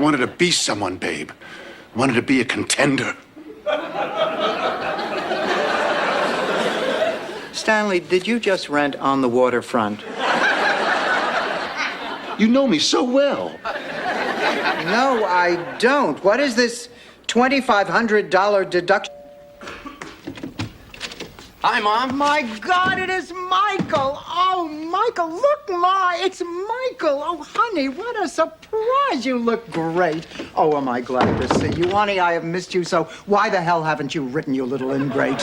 I wanted to be someone, babe. I wanted to be a contender. Stanley, did you just rent on the waterfront? You know me so well. No, I don't. What is this $2,500 deduction? Hi, Mom. My God, it is Michael. Oh, Michael, look, Ma, it's Michael. Oh, honey, what a surprise. You look great. Oh, am I glad to see you. Honey, I have missed you so. Why the hell haven't you written, you little ingrate?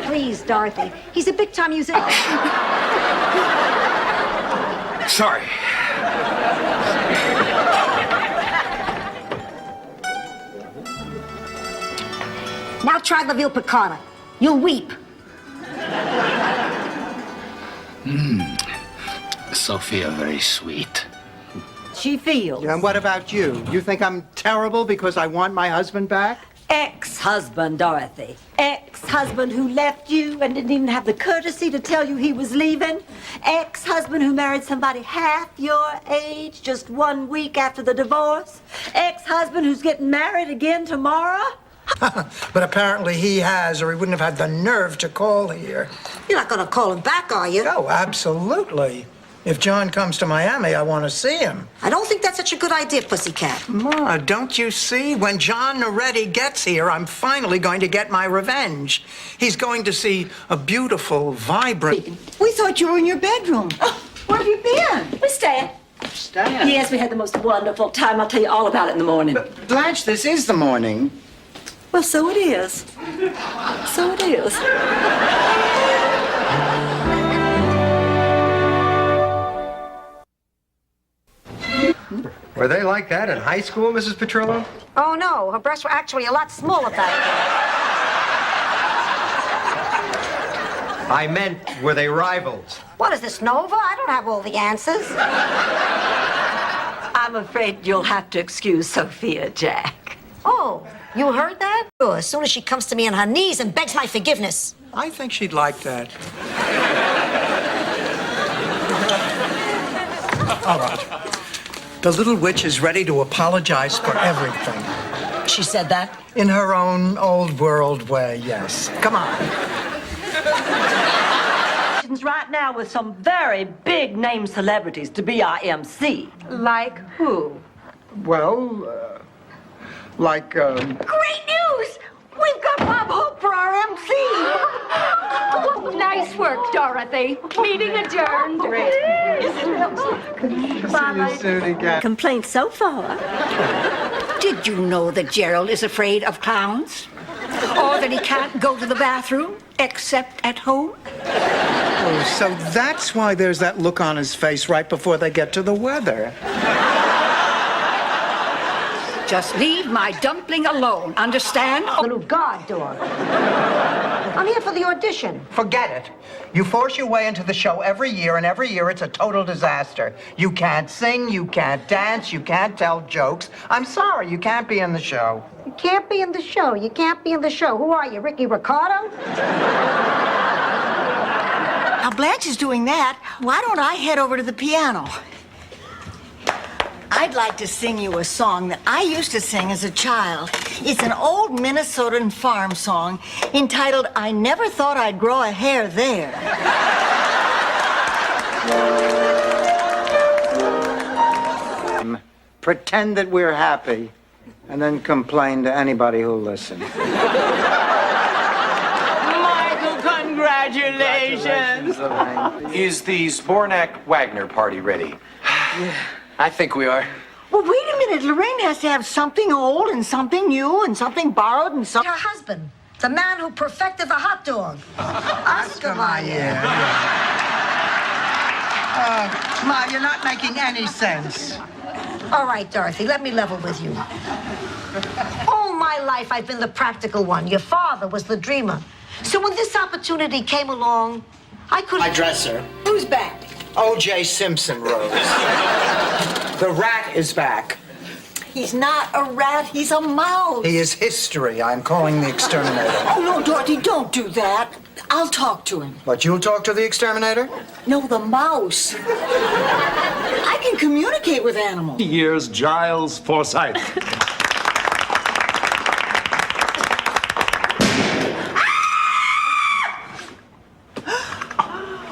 Please, Dorothy. He's a big-time musician. Sorry. Now try the veal piccata. You'll weep. Sophia, very sweet. She feels. And what about you? You think I'm terrible because I want my husband back? Ex-husband, Dorothy. Ex-husband who left you and didn't even have the courtesy to tell you he was leaving. Ex-husband who married somebody half your age just 1 week after the divorce. Ex-husband who's getting married again tomorrow. But apparently he has, or he wouldn't have had the nerve to call here. You're not going to call him back, are you? Oh, absolutely. If John comes to Miami, I want to see him. I don't think that's such a good idea, Pussycat. Ma, don't you see? When John Noretti gets here, I'm finally going to get my revenge. He's going to see a beautiful, vibrant... We thought you were in your bedroom. Oh, where have you been? We're staying. Stan. Yes, we had the most wonderful time. I'll tell you all about it in the morning. But Blanche, this is the morning. Well, so it is. So it is. Were they like that in high school, Mrs. Petrillo? Oh, no. Her breasts were actually a lot smaller back I meant, were they rivals? then. What is this, Nova? I don't have all the answers. I'm afraid you'll have to excuse Sophia, Jack. Oh, you heard that? Oh, as soon as she comes to me on her knees and begs my forgiveness. I think she'd like that. All right. The little witch is ready to apologize for everything. She said that? In her own old world way, yes. Come on. Right now with some very big name celebrities to be our MC. Like who? Well, like, Great news! We've got Bob Hope for our MC. Nice work, Dorothy. Meeting adjourned. see you soon again. Complaints so far. Did you know that Gerald is afraid of clowns? Or that he can't go to the bathroom except at home? Oh, so that's why there's that look on his face right before they get to the weather. Just leave my dumpling alone, understand? The new guard door. I'm here for the audition. Forget it. You force your way into the show every year, and every year it's a total disaster. You can't sing, you can't dance, you can't tell jokes. I'm sorry, you can't be in the show. You can't be in the show. You can't be in the show. Who are you, Ricky Ricardo? Now Blanche is doing that. Why don't I head over to the piano? I'd like to sing you a song that I used to sing as a child. It's an old Minnesotan farm song entitled, I Never Thought I'd Grow a Hair There. Pretend that we're happy, and then complain to anybody who'll listen. Michael, congratulations! Is the Zbornak Wagner party ready? I think we are. Well, wait a minute. Lorraine has to have something old and something new and something borrowed and something... Her husband, the man who perfected the hot dog. Oscar Mayer. Ma, you're not making any sense. All right, Dorothy, let me level with you. All my life, I've been the practical one. Your father was the dreamer. So when this opportunity came along, I could... My dresser. Who's back? O.J. Simpson rose. The rat is back. He's not a rat. He's a mouse. He is history. I'm calling the exterminator. Oh, no, Dorothy, don't do that. I'll talk to him. What, you'll talk to the exterminator? No, the mouse. I can communicate with animals. Here's Giles Forsythe.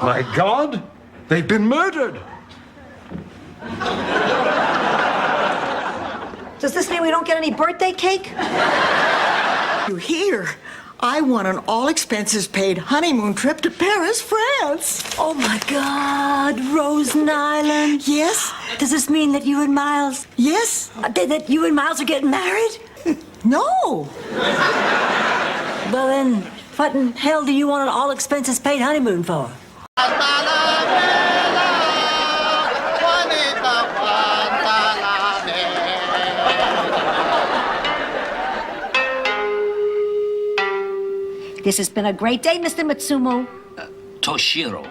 My God, they've been murdered. Does this mean we don't get any birthday cake? You hear? I won an all-expenses-paid honeymoon trip to Paris, France. Oh my God, Rosen Island. Yes? Does this mean that you and Miles, Yes? that you and Miles are getting married? No. Well then, what in hell do you want an all-expenses-paid honeymoon for? This has been a great day, Mr. Matsumo. Toshiro.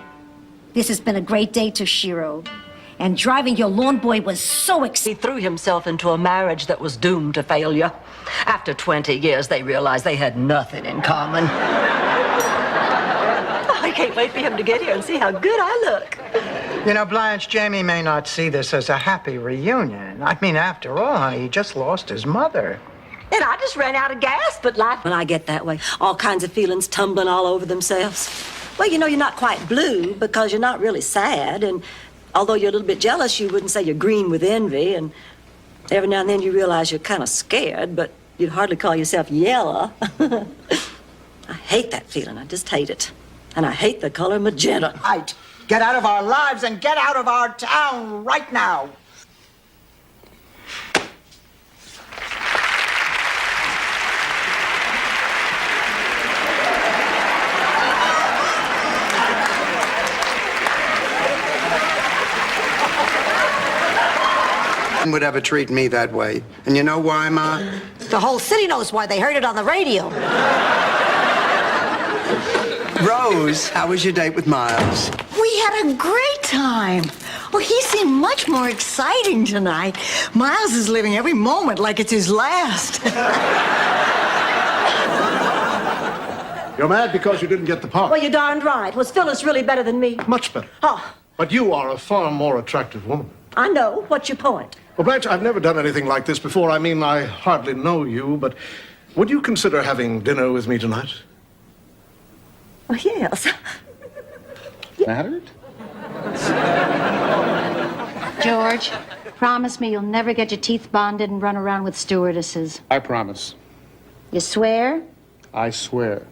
This has been a great day, Toshiro. And driving your lawn boy was so He exciting. threw himself into a marriage that was doomed to failure. After 20 years, they realized they had nothing in common. I can't wait for him to get here and see how good I look. You know, Blanche, Jamie may not see this as a happy reunion. I mean, after all, honey, he just lost his mother. And I just ran out of gas, but life... When I get that way, all kinds of feelings tumbling all over themselves. Well, you know, you're not quite blue because you're not really sad. And although you're a little bit jealous, you wouldn't say you're green with envy. And every now and then you realize you're kind of scared, but you'd hardly call yourself yellow. I hate that feeling. I just hate it. And I hate the color magenta. Right. Get out of our lives and get out of our town right now. Would ever treat me that way. And you know why, Ma? The whole city knows why. They heard it on the radio. Rose, how was your date with Miles? We had a great time. Well, he seemed much more exciting tonight. Miles is living every moment like it's his last. You're mad because you didn't get the part. Well, you're darned right. Was Phyllis really better than me? Much better. Oh, But you are a far more attractive woman. I know. What's your point? Well, Blanche, I've never done anything like this before. I mean, I hardly know you, but would you consider having dinner with me tonight? Oh, yes. Mattered? George, promise me you'll never get your teeth bonded and run around with stewardesses. I promise. You swear? I swear.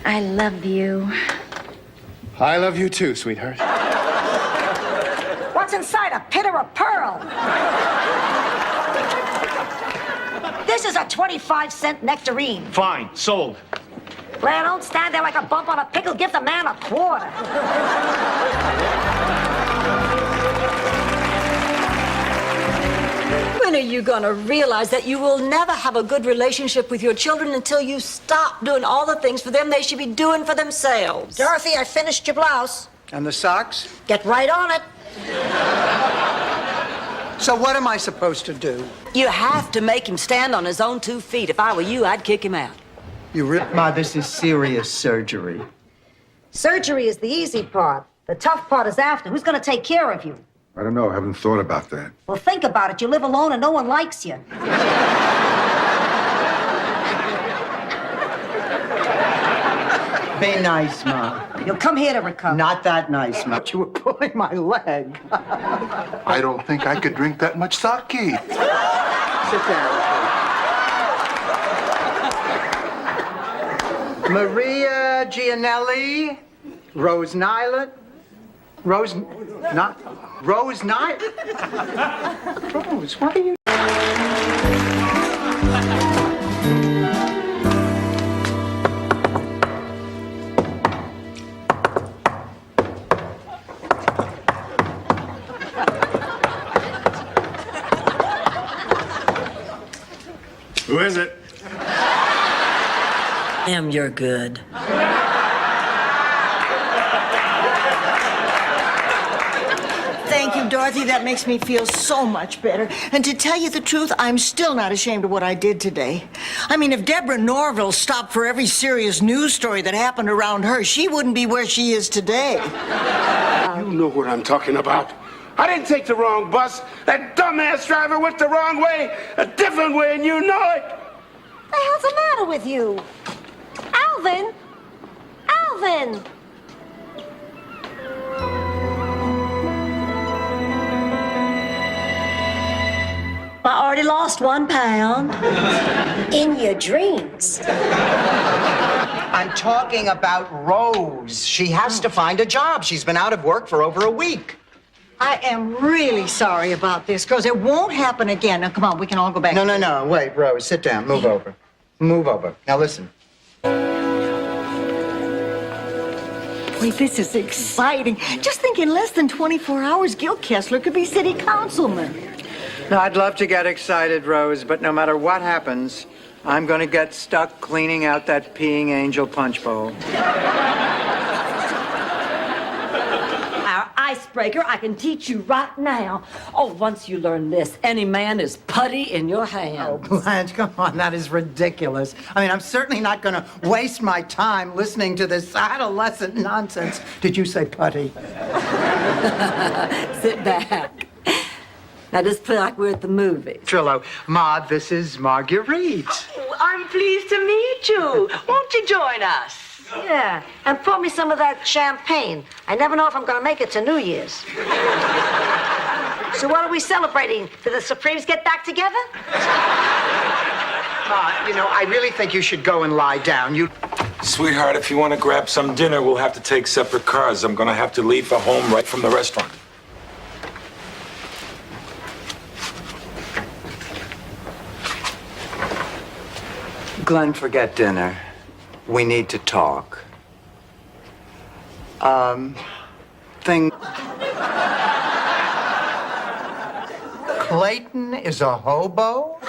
I love you. I love you too, sweetheart. What's inside, a pit or a pearl? This is a 25-cent nectarine. Fine, sold. Blair, don't stand there like a bump on a pickle. Give the man a quarter. When are you going to realize that you will never have a good relationship with your children until you stop doing all the things for them they should be doing for themselves? Dorothy, I finished your blouse. And the socks? Get right on it. So what am I supposed to do? You have to make him stand on his own 2 feet. If I were you, I'd kick him out. Ma, this is serious surgery. Surgery is the easy part. The tough part is after. Who's going to take care of you? I don't know. I haven't thought about that. Well, think about it. You live alone and no one likes you. Be nice, Ma. You'll come here to recover. Not that nice, Ma. You were pulling my leg. I don't think I could drink that much sake. Sit down. Maria Gianelli, Rose Nyland. Rose Nyland? Rose, what are you... Who is it? Damn, you're good. Thank you, Dorothy, that makes me feel so much better. And to tell you the truth, I'm still not ashamed of what I did today. I mean, if Deborah Norville stopped for every serious news story that happened around her, she wouldn't be where she is today. You know what I'm talking about. I didn't take the wrong bus. That dumbass driver went the wrong way, a different way, and you know it. The hell's the matter with you? Alvin? Alvin! I already lost 1 pound. In your dreams. I'm talking about Rose. She has to find a job. She's been out of work for over a week. I am really sorry about this, girls. It won't happen again. Now, come on, we can all go back. No. Wait, Rose, sit down. Move over. Move over. Now listen. Wait, this is exciting. Just think, in less than 24 hours, Gil Kessler could be city councilman. Now, I'd love to get excited, Rose, but no matter what happens, I'm going to get stuck cleaning out that peeing angel punch bowl. Our icebreaker, I can teach you right now. Oh, once you learn this, any man is putty in your hands. Oh, Blanche, come on, that is ridiculous. I mean, I'm certainly not going to waste my time listening to this adolescent nonsense. Did you say putty? Sit back. Now, just play like we're at the movies. Trillo, Ma, this is Marguerite. Oh, I'm pleased to meet you. Won't you join us? Yeah, and pour me some of that champagne. I never know if I'm gonna make it to New Year's. So what are we celebrating? Did the Supremes get back together? Ma, you know, I really think you should go and lie down. Sweetheart, if you want to grab some dinner, we'll have to take separate cars. I'm going to have to leave for home right from the restaurant. Glenn, forget dinner. We need to talk. Clayton is a hobo?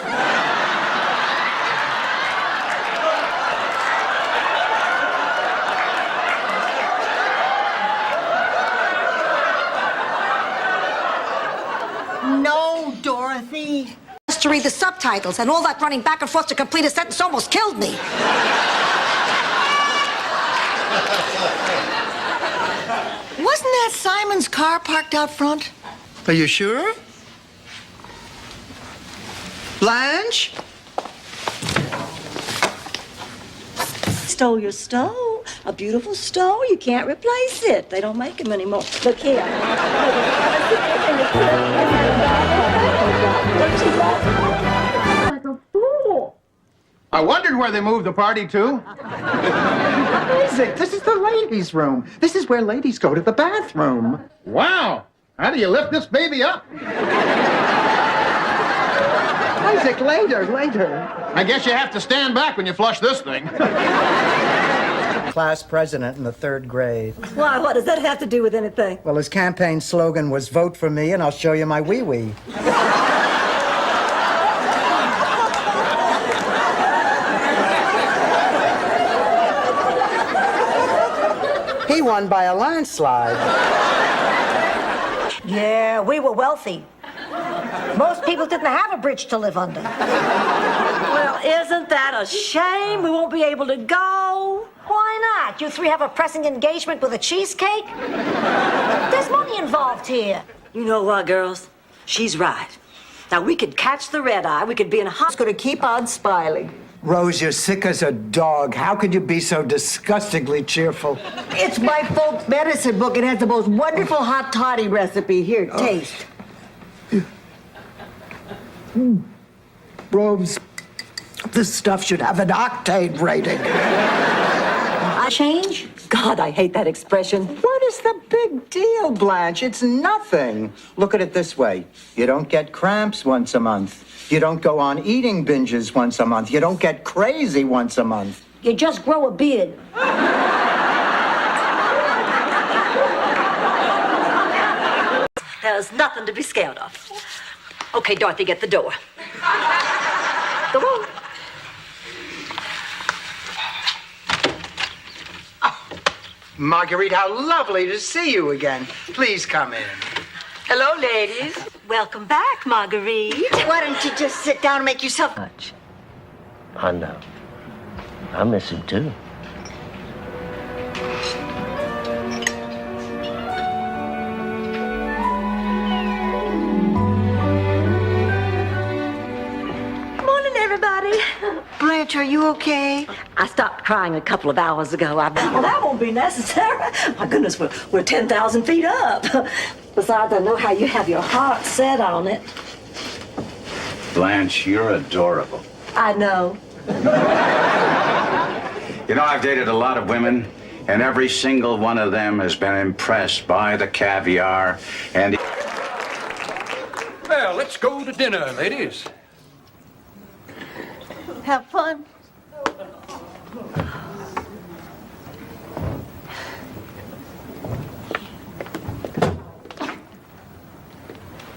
No, Dorothy. To read the subtitles, and all that running back and forth to complete a sentence almost killed me. Wasn't that Simon's car parked out front? Are you sure? Blanche? Stole your stove. A beautiful stove. You can't replace it. They don't make them anymore. Look here. I wondered where they moved the party to. What is it? This is the ladies' room. This is where ladies go to the bathroom. Wow! How do you lift this baby up? Isaac, later. I guess you have to stand back when you flush this thing. Class president in the 3rd grade. Why, what does that have to do with anything? Well, his campaign slogan was "Vote for me and I'll show you my wee-wee." He won by a landslide. Yeah, we were wealthy. Most people didn't have a bridge to live under. Well, isn't that a shame? We won't be able to go. Why not? You three have a pressing engagement with a cheesecake? There's money involved here. You know what, girls? She's right. Now, we could catch the red eye. We could be in a hospital. Going to keep on smiling. Rose, you're sick as a dog. How could you be so disgustingly cheerful? It's my folks' medicine book. It has the most wonderful hot toddy recipe. Here, taste. Rose, this stuff should have an octane rating. I change? God, I hate that expression. What is the big deal, Blanche? It's nothing. Look at it this way. You don't get cramps once a month. You don't go on eating binges once a month. You don't get crazy once a month. You just grow a beard. There's nothing to be scared of. Okay, Dorothy, get the door. Go on. Marguerite, how lovely to see you again. Please come in. Hello, ladies. Welcome back, Marguerite. Why don't you just sit down and make yourself... I know. I miss him too. Morning, everybody. Blanche, are you okay? I stopped crying a couple of hours ago. Well, that won't be necessary. My goodness, we're 10,000 feet up. Besides, I know how you have your heart set on it. Blanche, you're adorable. I know. You know, I've dated a lot of women, and every single one of them has been impressed by the caviar and... Well, let's go to dinner, ladies. Have fun.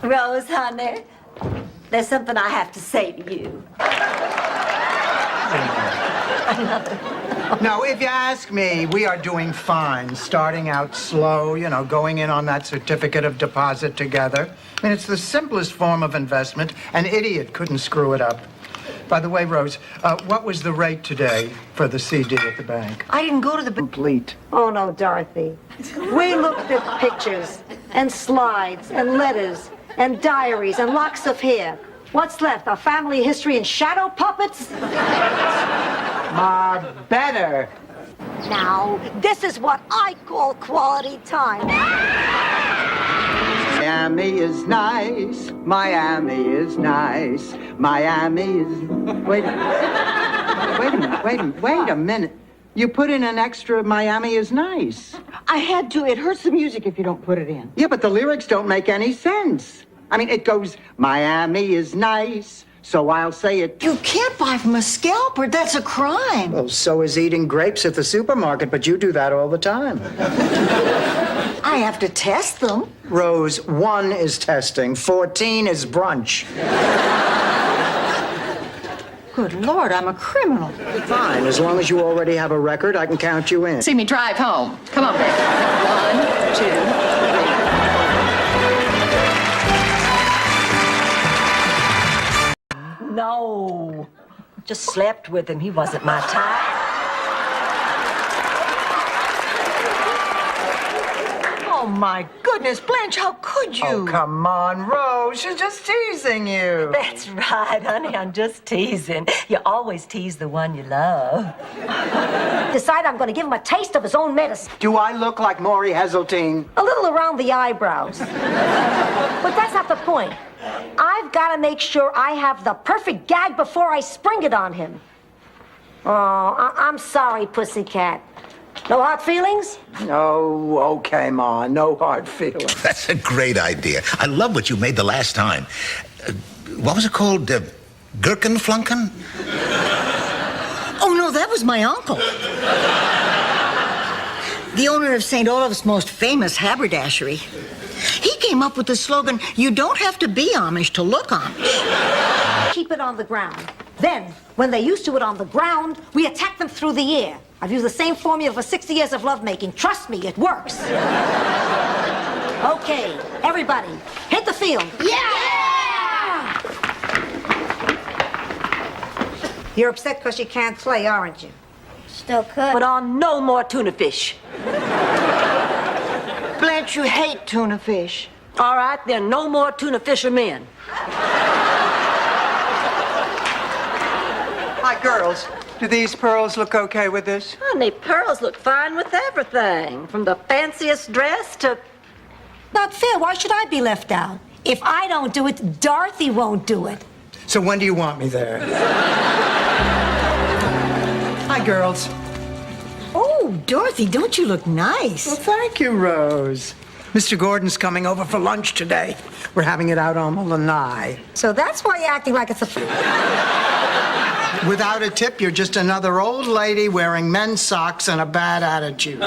Rose, honey, there's something I have to say to you. No, if you ask me, we are doing fine. Starting out slow, you know, going in on that certificate of deposit together. I mean, it's the simplest form of investment. An idiot couldn't screw it up. By the way, Rose, what was the rate today for the CD at the bank? I didn't go to the... Complete. Oh, no, Dorothy. We looked at pictures and slides and letters and diaries and locks of hair. What's left? Our family history and shadow puppets? Ma, better. Now, this is what I call quality time. Miami is nice. Miami is nice. Miami is... Wait a minute. You put in an extra Miami is nice. I had to. It hurts the music if you don't put it in. Yeah, but the lyrics don't make any sense. I mean, it goes, Miami is nice, so I'll say it. You can't buy from a scalper. That's a crime. Well, so is eating grapes at the supermarket, but you do that all the time. I have to test them. Rose, 1 is testing, 14 is brunch. Good Lord, I'm a criminal. Fine, as long as you already have a record, I can count you in. See me drive home. Come on, baby. 1, 2, No. Just slept with him. He wasn't my type. Oh, my goodness, Blanche, how could you? Oh, come on, Rose. She's just teasing you. That's right, honey. I'm just teasing. You always tease the one you love. Decide I'm going to give him a taste of his own medicine. Do I look like Maury Heseltine? A little around the eyebrows. But that's not the point. I've got to make sure I have the perfect gag before I spring it on him. Oh, I'm sorry, pussycat. No hard feelings? Oh, okay, Ma. No hard feelings. That's a great idea. I love what you made the last time. What was it called? Gherkinflunken? Oh, no, that was my uncle. The owner of St. Olaf's most famous haberdashery. He came up with the slogan, you don't have to be Amish to look Amish. Keep it on the ground. Then, when they're used to it on the ground, we attack them through the air. I've used the same formula for 60 years of lovemaking. Trust me, it works. Okay, everybody, hit the field. Yeah! You're upset because you can't play, aren't you? Still could. But on no more tuna fish. Blanche, you hate tuna fish. All right, then no more tuna fishermen. Hi, girls. Do these pearls look okay with this? Honey, pearls look fine with everything. From the fanciest dress to... Not fair. Why should I be left out? If I don't do it, Dorothy won't do it. So when do you want me there? Hi, girls. Oh, Dorothy, don't you look nice? Well, thank you, Rose. Mr. Gordon's coming over for lunch today. We're having it out on the lanai. So that's why you're acting like it's a... Without a tip, you're just another old lady wearing men's socks and a bad attitude.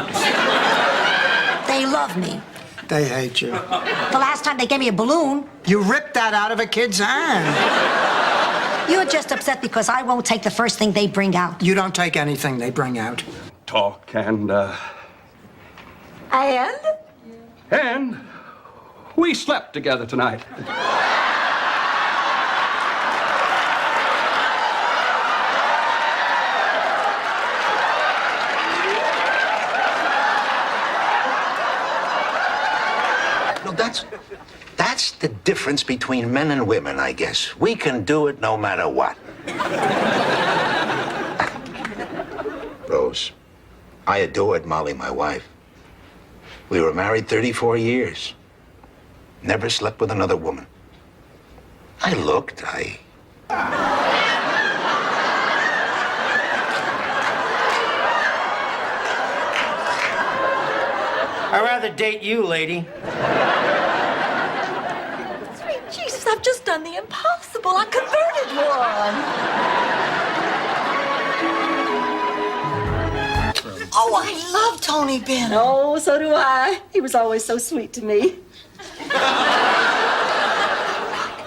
They love me. They hate you. The last time they gave me a balloon... You ripped that out of a kid's hand. You're just upset because I won't take the first thing they bring out. You don't take anything they bring out. Talk and, And? We slept together tonight. No, that's the difference between men and women, I guess. We can do it no matter what. Rose, I adored Molly, my wife. We were married 34 years. Never slept with another woman. I I'd rather date you, lady. Sweet Jesus, I've just done the impossible. I converted one. Oh, I love Tony Bennett. Oh, so do I. He was always so sweet to me.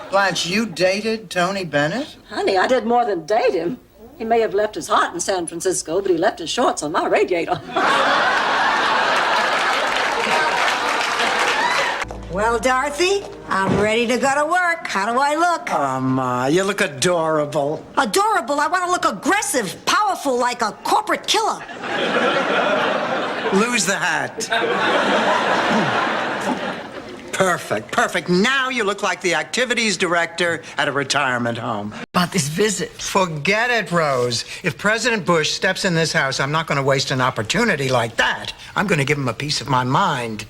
Blanche, you dated Tony Bennett? Honey, I did more than date him. He may have left his heart in San Francisco, but he left his shorts on my radiator. Well, Dorothy, I'm ready to go to work. How do I look? Ma, you look adorable. Adorable. I want to look aggressive, powerful, like a corporate killer. Lose the hat. Perfect. Now you look like the activities director at a retirement home. About this visit. Forget it, Rose. If President Bush steps in this house, I'm not going to waste an opportunity like that. I'm going to give him a piece of my mind.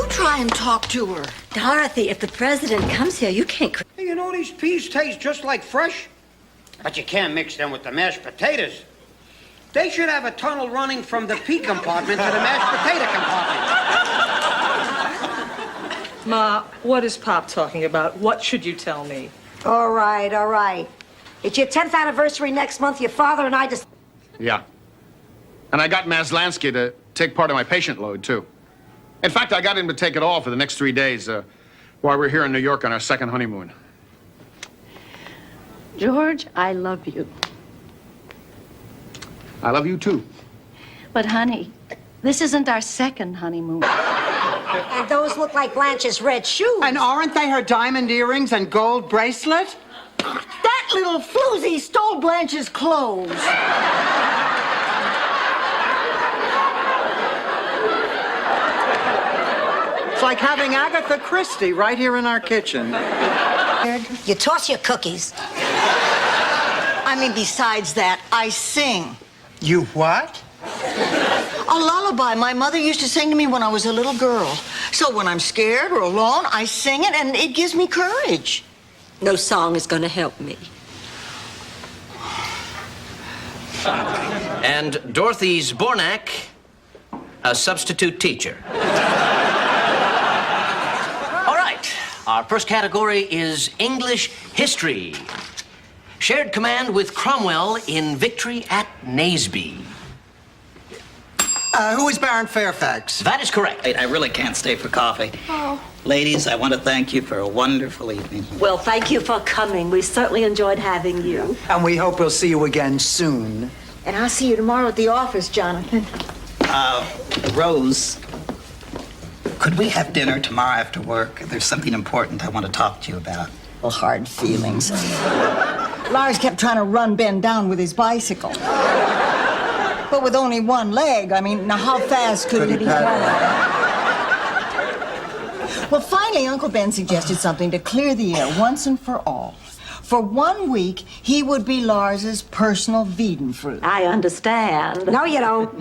Try and talk to her. Dorothy, if the president comes here, you can't... Hey, you know, these peas taste just like fresh, but you can't mix them with the mashed potatoes. They should have a tunnel running from the pea compartment to the mashed potato compartment. Ma, what is Pop talking about? What should you tell me? All right. It's your 10th anniversary next month. Your father and I just... Yeah. And I got Maslansky to take part of my patient load, too. In fact, I got him to take it all for the next 3 days while we're here in New York on our second honeymoon. George, I love you. I love you, too. But, honey, this isn't our second honeymoon. And those look like Blanche's red shoes. And aren't they her diamond earrings and gold bracelet? That little floozy stole Blanche's clothes. It's like having Agatha Christie right here in our kitchen. You toss your cookies. I mean, besides that, I sing. You what? A lullaby my mother used to sing to me when I was a little girl. So when I'm scared or alone, I sing it, and it gives me courage. No song is going to help me. And Dorothy Zbornak, a substitute teacher. All right, our first category is English history. Shared command with Cromwell in victory at Naseby. Who is Baron Fairfax? That is correct. I really can't stay for coffee. Oh. Ladies, I want to thank you for a wonderful evening. Well, thank you for coming. We certainly enjoyed having you. And we hope we'll see you again soon. And I'll see you tomorrow at the office, Jonathan. Rose, could we have dinner tomorrow after work? There's something important I want to talk to you about. Well, hard feelings. Lars kept trying to run Ben down with his bicycle. But with only one leg, I mean, now how fast could he run? Well, finally, Uncle Ben suggested something to clear the air once and for all. For 1 week, he would be Lars's personal Wiedenfruit. I understand. No, you don't.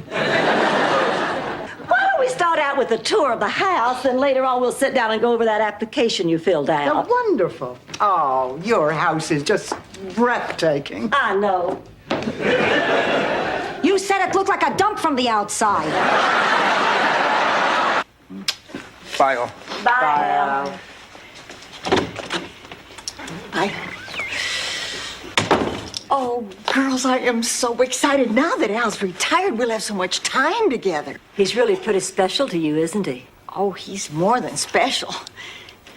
Why don't we start out with a tour of the house, and later on we'll sit down and go over that application you filled They're out. wonderful. Oh, your house is just breathtaking. I know. You said it looked like a dump from the outside. Bye, all. Bye. Bye. Oh, girls, I am so excited. Now that Al's retired, we'll have so much time together. He's really pretty special to you, isn't he? Oh, he's more than special.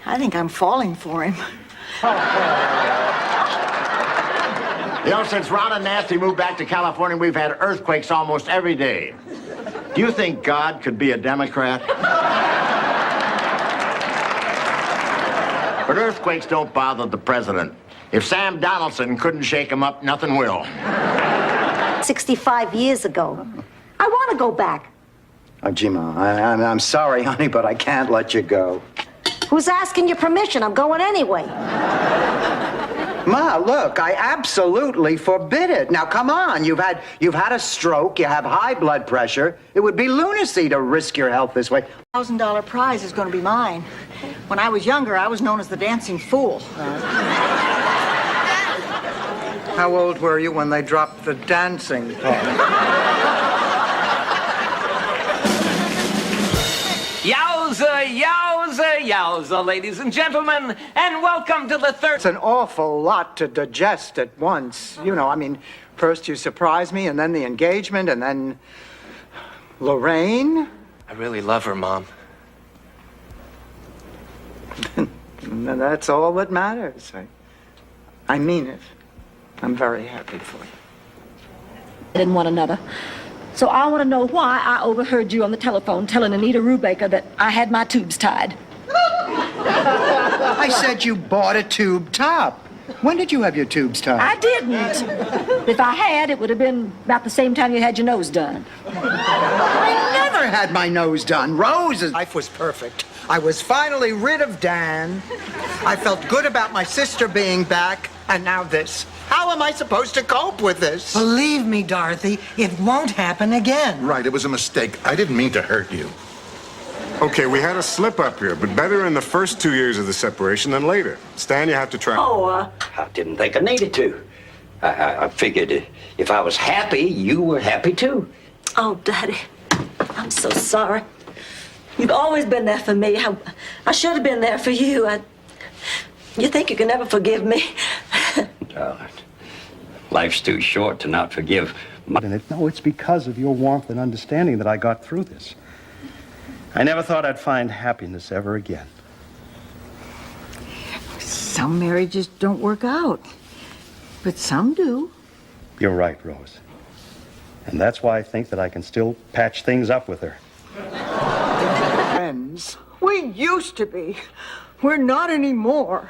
I think I'm falling for him. You know, since Ron and Nasty moved back to California, we've had earthquakes almost every day. Do you think God could be a Democrat? But earthquakes don't bother the president. If Sam Donaldson couldn't shake him up, nothing will. 65 years ago. I want to go back. Oh, Gima, I'm sorry, honey, but I can't let you go. Who's asking your permission? I'm going anyway. Ma, look, I absolutely forbid it. Now, come on. You've had a stroke. You have high blood pressure. It would be lunacy to risk your health this way. $1,000 prize is going to be mine. When I was younger, I was known as the dancing fool. How old were you when they dropped the dancing part? Yowza, yowza, yowza, ladies and gentlemen, and welcome to the third... It's an awful lot to digest at once. You know, I mean, first you surprise me, and then the engagement, and then... Lorraine? I really love her, Mom. And that's all that matters. I mean it. I'm very happy for you. In one another. So I want to know why I overheard you on the telephone telling Anita Rubaker that I had my tubes tied. I said you bought a tube top. When did you have your tubes tied? I didn't. If I had, it would have been about the same time you had your nose done. I never had my nose done. Rose's life was perfect. I was finally rid of Dan. I felt good about my sister being back, and now this. How am I supposed to cope with this? Believe me, Dorothy, it won't happen again. Right, it was a mistake. I didn't mean to hurt you. Okay, we had a slip up here, but better in the first 2 years of the separation than later. Stan, you have to try. I didn't think I needed to. I figured if I was happy, you were happy too. Oh, Daddy, I'm so sorry. You've always been there for me. I should have been there for you. You think you can never forgive me? Darling, life's too short to not forgive. No, it's because of your warmth and understanding that I got through this. I never thought I'd find happiness ever again. Some marriages don't work out, but some do. You're right, Rose. And that's why I think that I can still patch things up with her. Friends. We used to be. We're not anymore.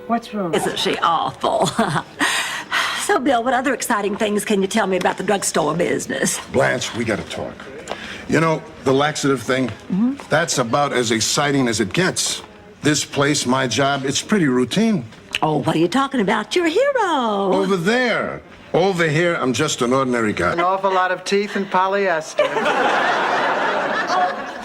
What's wrong? Isn't she awful? So, Bill, what other exciting things can you tell me about the drugstore business? Blanche, we gotta talk. You know, the laxative thing, that's about as exciting as it gets. This place, my job, it's pretty routine. Oh, what are you talking about? You're a hero. Over there. Over here, I'm just an ordinary guy. An awful lot of teeth and polyester.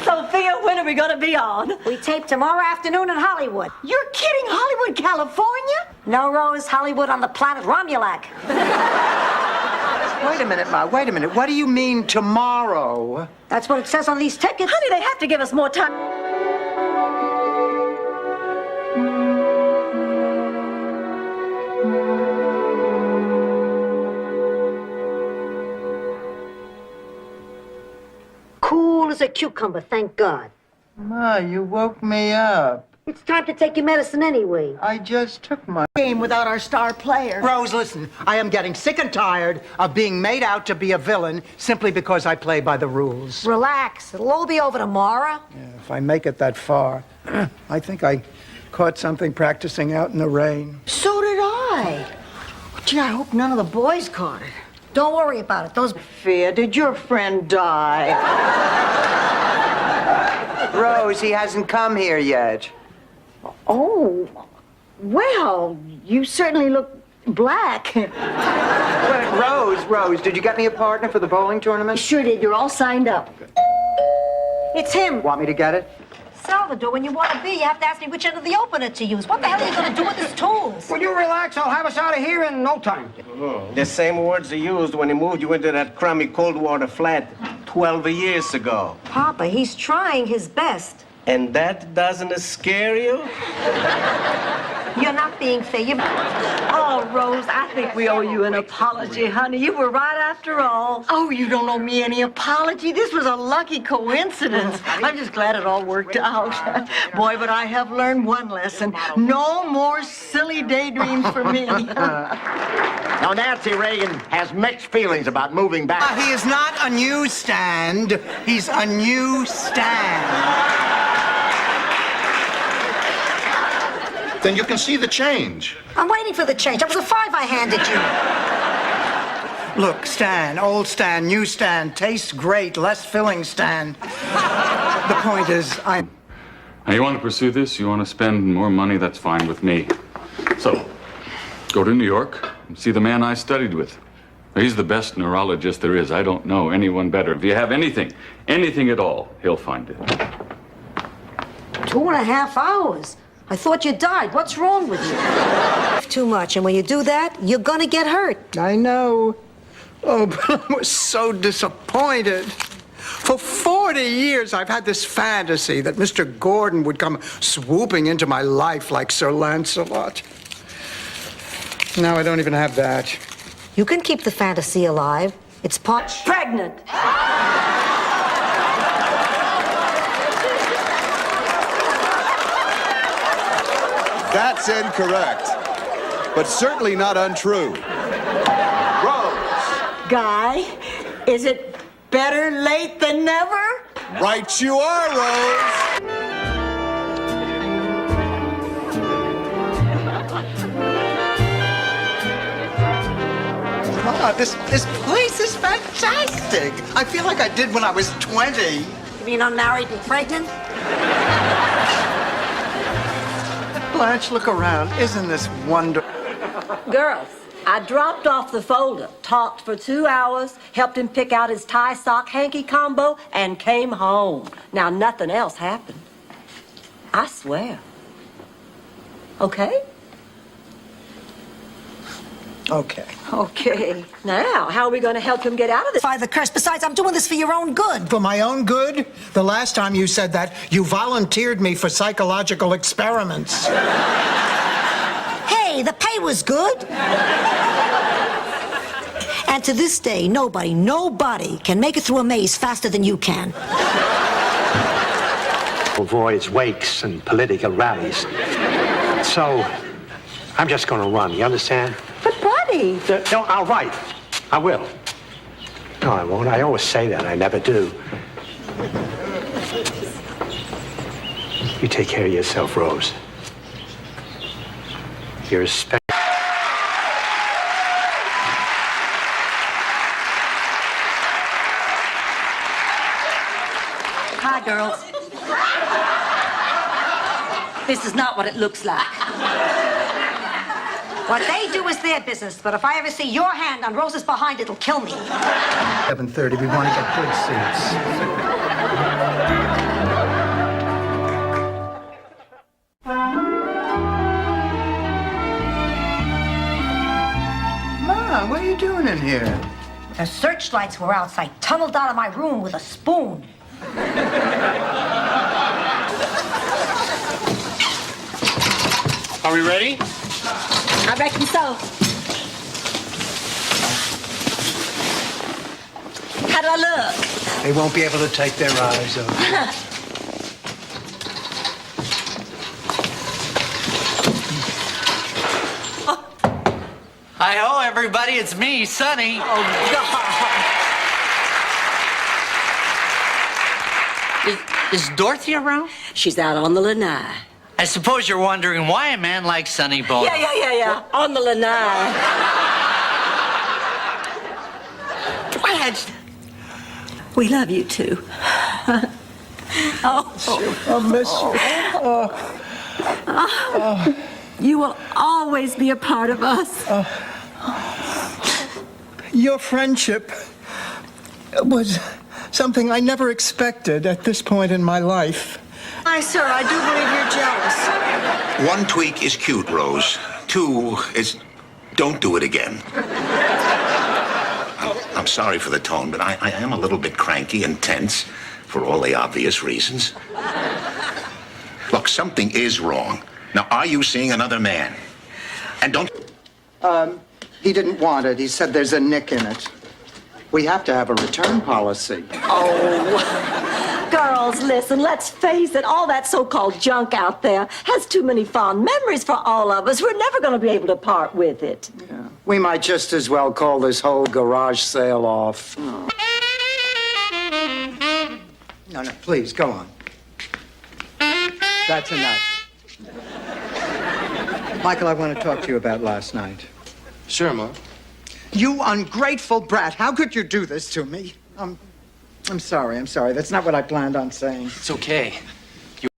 Sophia, when are we going to be on? We tape tomorrow afternoon in Hollywood. You're kidding, Hollywood, California? No, Rose, Hollywood on the planet Romulac. Wait a minute, Ma, wait a minute. What do you mean tomorrow? That's what it says on these tickets. Honey, they have to give us more time. Cool as a cucumber, thank God. Ma, you woke me up. It's time to take your medicine anyway. I just took my game without our star player. Rose, listen, I am getting sick and tired of being made out to be a villain simply because I play by the rules. Relax, it'll all be over tomorrow. Yeah, if I make it that far, I think I caught something practicing out in the rain. So did I. Gee, I hope none of the boys caught it. Don't worry about it. Those... Fear, did your friend die? Rose, he hasn't come here yet. Oh, well, you certainly look black. Wait, Rose, did you get me a partner for the bowling tournament? Sure did. You're all signed up. It's him. Want me to get it? Salvador, when you want to be, you have to ask me which end of the opener to use. What the hell are you going to do with his tools? Will you relax? I'll have us out of here in no time. The same words they used when they moved you into that crummy cold water flat 12 years ago. Papa, he's trying his best. And that doesn't scare you? You're not being fair. Oh, Rose, I think we owe you an apology, honey. You were right after all. Oh, you don't owe me any apology. This was a lucky coincidence. I'm just glad it all worked out. Boy, but I have learned one lesson. No more silly daydreams for me. Now, Nancy Reagan has mixed feelings about moving back. He is not a newsstand. He's a new stand. Then you can see the change. I'm waiting for the change. That was a 5 I handed you. Look, Stan, old Stan, new Stan, tastes great, less filling Stan. The point is, Now, you want to pursue this? You want to spend more money? That's fine with me. So, go to New York and see the man I studied with. He's the best neurologist there is. I don't know anyone better. If you have anything at all, he'll find it. 2.5 hours. I thought you died. What's wrong with you? Too much, and when you do that, you're gonna get hurt. I know. Oh, but I was so disappointed. For 40 years, I've had this fantasy that Mr. Gordon would come swooping into my life like Sir Lancelot. Now I don't even have that. You can keep the fantasy alive. It's part... Pregnant. That's incorrect, but certainly not untrue. Rose. Guy, is it better late than never? Right you are, Rose. Ah, this place is fantastic. I feel like I did when I was 20. You mean unmarried and pregnant? Blanche, look around. Isn't this wonderful? Girls, I dropped off the folder, talked for 2 hours, helped him pick out his tie sock hanky combo, and came home. Now, nothing else happened. I swear. Okay? Okay. Okay. Now, how are we going to help him get out of this? By the curse. Besides, I'm doing this for your own good. For my own good? The last time you said that, you volunteered me for psychological experiments. Hey, the pay was good. And to this day, nobody can make it through a maze faster than you can. Avoids wakes and political rallies. So, I'm just going to run, you understand? But, buddy. No, I'll write. I will. No, I won't. I always say that. I never do. You take care of yourself, Rose. You're a special... Hi, girls. This is not what it looks like. What they do is their business, but if I ever see your hand on Rose's behind, it'll kill me. 7:30, we want to get good seats. Ma, what are you doing in here? The searchlights were out, so I tunneled out of my room with a spoon. Are we ready? I reckon so. How do I look? They won't be able to take their eyes off. Hi-ho, everybody. It's me, Sonny. Oh, God. Is Dorothy around? She's out on the lanai. I suppose you're wondering why a man like Sonny Bono. Yeah. On the lanai. What? We love you, too. I miss you. You will always be a part of us. Your friendship was something I never expected at this point in my life. Hi, sir, I do believe you're jealous. 1 tweak is cute, Rose. 2 is don't do it again. I'm sorry for the tone, but I am a little bit cranky and tense for all the obvious reasons. Look, something is wrong. Now, are you seeing another man? And don't... He didn't want it. He said there's a nick in it. We have to have a return policy. Oh, girls, listen, let's face it, all that so-called junk out there has too many fond memories for all of us. We're never going to be able to part with it. Yeah. We might just as well call this whole garage sale off. No, no, please, go on. That's enough. Michael, I want to talk to you about last night. Sure, Mom. You ungrateful brat. How could you do this to me? I'm sorry. That's not what I planned on saying. It's okay.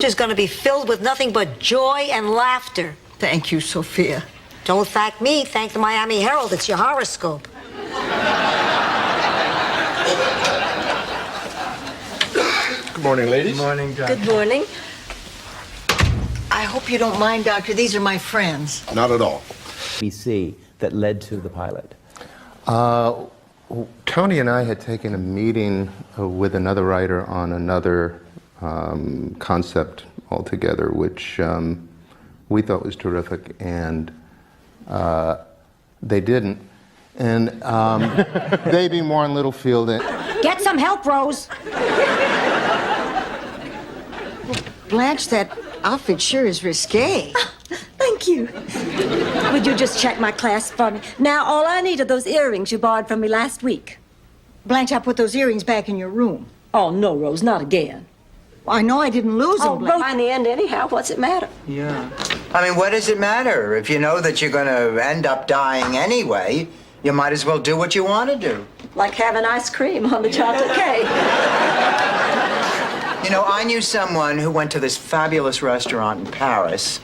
Is going to be filled with nothing but joy and laughter. Thank you, Sophia. Don't thank me. Thank the Miami Herald. It's your horoscope. Good morning, ladies. Good morning, Doctor. Good morning. I hope you don't mind, Doctor. These are my friends. Not at all. BC that led to the pilot. Tony and I had taken a meeting with another writer on another concept altogether, which we thought was terrific, and they didn't. And they being more in Littlefield. Get some help, Rose. Blanche, that outfit sure is risque. Thank you. Would you just check my class for me? Now, all I need are those earrings you borrowed from me last week. Blanche, I put those earrings back in your room. Oh, no, Rose, not again. Well, I know I didn't lose them, Oh, Blanche. Rose, in the end, anyhow, what's it matter? Yeah. I mean, what does it matter? If you know that you're going to end up dying anyway, you might as well do what you want to do. Like having ice cream on the chocolate cake. You know, I knew someone who went to this fabulous restaurant in Paris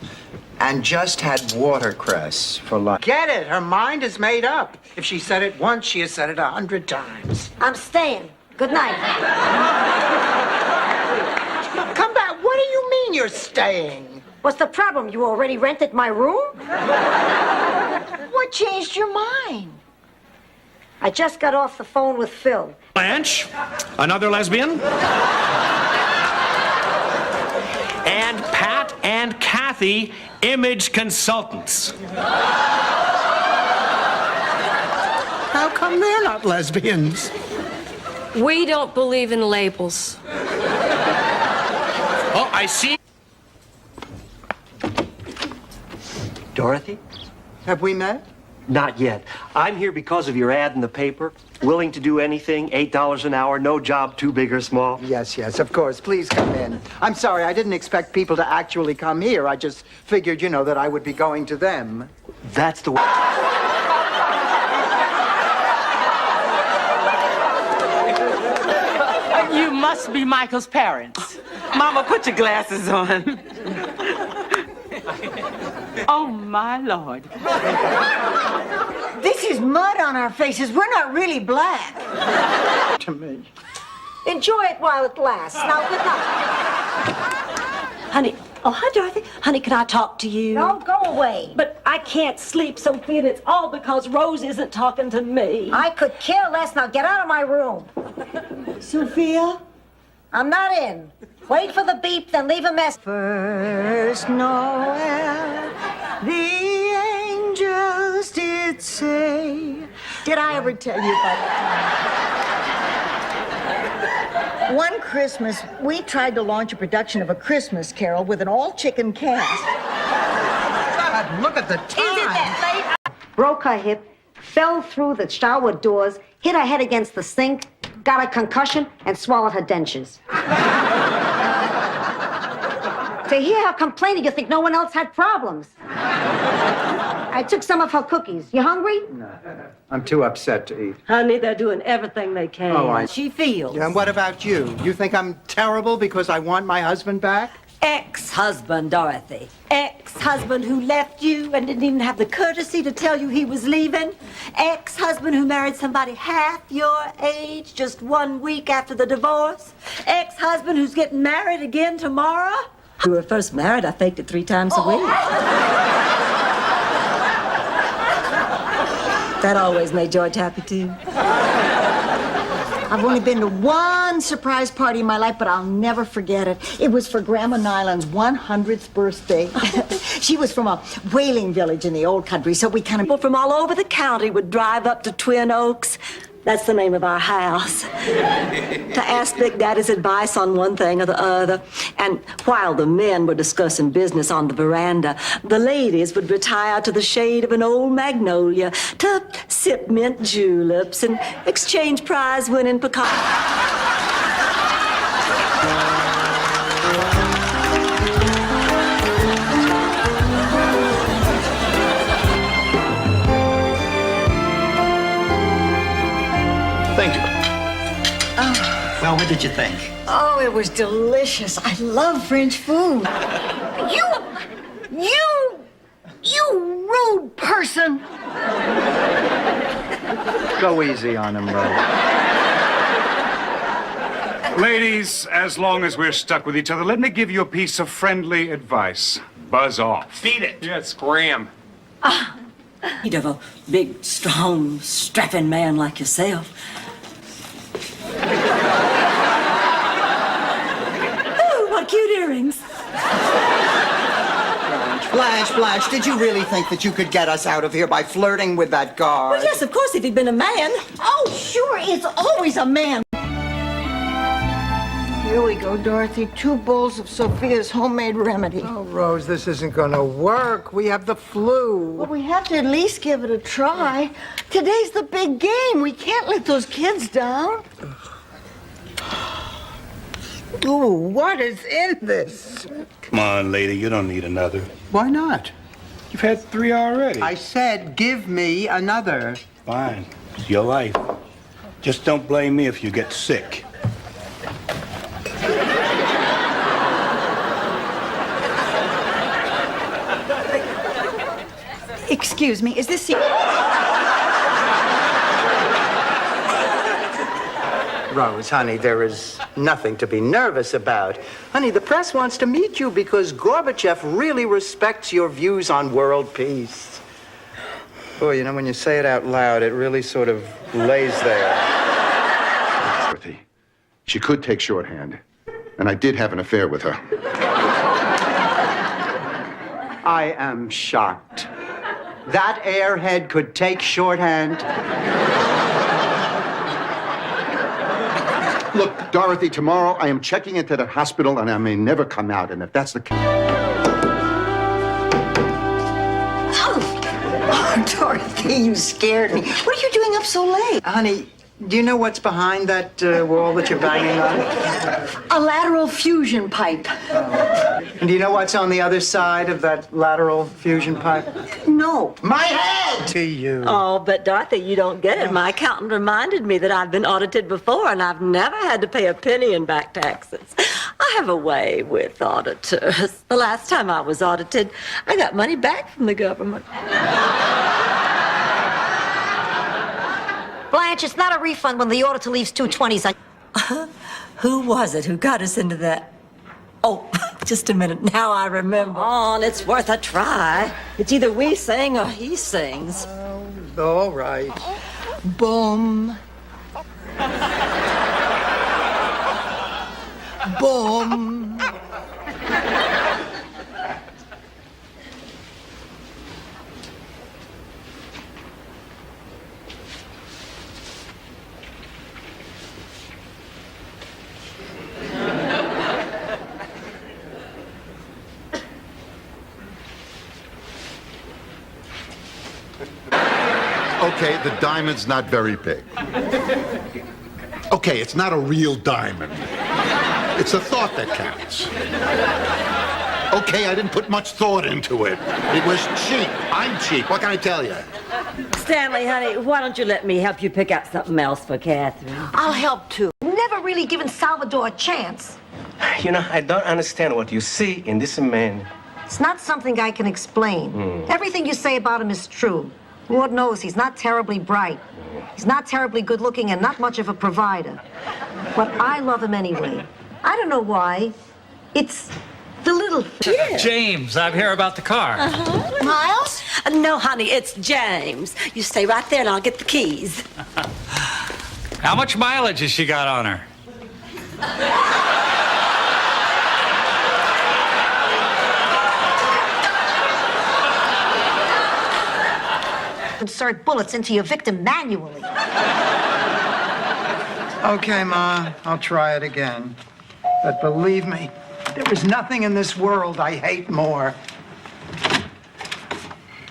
and just had watercress for lunch. Get it? Her mind is made up. If she said it once, she has said it 100 times. I'm staying. Good night. Come back. What do you mean you're staying? What's the problem? You already rented my room? What changed your mind? I just got off the phone with Phil. Blanche, another lesbian? And Pat and Kathy, image consultants. How come they're not lesbians? We don't believe in labels. Oh, I see. Dorothy? Have we met? Not yet. I'm here because of your ad in the paper. Willing to do anything, $8 an hour, no job too big or small. Yes, of course. Please come in. I'm sorry, I didn't expect people to actually come here. I just figured, you know, that I would be going to them. That's the way. You must be Michael's parents. Mama, put your glasses on. Oh, my Lord. This is mud on our faces. We're not really black. To me. Enjoy it while it lasts. Now, good night. Honey, oh, hi, Dorothy. Honey, can I talk to you? No, go away. But I can't sleep, Sophia, and it's all because Rose isn't talking to me. I could care less. Now, get out of my room. Sophia? I'm not in. Wait for the beep, then leave a message. First Noel, the angels did say. Did I ever tell you about that? One Christmas, we tried to launch a production of A Christmas Carol with an all-chicken cast. God, look at the time. Isn't that late? Broke her hip, fell through the shower doors, hit her head against the sink, got a concussion, and swallowed her dentures. To hear her complaining, you think no one else had problems. I took some of her cookies. You hungry? No, I'm too upset to eat. Honey, they're doing everything they can. Oh, She feels. And what about you? You think I'm terrible because I want my husband back? Ex-husband, Dorothy. Ex-husband who left you and didn't even have the courtesy to tell you he was leaving. Ex-husband who married somebody half your age just 1 week after the divorce. Ex-husband who's getting married again tomorrow. We were first married, I faked it 3 times a week. That always made George happy, too. I've only been to one surprise party in my life, but I'll never forget it. It was for Grandma Nyland's 100th birthday. She was from a whaling village in the old country, so we kind of... People from all over the county would drive up to Twin Oaks. That's the name of our house. To ask Big Daddy's advice on one thing or the other. And while the men were discussing business on the veranda, the ladies would retire to the shade of an old magnolia to sip mint juleps and exchange prize-winning pecans. Thank you. Well, what did you think? Oh, it was delicious. I love French food. You rude person. Go easy on him, Rose. Ladies, as long as we're stuck with each other, let me give you a piece of friendly advice. Buzz off. Beat it. Yeah, scram. Need of a big, strong, strapping man like yourself. Oh, what cute earrings. Blanche, did you really think that you could get us out of here by flirting with that guard? Well, yes, of course, if he'd been a man. Oh, sure, it's always a man. Here we go, Dorothy. 2 bowls of Sophia's homemade remedy. Oh, Rose, this isn't gonna work. We have the flu. Well, we have to at least give it a try. Today's the big game. We can't let those kids down. Ooh, what is in this? Come on, lady, you don't need another. Why not? You've had 3 already. I said, give me another. Fine. It's your life. Just don't blame me if you get sick. Excuse me, is this... Rose, honey, there is nothing to be nervous about. Honey, the press wants to meet you because Gorbachev really respects your views on world peace. Boy, you know, when you say it out loud, it really sort of lays there. Dorothy, she could take shorthand, and I did have an affair with her. I am shocked. That airhead could take shorthand. Look, Dorothy, tomorrow I am checking into the hospital and I may never come out, and if that's the case... Oh, Dorothy, you scared me. What are you doing up so late? Honey, do you know what's behind that wall that you're banging on? A lateral fusion pipe. And do you know what's on the other side of that lateral fusion pipe? No. My head! To you. Oh, but Dorothy, you don't get it. My accountant reminded me that I've been audited before, and I've never had to pay a penny in back taxes. I have a way with auditors. The last time I was audited, I got money back from the government. Blanche, it's not a refund when the auditor leaves 220s. Who was it who got us into that? Oh, just a minute. Now I remember. Oh, it's worth a try. It's either we sing or he sings. All right. Boom. Boom. Okay, the diamond's not very big. Okay, it's not a real diamond. It's the thought that counts. Okay, I didn't put much thought into it. It was cheap. I'm cheap. What can I tell you? Stanley, honey, why don't you let me help you pick out something else for Catherine? I'll help too. Never really given Salvador a chance. You know, I don't understand what you see in this man. It's not something I can explain. Everything you say about him is true. Lord knows he's not terribly bright. He's not terribly good looking and not much of a provider. But I love him anyway. I don't know why. It's the little thing. James, I'm here about the car. Miles? No, honey, it's James. You stay right there and I'll get the keys. How much mileage has she got on her? Insert bullets into your victim manually. Okay, Ma, I'll try it again. But believe me, there is nothing in this world I hate more.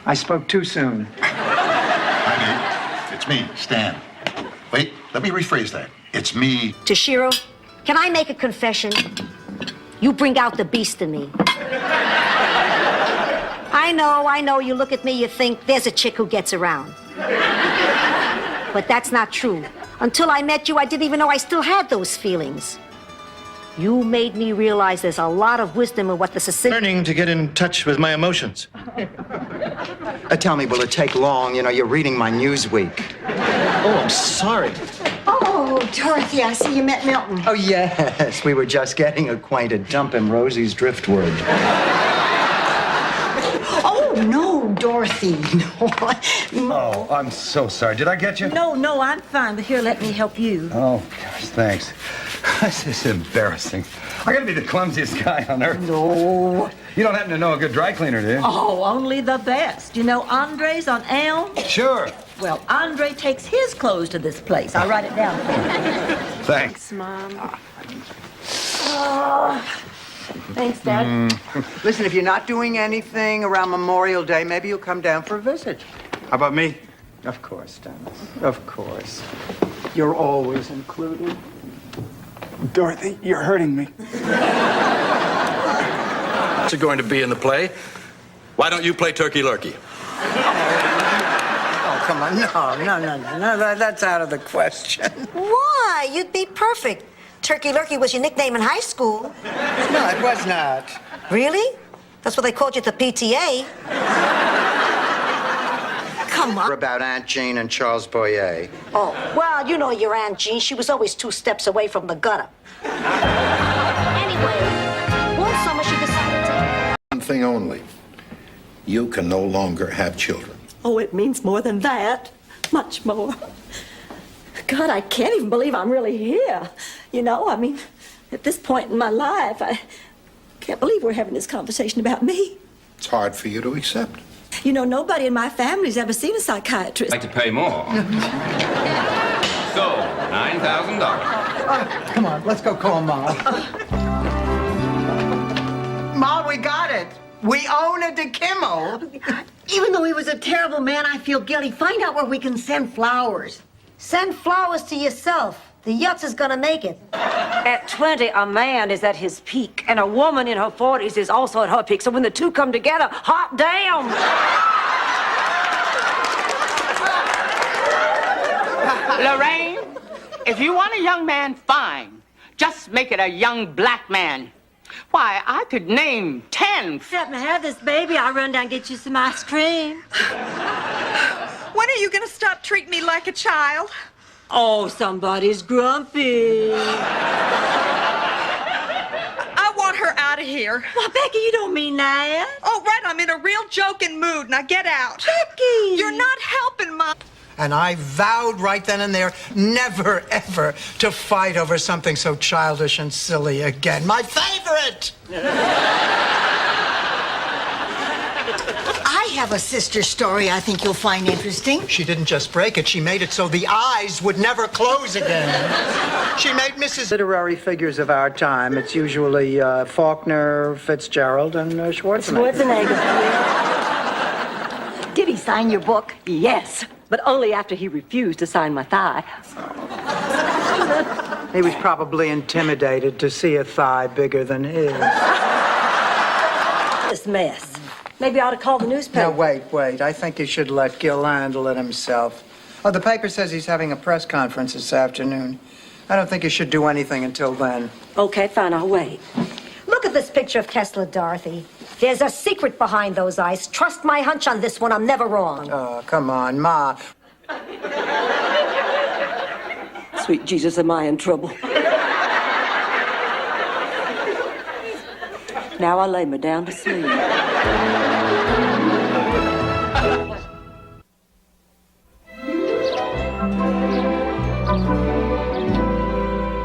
I spoke too soon. Honey, it's me, Stan. Wait, let me rephrase that. It's me. Toshiro, can I make a confession? You bring out the beast in me. I know, you look at me, you think there's a chick who gets around. But that's not true. Until I met you, I didn't even know I still had those feelings. You made me realize there's a lot of wisdom in what the Sicilian... Learning to get in touch with my emotions. Tell me, will it take long? You know, you're reading my Newsweek. Oh, I'm sorry. Oh, Dorothy, I see you met Milton. Oh, yes. We were just getting acquainted. Dumping Rosie's driftwood. Oh, no, Dorothy. No. Oh, I'm so sorry. Did I get you? No, I'm fine. But here, let me help you. Oh, gosh, thanks. This is embarrassing. I gotta be the clumsiest guy on earth. No. You don't happen to know a good dry cleaner, do you? Oh, only the best. You know Andre's on Elm? Sure. Well, Andre takes his clothes to this place. I'll write it down for you. Thanks. Mom. Thanks, Dad. Listen, if you're not doing anything around Memorial Day, maybe you'll come down for a visit. How about me? Of course, Dennis. Of course. You're always included. Dorothy, you're hurting me. What's it going to be in the play? Why don't you play Turkey Lurkey? Oh, come on. No, that's out of the question. Why? You'd be perfect. Turkey Lurkey was your nickname in high school. No, it was not. Really? That's what they called you at the PTA. Come on. About Aunt Jean and Charles Boyer. Oh, well, you know your Aunt Jean. She was always 2 steps away from the gutter. Anyway, one summer she decided to... One thing only. You can no longer have children. Oh, it means more than that. Much more. God, I can't even believe I'm really here. You know, I mean, at this point in my life, I can't believe we're having this conversation about me. It's hard for you to accept. You know, nobody in my family's ever seen a psychiatrist. I'd like to pay more. So, $9,000. Come on, let's go call Ma. Ma, we got it. We own a DeKimmel. Even though he was a terrible man, I feel guilty. Find out where we can send flowers. Send flowers to yourself. The Yutz is gonna make it. At 20, a man is at his peak, and a woman in her 40s is also at her peak. So when the two come together, hot damn! Lorraine, if you want a young man, fine. Just make it a young black man. Why, I could name 10. Let me have this, baby. I'll run down and get you some ice cream. When are you gonna stop treating me like a child? Oh, somebody's grumpy. I want her out of here. Well, Becky, you don't mean that. Oh, right, I'm in a real joking mood. Now get out. Becky! You're not helping, Mom. And I vowed right then and there never, ever to fight over something so childish and silly again. My favorite! I have a sister story I think you'll find interesting. She didn't just break it, she made it so the eyes would never close again. She made Mrs. Literary figures of our time. It's usually Faulkner, Fitzgerald, and Schwarzenegger. Did he sign your book? Yes, but only after he refused to sign my thigh. He was probably intimidated to see a thigh bigger than his. This mess. Maybe I ought to call the newspaper. No, wait. I think you should let Gil handle it himself. Oh, the paper says he's having a press conference this afternoon. I don't think you should do anything until then. Okay, fine, I'll wait. Look at this picture of Kessler, Dorothy. There's a secret behind those eyes. Trust my hunch on this one. I'm never wrong. Oh, come on, Ma. Sweet Jesus, am I in trouble? Now I lay me down to sleep.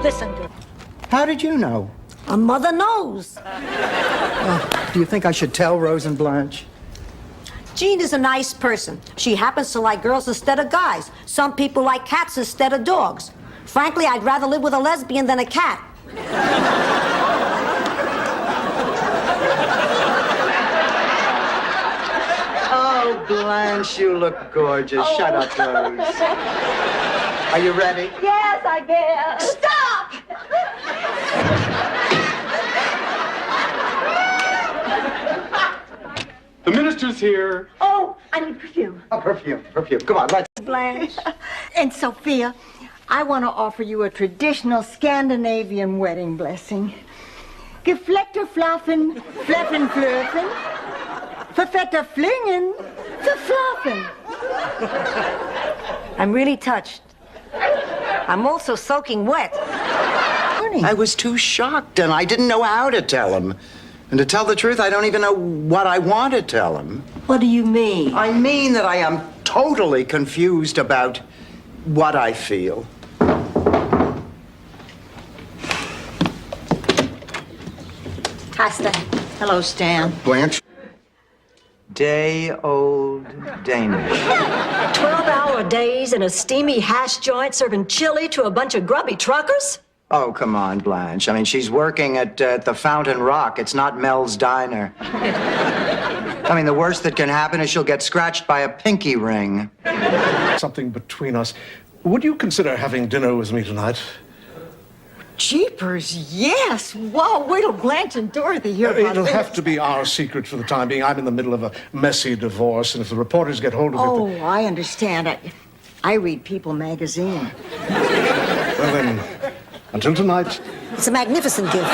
Listen, girl. How did you know? A mother knows. Do you think I should tell Rose and Blanche? Jean is a nice person. She happens to like girls instead of guys. Some people like cats instead of dogs. Frankly, I'd rather live with a lesbian than a cat. Oh, Blanche, you look gorgeous. Shut up, Rose. Are you ready? Yes, I guess. Stop! The minister's here. Oh, I need perfume. Oh, perfume. Come on, let's. Blanche. And Sophia, I want to offer you a traditional Scandinavian wedding blessing. Gefleckter flaffen, fleffen flöffen, verfetter flingen, verflaffen. I'm really touched. I'm also soaking wet. I was too shocked, and I didn't know how to tell him. And to tell the truth, I don't even know what I want to tell him. What do you mean? I mean that I am totally confused about what I feel. Hi, Stan. Hello, Stan. Blanche? Day-old Danish. 12-hour days in a steamy hash joint serving chili to a bunch of grubby truckers? Oh, come on, Blanche. I mean, she's working at the Fountain Rock. It's not Mel's Diner. I mean, the worst that can happen is she'll get scratched by a pinky ring. Something between us. Would you consider having dinner with me tonight? Jeepers, yes. Wow, wait till Blanche and Dorothy hear about It'll this. have to be our secret for the time being. I'm in the middle of a messy divorce, and if the reporters get hold of it... Oh, I understand. I read People magazine. Well, then, until tonight... It's a magnificent gift.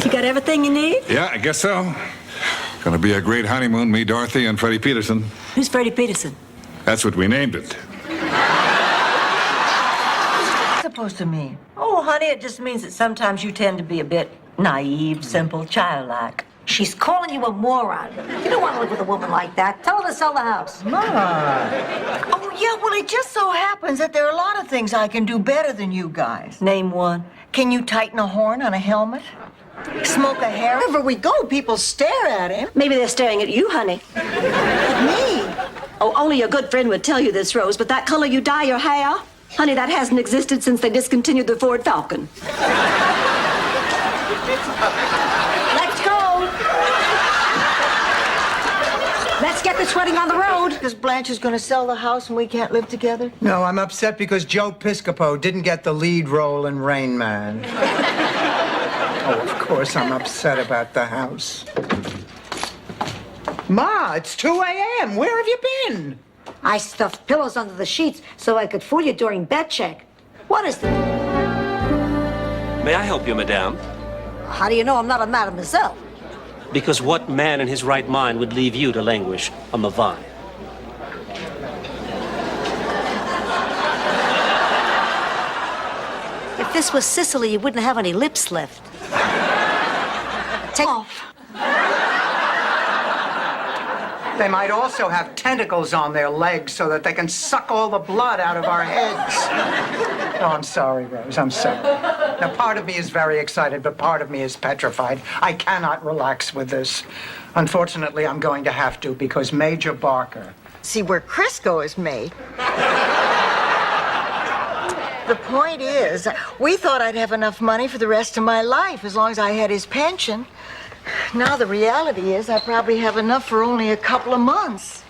You got everything you need? Yeah, I guess so. Gonna be a great honeymoon, me, Dorothy, and Freddie Peterson. Who's Freddie Peterson? That's what we named it. What's it supposed to mean? Oh, honey, it just means that sometimes you tend to be a bit naive, simple, childlike. She's calling you a moron. You don't want to live with a woman like that. Tell her to sell the house. Oh, yeah, well, it just so happens that there are a lot of things I can do better than you guys. Name one. Can you tighten a horn on a helmet? Smoke a hair? Wherever we go, people stare at him. Maybe they're staring at you, honey. At me? Oh, only a good friend would tell you this, Rose, but that color you dye your hair, honey, that hasn't existed since they discontinued the Ford Falcon. Let's go. Let's get this wedding on the road. Because Blanche is going to sell the house and we can't live together? No, I'm upset because Joe Piscopo didn't get the lead role in Rain Man. Oh, of course I'm upset about the house. Ma, it's 2 a.m. Where have you been? I stuffed pillows under the sheets so I could fool you during bed check. What is this? May I help you, madame? How do you know I'm not a mademoiselle? Because what man in his right mind would leave you to languish on the vine? If this was Sicily, you wouldn't have any lips left. Take off. They might also have tentacles on their legs so that they can suck all the blood out of our heads. Oh, I'm sorry, Rose. I'm sorry. Now, part of me is very excited, but part of me is petrified. I cannot relax with this. Unfortunately, I'm going to have to because Major Barker... See where Crisco is made. The point is, we thought I'd have enough money for the rest of my life as long as I had his pension. Now the reality is I probably have enough for only a couple of months.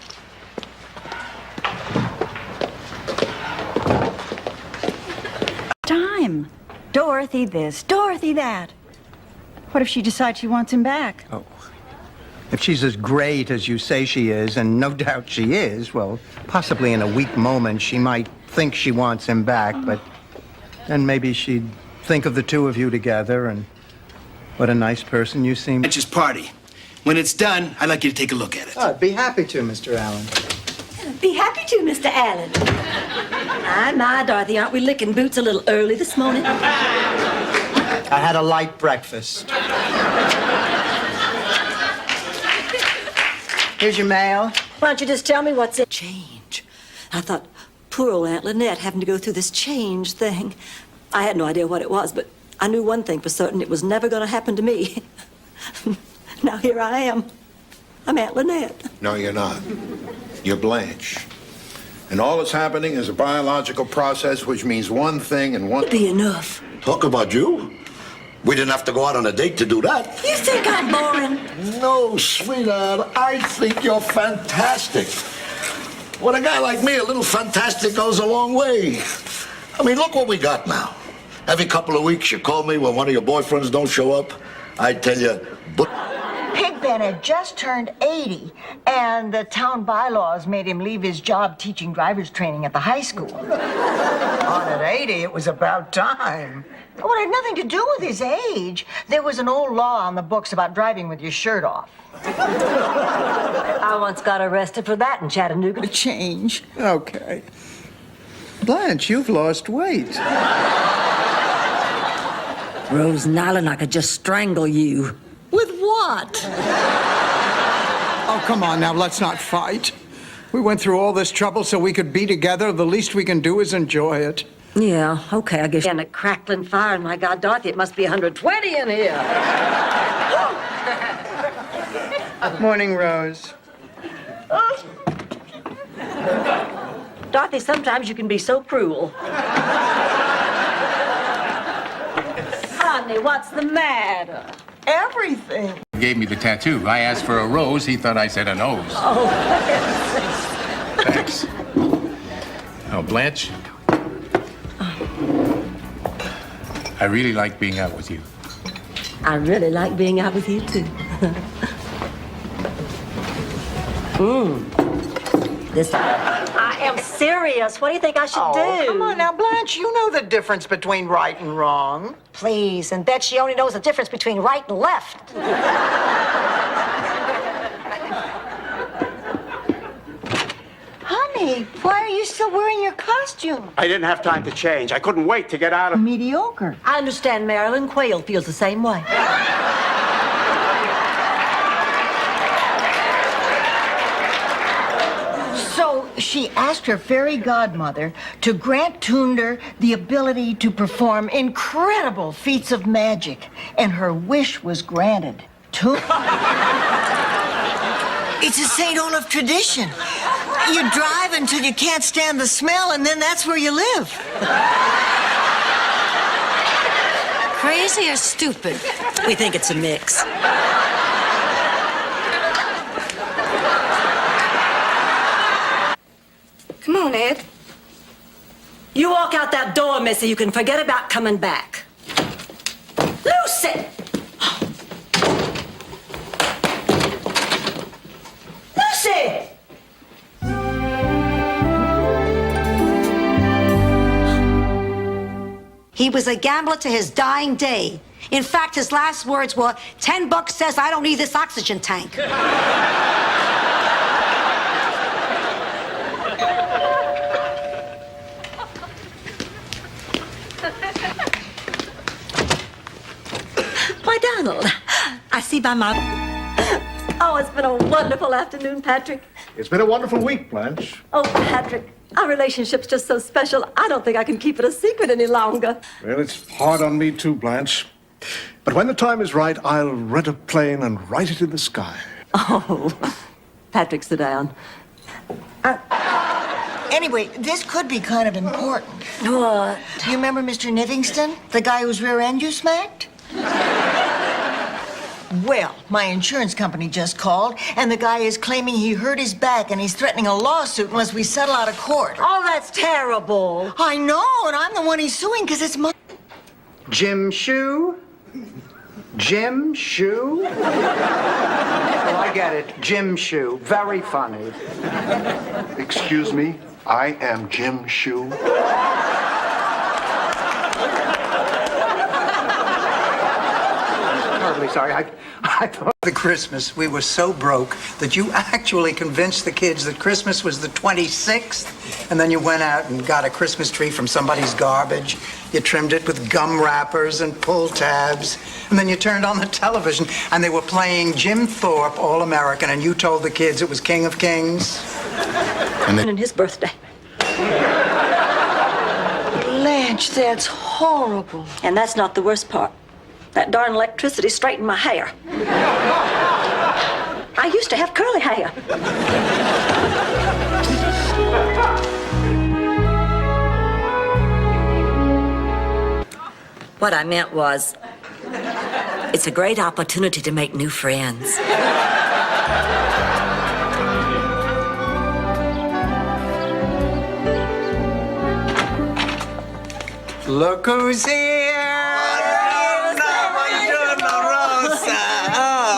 Time. Dorothy this, Dorothy that. What if she decides she wants him back? Oh. If she's as great as you say she is, and no doubt she is, well, possibly in a weak moment she might think she wants him back, but then maybe she'd think of the two of you together and what a nice person you seem. Blanche's party. When it's done, I'd like you to take a look at it. Oh, I'd be happy to, Mr. Allen. Be happy to, Mr. Allen. My, Dorothy, aren't we licking boots a little early this morning? I had a light breakfast. Here's your mail. Why don't you just tell me what's in? Change. I thought, poor old Aunt Lynette having to go through this change thing. I had no idea what it was, but I knew one thing for certain. It was never going to happen to me. Now here I am. I'm Aunt Lynette. No, you're not. You're Blanche. And all that's happening is a biological process which means one thing and one... It'd be enough. Talk about you. We didn't have to go out on a date to do that. You think I'm boring? No, sweetheart. I think you're fantastic. With a guy like me, a little fantastic goes a long way. I mean, look what we got now. Every couple of weeks, you call me when one of your boyfriends don't show up. I tell you, Pigpen had just turned 80, and the town bylaws made him leave his job teaching driver's training at the high school. On at 80, it was about time. Well, it had nothing to do with his age. There was an old law on the books about driving with your shirt off. I once got arrested for that in Chattanooga. A change. Okay. Blanche, you've lost weight. Rose Nyland, I could just strangle you. With what? Oh, come on now, let's not fight. We went through all this trouble so we could be together. The least we can do is enjoy it. Yeah, okay, I guess. And a crackling fire, and my God, Dorothy, it must be 120 in here. Morning, Rose. Dorothy, sometimes you can be so cruel. Honey, what's the matter? Everything. He gave me the tattoo. I asked for a rose. He thought I said a nose. Oh, Thanks. Oh, Blanche. I really like being out with you. I really like being out with you, too. This. I am serious. What do you think I should do? Come on now, Blanche. You know the difference between right and wrong. Please, and bet she only knows the difference between right and left. Honey, why are you still wearing your costume? I didn't have time to change. I couldn't wait to get out of... Mediocre. I understand Marilyn Quayle feels the same way. So she asked her fairy godmother to grant Tunder the ability to perform incredible feats of magic, and her wish was granted. It's a St. Olaf tradition. You drive until you can't stand the smell, and then that's where you live. Crazy or stupid? We think it's a mix. Come on, Ed. You walk out that door, Missy, you can forget about coming back. Lucy! Lucy! He was a gambler to his dying day. In fact, his last words were, $10 says I don't need this oxygen tank. Why, Donald, I see by my... Oh, it's been a wonderful afternoon, Patrick. It's been a wonderful week, Blanche. Oh, Patrick, our relationship's just so special, I don't think I can keep it a secret any longer. Well, it's hard on me too, Blanche. But when the time is right, I'll rent a plane and write it in the sky. Oh, Patrick, sit down. Anyway, this could be kind of important. What? Do you remember Mr. Nivingston, the guy whose rear end you smacked? Well, my insurance company just called, and the guy is claiming he hurt his back, and he's threatening a lawsuit unless we settle out of court. Oh, that's terrible. I know, and I'm the one he's suing because it's my... Jim Shoe? Jim Shoe? Oh, I get it. Jim Shoe. Very funny. Excuse me, I am Jim Shoe. Terribly sorry. I thought the Christmas we were so broke that you actually convinced the kids that Christmas was the 26th, and then you went out and got a Christmas tree from somebody's garbage. You trimmed it with gum wrappers and pull tabs. And then you turned on the television and they were playing Jim Thorpe, All American, and you told the kids it was King of Kings. And his birthday. Blanche, that's horrible. And that's not the worst part. That darn electricity straightened my hair. I used to have curly hair. What I meant was, it's a great opportunity to make new friends. Look who's here!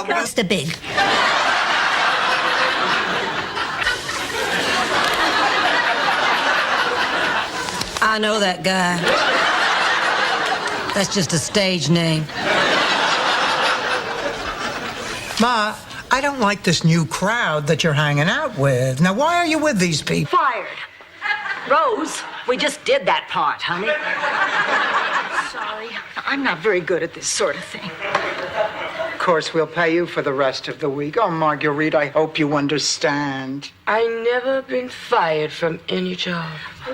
Mr. Big. I know that guy. That's just a stage name. Ma, I don't like this new crowd that you're hanging out with. Now, why are you with these people? Fired. Rose, we just did that part, honey. Sorry, I'm not very good at this sort of thing. Of course, we'll pay you for the rest of the week. Oh, Marguerite, I hope you understand. I never been fired from any job.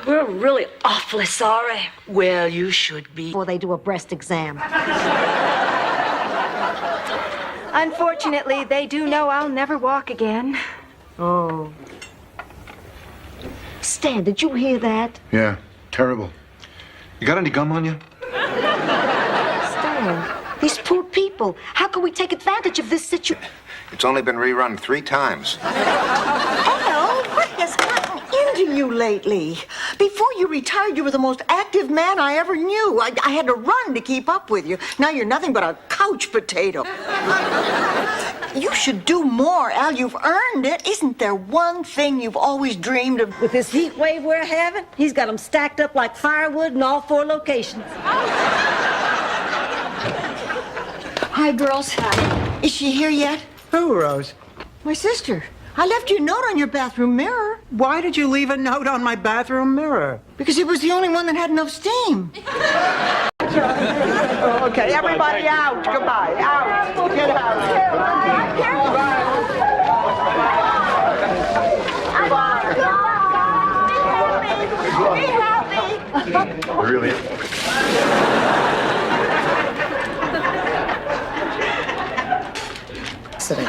We're really awfully sorry. Well, you should be. Before they do a breast exam. Unfortunately, they do know I'll never walk again. Oh. Stan, did you hear that? Yeah, terrible. You got any gum on you? Stan, these poor people. How can we take advantage of this situation? It's only been rerun 3 times. Al, what has gotten into you lately? Before you retired, you were the most active man I ever knew. I had to run to keep up with you. Now you're nothing but a couch potato. You should do more, Al. You've earned it. Isn't there one thing you've always dreamed of? With this heat wave we're having, he's got them stacked up like firewood in all 4 locations. Hi, girls. Hi. Is she here yet? Who, Rose? My sister. I left you a note on your bathroom mirror. Why did you leave a note on my bathroom mirror? Because it was the only one that had enough steam. Okay, everybody out. Goodbye. Out. Get out. Really? Sitting.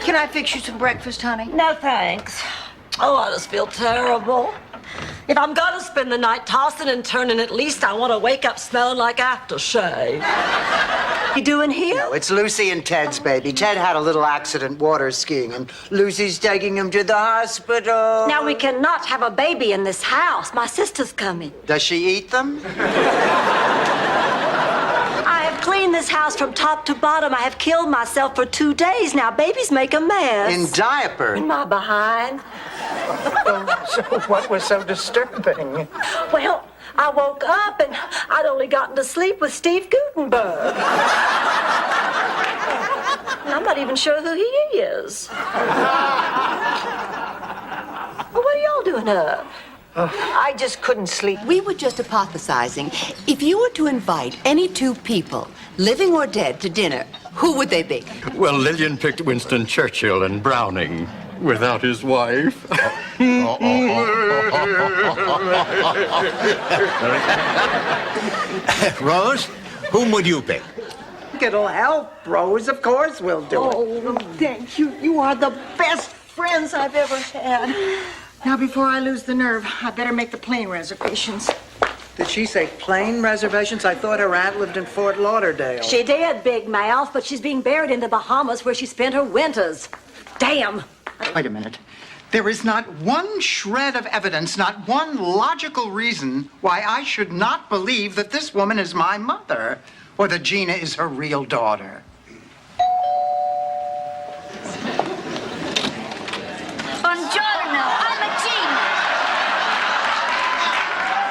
Can I fix you some breakfast, honey? No, thanks. Oh, I just feel terrible. If I'm gonna spend the night tossing and turning, at least I want to wake up smelling like aftershave. You doing here? No, it's Lucy and Ted's baby. Ted had a little accident water skiing, and Lucy's taking him to the hospital. Now, we cannot have a baby in this house. My sister's coming. Does she eat them? I have cleaned this house from top to bottom. I have killed myself for 2 days now. Babies make a mess. In diapers? In my behind. So what was so disturbing? Well, I woke up and I'd only gotten to sleep with Steve Gutenberg. I'm not even sure who he is. Well, what are y'all doing up? I just couldn't sleep. We were just hypothesizing. If you were to invite any 2 people, living or dead, to dinner, who would they be? Well, Lillian picked Winston Churchill and Browning without his wife. Rose, whom would you pick? It'll help, Rose. Of course we'll do it. Oh, thank you. You are the best friends I've ever had. Now, before I lose the nerve, I better make the plane reservations. Did she say plane reservations? I thought her aunt lived in Fort Lauderdale. She did, Big Mouth, but she's being buried in the Bahamas where she spent her winters. Damn. Wait a minute. There is not one shred of evidence, not one logical reason why I should not believe that this woman is my mother or that Gina is her real daughter. Buongiorno, I'm a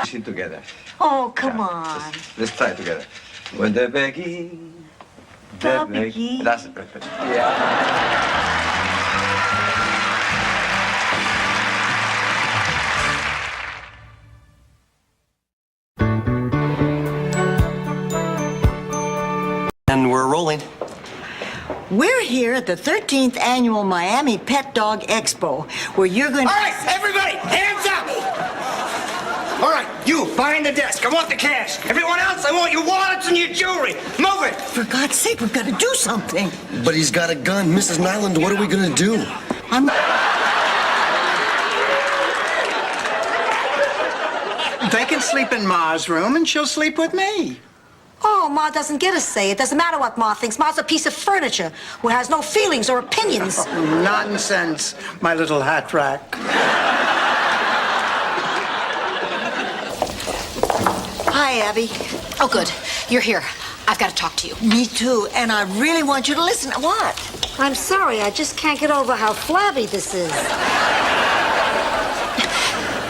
Gina. Sing together. Oh, come on. Let's try together. When the begging, The begging. That's perfect. Yeah. And we're rolling. We're here at the 13th annual Miami Pet Dog Expo, where you're going to... All right, everybody, hands up! All right, you, behind the desk, I want the cash. Everyone else, I want your wallets and your jewelry. Move it! For God's sake, we've got to do something. But he's got a gun. Mrs. Nyland, what are we going to do? They can sleep in Ma's room, and she'll sleep with me. Oh, Ma doesn't get a say. It doesn't matter what Ma thinks. Ma's a piece of furniture who has no feelings or opinions. Oh, nonsense, my little hat rack. Hi, Abby. Oh, good. You're here. I've got to talk to you. Me too, and I really want you to listen. What? I'm sorry, I just can't get over how flabby this is.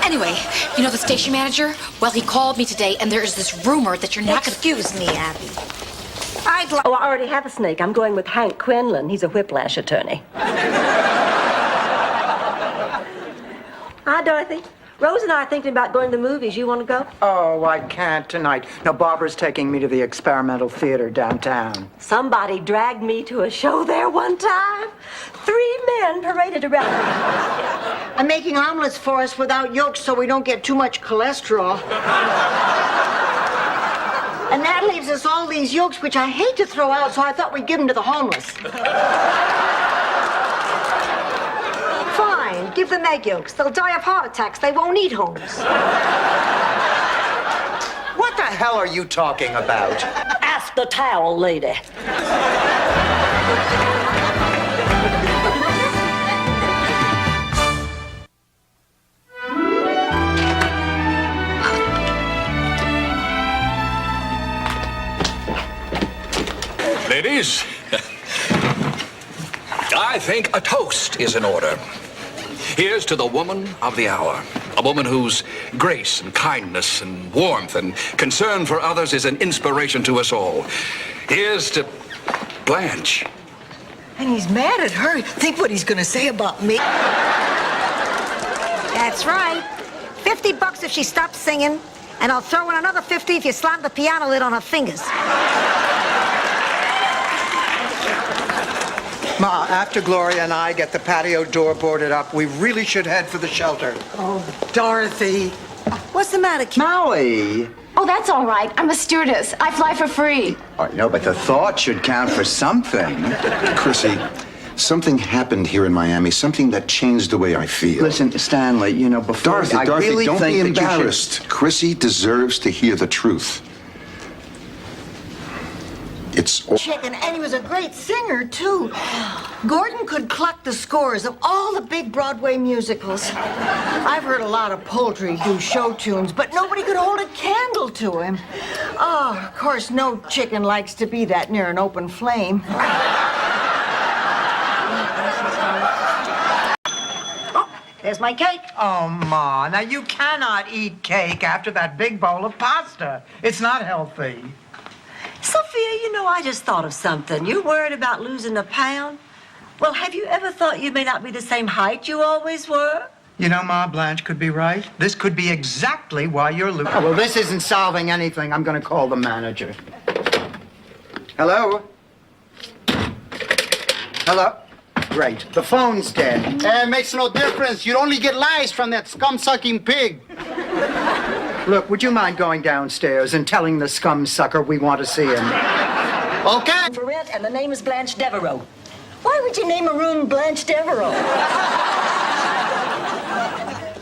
Anyway, you know the station manager? Well, he called me today, and there is this rumor that you're not Excuse me, Abby. Oh, I already have a snake. I'm going with Hank Quinlan. He's a whiplash attorney. Hi, Dorothy. Rose and I are thinking about going to the movies. You want to go? Oh, I can't tonight. No, Barbara's taking me to the Experimental Theater downtown. Somebody dragged me to a show there one time. 3 men paraded around. I'm making omelets for us without yolks so we don't get too much cholesterol. And that leaves us all these yolks, which I hate to throw out, so I thought we'd give them to the homeless. Fine, give them egg yolks. They'll die of heart attacks. They won't eat homes. What the hell are you talking about? Ask the towel lady. Ladies, I think a toast is in order. Here's to the woman of the hour. A woman whose grace and kindness and warmth and concern for others is an inspiration to us all. Here's to Blanche. And he's mad at her. Think what he's going to say about me. That's right. $50 if she stops singing, and I'll throw in another 50 if you slam the piano lid on her fingers. Ma, after Gloria and I get the patio door boarded up, we really should head for the shelter. Oh, Dorothy. What's the matter, kid? Maui. Oh, that's all right. I'm a stewardess. I fly for free. I know, but the thought should count for something. Chrissy, something happened here in Miami, something that changed the way I feel. Listen, Stanley, you know, before Dorothy, I really don't think be that you should... embarrassed. Chrissy deserves to hear the truth. It's all... Chicken, and he was a great singer, too. Gordon could cluck the scores of all the big Broadway musicals. I've heard a lot of poultry do show tunes, but nobody could hold a candle to him. Oh, of course, no chicken likes to be that near an open flame. There's my cake. Oh, Ma, now you cannot eat cake after that big bowl of pasta. It's not healthy. Sophia, you know, I just thought of something. You're worried about losing a pound? Well, have you ever thought you may not be the same height you always were? You know, Ma, Blanche could be right. This could be exactly why you're losing. Oh, well, this isn't solving anything. I'm going to call the manager. Hello? Hello? Great. The phone's dead. It makes no difference. You only get lies from that scum-sucking pig. Look, would you mind going downstairs and telling the scum sucker we want to see him? Okay. For rent, and the name is Blanche Devereaux. Why would you name a room Blanche Devereaux?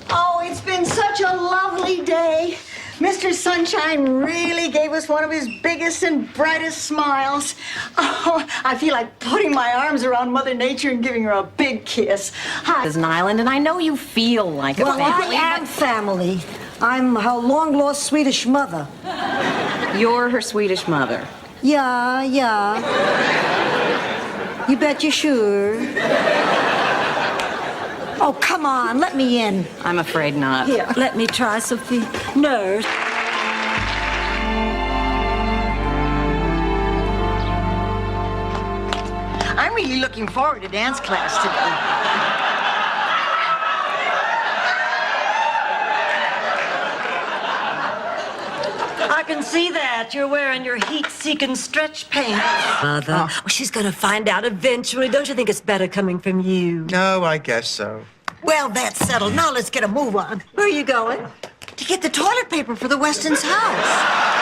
Oh, it's been such a lovely day. Mr. Sunshine really gave us one of his biggest and brightest smiles. Oh, I feel like putting my arms around Mother Nature and giving her a big kiss. Hi. Is an island, and I know you feel like a Well, family. I am family. I'm her long-lost Swedish mother. You're her Swedish mother. Yeah. You bet you sure. Oh, come on, let me in. I'm afraid not. Here, let me try, Sophie. Nurse. I'm really looking forward to dance class today. I can can see that. You're wearing your heat-seeking stretch pants. Mother, she's gonna find out eventually. Don't you think it's better coming from you? No, I guess so. Well, that's settled. Now let's get a move on. Where are you going? To get the toilet paper for the Weston's house.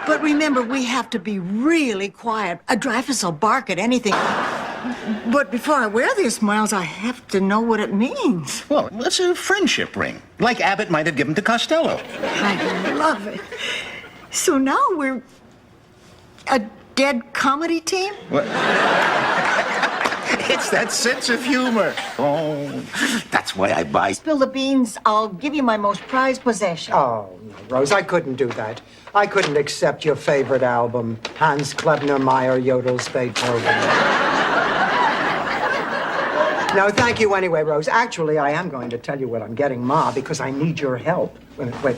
But remember, we have to be really quiet. A Dreyfus will bark at anything. But before I wear this, Miles, I have to know what it means. Well, it's a friendship ring, like Abbott might have given to Costello. I love it. So now we're a dead comedy team? What? It's that sense of humor. Oh, that's why I buy. Spill the beans, I'll give you my most prized possession. Oh, no, Rose, I couldn't do that. I couldn't accept your favorite album, Hans Klebner Meyer Yodel's Beethoven. No, thank you anyway, Rose. Actually, I am going to tell you what I'm getting Ma because I need your help. Wait.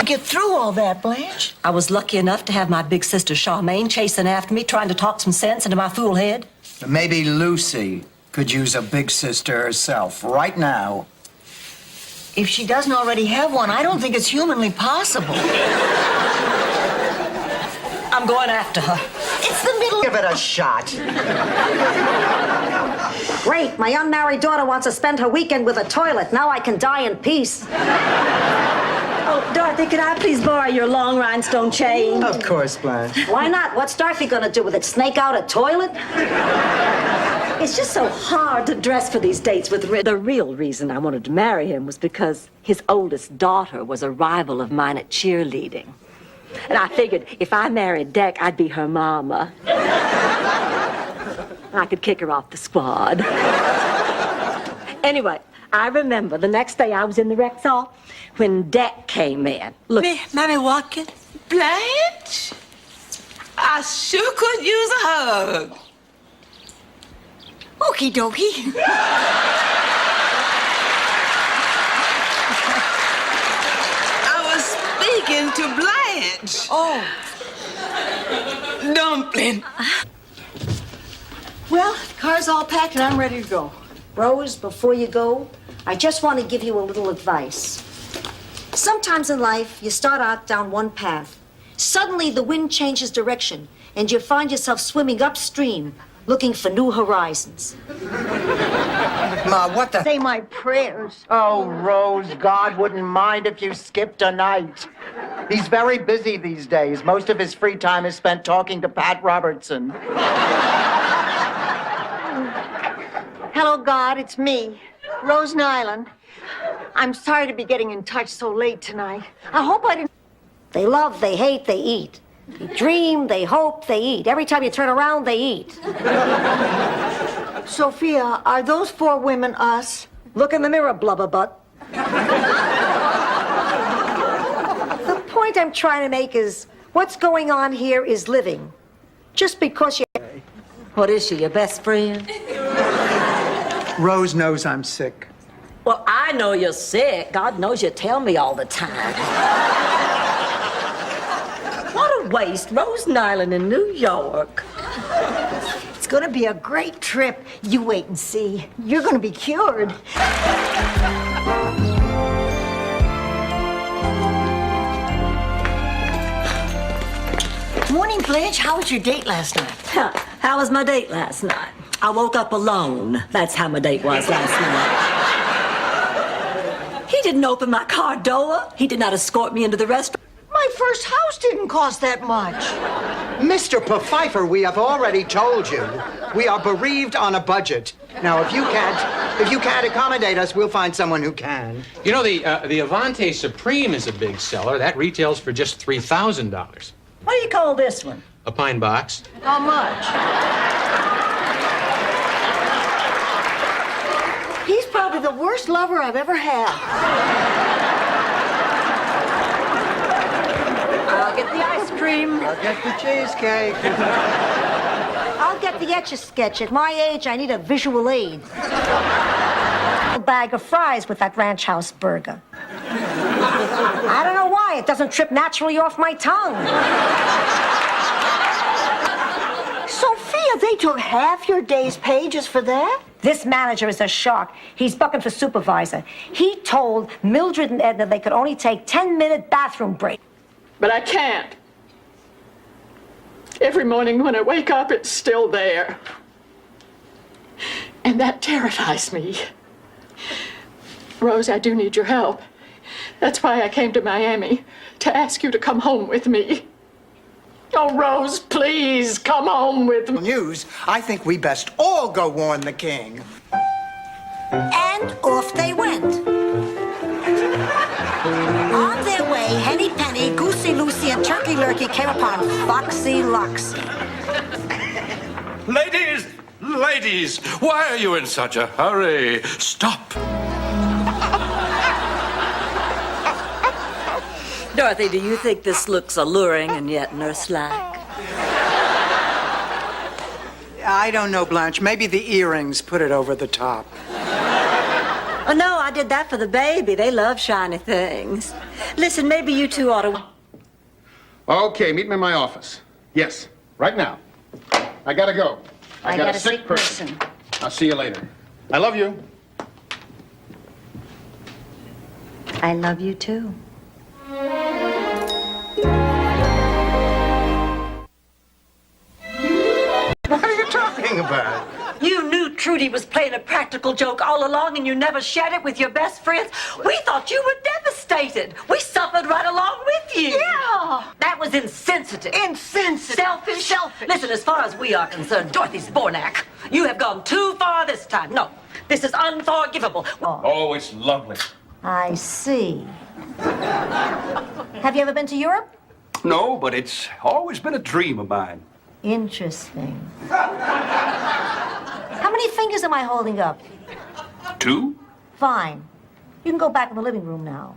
Get through all that, Blanche. I was lucky enough to have my big sister Charmaine chasing after me, trying to talk some sense into my fool head. Maybe Lucy could use a big sister herself right now. If she doesn't already have one, I don't think it's humanly possible. I'm going after her. It's the middle. Give it a shot. Great, my unmarried daughter wants to spend her weekend with a toilet. Now I can die in peace. Oh, Dorothy, could I please borrow your long rhinestone chain? Of course, Blanche. Why not? What's Dorothy gonna do with it? Snake out a toilet? It's just so hard to dress for these dates with Rick. The real reason I wanted to marry him was because his oldest daughter was a rival of mine at cheerleading. And I figured if I married Deck, I'd be her mama. I could kick her off the squad. Anyway, I remember the next day I was in the Rexall when Deck came in. Look, Mammy Watkins. Blanche? I sure could use a hug. Okie dokie. I was speaking to Blanche. Oh. Dumpling. Well, the car's all packed and I'm ready to go. Rose, before you go, I just want to give you a little advice. Sometimes in life, you start out down one path. Suddenly, the wind changes direction, and you find yourself swimming upstream, looking for new horizons. Ma, what the? Say my prayers. Oh, Rose, God wouldn't mind if you skipped a night. He's very busy these days. Most of his free time is spent talking to Pat Robertson. Hello, God, it's me, Rose Nyland. I'm sorry to be getting in touch so late tonight. I hope I didn't... They love, they hate, they eat. They dream, they hope, they eat. Every time you turn around, they eat. Sophia, are those four women us? Look in the mirror, blubber butt. The point I'm trying to make is, what's going on here is living. Just because you... what is she, your best friend? Rose knows I'm sick. Well, I know you're sick. God knows you tell me all the time. What a waste. Rose Nyland in New York. It's gonna be a great trip. You wait and see. You're gonna be cured. Morning, Blanche. How was your date last night? How was my date last night? I woke up alone. That's how my date was last night. He didn't open my car door. He did not escort me into the restaurant. My first house didn't cost that much. Mr. Pfeiffer, we have already told you. We are bereaved on a budget. Now, if you can't accommodate us, we'll find someone who can. You know, the Avante Supreme is a big seller. That retails for just $3,000. What do you call this one? A pine box. How much? He's probably the worst lover I've ever had. I'll get the ice cream. I'll get the cheesecake. I'll get the Etch-a-Sketch. At my age, I need a visual aid. A bag of fries with that Ranch House burger. I don't know why. It doesn't trip naturally off my tongue. Sophia, they took half your day's pages for that? This manager is a shark. He's bucking for supervisor. He told Mildred and Edna they could only take 10-minute bathroom break. But I can't. Every morning when I wake up, it's still there. And that terrifies me. Rose, I do need your help. That's why I came to Miami, to ask you to come home with me. Oh, Rose, please, come home with me. News, I think we best all go warn the king. And off they went. On their way, Henny Penny, Goosey Lucy, and Turkey Lurkey came upon Foxy Loxy. Ladies! Ladies! Why are you in such a hurry? Stop! Dorothy, do you think this looks alluring and yet nurse-like? I don't know, Blanche. Maybe the earrings put it over the top. Oh, no, I did that for the baby. They love shiny things. Listen, maybe you two ought to... Okay, meet me in my office. Yes, right now. I gotta go. I got a sick person. I'll see you later. I love you. I love you, too. What are you talking about? You knew Trudy was playing a practical joke all along and you never shared it with your best friends. We thought you were devastated. We suffered right along with you. Yeah. That was insensitive. Insensitive. Selfish. Selfish. Listen, as far as we are concerned, Dorothy Spornak, you have gone too far this time. No, this is unforgivable. Oh, it's lovely. I see. Have you ever been to Europe? No, but it's always been a dream of mine. Interesting. How many fingers am I holding up? 2? Fine. You can go back in the living room now.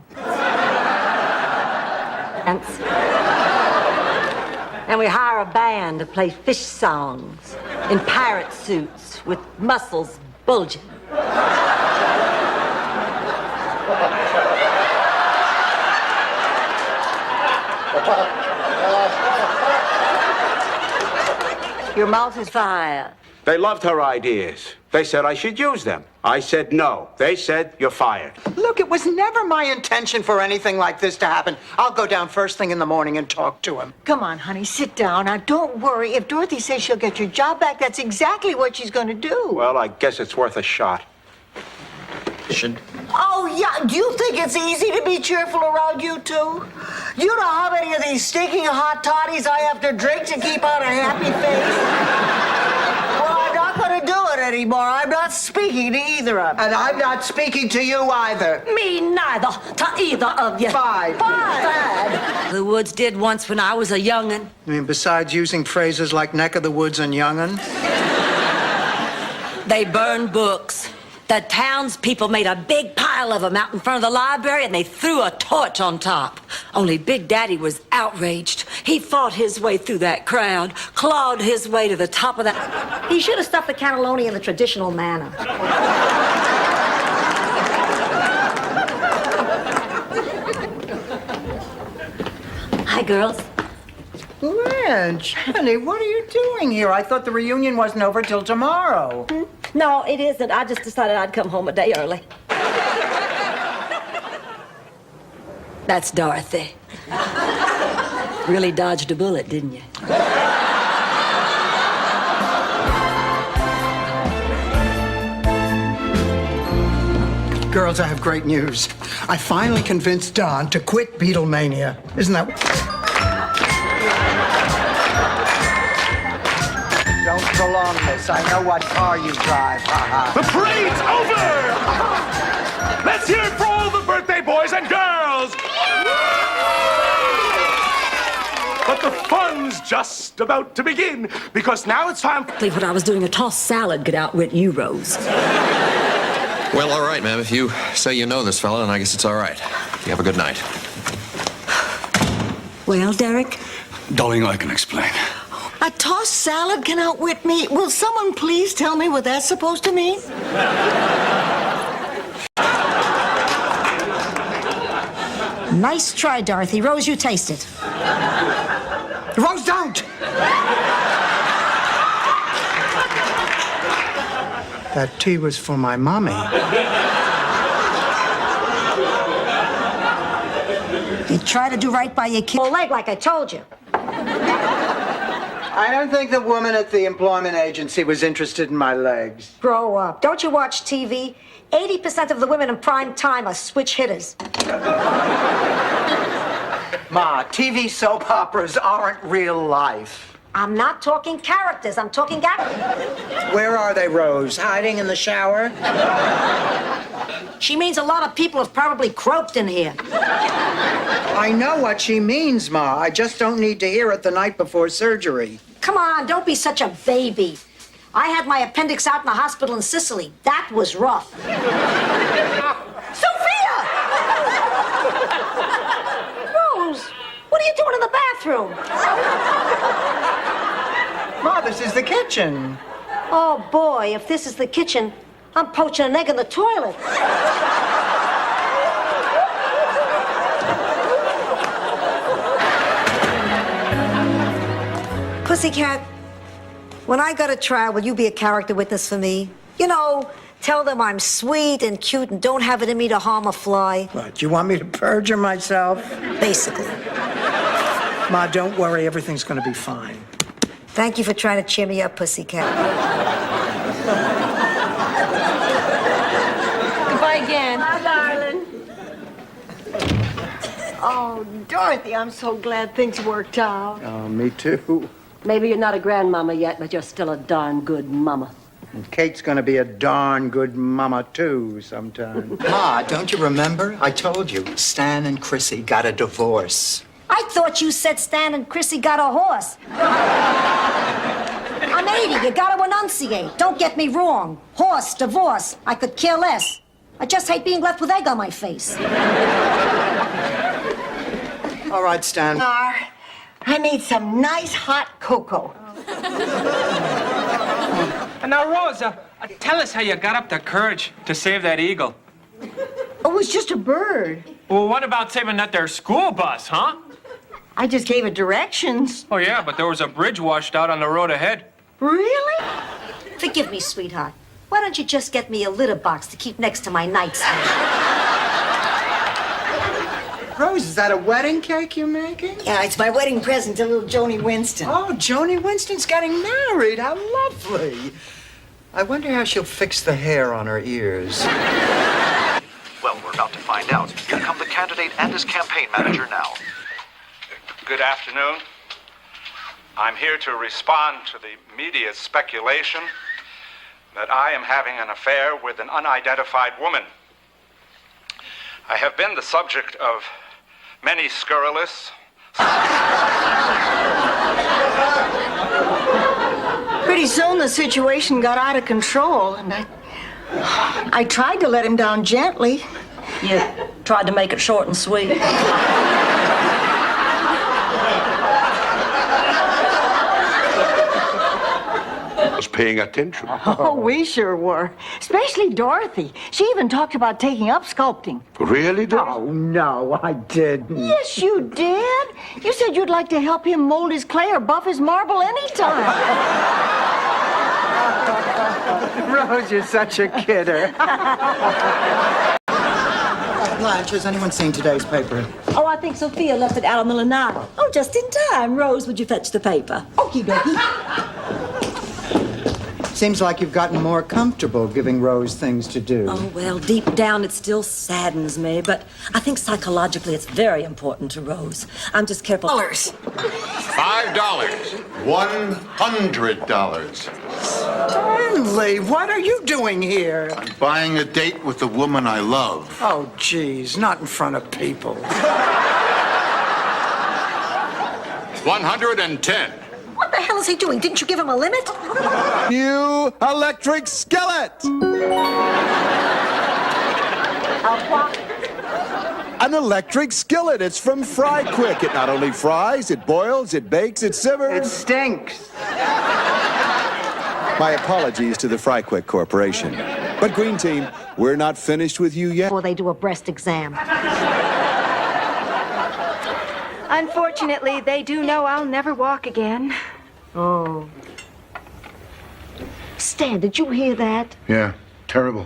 And we hire a band to play fish songs in pirate suits with muscles bulging. Your mouth is fire. They loved her ideas. They said I should use them. I said no. They said you're fired. Look, it was never my intention for anything like this to happen. I'll go down first thing in the morning and talk to him. Come on, honey, sit down. Now, don't worry. If Dorothy says she'll get your job back, that's exactly what she's going to do. Well, I guess it's worth a shot. Oh, yeah. Do you think it's easy to be cheerful around you two? You know how many of these stinking hot toddies I have to drink to keep on a happy face? Well, I'm not going to do it anymore. I'm not speaking to either of you. And I'm not speaking to you either. Me neither, to either of you. Fine. The Woods did once when I was a young'un. I mean, besides using phrases like neck of the woods and young'un? They burned books. The townspeople made a big pile of them out in front of the library and they threw a torch on top. Only Big Daddy was outraged. He fought his way through that crowd, clawed his way to the top of that. He should have stuffed the cannelloni in the traditional manner. Hi, girls. Blanche, honey, what are you doing here? I thought the reunion wasn't over till tomorrow. No, it isn't. I just decided I'd come home a day early. That's Dorothy. Really dodged a bullet, didn't you? Girls, I have great news. I finally convinced Don to quit Beatlemania. Isn't that... Don't prolong this. I know what car you drive. The parade's over! Let's hear it for all the birthday boys and girls! But the fun's just about to begin, because now it's time... Believe what I was doing, a tossed salad could outwit you, Rose. Well, all right, ma'am. If you say you know this fella, then I guess it's all right. You have a good night. Well, Derek? Darling, I can explain. A tossed salad can outwit me. Will someone please tell me what that's supposed to mean? Nice try, Dorothy. Rose, you taste it. Rose, don't! That tea was for my mommy. You try to do right by your kid. Leg, like I told you. I don't think the woman at the employment agency was interested in my legs. Grow up. Don't you watch TV? 80% of the women in prime time are switch hitters. Ma, TV soap operas aren't real life. I'm not talking characters. I'm talking actors. Where are they, Rose? Hiding in the shower? She means a lot of people have probably croaked in here. I know what she means, Ma. I just don't need to hear it the night before surgery. Come on, don't be such a baby. I had my appendix out in the hospital in Sicily. That was rough. Sophia! Rose, what are you doing in the bathroom? Ma, this is the kitchen. Oh, boy, if this is the kitchen, I'm poaching an egg in the toilet. Pussycat, when I go to trial, will you be a character witness for me? You know, tell them I'm sweet and cute and don't have it in me to harm a fly. What, you want me to perjure myself? Basically. Ma, don't worry. Everything's going to be fine. Thank you for trying to cheer me up, Pussycat. Goodbye again. Bye, darling. Oh, Dorothy, I'm so glad things worked out. Oh, me too. Maybe you're not a grandmama yet, but you're still a darn good mama. And Kate's going to be a darn good mama, too, sometime. Ma, don't you remember? I told you, Stan and Chrissy got a divorce. I thought you said Stan and Chrissy got a horse. I'm 80. You gotta enunciate. Don't get me wrong. Horse, divorce. I could care less. I just hate being left with egg on my face. All right, Stan. I made some nice hot cocoa. Now, Rosa, tell us how you got up the courage to save that eagle. It was just a bird. Well, what about saving that there school bus, huh? I just gave it directions. Oh, yeah, but there was a bridge washed out on the road ahead. Really? Forgive me, sweetheart. Why don't you just get me a litter box to keep next to my nightstand? Rose, is that a wedding cake you're making? Yeah, it's my wedding present to little Joni Winston. Oh, Joni Winston's getting married. How lovely. I wonder how she'll fix the hair on her ears. Well, we're about to find out. Here come the candidate and his campaign manager now. Good afternoon. I'm here to respond to the media speculation that I am having an affair with an unidentified woman. I have been the subject of many scurrilous... Pretty soon the situation got out of control, and I tried to let him down gently. You tried to make it short and sweet. Was paying attention. Oh, we sure were. Especially Dorothy. She even talked about taking up sculpting. Really, Dorothy? Oh, no, I didn't. Yes, you did. You said you'd like to help him mold his clay or buff his marble anytime. Rose, you're such a kidder. Blanche, has anyone seen today's paper? Oh, I think Sophia left it out on the lanai. Oh, just in time. Rose, would you fetch the paper? Okie dokie. Seems like you've gotten more comfortable giving Rose things to do. Oh, well, deep down it still saddens me, but I think psychologically it's very important to Rose. I'm just careful. $5. $100. Stanley, what are you doing here? I'm buying a date with the woman I love. Oh, geez, not in front of people. 110. What the hell is he doing? Didn't you give him a limit? New electric skillet! An electric skillet. It's from Fry Quick. It not only fries, it boils, it bakes, it simmers. It stinks. My apologies to the Fry Quick Corporation. But Green Team, we're not finished with you yet. Before they do a breast exam. Unfortunately, they do know I'll never walk again. Oh. Stan, did you hear that? Yeah, terrible.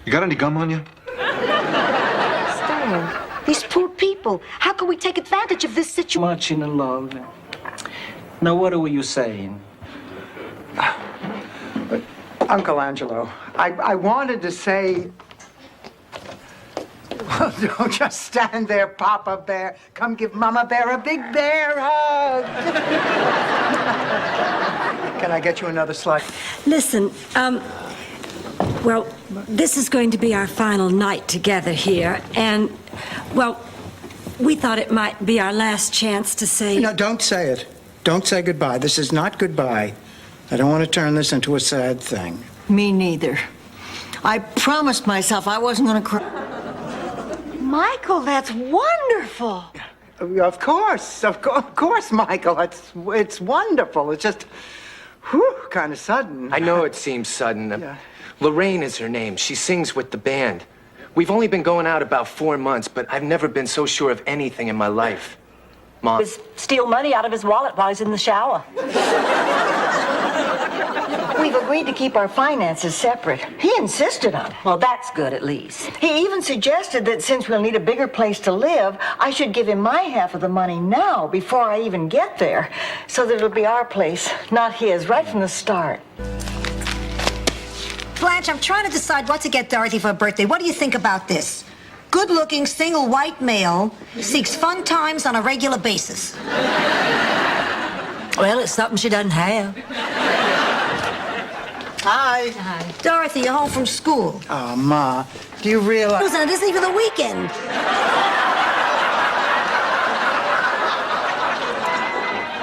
You got any gum on you? Stan, these poor people. How can we take advantage of this situation? Much in love. Now, what were you saying? Uncle Angelo, I wanted to say... Well, don't just stand there, Papa Bear. Come give Mama Bear a big bear hug. Can I get you another slice? Listen, well, this is going to be our final night together here, and, well, we thought it might be our last chance to say... No, don't say it. Don't say goodbye. This is not goodbye. I don't want to turn this into a sad thing. Me neither. I promised myself I wasn't going to cry. Michael, that's wonderful. Of course, Michael. It's wonderful. It's just, kind of sudden. I know it seems sudden. Lorraine is her name. She sings with the band. We've only been going out about 4 months, but I've never been so sure of anything in my life. Mom. Just steal money out of his wallet while he's in the shower. We've agreed to keep our finances separate. He insisted on it. Well, that's good at least. He even suggested that since we'll need a bigger place to live, I should give him my half of the money now before I even get there, so that it'll be our place, not his, right from the start. Blanche, I'm trying to decide what to get Dorothy for her birthday. What do you think about this? Good-looking, single white male seeks fun times on a regular basis. Well, it's something she doesn't have. Hi. Hi. Dorothy, you're home from school. Oh, Ma, do you realize... Listen, it isn't even the weekend.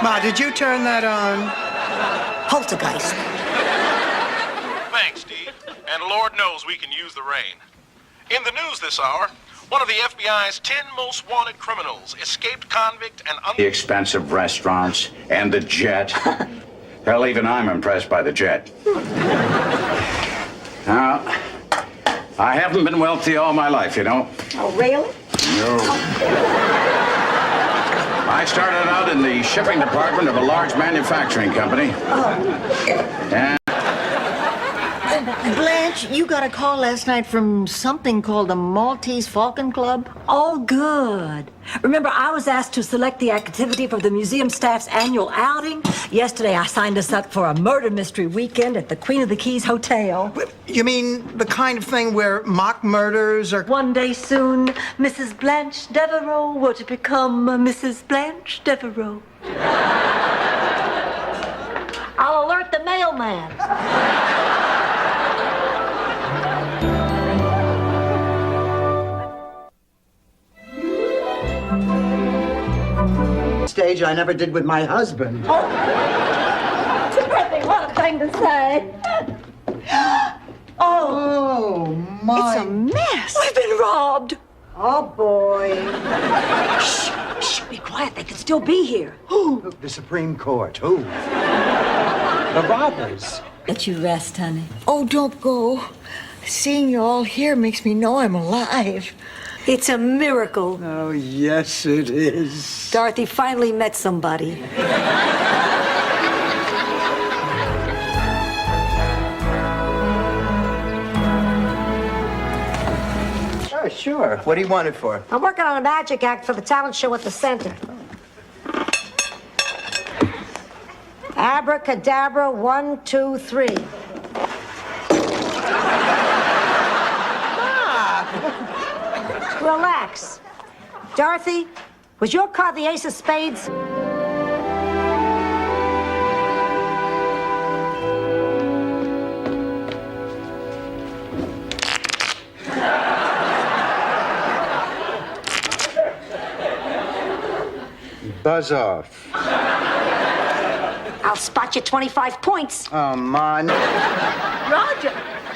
Ma, did you turn that on? Poltergeist. Thanks, Steve. And Lord knows we can use the rain. In the news this hour, one of the FBI's 10 most wanted criminals, escaped convict and... The expensive restaurants and the jet. Hell, even I'm impressed by the jet. Now, I haven't been wealthy all my life, you know. Oh, really? No. I started out in the shipping department of a large manufacturing company. And Blanche, you got a call last night from something called the Maltese Falcon Club? Oh, good. Remember, I was asked to select the activity for the museum staff's annual outing. Yesterday, I signed us up for a murder mystery weekend at the Queen of the Keys Hotel. You mean the kind of thing where mock murders are... One day soon, Mrs. Blanche Devereaux were to become Mrs. Blanche Devereaux. I'll alert the mailman. Stage I never did with my husband. Dorothy, what a thing to say. Oh, my... It's a mess. We've been robbed. Oh, boy. Shh, shh, be quiet. They could still be here. Who? The Supreme Court. Who? The robbers. Let you rest, honey. Oh, don't go. Seeing you all here makes me know I'm alive. It's a miracle. Oh, yes, it is. Dorothy finally met somebody. Oh, sure. What do you want it for? I'm working on a magic act for the talent show at the center. Abracadabra, 1, 2, 3. Relax. Dorothy, was your card the ace of spades? Buzz off. I'll spot you 25 points. Oh, man. Roger,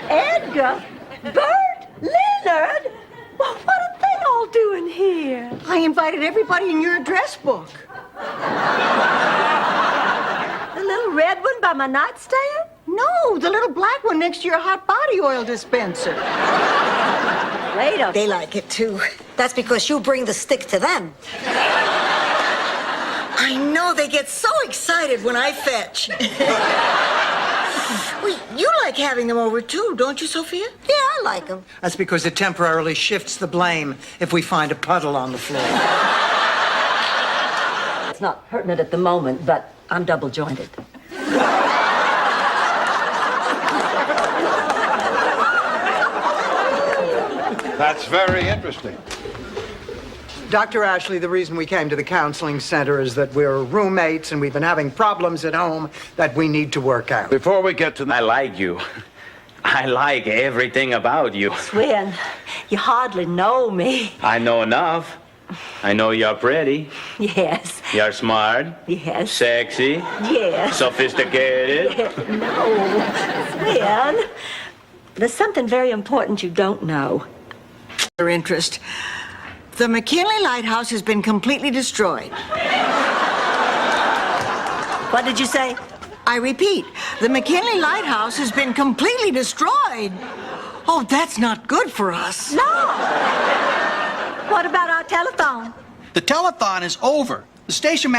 Edgar, Bert, Leonard. Well, what are they all doing here? I invited everybody in your address book. The little red one by my nightstand? No, the little black one next to your hot body oil dispenser. Wait a... They like it, too. That's because you bring the stick to them. I know, they get so excited when I fetch. you like having them over too, don't you, Sophia? Yeah, I like them. That's because it temporarily shifts the blame if we find a puddle on the floor. It's not hurting it at the moment, but I'm double jointed. That's very interesting. Dr. Ashley, the reason we came to the counseling center is that we're roommates and we've been having problems at home that we need to work out. Before we get to I like you. I like everything about you. Swin, you hardly know me. I know enough. I know you're pretty. Yes. You're smart. Yes. Sexy. Yes. Sophisticated. No. Swin, there's something very important you don't know. Your interest. The McKinley Lighthouse has been completely destroyed. What did you say? I repeat, the McKinley Lighthouse has been completely destroyed. Oh, that's not good for us. No! What about our telethon? The telethon is over. The station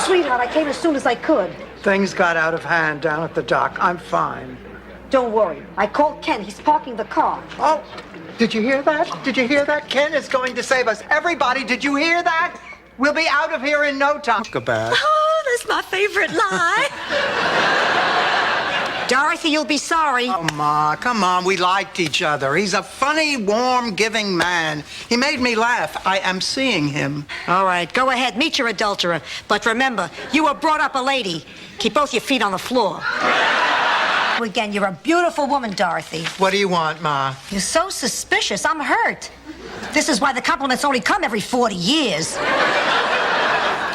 Sweetheart, I came as soon as I could. Things got out of hand down at the dock. I'm fine. Don't worry. I called Ken. He's parking the car. Oh, did you hear that? Did you hear that? Ken is going to save us. Everybody, did you hear that? We'll be out of here in no time. Goodbye. Oh, that's my favorite lie. Dorothy, you'll be sorry. Oh, Ma, come on. We liked each other. He's a funny, warm, giving man. He made me laugh. I am seeing him. All right, go ahead. Meet your adulterer. But remember, you were brought up a lady. Keep both your feet on the floor. Again, you're a beautiful woman, Dorothy. What do you want, Ma? You're so suspicious. I'm hurt. This is why the compliments only come every 40 years.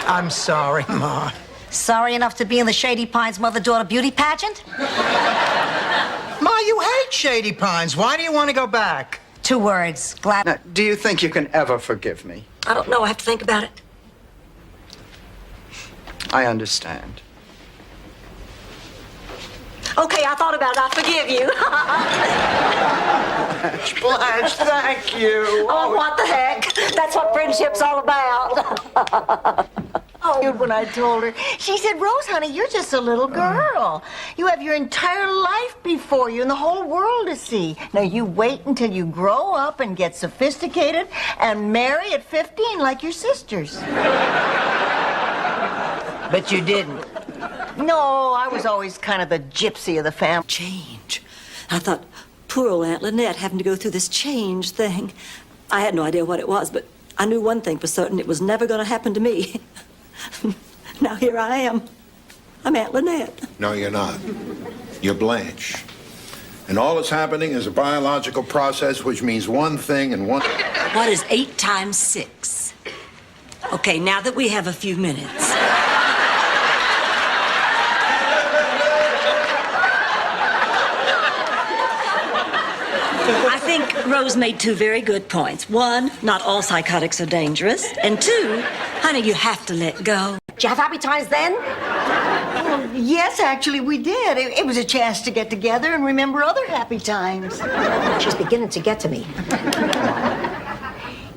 I'm sorry, Ma. Sorry enough to be in the Shady Pines mother-daughter beauty pageant? Ma, you hate Shady Pines. Why do you want to go back? 2 words. Glad. Now, do you think you can ever forgive me? I don't know. I have to think about it. I understand. Okay, I thought about it. I forgive you. Blanche, thank you. Oh, what the heck? That's what friendship's all about. Oh, when I told her, she said, Rose, honey, you're just a little girl. You have your entire life before you and the whole world to see. Now, you wait until you grow up and get sophisticated and marry at 15 like your sisters. But you didn't. No, I was always kind of the gypsy of the family. Change. I thought, poor old Aunt Lynette having to go through this change thing. I had no idea what it was, but I knew one thing for certain. It was never going to happen to me. Now here I am. I'm Aunt Lynette. No, you're not. You're Blanche. And all that's happening is a biological process which means one thing and one... What is 8 times 6? Okay, now that we have a few minutes. I think Rose made 2 very good points. 1, not all psychotics are dangerous. And 2, honey, you have to let go. Did you have happy times then? Oh, yes, actually, we did. It was a chance to get together and remember other happy times. She's beginning to get to me.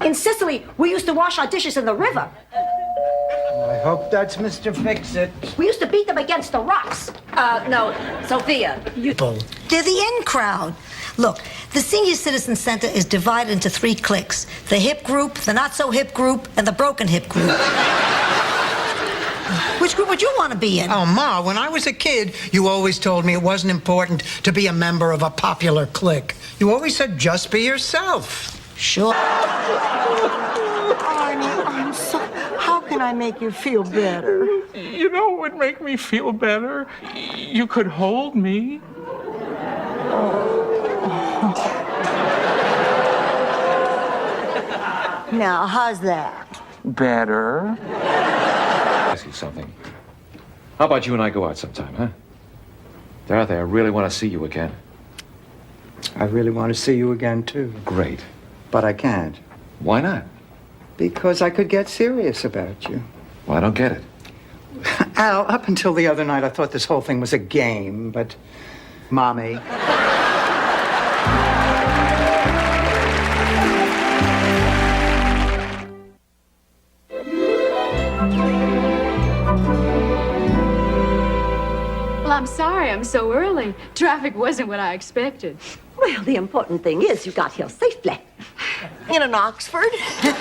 In Sicily, we used to wash our dishes in the river. I hope that's Mr. Fix-It. We used to beat them against the rocks. No, Sophia, you... They're the in crowd. Look, the Senior Citizen Center is divided into 3 cliques. The hip group, the not-so-hip group, and the broken hip group. Which group would you want to be in? Oh, Ma, when I was a kid, you always told me it wasn't important to be a member of a popular clique. You always said just be yourself. Sure. I'm so... How can I make you feel better? You know what would make me feel better? You could hold me. Now, how's that? Better. Ask you something. How about you and I go out sometime, huh? Dorothy, I really want to see you again. I really want to see you again, too. Great. But I can't. Why not? Because I could get serious about you. Well, I don't get it. Al, up until the other night, I thought this whole thing was a game, but... Mommy... so early. Traffic wasn't what I expected. Well, the important thing is you got here safely. In an Oxford. And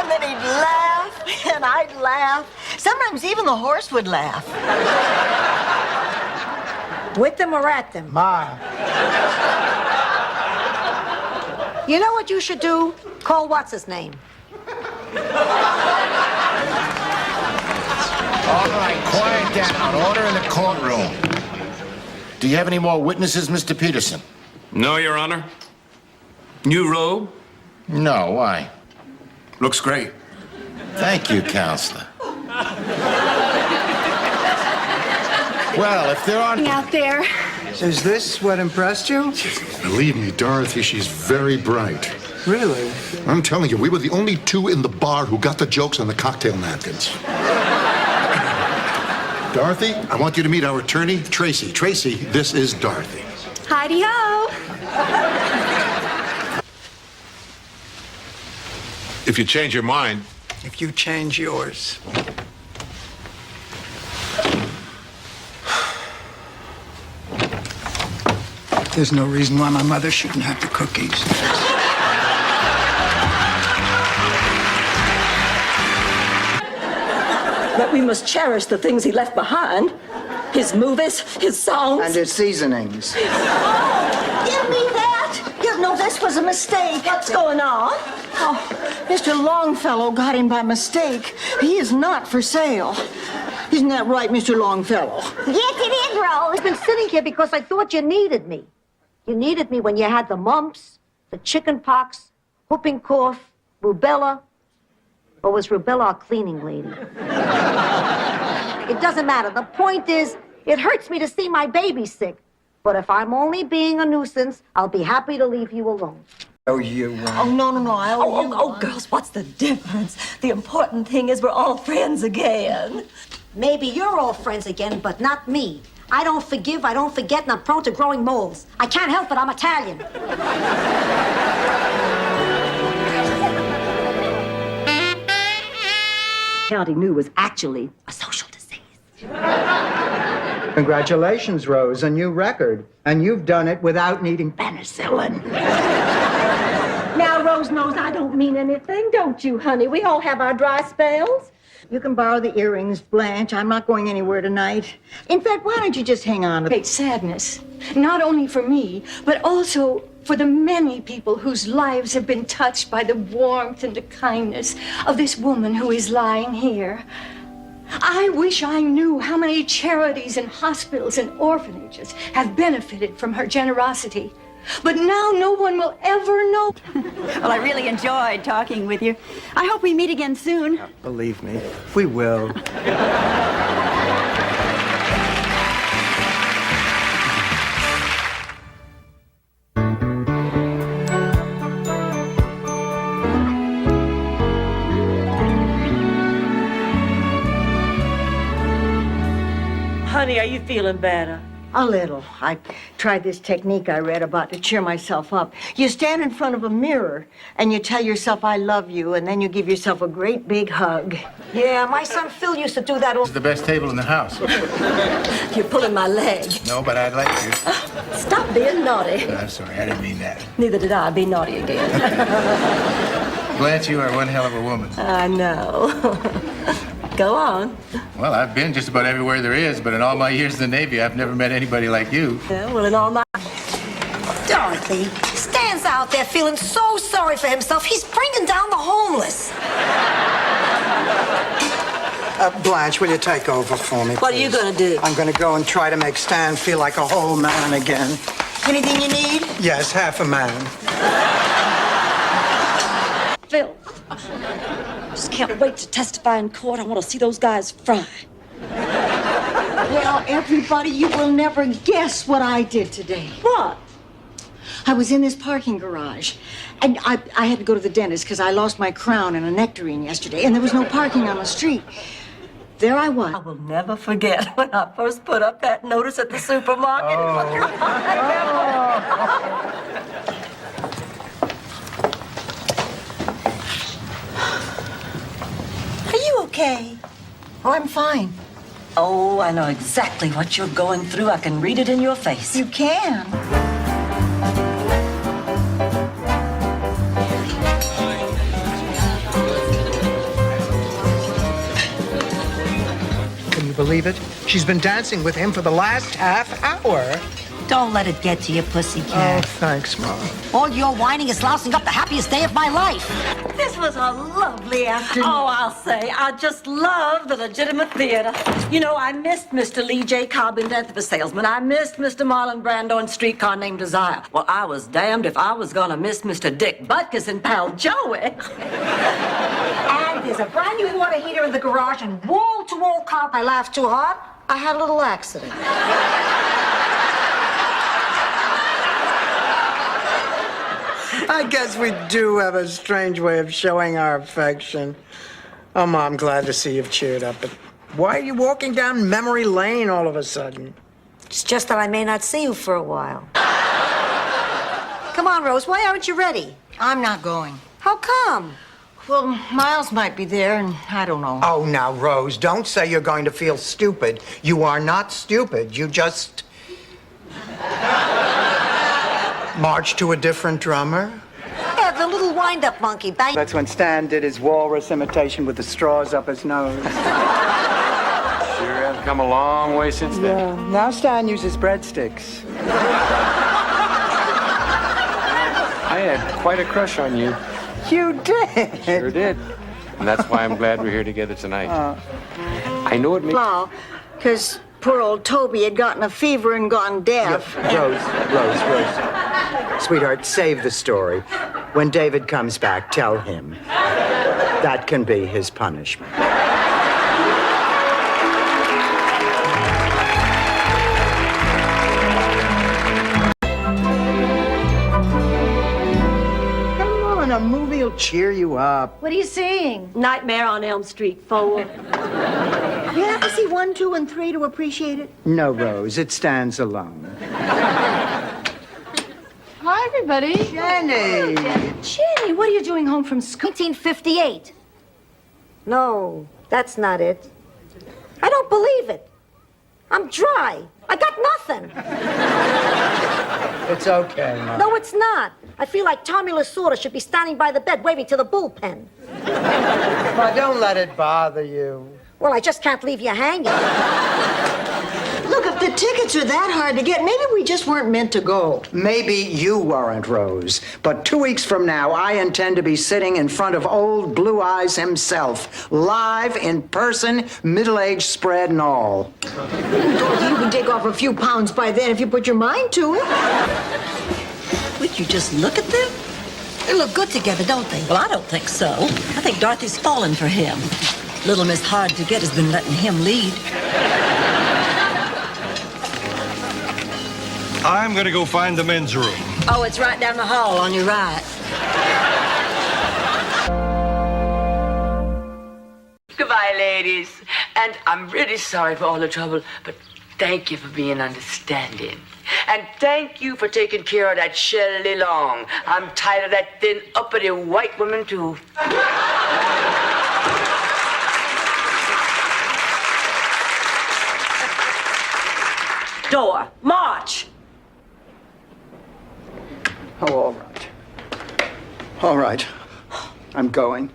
then he'd laugh, and I'd laugh. Sometimes even the horse would laugh. With them or at them? Ma. You know what you should do? Call what's his name. All right, quiet down. Order in the courtroom. Do you have any more witnesses, Mr. Peterson? No, Your Honor. New robe? No, why? Looks great. Thank you, Counselor. Well, if there aren't... Out there. Is this what impressed you? Believe me, Dorothy, she's very bright. Really? I'm telling you, we were the only two in the bar who got the jokes on the cocktail napkins. Dorothy, I want you to meet our attorney, Tracy. Tracy, this is Dorothy. Heidi-ho. If you change your mind... If you change yours. There's no reason why my mother shouldn't have the cookies. But we must cherish the things he left behind. His movies, his songs. And his seasonings. Oh, give me that. You know, this was a mistake. What's going on? Oh, Mr. Longfellow got him by mistake. He is not for sale. Isn't that right, Mr. Longfellow? Yes, it is, Rose. I've been sitting here because I thought you needed me. You needed me when you had the mumps, the chicken pox, whooping cough, rubella. Or was rubella a cleaning lady? It doesn't matter. The point is, it hurts me to see my baby sick. But if I'm only being a nuisance, I'll be happy to leave you alone. Oh, you won't. Oh, no, I owe you Oh, one. girls, what's the difference? The important thing is we're all friends again. Maybe you're all friends again, but not me. I don't forgive, I don't forget, and I'm prone to growing moles. I can't help it, I'm Italian. County knew was actually a social disease. Congratulations, Rose, a new record. And you've done it without needing penicillin. Now, Rose knows I don't mean anything, don't you, honey? We all have our dry spells. You can borrow the earrings, Blanche. I'm not going anywhere tonight. In fact, why don't you just hang on to... Great sadness, not only for me, but also for the many people whose lives have been touched by the warmth and the kindness of this woman who is lying here. I wish I knew how many charities and hospitals and orphanages have benefited from her generosity. But now no one will ever know. Well, I really enjoyed talking with you. I hope we meet again soon. Believe me, we will. Honey, are you feeling better? A little. I tried this technique I read about to cheer myself up. You stand in front of a mirror and you tell yourself, I love you, and then you give yourself a great big hug. Yeah, my son Phil used to do that all... It's the best table in the house. You're pulling my leg. No, but I'd like to. Stop being naughty. I'm sorry, I didn't mean that. Neither did I. Be naughty again. Blanche, you are one hell of a woman. I know. Go on. Well, I've been just about everywhere there is, but in all my years in the Navy, I've never met anybody like you. Yeah, well, in all my... Dorothy stands out there feeling so sorry for himself. He's bringing down the homeless. Blanche, will you take over for me, What are you please? gonna do? I'm gonna go and try to make Stan feel like a whole man again. Anything you need? Yes, half a man. Phil, just can't wait to testify in court. I want to see those guys fry. Well, everybody, you will never guess what I did today. What? I was in this parking garage, and I had to go to the dentist because I lost my crown and a nectarine yesterday, and there was no parking on the street. There I was. I will never forget when I first put up that notice at the supermarket. Are you okay? Oh, I'm fine. Oh, I know exactly what you're going through. I can read it in your face. You can. Can you believe it? She's been dancing with him for the last half hour. Don't let it get to you, Oh, pussycat. thanks, Mom. All your whining is lousing up the happiest day of my life. This was a lovely afternoon. Oh, I'll say, I just love the legitimate theater. You know, I missed Mr. Lee J. Cobb in Death of a Salesman. I missed Mr. Marlon Brando in Streetcar Named Desire. Well, I was damned if I was gonna miss Mr. Dick Butkus in Pal Joey. And there's a brand new water heater in the garage and wall-to-wall carp. I laughed too hard. I had a little accident. I guess we do have a strange way of showing our affection. Oh, Mom, I'm glad to see you've cheered up, but why are you walking down memory lane all of a sudden? It's just that I may not see you for a while. Come on, Rose, why aren't you ready? I'm not going. How come? Well, Miles might be there, and I don't know. Oh, now, Rose, don't say you're going to feel stupid. You are not stupid. You just march to a different drummer. Yeah, the little wind-up monkey. Bang. That's when Stan did his walrus imitation with the straws up his nose. Sure have come a long way since then. Yeah, now Stan uses breadsticks. I had quite a crush on you. You did? Sure did. And that's why I'm glad we're here together tonight. I know it makes... Well, because poor old Toby had gotten a fever and gone deaf. Rose. Sweetheart, save the story. When David comes back, tell him. That can be his punishment. Come on, a movie will cheer you up. What are you seeing? Nightmare on Elm Street 4. You have to see 1, 2, and 3 to appreciate it. No, Rose, it stands alone. Hi, everybody. Jenny! Jenny, what are you doing home from school? 1958. No, that's not it. I don't believe it. I'm dry. I got nothing. It's okay, Mom. No, it's not. I feel like Tommy Lasorda should be standing by the bed waving to the bullpen. But don't let it bother you. Well, I just can't leave you hanging. Look, if the tickets are that hard to get, maybe we just weren't meant to go. Maybe you weren't, Rose. But 2 weeks from now, I intend to be sitting in front of old Blue Eyes himself, live, in person, middle-aged spread and all. Dorothy, you can take off a few pounds by then if you put your mind to it. Would you just look at them? They look good together, don't they? Well, I don't think so. I think Dorothy's fallen for him. Little Miss Hard to Get has been letting him lead. I'm gonna go find the men's room. Oh, it's right down the hall on your right. Goodbye, ladies. And I'm really sorry for all the trouble, but thank you for being understanding. And thank you for taking care of that Shelley Long. I'm tired of that thin, uppity white woman, too. Door, march! Oh, all right. All right. I'm going.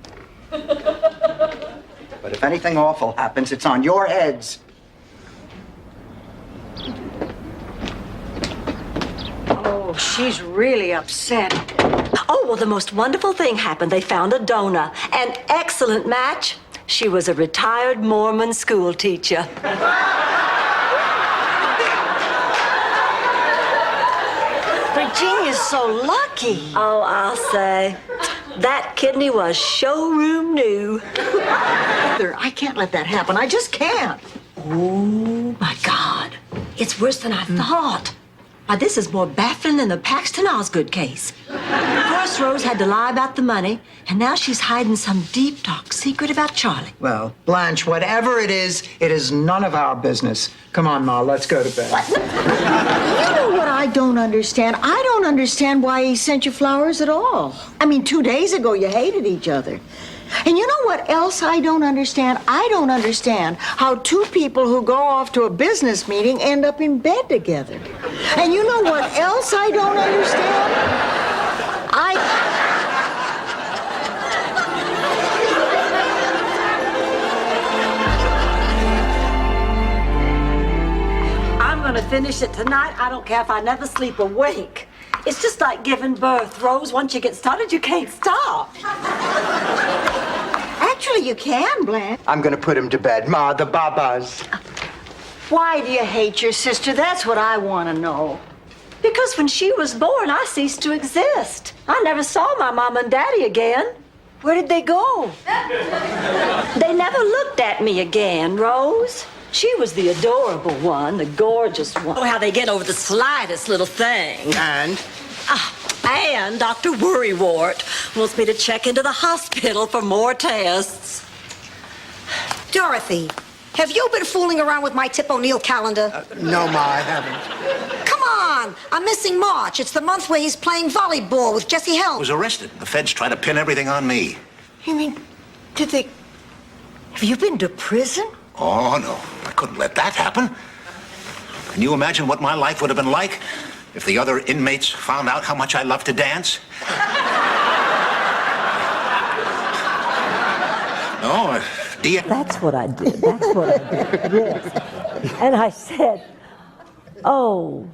But if anything awful happens, it's on your heads. Oh, she's really upset. Oh, well, the most wonderful thing happened. They found a donor. An excellent match. She was a retired Mormon school teacher. Virginia's so lucky. Oh, I'll say. That kidney was showroom new. I can't let that happen. I just can't. Oh, my God. It's worse than I thought. Why, this is more baffling than the Paxton Osgood case. First, Rose had to lie about the money, and now she's hiding some deep, dark secret about Charlie. Well, Blanche, whatever it is none of our business. Come on, Ma, let's go to bed. You know what I don't understand? I don't understand why he sent you flowers at all. I mean, 2 days ago you hated each other. And you know what else I don't understand? I don't understand how two people who go off to a business meeting end up in bed together. And you know what else I don't understand? I'm gonna finish it tonight. I don't care if I never sleep a wink. It's just like giving birth, Rose. Once you get started, you can't stop. Actually, you can, Blanche. I'm gonna put him to bed. Ma, the babas. Why do you hate your sister? That's what I want to know. Because when she was born, I ceased to exist. I never saw my mom and daddy again. Where did they go? They never looked at me again, Rose. She was the adorable one, the gorgeous one. Oh, how they get over the slightest little thing. And Dr. Worrywart wants me to check into the hospital for more tests. Dorothy, have you been fooling around with my Tip O'Neill calendar? No, Ma, I haven't. Come on! I'm missing March. It's the month where he's playing volleyball with Jesse I Helm. was arrested. The feds try to pin everything on me. You mean, have you been to prison? Oh, no. I couldn't let that happen. Can you imagine what my life would have been like if the other inmates found out how much I love to dance? No, That's what I did. That's what I did. Yes. And I said, oh,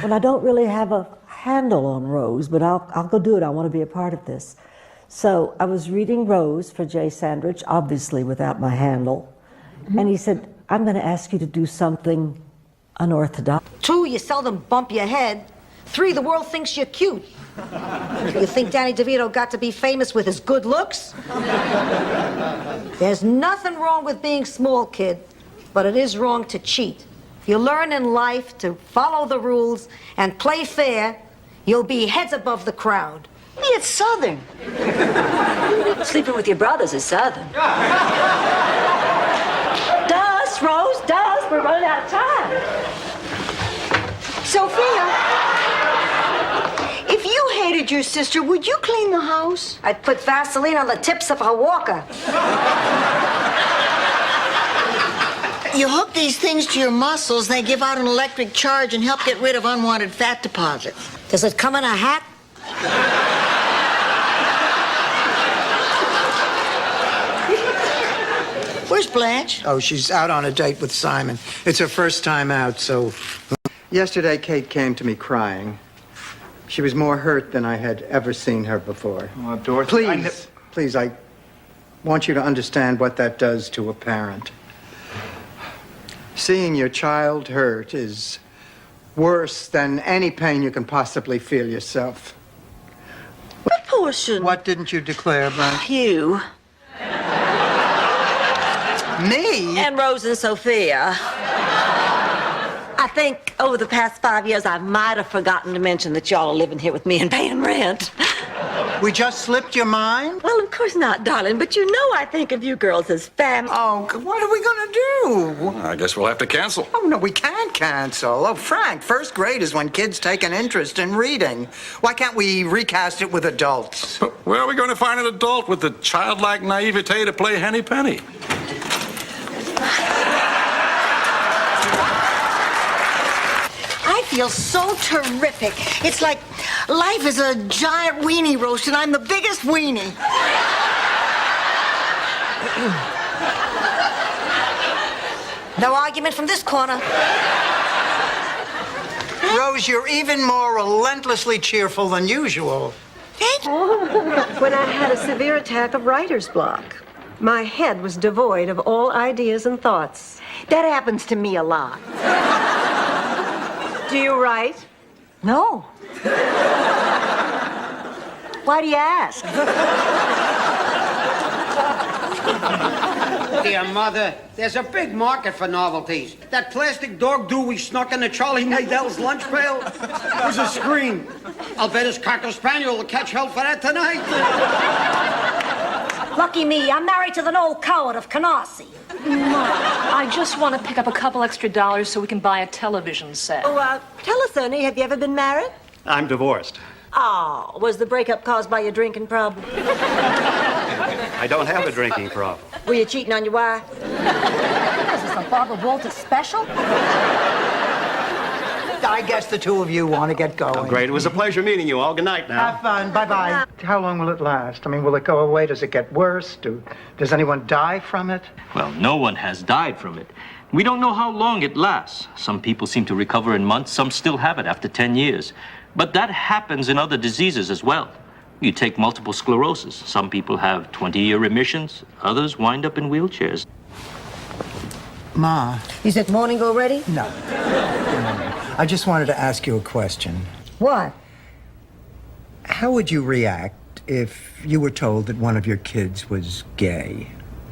well, I don't really have a handle on Rose, but I'll go do it. I want to be a part of this. So I was reading Rose for Jay Sandrich, obviously without my handle. And he said, I'm going to ask you to do something unorthodox. 2, you seldom bump your head. 3, the world thinks you're cute. You think Danny DeVito got to be famous with his good looks? There's nothing wrong with being small, kid, but it is wrong to cheat. If you learn in life to follow the rules and play fair, you'll be heads above the crowd. It's Southern. Sleeping with your brothers is Southern. Does, Rose, does. We're running out of time. Sophia, if you hated your sister, would you clean the house? I'd put Vaseline on the tips of her walker. You hook these things to your muscles, they give out an electric charge and help get rid of unwanted fat deposits. Does it come in a hat? Where's Blanche? Oh, she's out on a date with Simon. It's her first time out, so... Yesterday, Kate came to me crying. She was more hurt than I had ever seen her before. Oh, Dorothy, Please, I want you to understand what that does to a parent. Seeing your child hurt is worse than any pain you can possibly feel yourself. What portion? What didn't you declare, Blanche? You. Me? And Rose and Sophia. I think over the past 5 years, I might have forgotten to mention that y'all are living here with me and paying rent. We just slipped your mind? Well, of course not, darling, but you know I think of you girls as family. Oh, what are we gonna do? I guess we'll have to cancel. Oh, no, we can't cancel. Oh, Frank, first grade is when kids take an interest in reading. Why can't we recast it with adults? Where are we going to find an adult with the childlike naivete to play Henny Penny? I feel so terrific. It's like life is a giant weenie roast and I'm the biggest weenie. No argument from this corner. Rose, you're even more relentlessly cheerful than usual. When I had a severe attack of writer's block, my head was devoid of all ideas and thoughts. That happens to me a lot. Do you write? No. Why do you ask? Dear Mother, there's a big market for novelties. That plastic dog do we snuck into Charlie Nadel's lunch pail was a scream. I'll bet his Cocker Spaniel will catch hell for that tonight. Lucky me, I'm married to the Noel Coward of Canarsie. I just want to pick up a couple extra dollars so we can buy a television set. Oh, tell us, Ernie, have you ever been married? I'm divorced. Oh, was the breakup caused by your drinking problem? I don't have a drinking problem. Were you cheating on your wife? Is this a Barbara Walters special? I guess the two of you want to get going. Oh, great. It was a pleasure meeting you all. Good night now. Have fun. Bye-bye. How long will it last? I mean, will it go away? Does it get worse? Does anyone die from it? Well, no one has died from it. We don't know how long it lasts. Some people seem to recover in months, some still have it after 10 years. But that happens in other diseases as well. You take multiple sclerosis. Some people have 20-year remissions. Others wind up in wheelchairs. Ma. Is it morning already? No. I just wanted to ask you a question. What? How would you react if you were told that one of your kids was gay?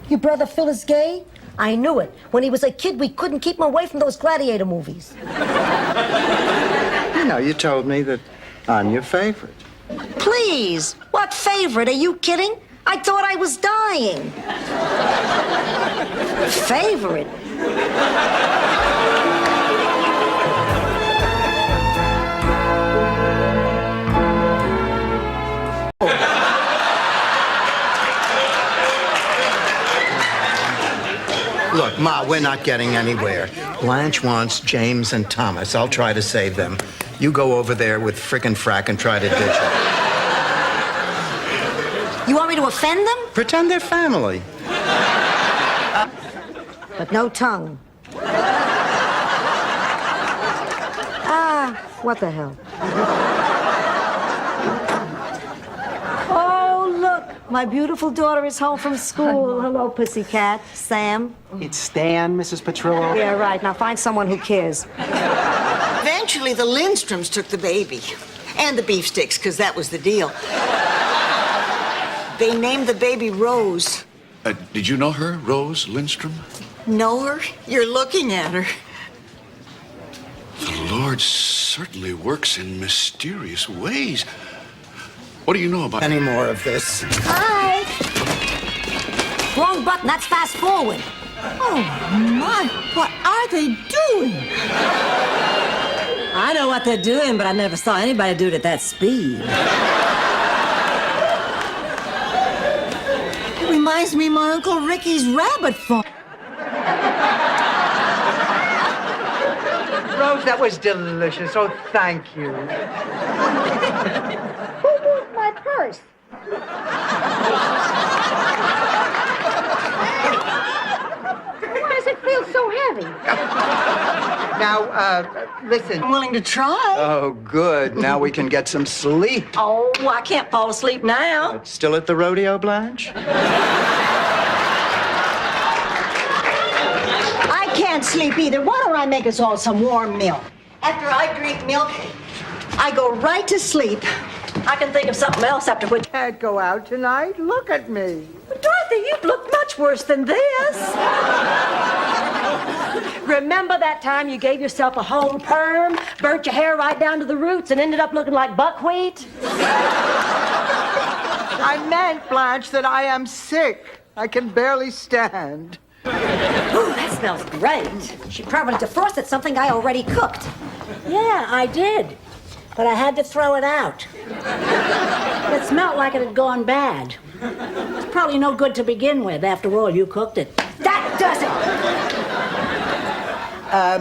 Your brother Phil is gay? I knew it. When he was a kid, we couldn't keep him away from those gladiator movies. You know, you told me that I'm your favorite. Please, what favorite? Are you kidding? I thought I was dying. Favorite? Look, Ma, we're not getting anywhere. Blanche wants James and Thomas. I'll try to save them. You go over there with frickin' frack and try to ditch them. You want me to offend them? Pretend they're family. But no tongue. What the hell? Oh, look, my beautiful daughter is home from school. Hello, pussycat. Sam? It's Stan, Mrs. Petrillo. Yeah, right. Now find someone who cares. Eventually, the Lindstroms took the baby. And the beef sticks, because that was the deal. They named the baby Rose. Did you know her, Rose Lindstrom? Know her? You're looking at her. The Lord certainly works in mysterious ways. What do you know about any more of this? Hi! Wrong button. That's fast forward. Oh, my. What are they doing? I know what they're doing, but I never saw anybody do it at that speed. It reminds me of my Uncle Ricky's rabbit farm. Rose, that was delicious. Oh, thank you. Who moved my purse? Why does it feel so heavy? Now, listen. I'm willing to try. Oh, good. Now we can get some sleep. Oh, I can't fall asleep now. Still at the rodeo, Blanche? I can't sleep either. Why don't I make us all some warm milk? After I drink milk, I go right to sleep. I can think of something else after which. Can't go out tonight. Look at me. But Dorothy, you've looked much worse than this. Remember that time you gave yourself a home perm, burnt your hair right down to the roots, and ended up looking like buckwheat? I meant, Blanche, that I am sick. I can barely stand. Ooh, that smells great. She probably defrosted something I already cooked. Yeah, I did. But I had to throw it out. It smelled like it had gone bad. It's probably no good to begin with. After all, you cooked it. That does it!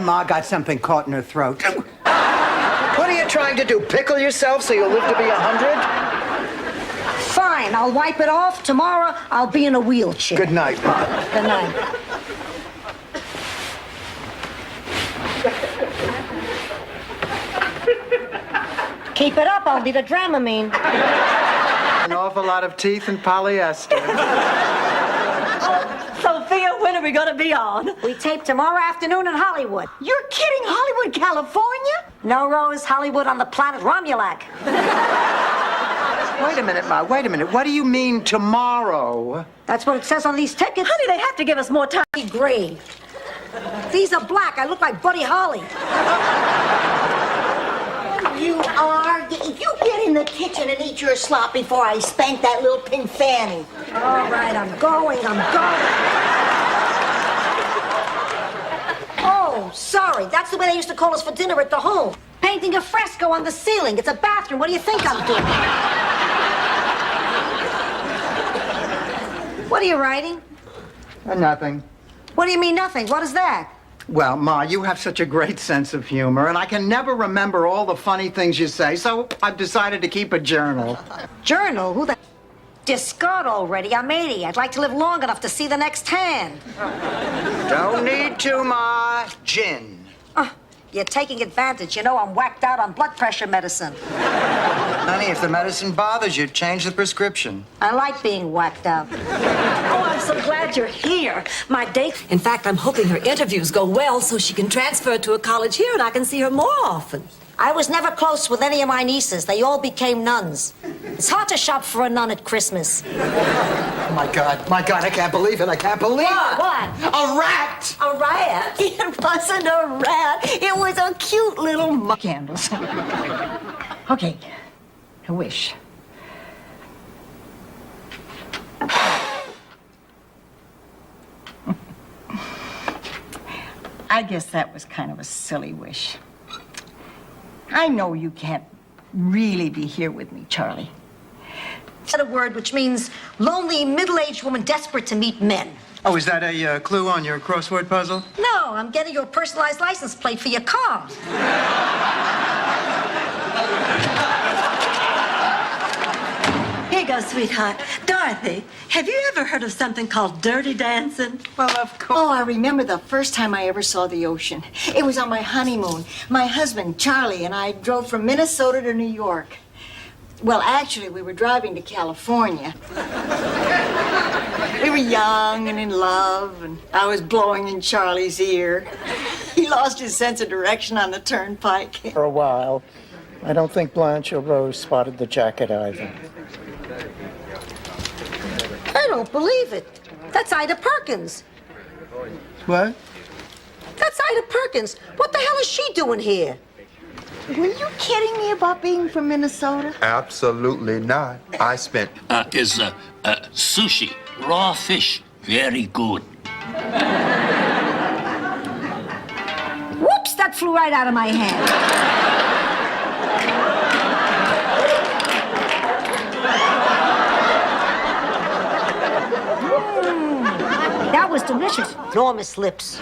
Ma got something caught in her throat. What are you trying to do? Pickle yourself so you'll live to be 100? Fine, I'll wipe it off. Tomorrow, I'll be in a wheelchair. Good night, Ma. Good night. Keep it up, I'll need a Dramamine. An awful lot of teeth and polyester. Sophia, when are we going to be on? We tape tomorrow afternoon in Hollywood. You're kidding, Hollywood, California? No, Rose, Hollywood on the planet Romulac. Wait a minute, Ma. Wait a minute. What do you mean tomorrow? That's what it says on these tickets. Honey, they have to give us more time. Gray. These are black. I look like Buddy Holly. You are. You get in the kitchen and eat your slop before I spank that little pink fanny. All right, I'm going. Oh, sorry. That's the way they used to call us for dinner at the home. Painting a fresco on the ceiling. It's a bathroom. What do you think I'm doing? What are you writing? Nothing. What do you mean nothing? What is that? Well, Ma, you have such a great sense of humor, and I can never remember all the funny things you say, so I've decided to keep a journal. Journal? Who the... Discard already. I'm 80. I'd like to live long enough to see the next hand. Don't need to, Ma. Gin. You're taking advantage. You know I'm whacked out on blood pressure medicine. Honey, if the medicine bothers you, change the prescription. I like being whacked out. Oh, I'm so glad you're here. My date. In fact, I'm hoping her interviews go well so she can transfer to a college here and I can see her more often. I was never close with any of my nieces. They all became nuns. It's hard to shop for a nun at Christmas. My God, I can't believe it. I can't believe it. What? A rat! A rat? It wasn't a rat. It was a cute little Candles. Okay, a wish. I guess that was kind of a silly wish. I know you can't really be here with me, Charlie. Said a word which means lonely, middle-aged woman desperate to meet men. Oh, is that a clue on your crossword puzzle? No, I'm getting you a personalized license plate for your car. Here you go, sweetheart. Dorothy, have you ever heard of something called dirty dancing? Well, of course. Oh, I remember the first time I ever saw the ocean. It was on my honeymoon. My husband, Charlie, and I drove from Minnesota to New York. Well, actually, we were driving to California. We were young and in love, and I was blowing in Charlie's ear. He lost his sense of direction on the turnpike. For a while. I don't think Blanche or Rose spotted the jacket either. I don't believe it. That's Ida Perkins. What? That's Ida Perkins. What the hell is she doing here? Were you kidding me about being from Minnesota? Absolutely not. I spent... Is sushi, raw fish, very good. Whoops, that flew right out of my hand. That was delicious. Enormous lips.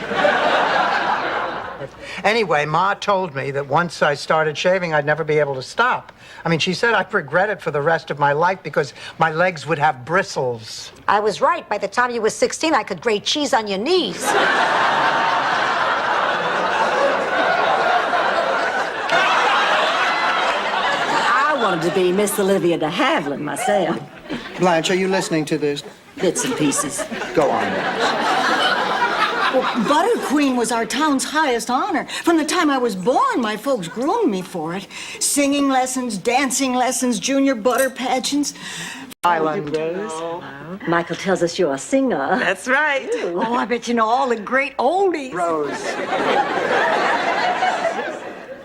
Anyway, Ma told me that once I started shaving, I'd never be able to stop. I mean, she said I'd regret it for the rest of my life because my legs would have bristles. I was right. By the time you were 16, I could grate cheese on your knees. I wanted to be Miss Olivia de Havilland myself. Blanche, are you listening to this? Bits and pieces. Go on. Well, Butter Queen was our town's highest honor. From the time I was born, my folks groomed me for it. Singing lessons, dancing lessons, junior butter pageants. Island. Rose. Michael tells us you're a singer. That's right. Oh, I bet you know all the great oldies. Rose.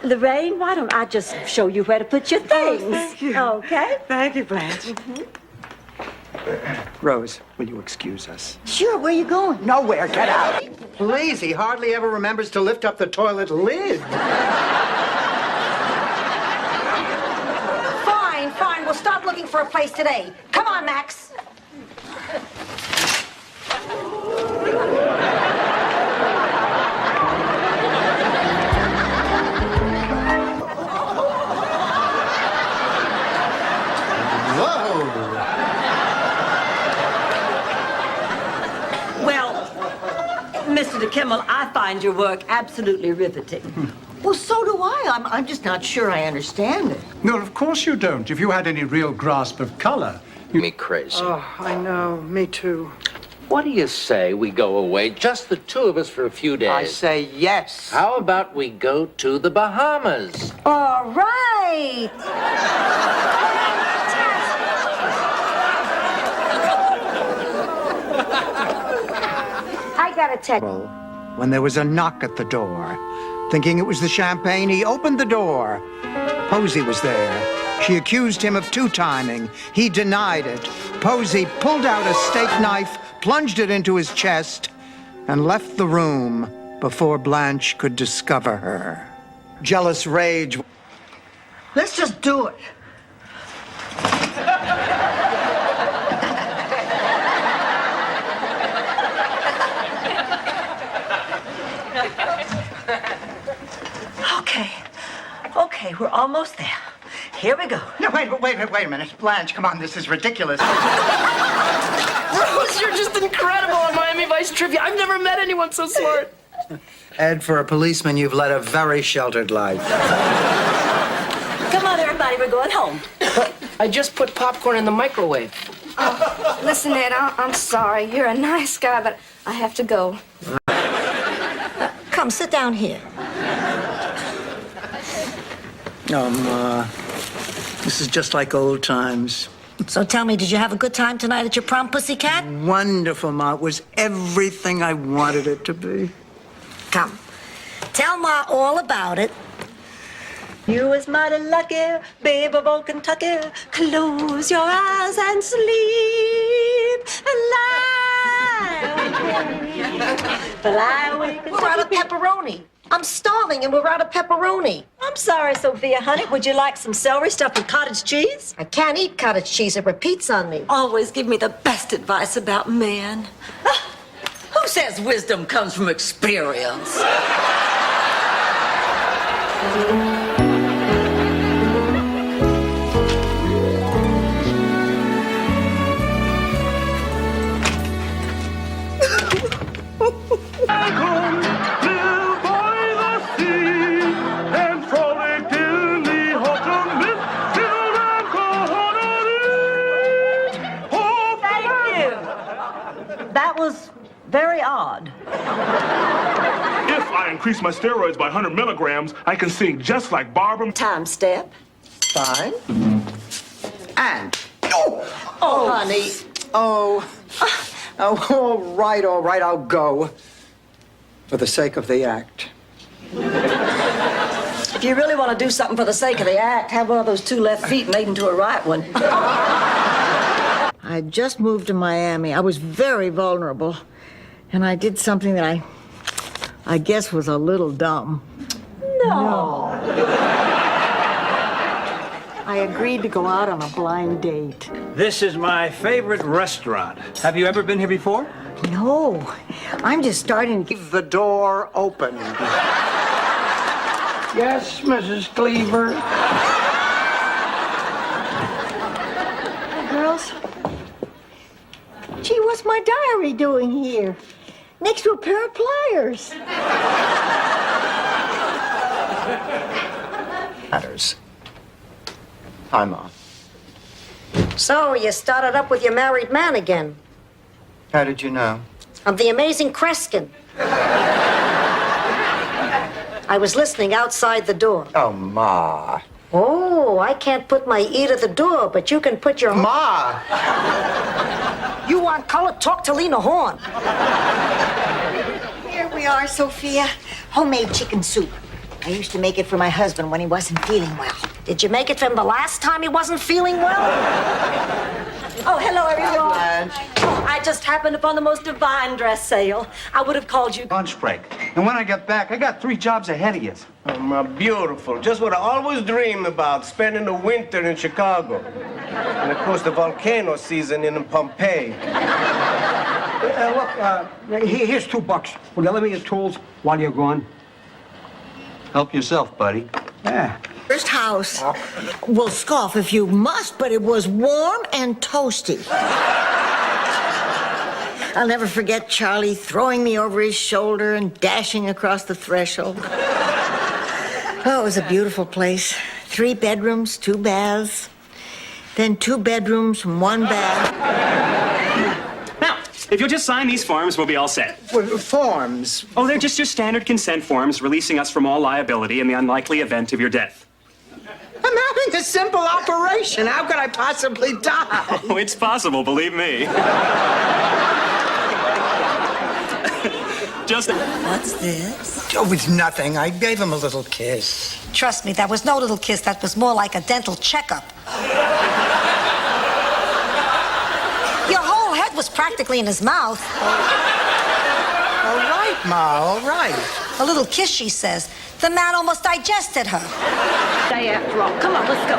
Lorraine, why don't I just show you where to put your things? Thank you. Okay? Thank you, Blanche. Mm-hmm. Rose, will you excuse us? Sure, where you going? Nowhere, get out. Please, he hardly ever remembers to lift up the toilet lid. Fine, fine. We'll start looking for a place today. Come on, Max. Mr. DeKimmel, I find your work absolutely riveting. Well, so do I. I'm just not sure I understand it. No, of course you don't. If you had any real grasp of color, you'd Me crazy. Oh, I know. Me too. What do you say we go away, just the two of us for a few days? I say yes. How about we go to the Bahamas? All right. I gotta tell you. When there was a knock at the door. Thinking it was the champagne, he opened the door. Posey was there. She accused him of two-timing. He denied it. Posey pulled out a steak knife, plunged it into his chest, and left the room before Blanche could discover her. Jealous rage. Let's just do it. Okay, we're almost there. Here we go. No, wait a minute. Blanche, come on, this is ridiculous. Rose, you're just incredible on Miami Vice Trivia. I've never met anyone so smart. Ed, for a policeman, you've led a very sheltered life. Come on, everybody, we're going home. I just put popcorn in the microwave. Oh, listen, Ed, I'm sorry. You're a nice guy, but I have to go. Come, sit down here. Ma, this is just like old times. So tell me, did you have a good time tonight at your prom, Pussycat? Wonderful, Ma. It was everything I wanted it to be. Come, tell Ma all about it. You was mighty lucky, babe of old Kentucky. Close your eyes and sleep and lie awake. We're out of pepperoni. I'm starving and we're out of pepperoni. I'm sorry, Sophia, honey. Would you like some celery stuffed with cottage cheese? I can't eat cottage cheese. It repeats on me. Always give me the best advice about men. Who says wisdom comes from experience? That was very odd. If I increase my steroids by 100 milligrams, I can sing just like Barbara. Time step. Fine. And. Oh, honey. Oh, all right, I'll go. For the sake of the act. If you really want to do something for the sake of the act, have one of those two left feet made into a right one. I just moved to Miami. I was very vulnerable. And I did something that I guess was a little dumb. No. I agreed to go out on a blind date. This is my favorite restaurant. Have you ever been here before? No, I'm just starting to Leave the door open. Yes, Mrs. Cleaver. Hey, girls. Gee, what's my diary doing here? Next to a pair of pliers. Matters. Hi, Ma. So, you started up with your married man again. How did you know? I'm the amazing Kreskin. I was listening outside the door. Oh, Ma. Oh, I can't put my ear to the door, but you can put your... Ma! You want color? Talk to Lena Horne. Here we are, Sophia. Homemade chicken soup. I used to make it for my husband when he wasn't feeling well. Did you make it for him the last time he wasn't feeling well? Oh, hello, everyone. Blanche. Oh, I just happened upon the most divine dress sale. I would have called you. Lunch break. And when I get back, I got 3 jobs ahead of you. Oh, my beautiful. Just what I always dreamed about, spending the winter in Chicago. And, of course, the volcano season in Pompeii. Here's $2. Will you let me your tools while you're gone? Help yourself, buddy. Yeah. First house will scoff if you must, but it was warm and toasty. I'll never forget Charlie throwing me over his shoulder and dashing across the threshold. Oh, it was a beautiful place. 3 bedrooms, 2 baths. Then 2 bedrooms, 1 bath. Now, if you'll just sign these forms, we'll be all set. Forms? Oh, they're just your standard consent forms releasing us from all liability in the unlikely event of your death. I'm having a simple operation. How could I possibly die? Oh, it's possible, believe me. Just... What's this? Oh, it's nothing. I gave him a little kiss. Trust me, that was no little kiss. That was more like a dental checkup. Your whole head was practically in his mouth. All right, Ma, all right. A little kiss, she says. The man almost digested her. Day after all. Come on, let's go.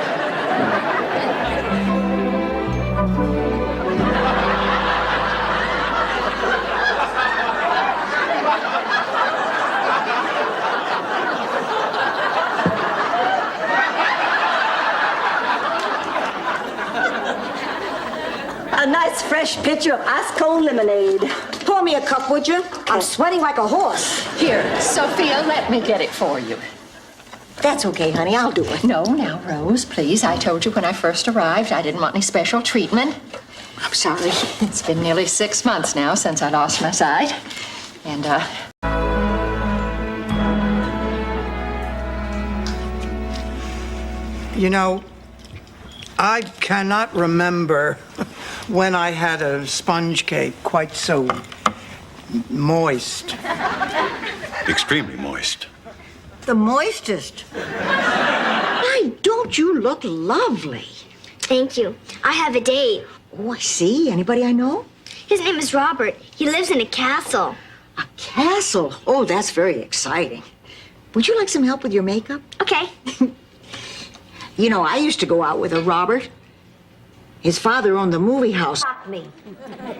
A nice fresh pitcher of ice cold lemonade. Pour me a cup, would you? I'm sweating like a horse. Here, Sophia, let me get it for you. That's okay, honey. I'll do it. No, now, Rose, please. I told you when I first arrived I didn't want any special treatment. I'm sorry. It's been nearly 6 months now since I lost my sight. And, You know, I cannot remember when I had a sponge cake quite so moist. Extremely moist. The moistest. Why, don't you look lovely? Thank you. I have a date. Oh, I see. Anybody I know? His name is Robert. He lives in a castle. A castle? Oh, that's very exciting. Would you like some help with your makeup? Okay. You know, I used to go out with a Robert. His father owned the movie house. Stop me.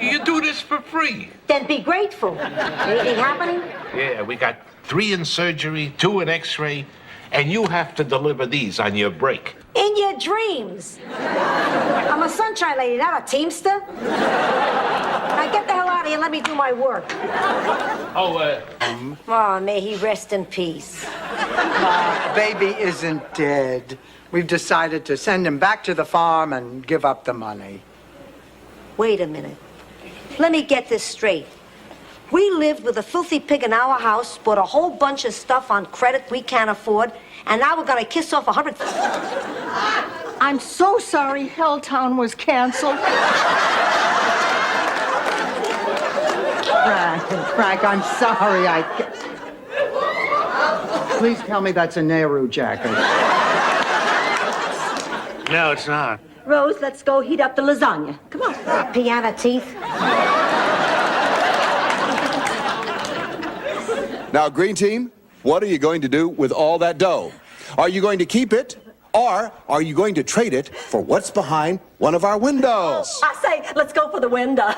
You do this for free. Then be grateful. Anything happening? Yeah, we got 3 in surgery, 2 in x-ray, and you have to deliver these on your break. In your dreams. I'm a sunshine lady, not a teamster. Now get the hell out of here and let me do my work. Oh, may he rest in peace. Baby isn't dead. We've decided to send him back to the farm and give up the money. Wait a minute. Let me get this straight. We lived with a filthy pig in our house, bought a whole bunch of stuff on credit we can't afford, and now we're gonna kiss off 100... I'm so sorry Helltown was canceled. Frank, I'm sorry. Please tell me that's a Nehru jacket. No, it's not. Rose, let's go heat up the lasagna. Come on. Piano teeth. Now, green team, what are you going to do with all that dough? Are you going to keep it, or are you going to trade it for what's behind one of our windows? I say, let's go for the window.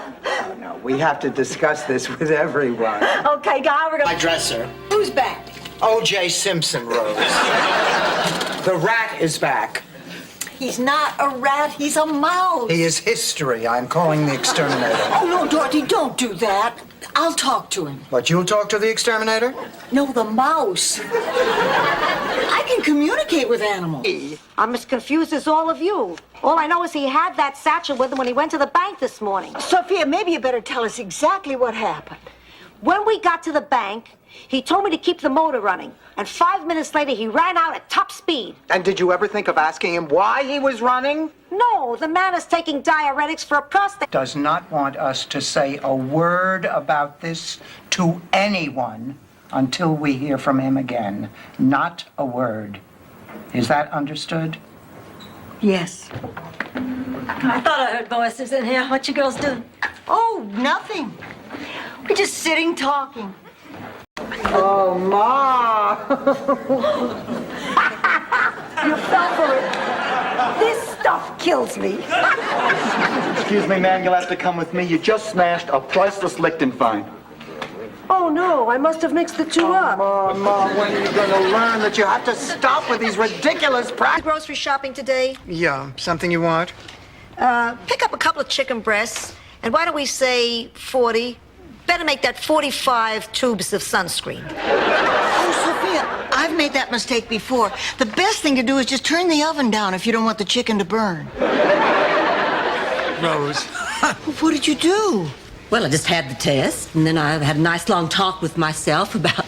No, we have to discuss this with everyone. Okay, guy, we're gonna... My dresser. Who's back? O.J. Simpson, Rose. The rat is back. He's not a rat, he's a mouse. He is history. I'm calling the exterminator. Oh, no, Dorothy, don't do that. I'll talk to him. But you'll talk to the exterminator? No, the mouse. I can communicate with animals. I'm as confused as all of you. All I know is he had that satchel with him when he went to the bank this morning. Sophia, maybe you better tell us exactly what happened. When we got to the bank, he told me to keep the motor running. And 5 minutes later, he ran out at top speed. And did you ever think of asking him why he was running? No, the man is taking diuretics for a prostate. Does not want us to say a word about this to anyone until we hear from him again. Not a word. Is that understood? Yes. I thought I heard voices in here. What you girls doing? Oh, nothing. We're just sitting talking. Oh, Ma! You fell for it. This stuff kills me. Excuse me, ma'am, you'll have to come with me. You just smashed a priceless Lichtenstein. Oh, no, I must have mixed the two up. Ma, when are you going to learn that you have to stop with these ridiculous practices? Grocery shopping today? Yeah, something you want? Pick up a couple of chicken breasts, and why don't we say 40? Better make that 45 tubes of sunscreen. Oh, Sophia, I've made that mistake before. The best thing to do is just turn the oven down if you don't want the chicken to burn. Rose. What did you do? Well, I just had the test, and then I had a nice long talk with myself about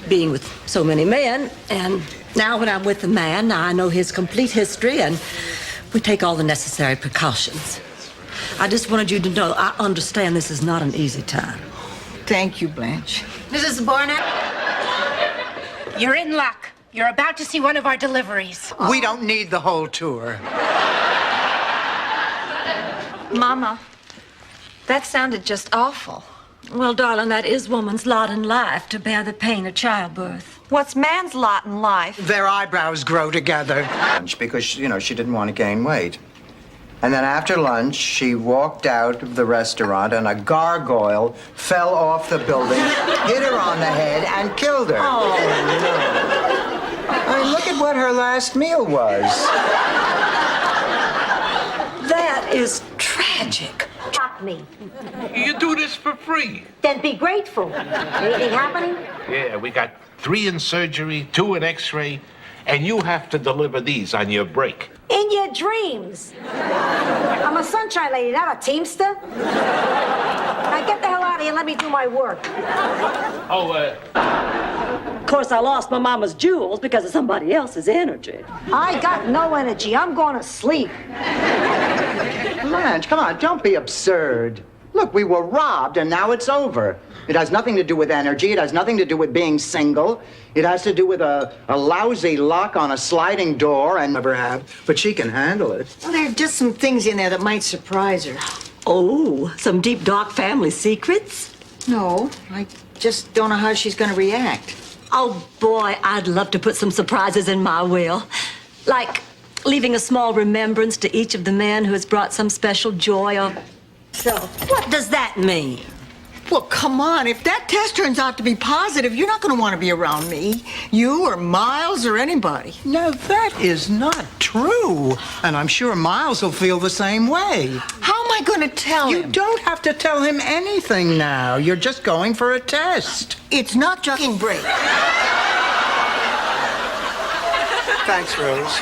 being with so many men. And now when I'm with a man, I know his complete history, and we take all the necessary precautions. I just wanted you to know I understand this is not an easy time. Thank you, Blanche. Mrs. Barnett, you're in luck. You're about to see one of our deliveries. We don't need the whole tour. Mama, that sounded just awful. Well, darling, that is woman's lot in life, to bear the pain of childbirth. What's man's lot in life? Their eyebrows grow together. Because, she didn't want to gain weight. And then after lunch, she walked out of the restaurant and a gargoyle fell off the building, hit her on the head, and killed her. Oh, I mean, look at what her last meal was. That is tragic. help me. You do this for free. Then be grateful. Anything happening? Yeah, we got 3 in surgery, 2 in x-ray, and you have to deliver these on your break. In your dreams. I'm a sunshine lady, not a teamster. Now get the hell out of here and let me do my work. Of course, I lost my mama's jewels because of somebody else's energy. I got no energy. I'm going to sleep. Blanche, come on, don't be absurd. Look, we were robbed and now it's over. It has nothing to do with energy. It has nothing to do with being single. It has to do with a lousy lock on a sliding door and never have, but she can handle it. Well, there are just some things in there that might surprise her. Oh, some deep, dark family secrets? No, I just don't know how she's going to react. Oh, boy, I'd love to put some surprises in my will. Like leaving a small remembrance to each of the men who has brought some special joy or... So, what does that mean? Well, come on. If that test turns out to be positive, you're not going to want to be around me. You or Miles or anybody. No, that is not true. And I'm sure Miles will feel the same way. How am I going to tell him? You don't have to tell him anything now. You're just going for a test. It's not just break. Thanks, Rose.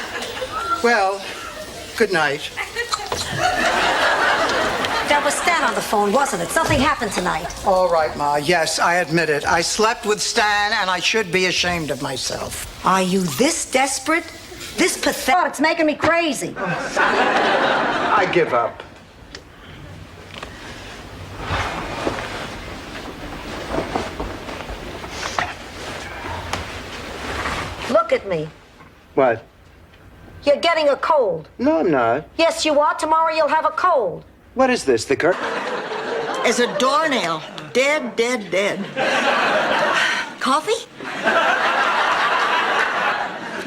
Well, good night. That was Stan on the phone, wasn't it? Something happened tonight. All right, Ma. Yes, I admit it. I slept with Stan, and I should be ashamed of myself. Are you this desperate? This pathetic? It's making me crazy. I give up. Look at me. What? You're getting a cold. No, I'm not. Yes, you are. Tomorrow you'll have a cold. What is this, the curtain? As a doornail. Dead, dead, dead. Coffee?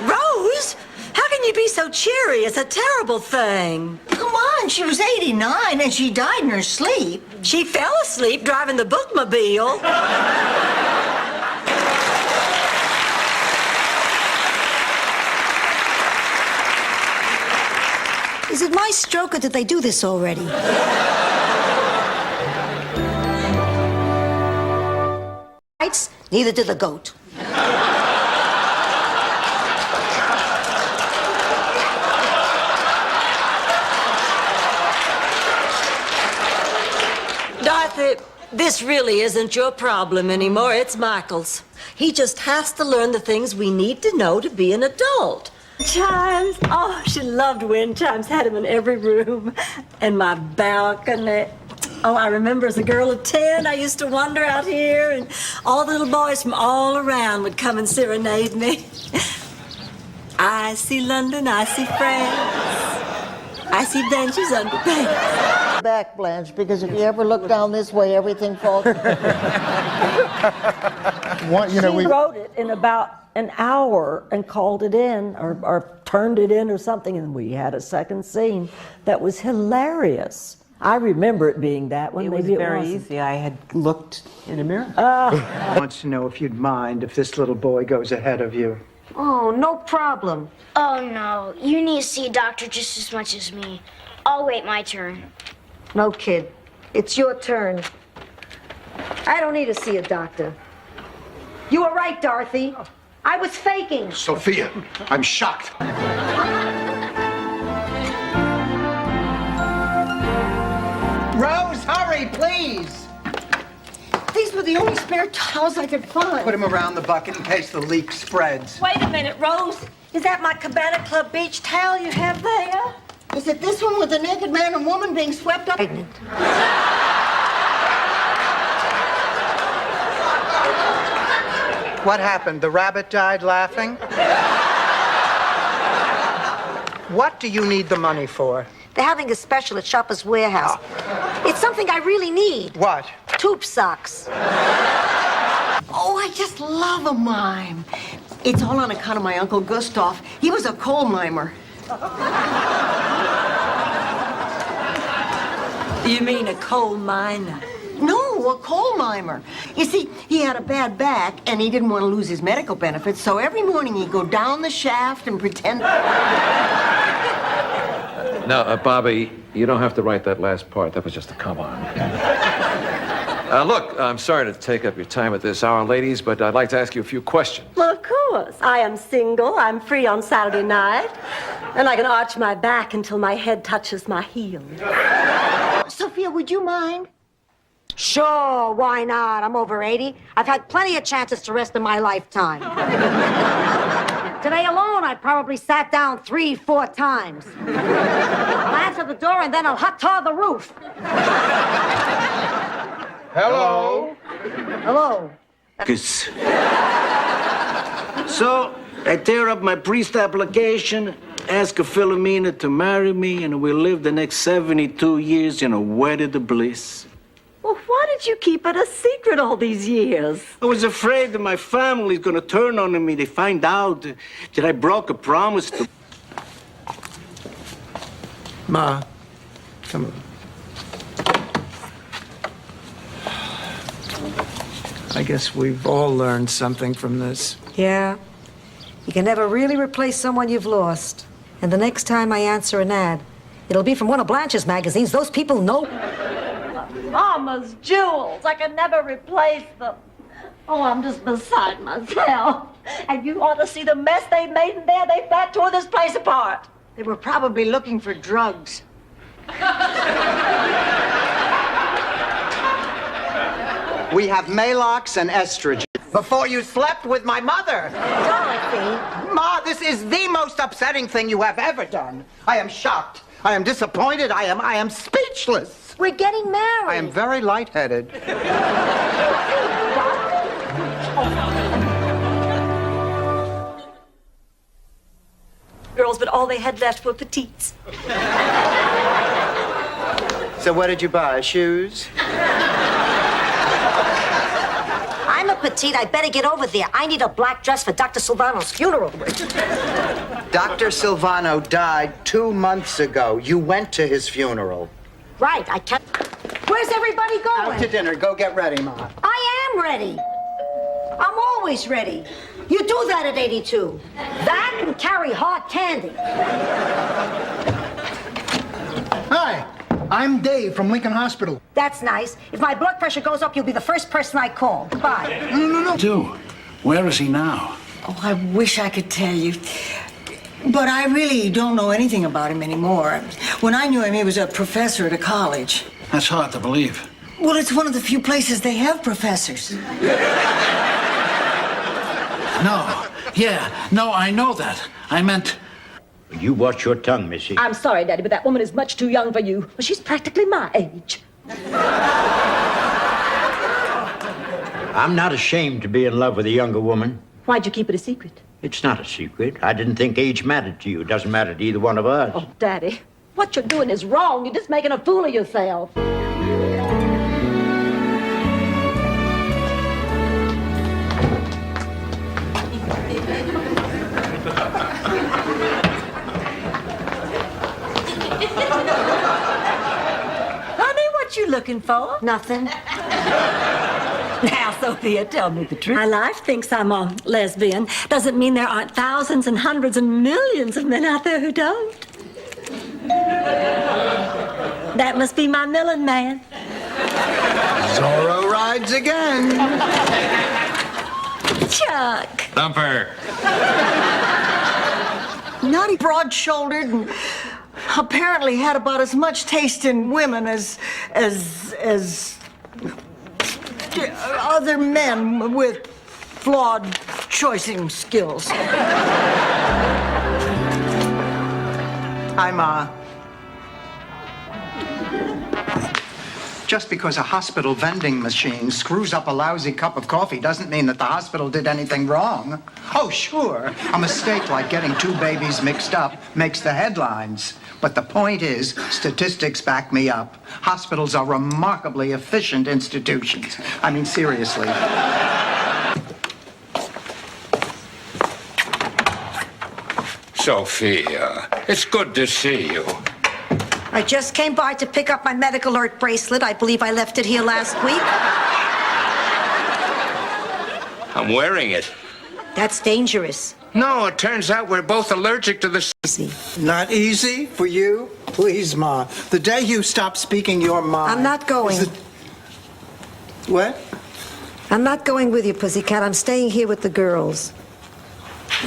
Rose? How can you be so cheery? It's a terrible thing. Come on, she was 89 and she died in her sleep. She fell asleep driving the bookmobile. Is it my stroke or did they do this already? Neither did the goat. Dorothy, this really isn't your problem anymore. It's Michael's. He just has to learn the things we need to know to be an adult. Chimes. Oh, she loved wind chimes. Had them in every room. And my balcony. Oh, I remember as a girl of 10, I used to wander out here, and all the little boys from all around would come and serenade me. I see London, I see France. I see benches under benches. Back, Blanche, because if you ever look down this way, everything falls. She wrote it in about an hour and called it in or turned it in or something, and we had a second scene that was hilarious. I remember it being that one. It was very easy. I had looked in a mirror. I want to know if you'd mind if this little boy goes ahead of you. Oh, no problem. Oh, no. You need to see a doctor just as much as me. I'll wait my turn. No, kid. It's your turn. I don't need to see a doctor. You were right, Dorothy. I was faking. Sophia, I'm shocked. Rose, hurry, please. These were the only spare towels I could find. Put them around the bucket in case the leak spreads. Wait a minute, Rose. Is that my Cabana Club beach towel you have there? Is it this one with the naked man and woman being swept up? Pregnant. What happened? The rabbit died laughing? What do you need the money for? They're having a special at Shoppers Warehouse. It's something I really need. What? Tube socks. Oh, I just love a mime. It's all on account of my Uncle Gustav. He was a coal mimer. You mean a coal miner? No, a coal mimer. You see, he had a bad back, and he didn't want to lose his medical benefits, so every morning he'd go down the shaft and pretend... No, Bobby, you don't have to write that last part. That was just a come on. Look, I'm sorry to take up your time at this hour, ladies, but I'd like to ask you a few questions. Well, of course. I am single. I'm free on Saturday night. And I can arch my back until my head touches my heel. Sophia, would you mind? Sure, why not? I'm over 80. I've had plenty of chances to rest in my lifetime. Today alone, I probably sat down 3-4 times. I'll answer the door and then I'll hot tar the roof. Hello? Hello. So, I tear up my priest application, ask Philomena to marry me, and we live the next 72 years in a wedded bliss. Well, why did you keep it a secret all these years? I was afraid that my family's gonna turn on me. They find out that I broke a promise to... Ma, come on. I guess we've all learned something from this. Yeah. You can never really replace someone you've lost. And the next time I answer an ad, it'll be from one of Blanche's magazines. Those people know. Mama's jewels. I can never replace them. Oh, I'm just beside myself. And you ought to see the mess they made in there. They fat tore this place apart. They were probably looking for drugs. We have Maalox and estrogen. Before you slept with my mother. Dorothy. Ma, this is the most upsetting thing you have ever done. I am shocked. I am disappointed. I am speechless. We're getting married. I am very lightheaded. Girls, but all they had left were petites. So what did you buy? Shoes? I'm a petite. I better get over there. I need a black dress for Dr. Silvano's funeral. Dr. Silvano died 2 months ago. You went to his funeral. Right, I can't. Where's everybody going? Out to dinner. Go get ready, Ma. I am ready. I'm always ready. You do that at 82. That and carry hard candy. Hi, I'm Dave from Lincoln Hospital. That's nice. If my blood pressure goes up, you'll be the first person I call. Goodbye. No. Where is he now? Oh, I wish I could tell you. But I really don't know anything about him anymore. When I knew him, he was a professor at a college. That's hard to believe. Well, it's one of the few places they have professors. No, I know that. I meant... You watch your tongue, Missy. I'm sorry, Daddy, but that woman is much too young for you. Well, she's practically my age. I'm not ashamed to be in love with a younger woman. Why'd you keep it a secret? It's not a secret. I didn't think age mattered to you. It doesn't matter to either one of us. Oh, Daddy, what you're doing is wrong. You're just making a fool of yourself. Honey, what you looking for? Nothing. Now, Sophia, tell me the truth. My life thinks I'm a lesbian. Doesn't mean there aren't thousands and hundreds and millions of men out there who don't. That must be my Millen man. Zorro rides again. Chuck. Thumper. Naughty, broad-shouldered, and apparently had about as much taste in women as other men with flawed choicing skills. Hi, Ma. Just because a hospital vending machine screws up a lousy cup of coffee doesn't mean that the hospital did anything wrong. Oh, sure, a mistake like getting 2 babies mixed up makes the headlines. But the point is, statistics back me up. Hospitals are remarkably efficient institutions. I mean, seriously. Sophia, it's good to see you. I just came by to pick up my medical alert bracelet. I believe I left it here last week. I'm wearing it. That's dangerous. No, it turns out we're both allergic to the... Not easy for you? Please, Ma. The day you stop speaking your mind... I'm not going. What? I'm not going with you, Pussycat. I'm staying here with the girls.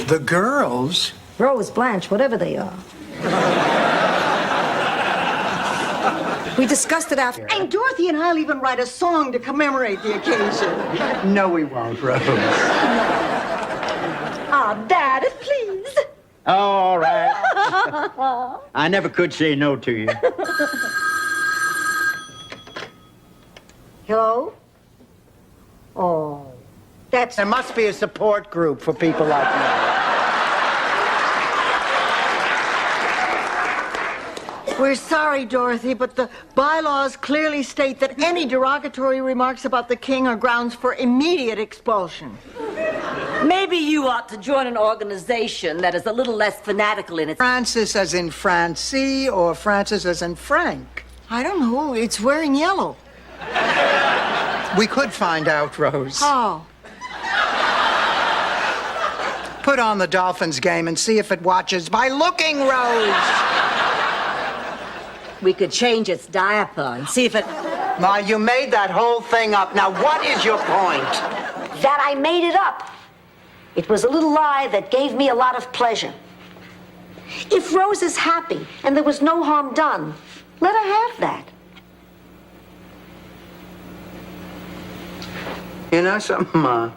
The girls? Rose, Blanche, whatever they are. We discussed it after. And Dorothy and I'll even write a song to commemorate the occasion. No, we won't, Rose. Ah, Dad, please. Oh, all right. I never could say no to you. Hello? Oh, that's... There must be a support group for people like me. We're sorry, Dorothy, but the bylaws clearly state that any derogatory remarks about the king are grounds for immediate expulsion. Maybe you ought to join an organization that is a little less fanatical in its... Francis as in Francie or Francis as in Frank? I don't know. It's wearing yellow. We could find out, Rose. How? Put on the Dolphins game and see if it watches by looking, Rose. We could change its diaper and see if it... Ma, you made that whole thing up. Now, what is your point? That I made it up. It was a little lie that gave me a lot of pleasure. If Rose is happy and there was no harm done, let her have that. You know something, Ma?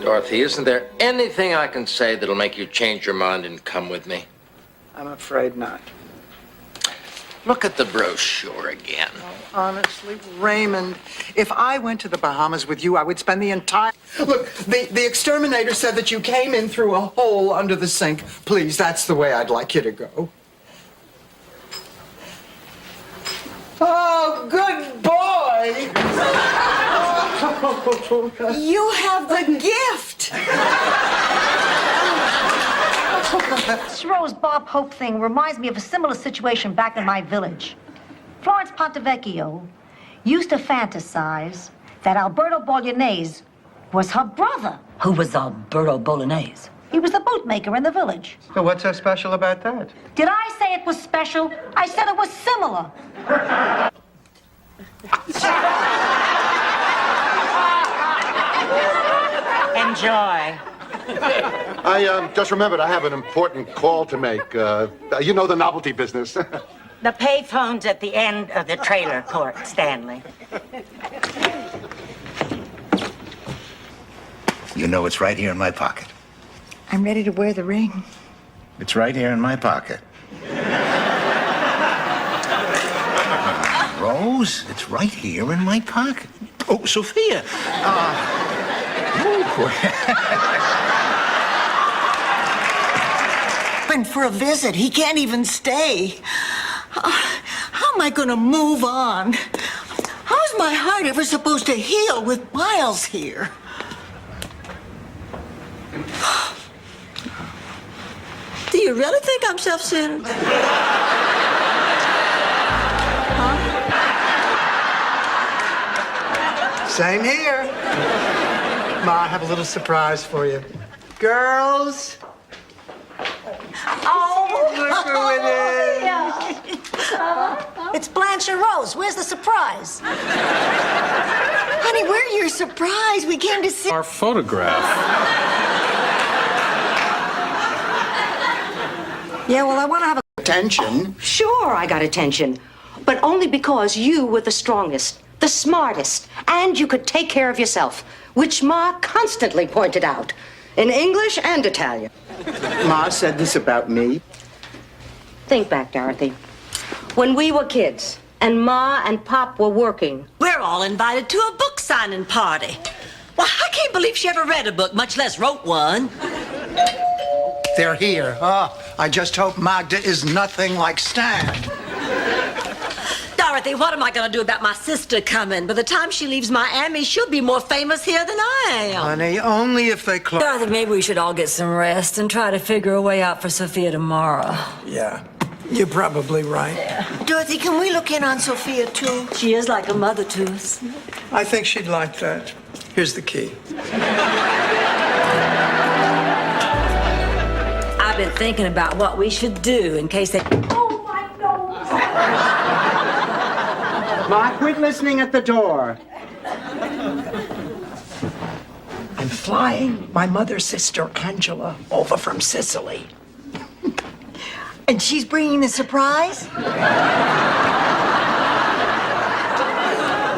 Dorothy, isn't there anything I can say that'll make you change your mind and come with me? I'm afraid not. Look at the brochure again. Oh, honestly, Raymond, if I went to the Bahamas with you, I would spend the entire... Look, the exterminator said that you came in through a hole under the sink. Please, that's the way I'd like you to go. Oh, good boy! You have the gift! This Rose Bob Hope thing reminds me of a similar situation back in my village. Florence Pontevecchio used to fantasize that Alberto Bolognese was her brother. Who was Alberto Bolognese? He was the bootmaker in the village. So what's so special about that? Did I say it was special? I said it was similar. Enjoy. I just remembered I have an important call to make. You know the novelty business. The payphone's at the end of the trailer court, Stanley. You know it's right here in my pocket. I'm ready to wear the ring. It's right here in my pocket. Rose, it's right here in my pocket. Oh, Sophia. And for a visit, he can't even stay. How am I going to move on? How's my heart ever supposed to heal with Miles here? Do you really think I'm self-centered? Same here. Ma, I have a little surprise for you. Girls. Oh, look who it is. It's Blanche and Rose. Where's the surprise? Honey, we're your surprise. We came to see... Our photograph. Yeah, well, I want to have attention. Sure, I got attention. But only because you were the strongest, the smartest, and you could take care of yourself, which Ma constantly pointed out, in English and Italian. Ma said this about me. Think back, Dorothy. When we were kids, and Ma and Pop were working. We're all invited to a book signing party. Well, I can't believe she ever read a book, much less wrote one. They're here. Oh, I just hope Magda is nothing like Stan. Dorothy, what am I going to do about my sister coming? By the time she leaves Miami, she'll be more famous here than I am. Honey, only if they close. Dorothy, maybe we should all get some rest and try to figure a way out for Sophia tomorrow. Yeah, you're probably right. Dorothy, can we look in on Sophia, too? She is like a mother to us. I think she'd like that. Here's the key. I've been thinking about what we should do in case they... Oh, my nose! Ma, quit listening at the door. I'm flying my mother's sister, Angela, over from Sicily. And she's bringing the surprise?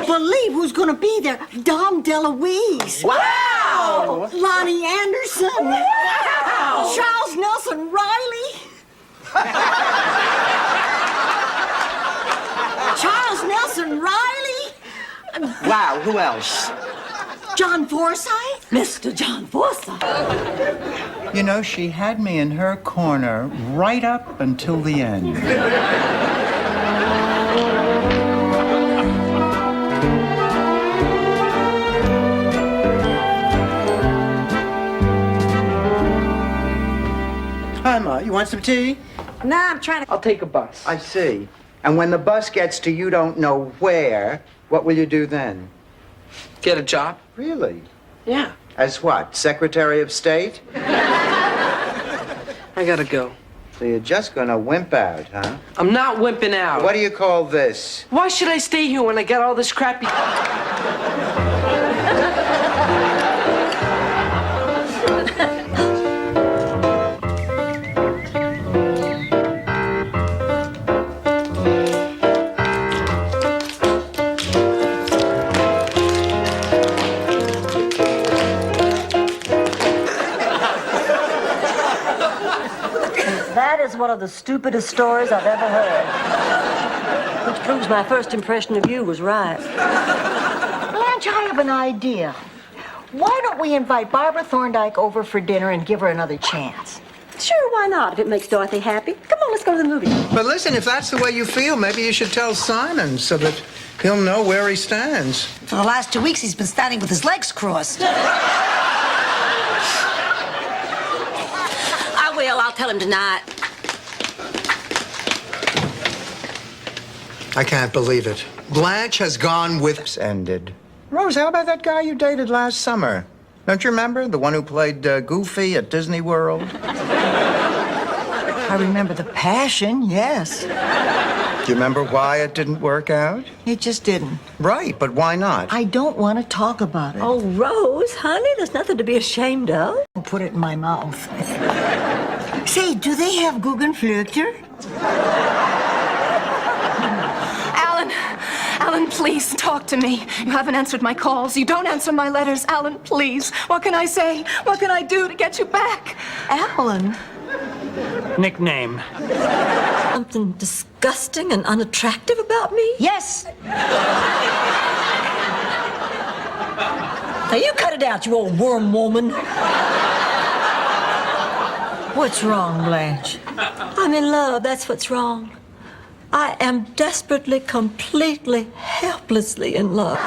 Believe who's gonna be there? Dom DeLuise. Wow! Lonnie Anderson. Wow! Charles Nelson Riley. Charles Nelson Riley. Wow, who else? John Forsythe. Mr. John Forsythe. You know, she had me in her corner right up until the end. Hi, Ma. You want some tea? Nah, I'm trying to... I'll take a bus. I see. And when the bus gets to you don't know where, what will you do then? Get a job? Really? Yeah. As what? Secretary of State? I gotta go. So you're just gonna wimp out, huh? I'm not wimping out. What do you call this? Why should I stay here when I got all this crappy... That is one of the stupidest stories I've ever heard. Which proves my first impression of you was right. Blanche, I have an idea. Why don't we invite Barbara Thorndike over for dinner and give her another chance? Sure, why not, if it makes Dorothy happy? Come on, let's go to the movie. But listen, if that's the way you feel, maybe you should tell Simon so that he'll know where he stands. For the last 2 weeks, he's been standing with his legs crossed. I will. I'll tell him tonight. I can't believe it. Blanche has gone with... Ended. Rose, how about that guy you dated last summer? Don't you remember? The one who played Goofy at Disney World? I remember the passion, yes. Do you remember why it didn't work out? It just didn't. Right, but why not? I don't want to talk about it. Oh, Rose, honey, there's nothing to be ashamed of. Put it in my mouth. Say, do they have Guggenflöter? Alan, please talk to me. You haven't answered my calls. You don't answer my letters. Alan, please. What can I say? What can I do to get you back? Alan. Nickname. Something disgusting and unattractive about me? Yes. Now, you cut it out, you old worm woman. What's wrong, Blanche? I'm in love, that's what's wrong. I am desperately, completely, helplessly in love.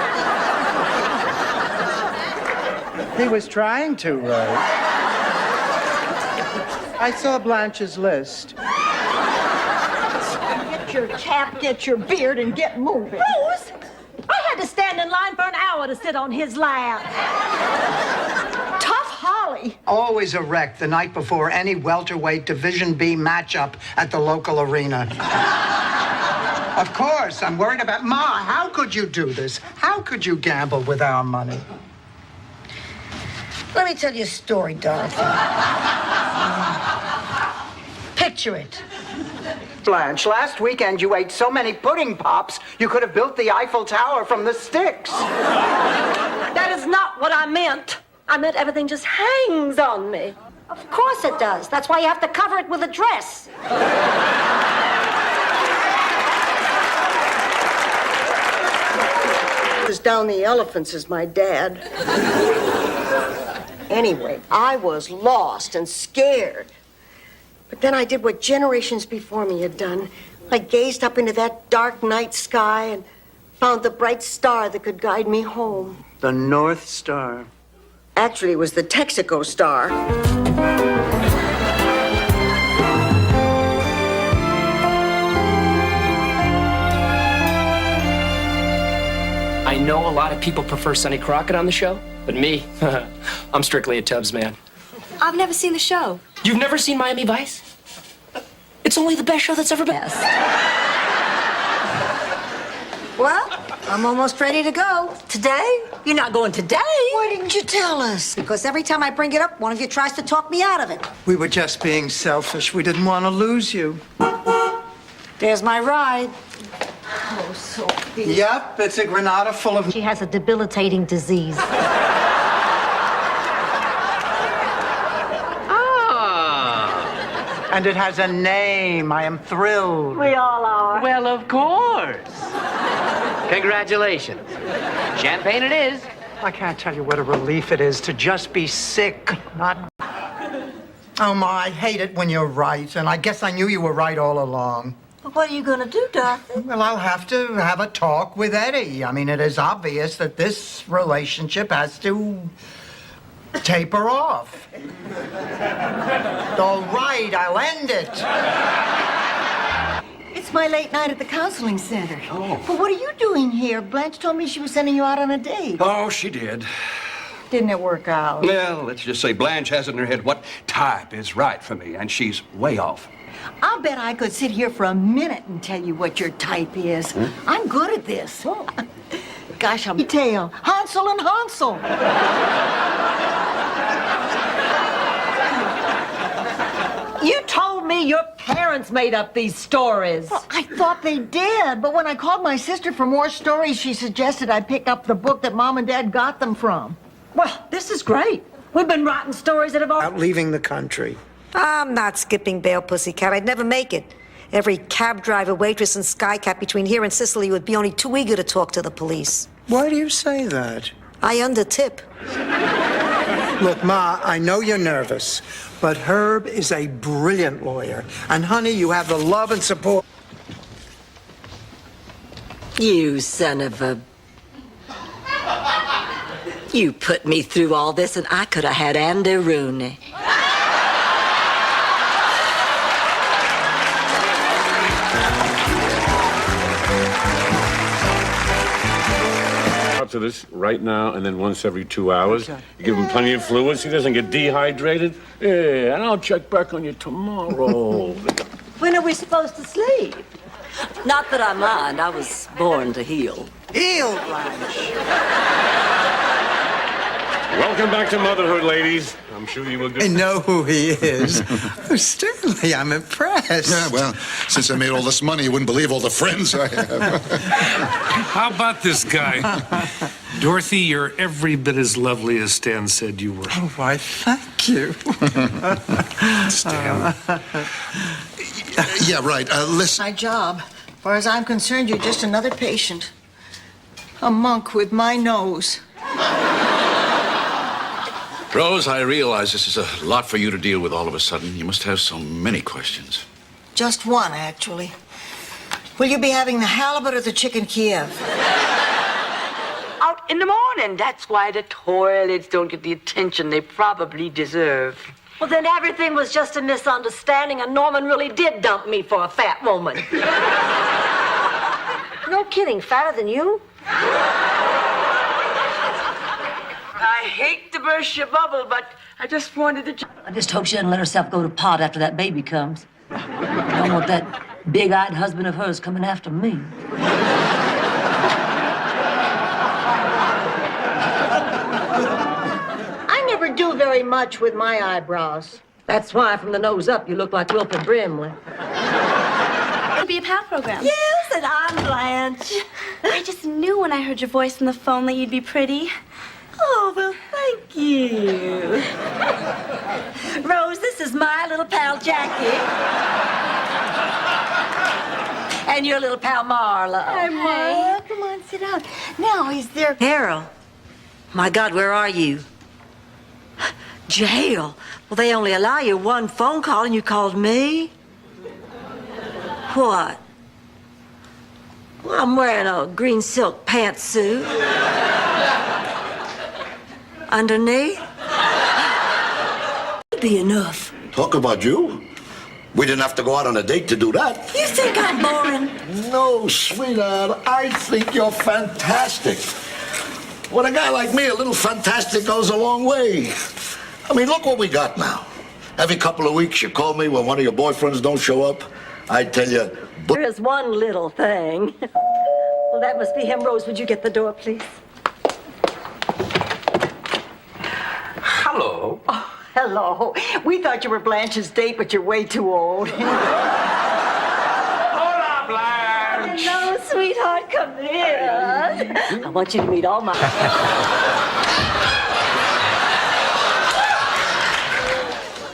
He was trying to, Rose. I saw Blanche's list. Get your cap, get your beard, and get moving. Rose, I had to stand in line for an hour to sit on his lap. Tough Holly. Always erect the night before any welterweight Division B matchup at the local arena. Of course, I'm worried about... Ma, how could you do this? How could you gamble with our money? Let me tell you a story, Dorothy. Picture it. Blanche, last weekend you ate so many pudding pops, you could have built the Eiffel Tower from the sticks. That is not what I meant. I meant everything just hangs on me. Of course it does. That's why you have to cover it with a dress. Down the elephants is my dad. Anyway, I was lost and scared. But then I did what generations before me had done. I gazed up into that dark night sky and found the bright star that could guide me home. The North Star. Actually, it was the Texaco star. I know a lot of people prefer Sonny Crockett on the show, but me, I'm strictly a Tubbs man. I've never seen the show. You've never seen Miami Vice? It's only the best show that's ever been. Well, I'm almost ready to go. Today? You're not going today. Why didn't you tell us? Because every time I bring it up, one of you tries to talk me out of it. We were just being selfish. We didn't want to lose you. There's my ride. Oh, Sophie. Yep, it's a Granada full of... She has a debilitating disease. And it has a name. I am thrilled. We all are. Well, of course. Congratulations. Champagne it is. I can't tell you what a relief it is to just be sick, not... Oh, Ma, I hate it when you're right, and I guess I knew you were right all along. Well, what are you going to do, Dorothy? Well, I'll have to have a talk with Eddie. I mean, it is obvious that this relationship has to taper off. All right, I'll end it. It's my late night at the counseling center. Oh. But what are you doing here? Blanche told me she was sending you out on a date. Oh, she did. Didn't it work out? Well, let's just say Blanche has it in her head what type is right for me, and she's way off. I'll bet I could sit here for a minute and tell you what your type is. I'm good at this. Gosh, I'm detail. Hansel and Hansel. You told me your parents made up these stories. Well, I thought they did, but when I called my sister for more stories, she suggested I pick up the book that Mom and Dad got them from. Well, this is great. We've been writing stories that have all... Out leaving the country. I'm not skipping bail, pussycat. I'd never make it. Every cab driver, waitress, and skycat between here and Sicily would be only too eager to talk to the police. Why do you say that? I undertip. Look, Ma, I know you're nervous, but Herb is a brilliant lawyer. And, honey, you have the love and support. You son of a... You put me through all this and I could have had Andy Rooney. To this right now and then once every 2 hours. You give him plenty of fluids, he doesn't get dehydrated. Yeah, and I'll check back on you tomorrow. When are we supposed to sleep? Not that I mind. I was born to heal. Heal, Blanche. Welcome back to motherhood, ladies. I'm sure you will I good. know who he is. Oh, Stanley, I'm impressed. Yeah, well, since I made all this money, you wouldn't believe all the friends I have. How about this guy? Dorothy, you're every bit as lovely as Stan said you were. Oh, why, thank you. Stan. Yeah, right. Listen. My job. As far as I'm concerned, you're just another patient. A monk with my nose. Rose, I realize this is a lot for you to deal with all of a sudden. You must have so many questions. Just one, actually. Will you be having the halibut or the chicken Kiev? Out in the morning. That's why the toilets don't get the attention they probably deserve. Well, then everything was just a misunderstanding, and Norman really did dump me for a fat woman. No kidding, fatter than you? I hate to burst your bubble, but I just wanted to... I just hope she doesn't let herself go to pot after that baby comes. I don't want that big-eyed husband of hers coming after me. I never do very much with my eyebrows. That's why, from the nose up, you look like Wilford Brimley. It'll be a PAL program. Yes, and I'm Blanche. I just knew when I heard your voice on the phone that you'd be pretty. Oh, well, thank you. Rose, this is my little pal, Jackie. And your little pal, Marla. Hi, Marla. Come on, sit down. Now, is there... Harold. My God, where are you? Jail. Well, they only allow you one phone call, and you called me? What? Well, I'm wearing a green silk pantsuit. Underneath? Be enough. Talk about you. We didn't have to go out on a date to do that. You think I'm boring? No, sweetheart. I think you're fantastic. With a guy like me, a little fantastic goes a long way. I mean, look what we got now. Every couple of weeks, you call me when one of your boyfriends don't show up. I tell you... There is one little thing. Well, that must be him. Rose, would you get the door, please? Hello. Oh, hello. We thought you were Blanche's date, but you're way too old. Hola, Blanche. Hello, sweetheart. Come in. I want you to meet all my...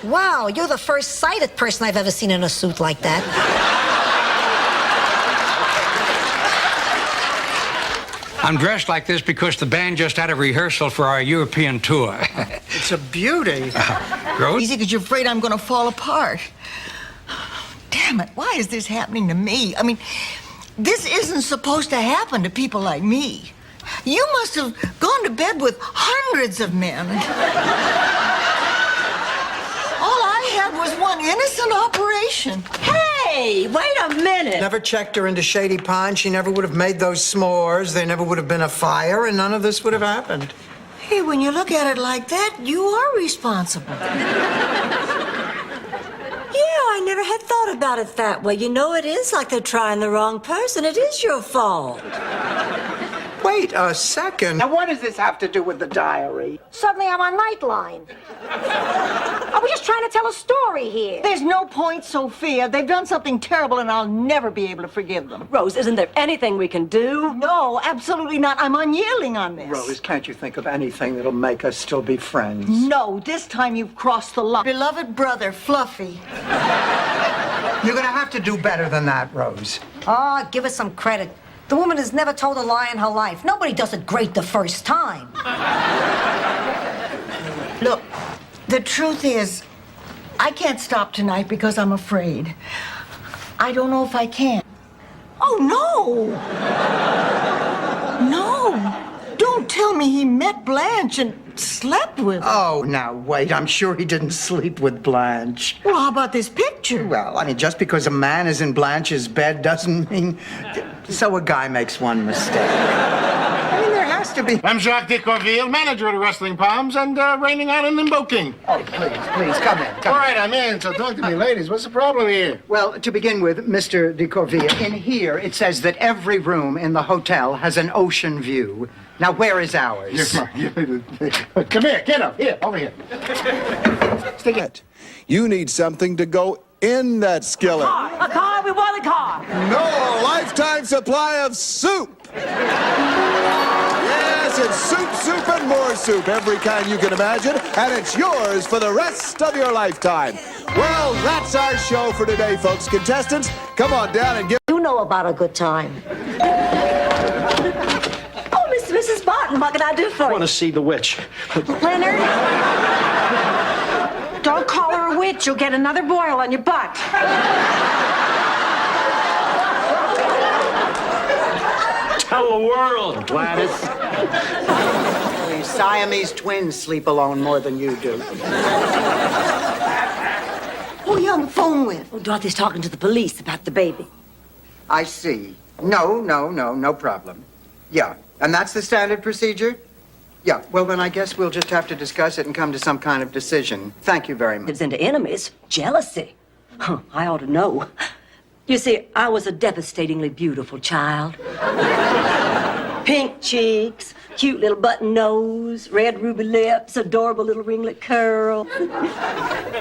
Wow, you're the first sighted person I've ever seen in a suit like that. I'm dressed like this because the band just had a rehearsal for our European tour. It's a beauty. Rose? Easy, because you're afraid I'm going to fall apart. Damn it, why is this happening to me? I mean, this isn't supposed to happen to people like me. You must have gone to bed with hundreds of men. All I had was one innocent operation. Hey, wait a minute. Never checked her into Shady Pond. She never would have made those s'mores. There never would have been a fire, and none of this would have happened. Hey, when you look at it like that, you are responsible. Yeah, I never had thought about it that way. You know, it is like they're trying the wrong person. It is your fault. Wait a second. Now, what does this have to do with the diary? Suddenly I'm on Nightline. I was just trying to tell a story here. There's no point, Sophia. They've done something terrible, and I'll never be able to forgive them. Rose, isn't there anything we can do? No, absolutely not. I'm unyielding on this. Rose, can't you think of anything that'll make us still be friends? No, this time you've crossed the line. Beloved brother, Fluffy. You're gonna have to do better than that, Rose. Oh, give us some credit. The woman has never told a lie in her life. Nobody does it great the first time. Look, the truth is, I can't stop tonight because I'm afraid. I don't know if I can. Oh, no! No! Don't tell me he met Blanche and slept with her. Oh, now wait. I'm sure he didn't sleep with Blanche. Well, how about this picture? Well, I mean, just because a man is in Blanche's bed doesn't mean... So a guy makes one mistake. I mean, there has to be... I'm Jacques Decourville, manager of the Wrestling Palms and reigning on in Limbo King. Oh, please, come in. All right, I'm in, so talk to me, ladies. What's the problem here? Well, to begin with, Mr. Decourville, in here it says that every room in the hotel has an ocean view. Now, where is ours? Come here, get up. Here, over here. Stick it. You need something to go in that skillet. A car, we want a car. No, a lifetime supply of soup. Yes, it's soup, and more soup, every kind you can imagine, and it's yours for the rest of your lifetime. Well, that's our show for today, folks. Contestants, come on down and give... You know about a good time. Oh, Mrs. Barton, what can I do for you? I want to see the witch. Leonard, don't call her a witch. You'll get another boil on your butt. Tell the world, Gladys. These Siamese twins sleep alone more than you do. Who are you on the phone with? Oh, Dorothy's talking to the police about the baby. I see. No problem. Yeah, and that's the standard procedure? Yeah, well, then I guess we'll just have to discuss it and come to some kind of decision. Thank you very much. It's into enemies, jealousy. Huh, I ought to know. You see, I was a devastatingly beautiful child. Pink cheeks, cute little button nose, red ruby lips, adorable little ringlet curl.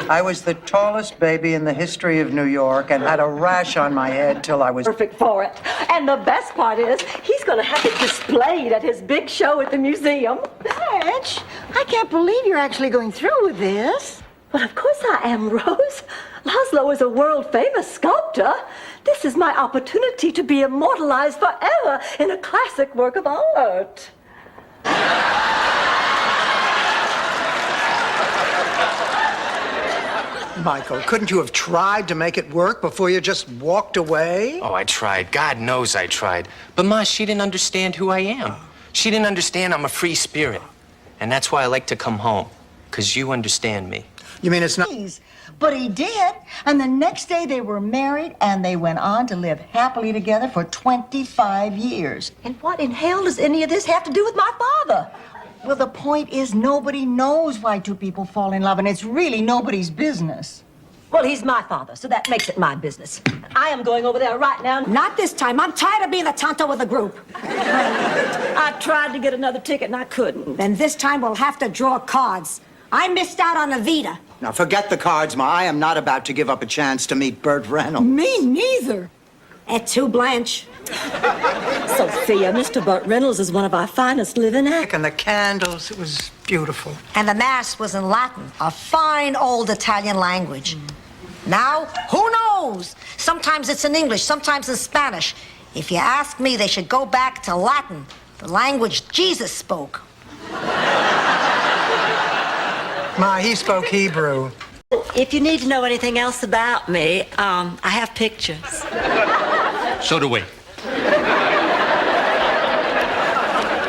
I was the tallest baby in the history of New York and had a rash on my head till I was... Perfect for it. And the best part is, he's going to have it displayed at his big show at the museum. Blanche, I can't believe you're actually going through with this. But of course I am, Rose. Laszlo is a world-famous sculptor. This is my opportunity to be immortalized forever in a classic work of art. Michael, couldn't you have tried to make it work before you just walked away? Oh, I tried. God knows I tried. But Ma, she didn't understand who I am. She didn't understand I'm a free spirit. And that's why I like to come home. Because you understand me. You mean it's not? But he did. And the next day they were married and they went on to live happily together for 25 years. And what in hell does any of this have to do with my father? Well, the point is nobody knows why two people fall in love, and it's really nobody's business. Well, he's my father, so that makes it my business. I am going over there right now. Not this time. I'm tired of being the tonto of the group. I tried to get another ticket and I couldn't. Then this time we'll have to draw cards. I missed out on Evita. Now, forget the cards, Ma. I am not about to give up a chance to meet Burt Reynolds. Me neither. Et tu, Blanche? Sophia, Mr. Burt Reynolds is one of our finest living actors. And the candles, it was beautiful. And the Mass was in Latin, a fine old Italian language. Now, who knows? Sometimes it's in English, sometimes in Spanish. If you ask me, they should go back to Latin, the language Jesus spoke. Ma, he spoke Hebrew. If you need to know anything else about me, I have pictures. So do we.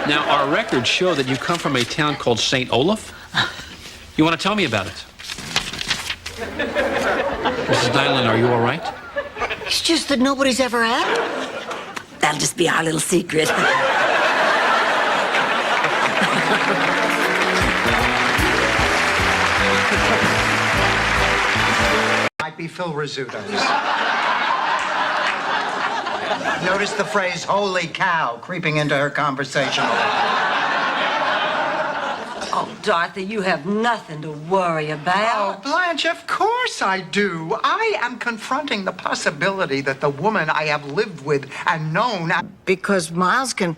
Now, our records show that you come from a town called St. Olaf. You want to tell me about it? Mrs. Dylan, are you all right? It's just that nobody's ever asked. That'll just be our little secret. Might be Phil Rizzuto's. Notice the phrase, holy cow, creeping into her conversation. Oh, Dorothy, you have nothing to worry about. Oh, Blanche, of course I do. I am confronting the possibility that the woman I have lived with and known... Because Miles can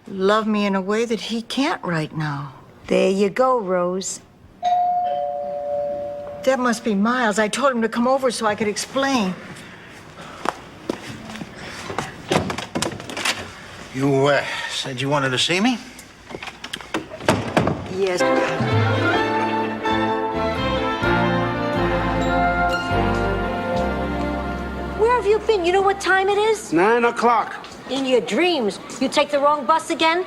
love me in a way that he can't right now. There you go, Rose. That must be Miles. I told him to come over so I could explain. You said you wanted to see me? Yes. Where have you been? You know what time it is? 9 o'clock. In your dreams. You take the wrong bus again?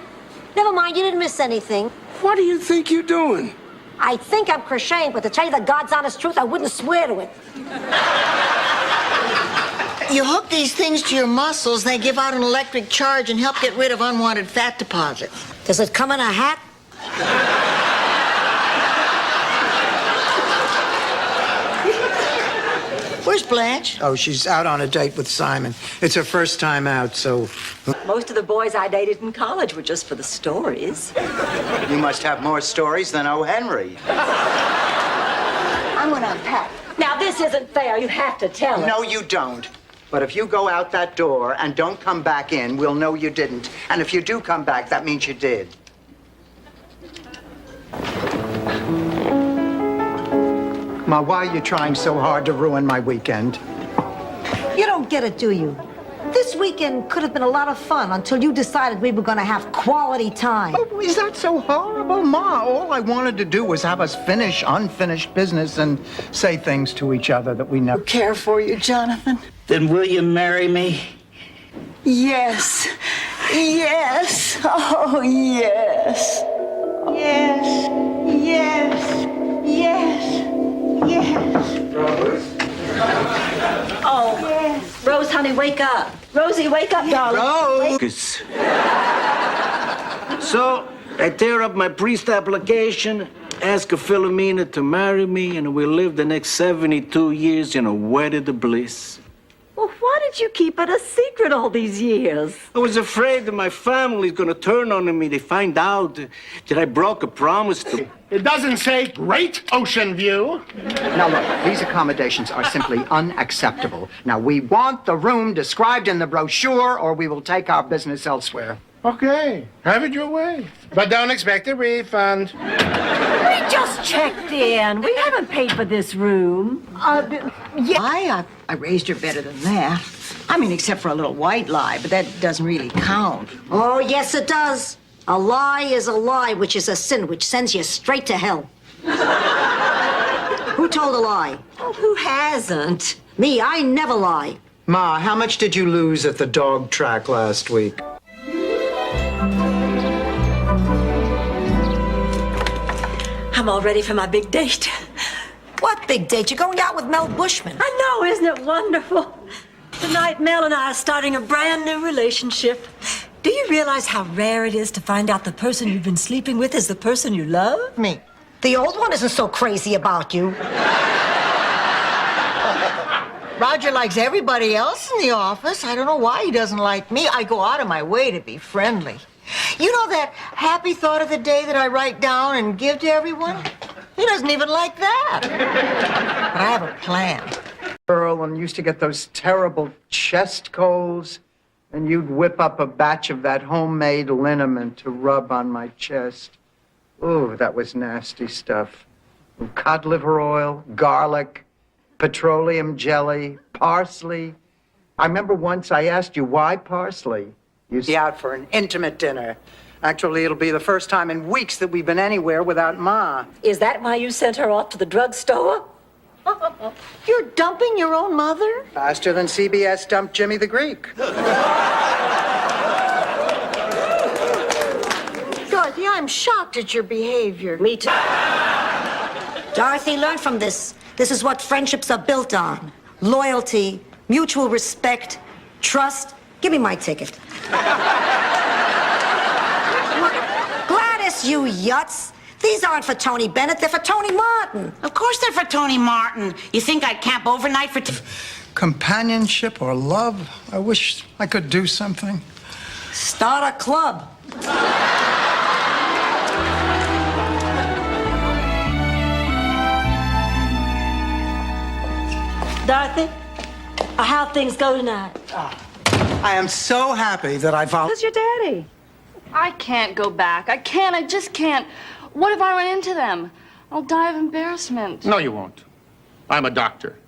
Never mind, you didn't miss anything. What do you think you're doing? I think I'm crocheting, but to tell you the God's honest truth, I wouldn't swear to it. You hook these things to your muscles, they give out an electric charge and help get rid of unwanted fat deposits. Does it come in a hat? Where's Blanche? Oh, she's out on a date with Simon. It's her first time out, so... Most of the boys I dated in college were just for the stories. You must have more stories than O. Henry. I'm gonna unpack. Now, this isn't fair. You have to tell us. No, you don't. But if you go out that door and don't come back in, we'll know you didn't. And if you do come back, that means you did. Ma, why are you trying so hard to ruin my weekend? You don't get it, do you? This weekend could have been a lot of fun until you decided we were going to have quality time. Oh, is that so horrible, Ma? All I wanted to do was have us finish unfinished business and say things to each other that we never... Care for you, Jonathan? Then will you marry me? Yes. Yes. Oh, yes. Yes. Yes. Yes. Yes. Rose? Oh, yes. Rose, honey, wake up. Rosie, wake up, darling. Rose! So, I tear up my priest application, ask Philomena to marry me, and we live the next 72 years in a wedded bliss. Well, why did you keep it a secret all these years? I was afraid that my family's gonna turn on me. They find out that I broke a promise to... It doesn't say Great Ocean View. Now, look, these accommodations are simply unacceptable. Now, we want the room described in the brochure, or we will take our business elsewhere. Okay, have it your way. But don't expect a refund. We just checked in. We haven't paid for this room. Yeah. I raised her better than that. I mean, except for a little white lie, but that doesn't really count. Oh, yes, it does. A lie is a lie, which is a sin, which sends you straight to hell. Who told a lie? Oh, who hasn't? Me, I never lie. Ma, how much did you lose at the dog track last week? I'm all ready for my big date. What big date? You're going out with Mel Bushman. I know, isn't it wonderful? Tonight, Mel and I are starting a brand new relationship. Do you realize how rare it is to find out the person you've been sleeping with is the person you love? Me. The old one isn't so crazy about you. Roger likes everybody else in the office. I don't know why he doesn't like me. I go out of my way to be friendly. You know that happy thought of the day that I write down and give to everyone? He doesn't even like that. But I have a plan. Earl, and used to get those terrible chest colds, and you'd whip up a batch of that homemade liniment to rub on my chest. Ooh, that was nasty stuff. Cod liver oil, garlic, petroleum jelly, parsley. I remember once I asked you, why parsley? You see out for an intimate dinner. Actually, it'll be the first time in weeks that we've been anywhere without Ma. Is that why you sent her off to the drugstore? You're dumping your own mother? Faster than CBS dumped Jimmy the Greek. Dorothy, I'm shocked at your behavior. Me too. Dorothy, learn from this. This is what friendships are built on. Loyalty, mutual respect, trust. Give me my ticket. Gladys, you yuts. These aren't for Tony Bennett, they're for Tony Martin. Of course they're for Tony Martin. You think I'd camp overnight for... Companionship or love? I wish I could do something. Start a club. Dorothy, how'd things go tonight? I am so happy that I found... Who's your daddy? I can't go back. I can't. I just can't. What if I run into them? I'll die of embarrassment. No, you won't. I'm a doctor,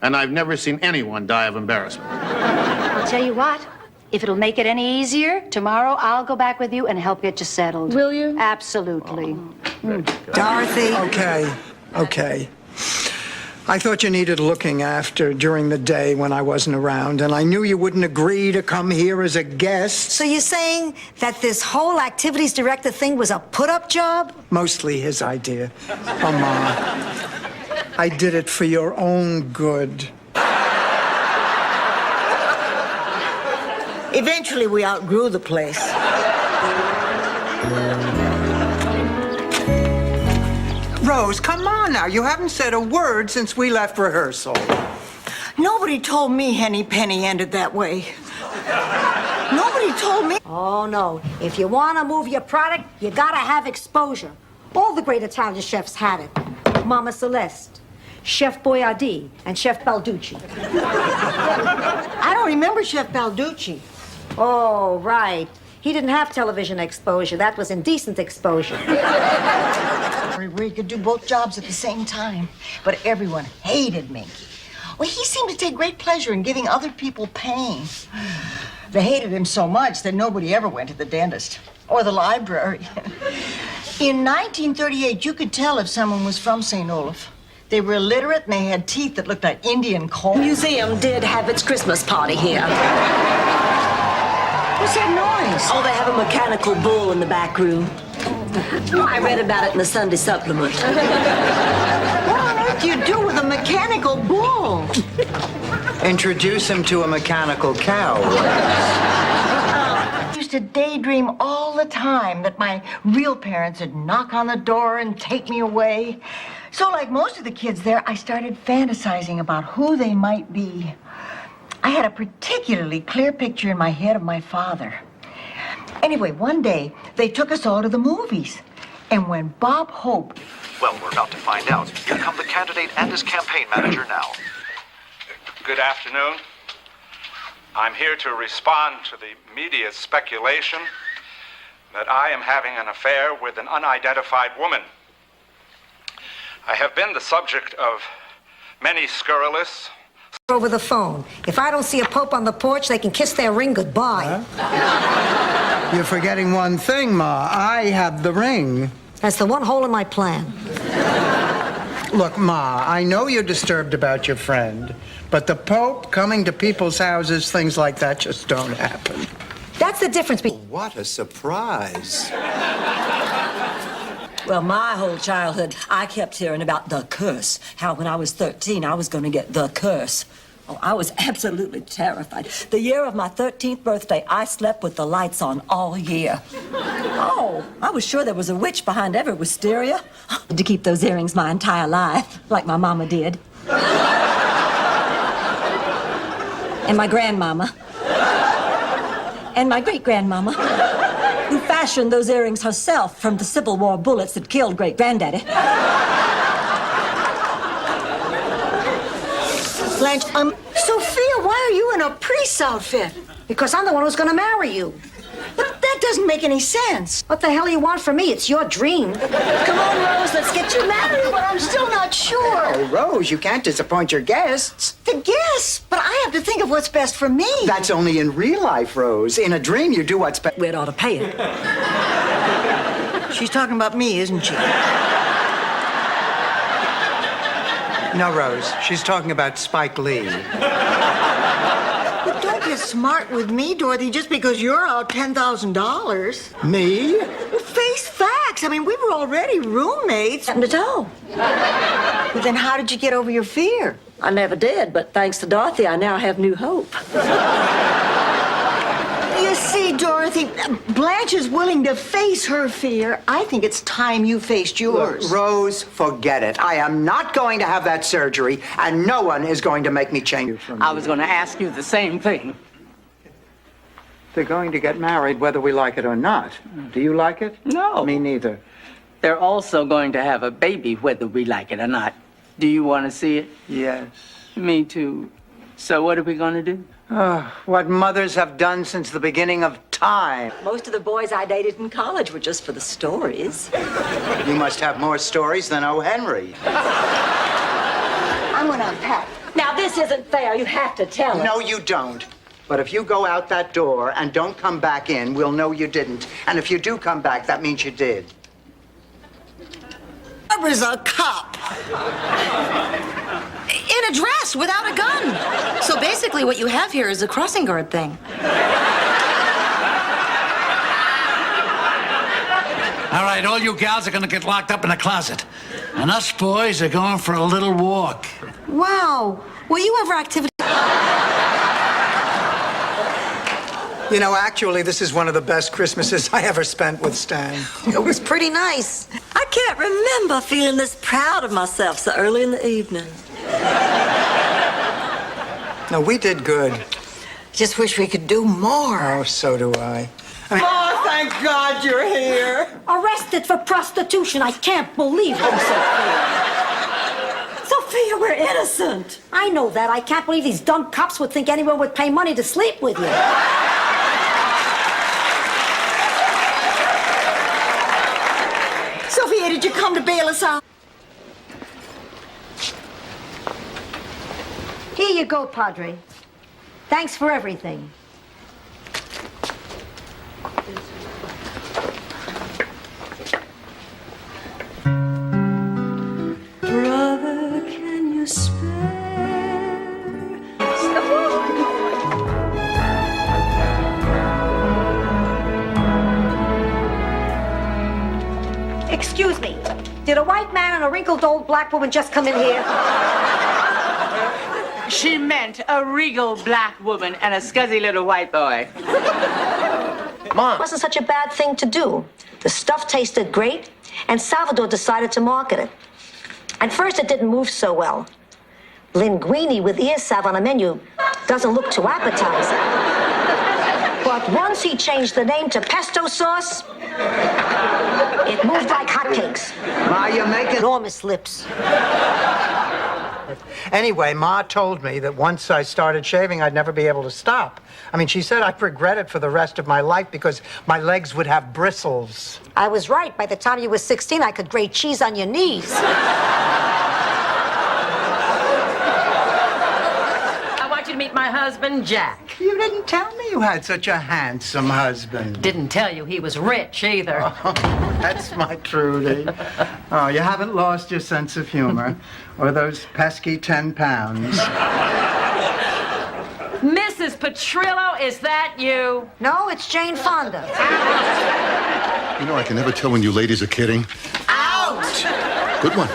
and I've never seen anyone die of embarrassment. I'll tell you what. If it'll make it any easier, tomorrow I'll go back with you and help get you settled. Will you? Absolutely. Dorothy. Okay. I thought you needed looking after during the day when I wasn't around, and I knew you wouldn't agree to come here as a guest. So you're saying that this whole activities director thing was a put-up job? Mostly his idea. Oh, Ma, I did it for your own good. Eventually, we outgrew the place. Rose, come on now. You haven't said a word since we left rehearsal. Nobody told me Henny Penny ended that way. Nobody told me. Oh, no. If you want to move your product, you gotta have exposure. All the great Italian chefs had it. Mama Celeste, Chef Boyardee, and Chef Balducci. I don't remember Chef Balducci. Oh, right. He didn't have television exposure. That was indecent exposure. Where he could do both jobs at the same time. But everyone hated Minky. Well, he seemed to take great pleasure in giving other people pain. They hated him so much that nobody ever went to the dentist or the library. In 1938, you could tell if someone was from St. Olaf. They were illiterate and they had teeth that looked like Indian corn. The museum did have its Christmas party here. What's that noise? Oh, they have a mechanical bull in the back room. I read about it in the Sunday supplement. What on earth do you do with a mechanical bull? Introduce him to a mechanical cow. I used to daydream all the time that my real parents would knock on the door and take me away. So, like most of the kids there, I started fantasizing about who they might be. I had a particularly clear picture in my head of my father. Anyway, one day, they took us all to the movies. And when Bob Hope... Well, we're about to find out. Here come the candidate and his campaign manager now. Good afternoon. I'm here to respond to the media's speculation that I am having an affair with an unidentified woman. I have been the subject of many scurrilous... Over the phone. If I don't see a pope on the porch, they can kiss their ring goodbye. Huh? You're forgetting one thing, Ma. I have the ring. That's the one hole in my plan. Look, Ma, I know you're disturbed about your friend, but the Pope coming to people's houses, things like that just don't happen. That's the difference between... What a surprise. Well, my whole childhood, I kept hearing about the curse. How when I was 13, I was going to get the curse. Oh, I was absolutely terrified. The year of my 13th birthday, I slept with the lights on all year. Oh, I was sure there was a witch behind every wisteria. To keep those earrings my entire life, like my mama did. And my grandmama. And my great-grandmama, who fashioned those earrings herself from the Civil War bullets that killed great-granddaddy. Blanche, Sophia, why are you in a priest's outfit? Because I'm the one who's going to marry you. But that doesn't make any sense. What the hell do you want from me? It's your dream. Come on, Rose, let's get you married, but I'm still not sure. Oh, Rose, you can't disappoint your guests. The guests, but I have to think of what's best for me. That's only in real life, Rose. In a dream, you do what's best. We'd ought to pay it. She's talking about me, isn't she? No, Rose, she's talking about Spike Lee. But don't get smart with me, Dorothy, just because you're out $10,000. Me? Well, face facts. I mean, we were already roommates. Nothing at all. Well, then how did you get over your fear? I never did, but thanks to Dorothy, I now have new hope. You see, Dorothy, Blanche is willing to face her fear. I think it's time you faced yours. Look, Rose, forget it. I am not going to have that surgery, and no one is going to make me change. I was going to ask you the same thing. They're going to get married whether we like it or not. Do you like it? No. Me neither. They're also going to have a baby whether we like it or not. Do you want to see it? Yes. Me too. So what are we going to do? What mothers have done since the beginning of time. Most of the boys I dated in college were just for the stories. You must have more stories than O. Henry. I'm gonna unpack. Now, this isn't fair. You have to tell us. No, you don't. But if you go out that door and don't come back in, we'll know you didn't. And if you do come back, that means you did. Barbara's a cop. In a dress, without a gun. So basically what you have here is a crossing guard thing. All right, all you gals are gonna get locked up in a closet. And us boys are going for a little walk. Wow. Will you ever activity? You know, actually, this is one of the best Christmases I ever spent with Stan. It was pretty nice. I can't remember feeling this proud of myself so early in the evening. No, we did good. Just wish we could do more. Oh, so do I. Oh, thank God you're here. Arrested for prostitution. I can't believe it, Sophia. Sophia, we're innocent. I know that. I can't believe these dumb cops would think anyone would pay money to sleep with you. Sophia, did you come to bail us out? Here you go, Padre. Thanks for everything. Brother, can you spare? Excuse me. Did a white man and a wrinkled old black woman just come in here? She meant a regal black woman and a scuzzy little white boy. Mom. It wasn't such a bad thing to do. The stuff tasted great, and Salvador decided to market it. At first, it didn't move so well. Linguine with ear salve on a menu doesn't look too appetizing. But once he changed the name to pesto sauce, it moved like hotcakes. Ma, you're making enormous lips. Anyway, Ma told me that once I started shaving, I'd never be able to stop. I mean, she said I'd regret it for the rest of my life because my legs would have bristles. I was right. By the time you were 16, I could grate cheese on your knees. I want you to meet my husband, Jack. You didn't tell me you had such a handsome husband. Didn't tell you he was rich either. Oh, that's my Trudy. Oh, you haven't lost your sense of humor or those pesky 10 pounds. Mrs. Petrillo, is that you? No, it's Jane Fonda. You know, I can never tell when you ladies are kidding. I Good one.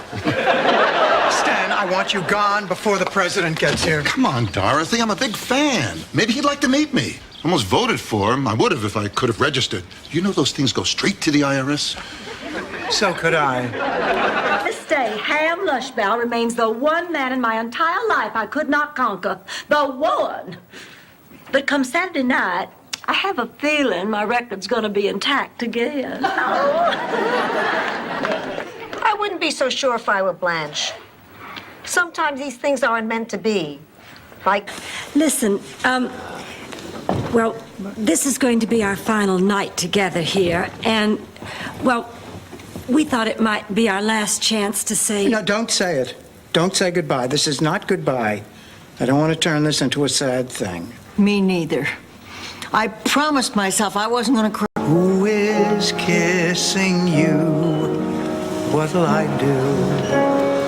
Stan, I want you gone before the president gets here. Come on, Dorothy. I'm a big fan. Maybe he'd like to meet me. Almost voted for him. I would have if I could have registered. You know those things go straight to the IRS? So could I. This day, Ham Lushbell remains the one man in my entire life I could not conquer. The one. But come Saturday night, I have a feeling my record's gonna be intact again. I wouldn't be so sure if I were Blanche. Sometimes these things aren't meant to be. Like, listen, well, this is going to be our final night together here, and, well, we thought it might be our last chance to say... No, don't say it. Don't say goodbye. This is not goodbye. I don't want to turn this into a sad thing. Me neither. I promised myself I wasn't going to cry. Who is kissing you? What'll I do?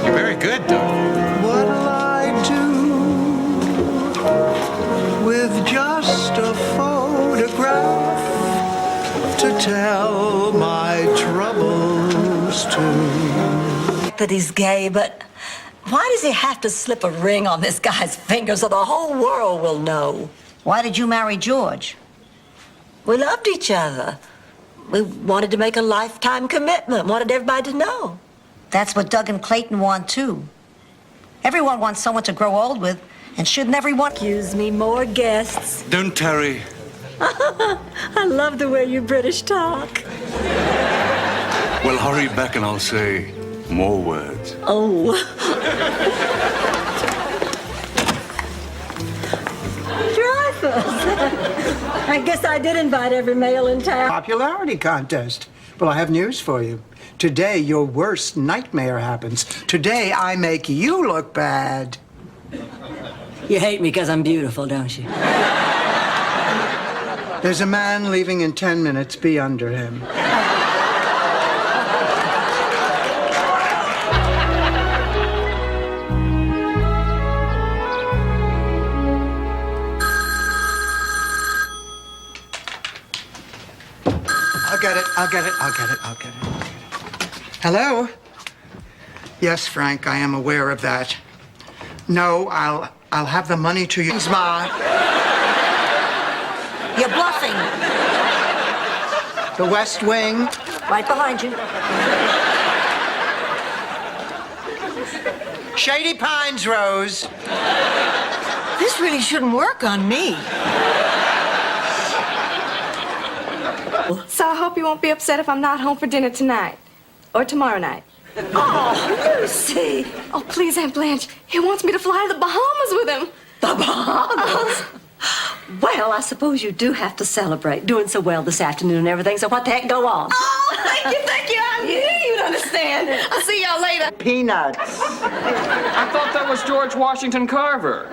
You're very good, Dorothy. What'll I do with just a photograph to tell my troubles to? That he's gay, but why does he have to slip a ring on this guy's finger so the whole world will know? why did you marry George? We loved each other. We wanted to make a lifetime commitment, wanted everybody to know. That's what Doug and Clayton want, too. Everyone wants someone to grow old with, and shouldn't everyone... Excuse me, more guests. Don't tarry. I love the way you British talk. Well, hurry back and I'll say more words. Oh. Dreyfus. I guess I did invite every male in town. Popularity contest. Well, I have news for you. Today, your worst nightmare happens. Today, I make you look bad. You hate me because I'm beautiful, don't you? There's a man leaving in 10 minutes. Be under him. I'll get it. Hello? Yes, Frank, I am aware of that. No, I'll have the money to you, Ma. You're bluffing. The West Wing. Right behind you. Shady Pines, Rose. This really shouldn't work on me. So I hope you won't be upset if I'm not home for dinner tonight. Or tomorrow night. Oh, Lucy. Oh, please, Aunt Blanche. He wants me to fly to the Bahamas with him. The Bahamas? Well, I suppose you do have to celebrate. Doing so well this afternoon and everything, so what the heck, go on. Oh, thank you. I knew you'd understand. I'll see y'all later. Peanuts. I thought that was George Washington Carver.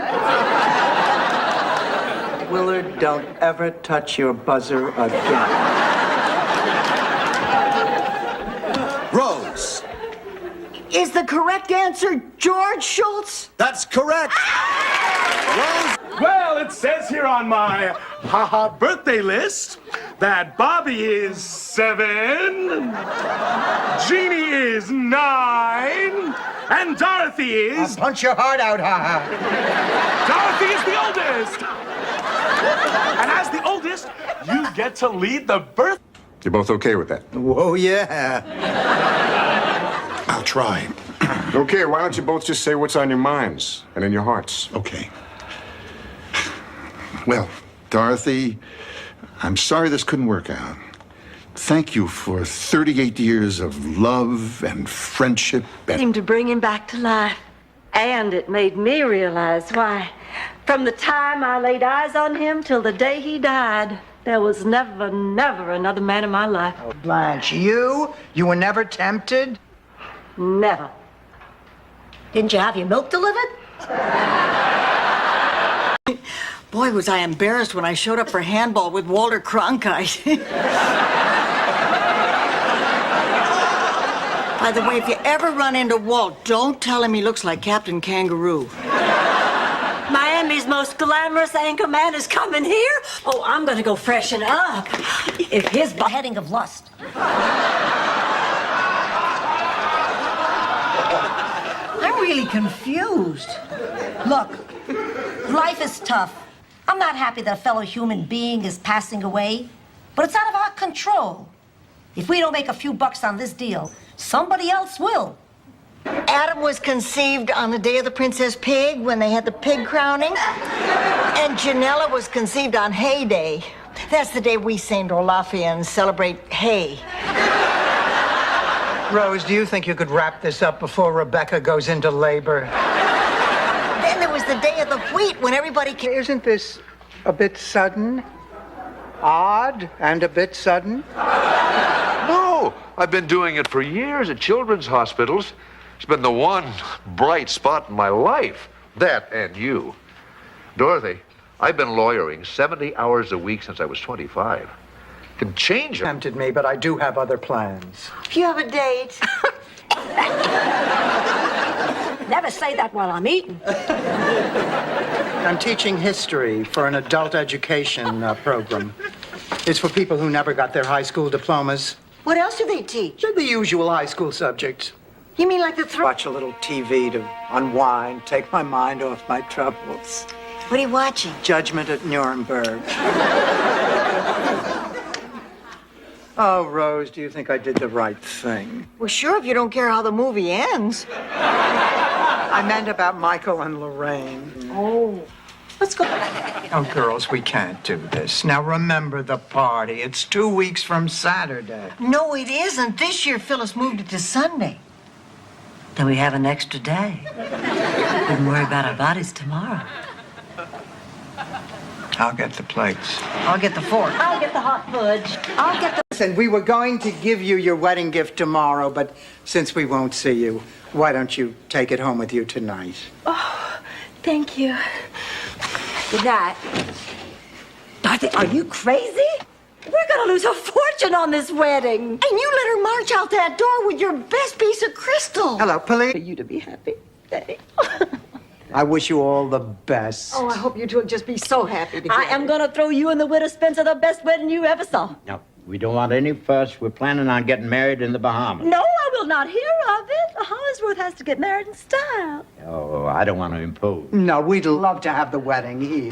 Willard, don't ever touch your buzzer again. Rose. Is the correct answer George Schultz? That's correct. Rose. Well, it says here on my birthday list that Bobby is 7, Jeannie is 9, and Dorothy is... I'll punch your heart out, Dorothy is the oldest. And as the oldest, you get to lead the birth... You're both okay with that? Whoa, yeah. I'll try. Okay, why don't you both just say what's on your minds and in your hearts? Okay. Well, Dorothy, I'm sorry this couldn't work out. Thank you for 38 years of love and friendship. Seemed to bring him back to life. And it made me realize why, from the time I laid eyes on him till the day he died, there was never another man in my life. Oh, Blanche, you were never tempted? Never. Didn't you have your milk delivered? Boy, was I embarrassed when I showed up for handball with Walter Cronkite. By the way, if you ever run into Walt, don't tell him he looks like Captain Kangaroo. Miami's most glamorous anchor man is coming here? Oh, I'm gonna go freshen up. If his beheading of lust. I'm really confused. Look, life is tough. I'm not happy that a fellow human being is passing away, but it's out of our control. If we don't make a few bucks on this deal, somebody else will. Adam was conceived on the day of the Princess Pig when they had the pig crowning. And Janella was conceived on Hay Day. That's the day we St. Olafians celebrate hay. Rose, do you think you could wrap this up before Rebecca goes into labor? Then there was the day of the wheat when everybody came. Isn't this a bit sudden? Odd and a bit sudden? No, I've been doing it for years at children's hospitals. It's been the one bright spot in my life. That and you. Dorothy, I've been lawyering 70 hours a week since I was 25. Can change it. Tempted me, but I do have other plans. Do you have a date? Never say that while I'm eating. I'm teaching history for an adult education program. It's for people who never got their high school diplomas. What else do they teach? The usual high school subjects. You mean like the Watch a little TV to unwind, take my mind off my troubles. What are you watching? Judgment at Nuremberg. Oh, Rose, do you think I did the right thing? Well, sure, if you don't care how the movie ends. I meant about Michael and Lorraine. Oh. Let's go. Oh, girls, we can't do this. Now, remember the party. It's 2 weeks from Saturday. No, it isn't. This year, Phyllis moved it to Sunday. Then we have an extra day. We can worry about our bodies tomorrow. I'll get the plates. I'll get the fork. I'll get the hot fudge. I'll get the... Listen, we were going to give you your wedding gift tomorrow, but since we won't see you, why don't you take it home with you tonight? Oh, thank you. Good night. Dorothy, are you crazy? We're gonna lose a fortune on this wedding. And you let her march out that door with your best piece of crystal. Hello, police. For you to be happy. I wish you all the best. Oh, I hope you two will just be so happy together. I am gonna throw you and the widow Spencer the best wedding you ever saw. No, we don't want any fuss. We're planning on getting married in the Bahamas. No, I will not hear of it. Hollingsworth has to get married in style. Oh, I don't want to impose. No, we'd love to have the wedding here.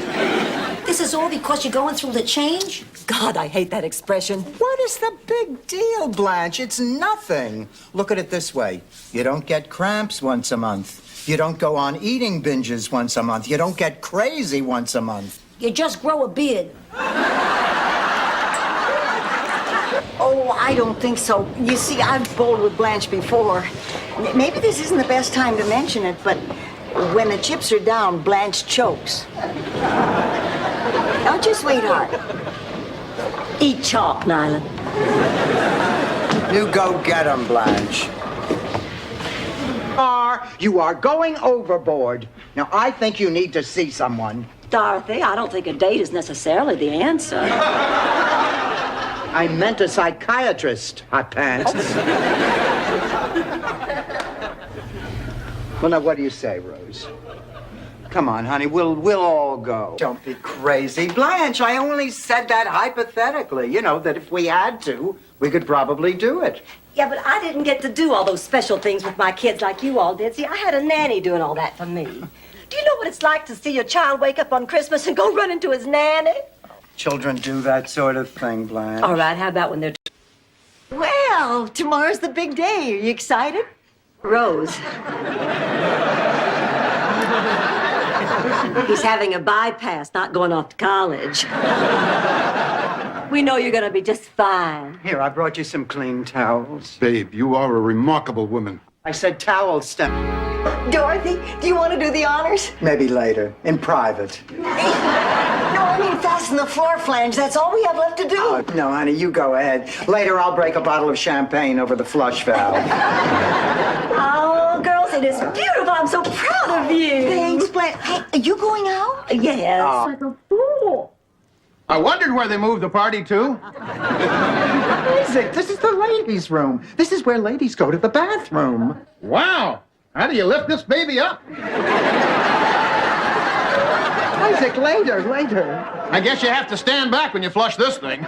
This is all because you're going through the change? God, I hate that expression. What is the big deal, Blanche? It's nothing. Look at it this way. You don't get cramps once a month. You don't go on eating binges once a month. You don't get crazy once a month. You just grow a beard. Oh, I don't think so. You see, I've bowled with Blanche before. Maybe this isn't the best time to mention it, but when the chips are down, Blanche chokes. Don't you, sweetheart? Eat chalk, Nyla. You go get 'em, Blanche. You are going overboard. Now, I think you need to see someone. Dorothy, I don't think a date is necessarily the answer. I meant a psychiatrist, hot pants. Well, now, what do you say, Rose? Come on, honey, we'll all go. Don't be crazy. Blanche, I only said that hypothetically. You know, that if we had to, we could probably do it. Yeah, but I didn't get to do all those special things with my kids like you all did. See, I had a nanny doing all that for me. Do you know what it's like to see your child wake up on Christmas and go run into his nanny? Children do that sort of thing, Blanche. All right, how about when they're... Well, tomorrow's the big day. Are you excited? Rose. He's having a bypass, not going off to college. We know you're gonna be just fine. Here, I brought you some clean towels. Babe, you are a remarkable woman. I said towels, Stem. Dorothy, do you want to do the honors? Maybe later, in private. No, I mean fasten the floor flange. That's all we have left to do. Oh, no, honey, you go ahead. Later, I'll break a bottle of champagne over the flush valve. Oh, girls, it is beautiful. I'm so proud of you. Thanks, Blanche. Hey, are you going out? Yes. Oh. Like a fool. I wondered where they moved the party to. What is it? This is the ladies' room. This is where ladies go to the bathroom. Wow. How do you lift this baby up? Isaac, later. I guess you have to stand back when you flush this thing.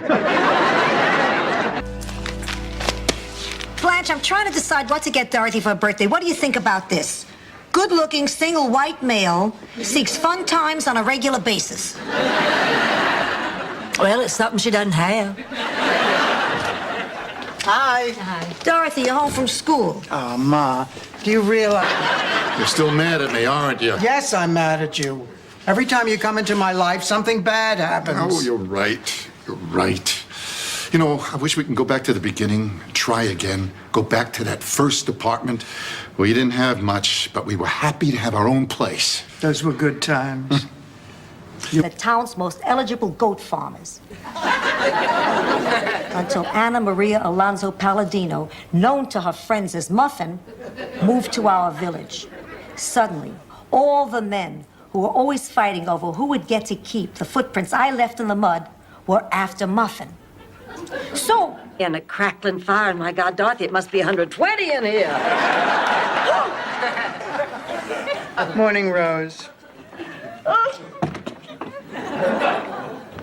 Blanche, I'm trying to decide what to get Dorothy for her birthday. What do you think about this? good-looking, single white male seeks fun times on a regular basis. Well, it's something she doesn't have. Hi. Dorothy, you're home from school. Oh, Ma, do you realize... You're still mad at me, aren't you? Yes, I'm mad at you. Every time you come into my life, something bad happens. Oh, you're right. You're right. You know, I wish we can go back to the beginning, try again, go back to that first apartment. We didn't have much, but we were happy to have our own place. Those were good times. The town's most eligible goat farmers. Until Anna Maria Alonso Palladino, known to her friends as Muffin, moved to our village. Suddenly, all the men who were always fighting over who would get to keep the footprints I left in the mud were after Muffin. So, In a crackling fire, and my God, Dorothy, it must be 120 in here. Morning, Rose.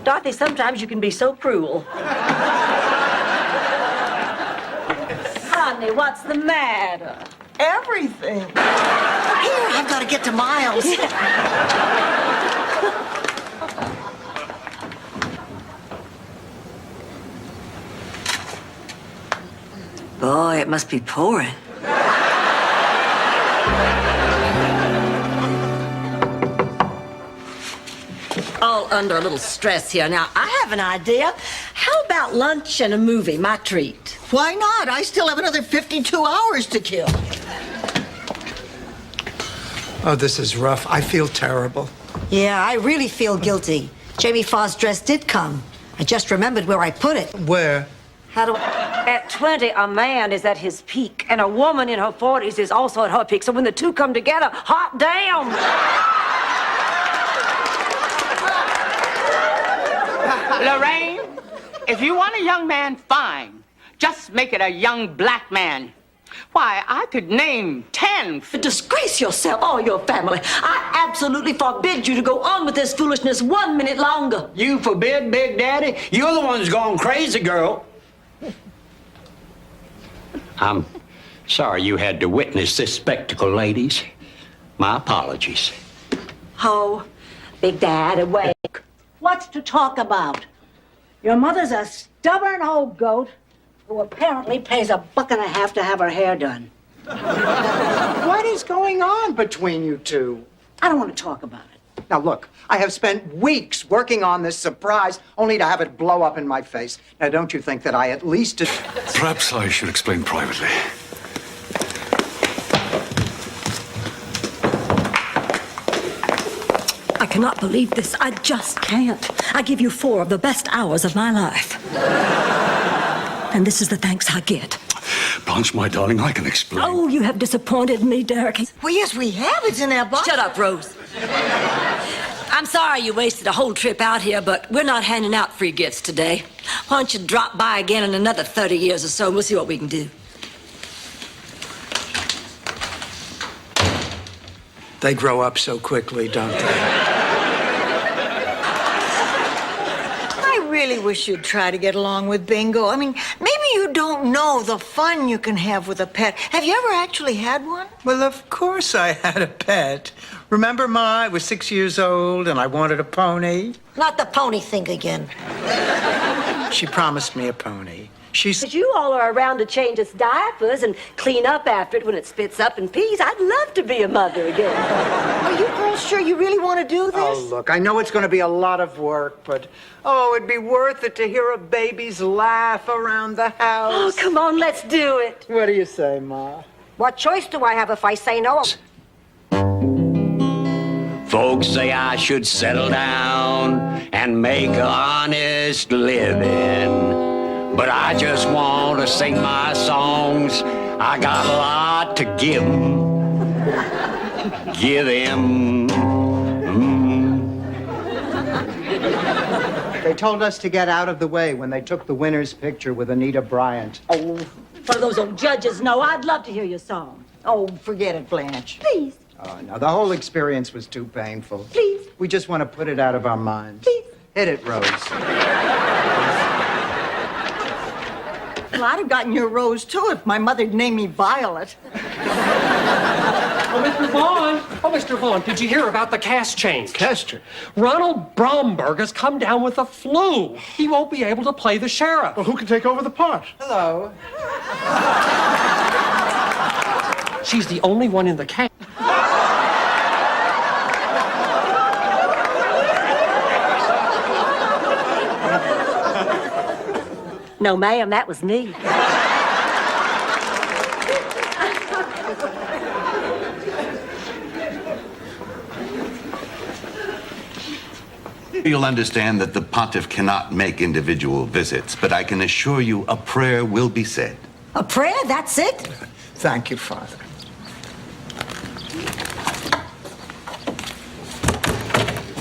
Dorothy, sometimes you can be so cruel. Honey, what's the matter? Everything. Here, I've got to get to Miles. Boy, it must be pouring. All under a little stress here. Now, I have an idea. How about lunch and a movie, my treat? Why not? I still have another 52 hours to kill. Oh, this is rough. I feel terrible. Yeah, I really feel guilty. Jamie Farr's dress did come. I just remembered where I put it. Where? How do At 20, a man is at his peak, and a woman in her 40s is also at her peak. So when the two come together, hot damn! Lorraine, if you want a young man, fine. Just make it a young black man. Why, I could name 10. Disgrace yourself, all your family. I absolutely forbid you to go on with this foolishness 1 minute longer. You forbid, Big Daddy? You're the one who's gone crazy, girl. I'm sorry you had to witness this spectacle, ladies. My apologies. Oh, Big Dad, awake. What's to talk about? Your mother's a stubborn old goat who apparently pays $1.50 to have her hair done. What is going on between you two? I don't want to talk about it. Now, look, I have spent weeks working on this surprise only to have it blow up in my face. Now, don't you think that I at least... Perhaps I should explain privately. I cannot believe this. I just can't. I give you 4 of the best hours of my life. And this is the thanks I get. Blanche, my darling, I can explain. Oh, you have disappointed me, Derek. Well, yes, we have. It's in that box. Shut up, Rose. I'm sorry you wasted a whole trip out here, but we're not handing out free gifts today. Why don't you drop by again in another 30 years or so, and we'll see what we can do. They grow up so quickly, don't they? I really wish you'd try to get along with Bingo. I mean, maybe you don't know the fun you can have with a pet. Have you ever actually had one? Well, of course I had a pet. Remember, Ma, I was 6 years old and I wanted a pony. Not the pony thing again. She promised me a pony. But you all are around to change its diapers and clean up after it when it spits up and pees. I'd love to be a mother again. Are you girls sure you really want to do this? Oh, look, I know it's going to be a lot of work, but, oh, it'd be worth it to hear a baby's laugh around the house. Oh, come on, let's do it. What do you say, Ma? What choice do I have if I say no? Folks say I should settle down and make an honest living. But I just want to sing my songs. I got a lot to give 'em. Give him. They told us to get out of the way when they took the winner's picture with Anita Bryant. Oh, for those old judges, no, I'd love to hear your song. Oh, forget it, Blanche. Please. Oh, no, the whole experience was too painful. Please. We just want to put it out of our minds. Please. Hit it, Rose. Well, I'd have gotten your Rose, too, if my mother'd named me Violet. Mr. Vaughn, did you hear about the cast change? Cast change? Ronald Bromberg has come down with the flu. He won't be able to play the sheriff. Well, who can take over the part? Hello. She's the only one in the cast. No, ma'am, that was me. You'll understand that the pontiff cannot make individual visits, but I can assure you a prayer will be said. A prayer? That's it? Thank you, Father.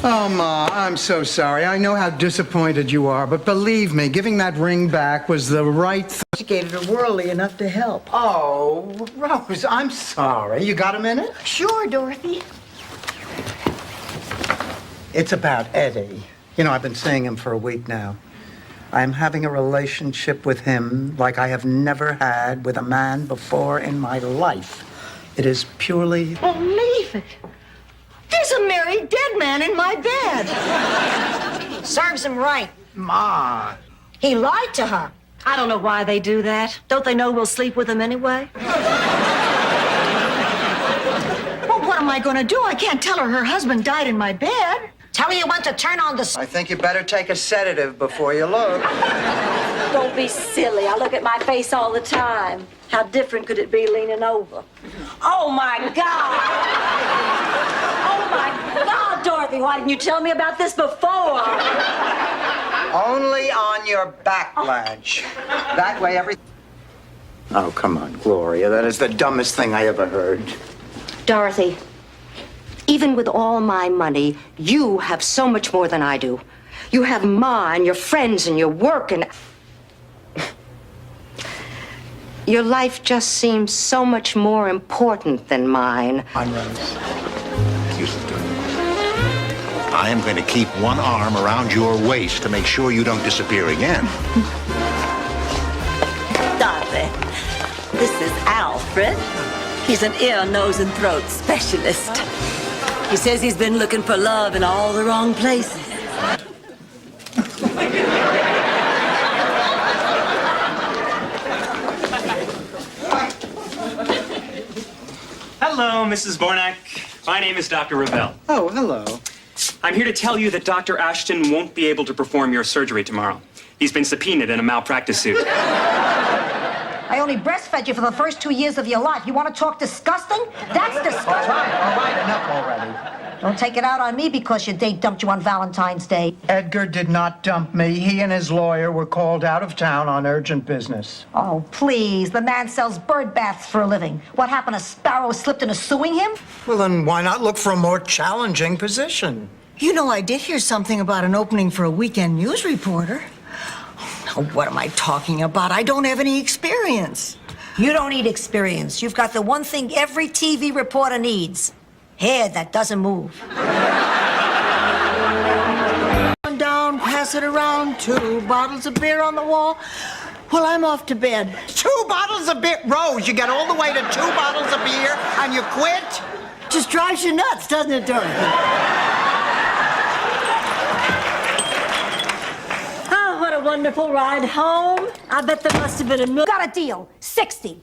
Oh, Ma, I'm so sorry. I know how disappointed you are, but believe me, giving that ring back was the right thing. She gave it worldly enough to help. Oh, Rose, I'm sorry. You got a minute? Sure, Dorothy. It's about Eddie. You know, I've been seeing him for a week now. I'm having a relationship with him like I have never had with a man before in my life. It is purely... Believe it. There's a married dead man in my bed. Serves him right. Ma. He lied to her. I don't know why they do that. Don't they know we'll sleep with him anyway? Well, what am I going to do? I can't tell her husband died in my bed. Tell her you want to turn on the... I think you better take a sedative before you look. Don't be silly. I look at my face all the time. How different could it be leaning over? Oh, my God! Oh, my God, Dorothy, why didn't you tell me about this before? Only on your back, Blanche. That way every... Oh, come on, Gloria. That is the dumbest thing I ever heard. Dorothy, even with all my money, you have so much more than I do. You have Ma and your friends and your work and... Your life just seems so much more important than mine. I'm Rose. Excuse me. I am going to keep one arm around your waist to make sure you don't disappear again. Dorothy, this is Alfred. He's an ear, nose, and throat specialist. He says he's been looking for love in all the wrong places. Hello, Mrs. Bornak. My name is Dr. Ravel. Oh, hello. I'm here to tell you that Dr. Ashton won't be able to perform your surgery tomorrow. He's been subpoenaed in a malpractice suit. I only breastfed you for the first 2 years of your life. You want to talk disgusting? That's disgusting. All right, enough already. Don't take it out on me because your date dumped you on Valentine's Day. Edgar did not dump me. He and his lawyer were called out of town on urgent business. Oh, please. The man sells bird baths for a living. What happened? A sparrow slipped into suing him? Well, then why not look for a more challenging position? You know, I did hear something about an opening for a weekend news reporter. Oh, what am I talking about? I don't have any experience. You don't need experience. You've got the one thing every TV reporter needs. Hair that doesn't move. Down, pass it around, 2 bottles of beer on the wall. Well, I'm off to bed. 2 bottles of beer? Rose, you get all the way to 2 bottles of beer and you quit? Just drives you nuts, doesn't it, Dorothy? Oh, what a wonderful ride home. I bet there must have been a... Got a deal. 60.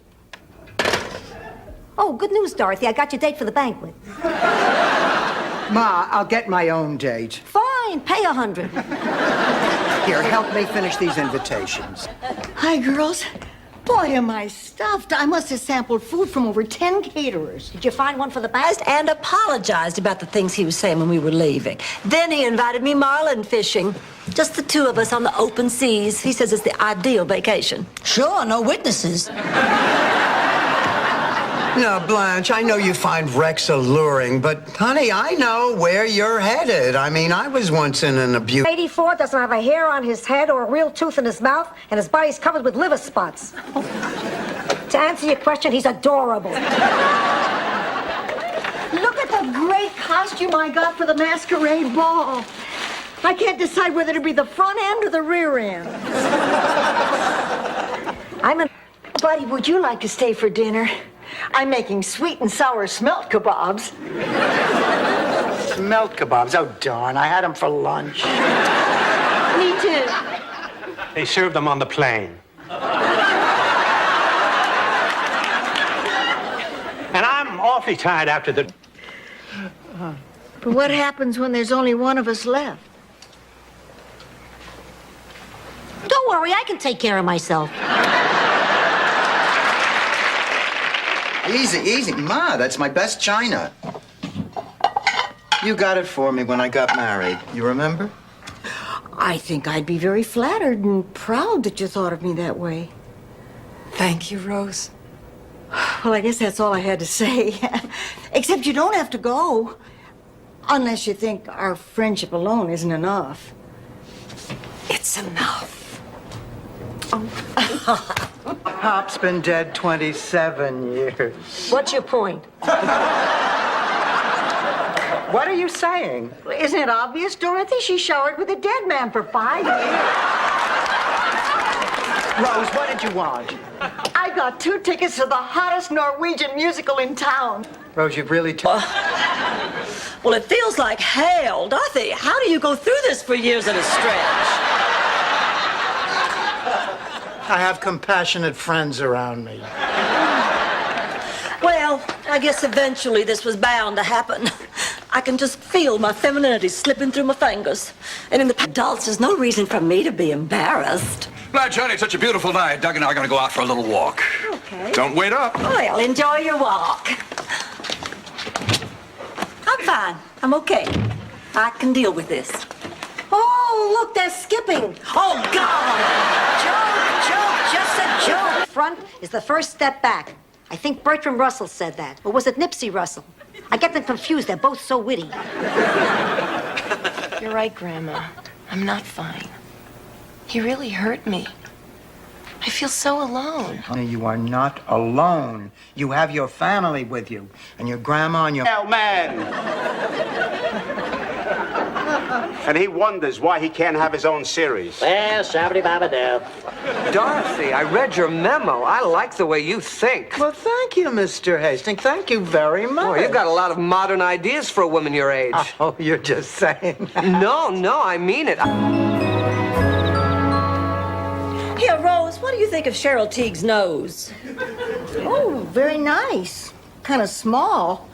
Oh, good news, Dorothy. I got your date for the banquet. Ma, I'll get my own date. Fine. Pay 100. Here, help me finish these invitations. Hi, girls. Boy, am I stuffed. I must have sampled food from over 10 caterers. Did you find one for the banquet? And apologized about the things he was saying when we were leaving. Then he invited me marlin fishing. Just the 2 of us on the open seas. He says it's the ideal vacation. Sure, no witnesses. Now, Blanche, I know you find Rex alluring, but, honey, I know where you're headed. I mean, I was once in an abuse... 84 doesn't have a hair on his head or a real tooth in his mouth, and his body's covered with liver spots. To answer your question, he's adorable. Look at the great costume I got for the masquerade ball. I can't decide whether to be the front end or the rear end. I'm a... Buddy, would you like to stay for dinner? I'm making sweet and sour smelt kebabs. Smelt kebabs. Oh, darn. I had them for lunch. Me too. They served them on the plane. And I'm awfully tired after the... But what happens when there's only one of us left? Don't worry, I can take care of myself. Easy, easy. Ma, that's my best china. You got it for me when I got married. You remember? I think I'd be very flattered and proud that you thought of me that way. Thank you, Rose. Well, I guess that's all I had to say. Except you don't have to go. Unless you think our friendship alone isn't enough. It's enough. Pop's been dead 27 years. What's your point? What are you saying? Isn't it obvious, Dorothy? She showered with a dead man for 5 years. Rose, what did you want? I got 2 tickets to the hottest Norwegian musical in town. Rose, you've really... Well, it feels like hell. Dorothy, how do you go through this for years at a stretch? I have compassionate friends around me. Well, I guess eventually this was bound to happen. I can just feel my femininity slipping through my fingers. And in the adults, there's no reason for me to be embarrassed. Now, Johnny, it's such a beautiful night. Doug and I are going to go out for a little walk. Okay. Don't wait up. Well, enjoy your walk. I'm fine. I'm okay. I can deal with this. Oh, look, they're skipping. Oh, God! Joke, just a joke. Front is the first step back. I think Bertrand Russell said that. Or was it Nipsey Russell? I get them confused. They're both so witty. You're right, Grandma. I'm not fine. He really hurt me. I feel so alone. Honey, you are not alone. You have your family with you. And your grandma and your... Hell, man! And he wonders why he can't have his own series. Well, shabba-dabba-dab. Dorothy, I read your memo. I like the way you think. Well, thank you, Mr. Hastings. Thank you very much. Oh, you've got a lot of modern ideas for a woman your age. Oh, you're just saying. No, I mean it. Here, Rose, what do you think of Cheryl Teague's nose? Oh, very nice. Kind of small.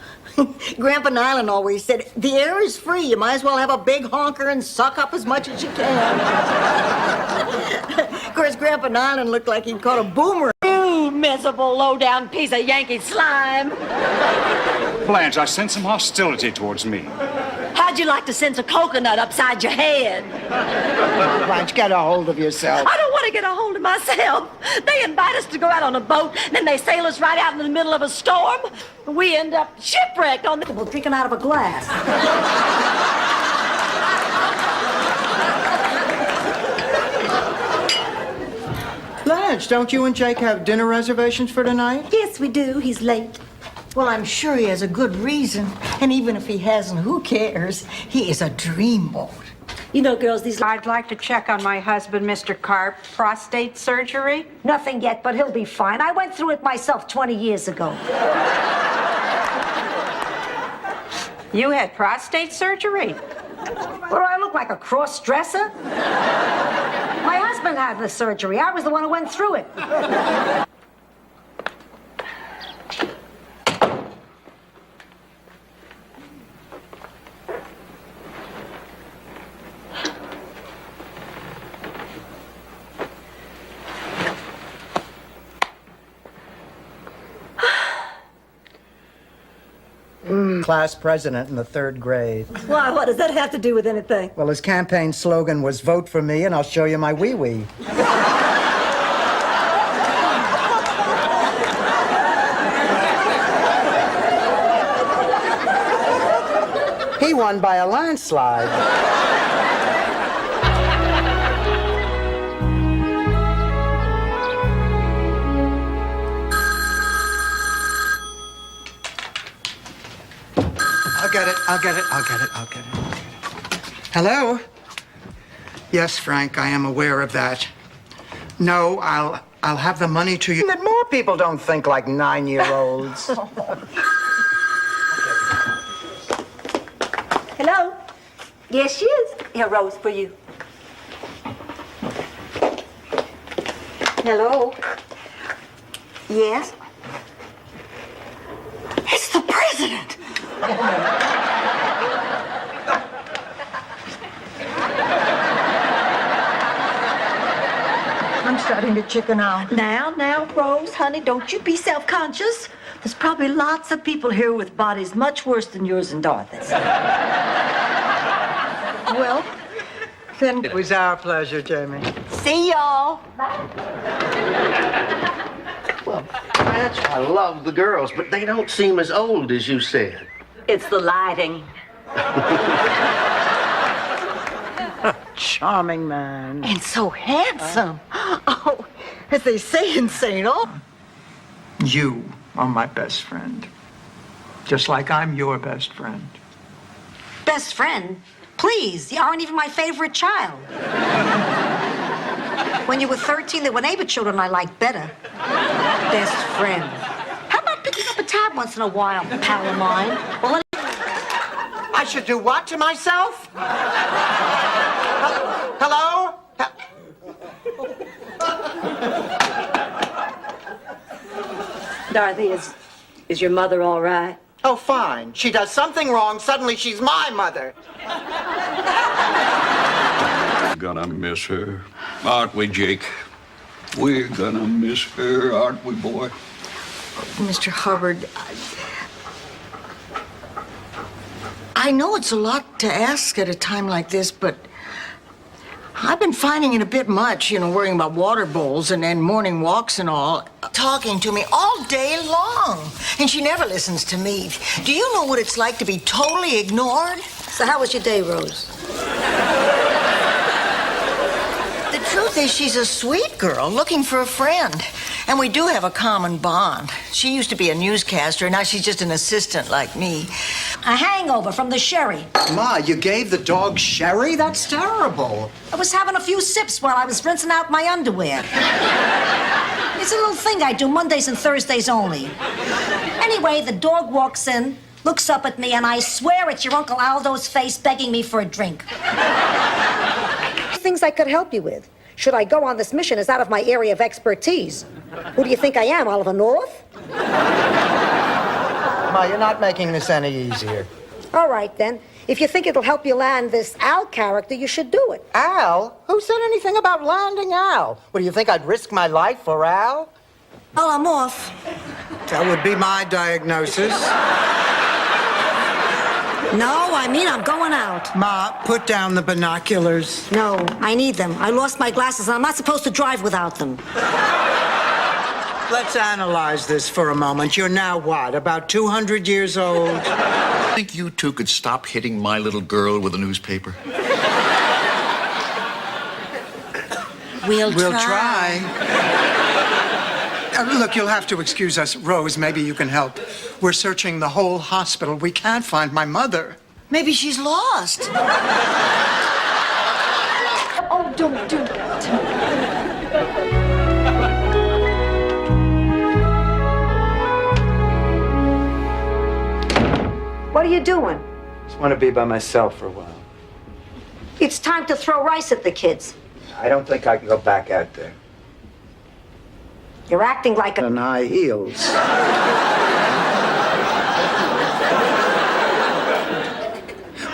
Grandpa Nyland always said, the air is free. You might as well have a big honker and suck up as much as you can. Of course, Grandpa Nyland looked like he'd caught a boomerang. You miserable, low-down piece of Yankee slime. Blanche, I sense some hostility towards me. How'd you like to sense a coconut upside your head? Blanche, get a hold of yourself. I don't want to get a hold of myself. They invite us to go out on a boat, then they sail us right out in the middle of a storm. We end up shipwrecked on the... Well, drinking out of a glass. Blanche, don't you and Jake have dinner reservations for tonight? Yes, we do. He's late. Well, I'm sure he has a good reason. And even if he hasn't, who cares? He is a dreamboat. You know, girls, these... I'd like to check on my husband, Mr. Karp. Prostate surgery? Nothing yet, but he'll be fine. I went through it myself 20 years ago. You had prostate surgery? What, do I look like, a cross-dresser? My husband had the surgery. I was the one who went through it. Class president in the 3rd grade. Why, what does that have to do with anything? Well, his campaign slogan was vote for me and I'll show you my wee-wee. He won by a landslide. I'll get it. Hello? Yes, Frank, I am aware of that. No, I'll I'll have the money to you. That more people don't think like 9-year-olds. Hello? Yes, she is. Here, Rose, for you. Hello? Yes? It's the president! I'm starting to chicken out. Now, Rose, honey, don't you be self-conscious. There's probably lots of people here with bodies much worse than yours and Dorothy's. Well, then it was our pleasure, Jamie. See y'all. Well, Blanche, I love the girls, but they don't seem as old as you said. It's the lighting. Charming man. And so handsome. Oh, as they say in St. Albans. You are my best friend. Just like I'm your best friend. Best friend? Please, you aren't even my favorite child. When you were 13, there were neighbor children I liked better. Best friend. How about picking up a tab once in a while, pal of mine? Well, I should do what to myself? Hello? Dorothy, is your mother all right? Oh, fine. She does something wrong, suddenly she's my mother. Gonna miss her, aren't we, Jake? We're gonna miss her, aren't we, boy? Mr. Hubbard, I know it's a lot to ask at a time like this, but I've been finding it a bit much, worrying about water bowls and morning walks and all, talking to me all day long. And she never listens to me. Do you know what it's like to be totally ignored? so how was your day, Rose? The truth is, she's a sweet girl looking for a friend. And we do have a common bond. She used to be a newscaster, now she's just an assistant like me. A hangover from the sherry. Ma, you gave the dog sherry? That's terrible. I was having a few sips while I was rinsing out my underwear. It's a little thing I do Mondays and Thursdays only. Anyway, the dog walks in, looks up at me, and I swear it's your Uncle Aldo's face begging me for a drink. Things I could help you with. Should I go on this mission is out of my area of expertise. Who do you think I am, Oliver North? Ma, you're not making this any easier. All right, then. If you think it'll help you land this Al character, you should do it. Al? Who said anything about landing Al? What, do you think I'd risk my life for Al? Well, I'm off. That would be my diagnosis. No, I mean I'm going out. Ma, put down the binoculars. No, I need them. I lost my glasses, and I'm not supposed to drive without them. Let's analyze this for a moment. You're now what, about 200 years old? Think you two could stop hitting my little girl with a newspaper? We'll try. Look, you'll have to excuse us. Rose, maybe you can help. We're searching the whole hospital. We can't find my mother. Maybe she's lost. Oh, don't do that. What are you doing? Just want to be by myself for a while. It's time to throw rice at the kids. I don't think I can go back out there. You're acting like a... In high heels.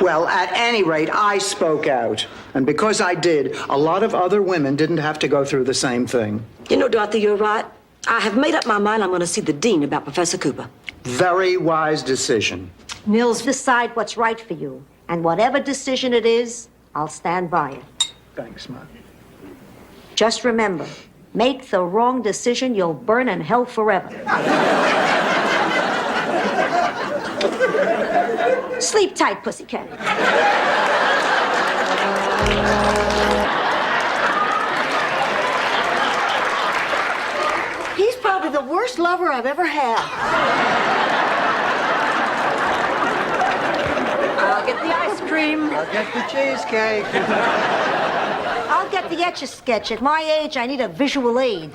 Well, at any rate, I spoke out. And because I did, a lot of other women didn't have to go through the same thing. You know, Dorothy, you're right. I have made up my mind I'm going to see the dean about Professor Cooper. Very wise decision. Mills, decide what's right for you. And whatever decision it is, I'll stand by it. Thanks, Ma. Just remember, make the wrong decision, you'll burn in hell forever. Sleep tight, pussycat. He's probably the worst lover I've ever had. I'll get the ice cream. I'll get the cheesecake. I'll get the Etch-a-Sketch. At my age, I need a visual aid.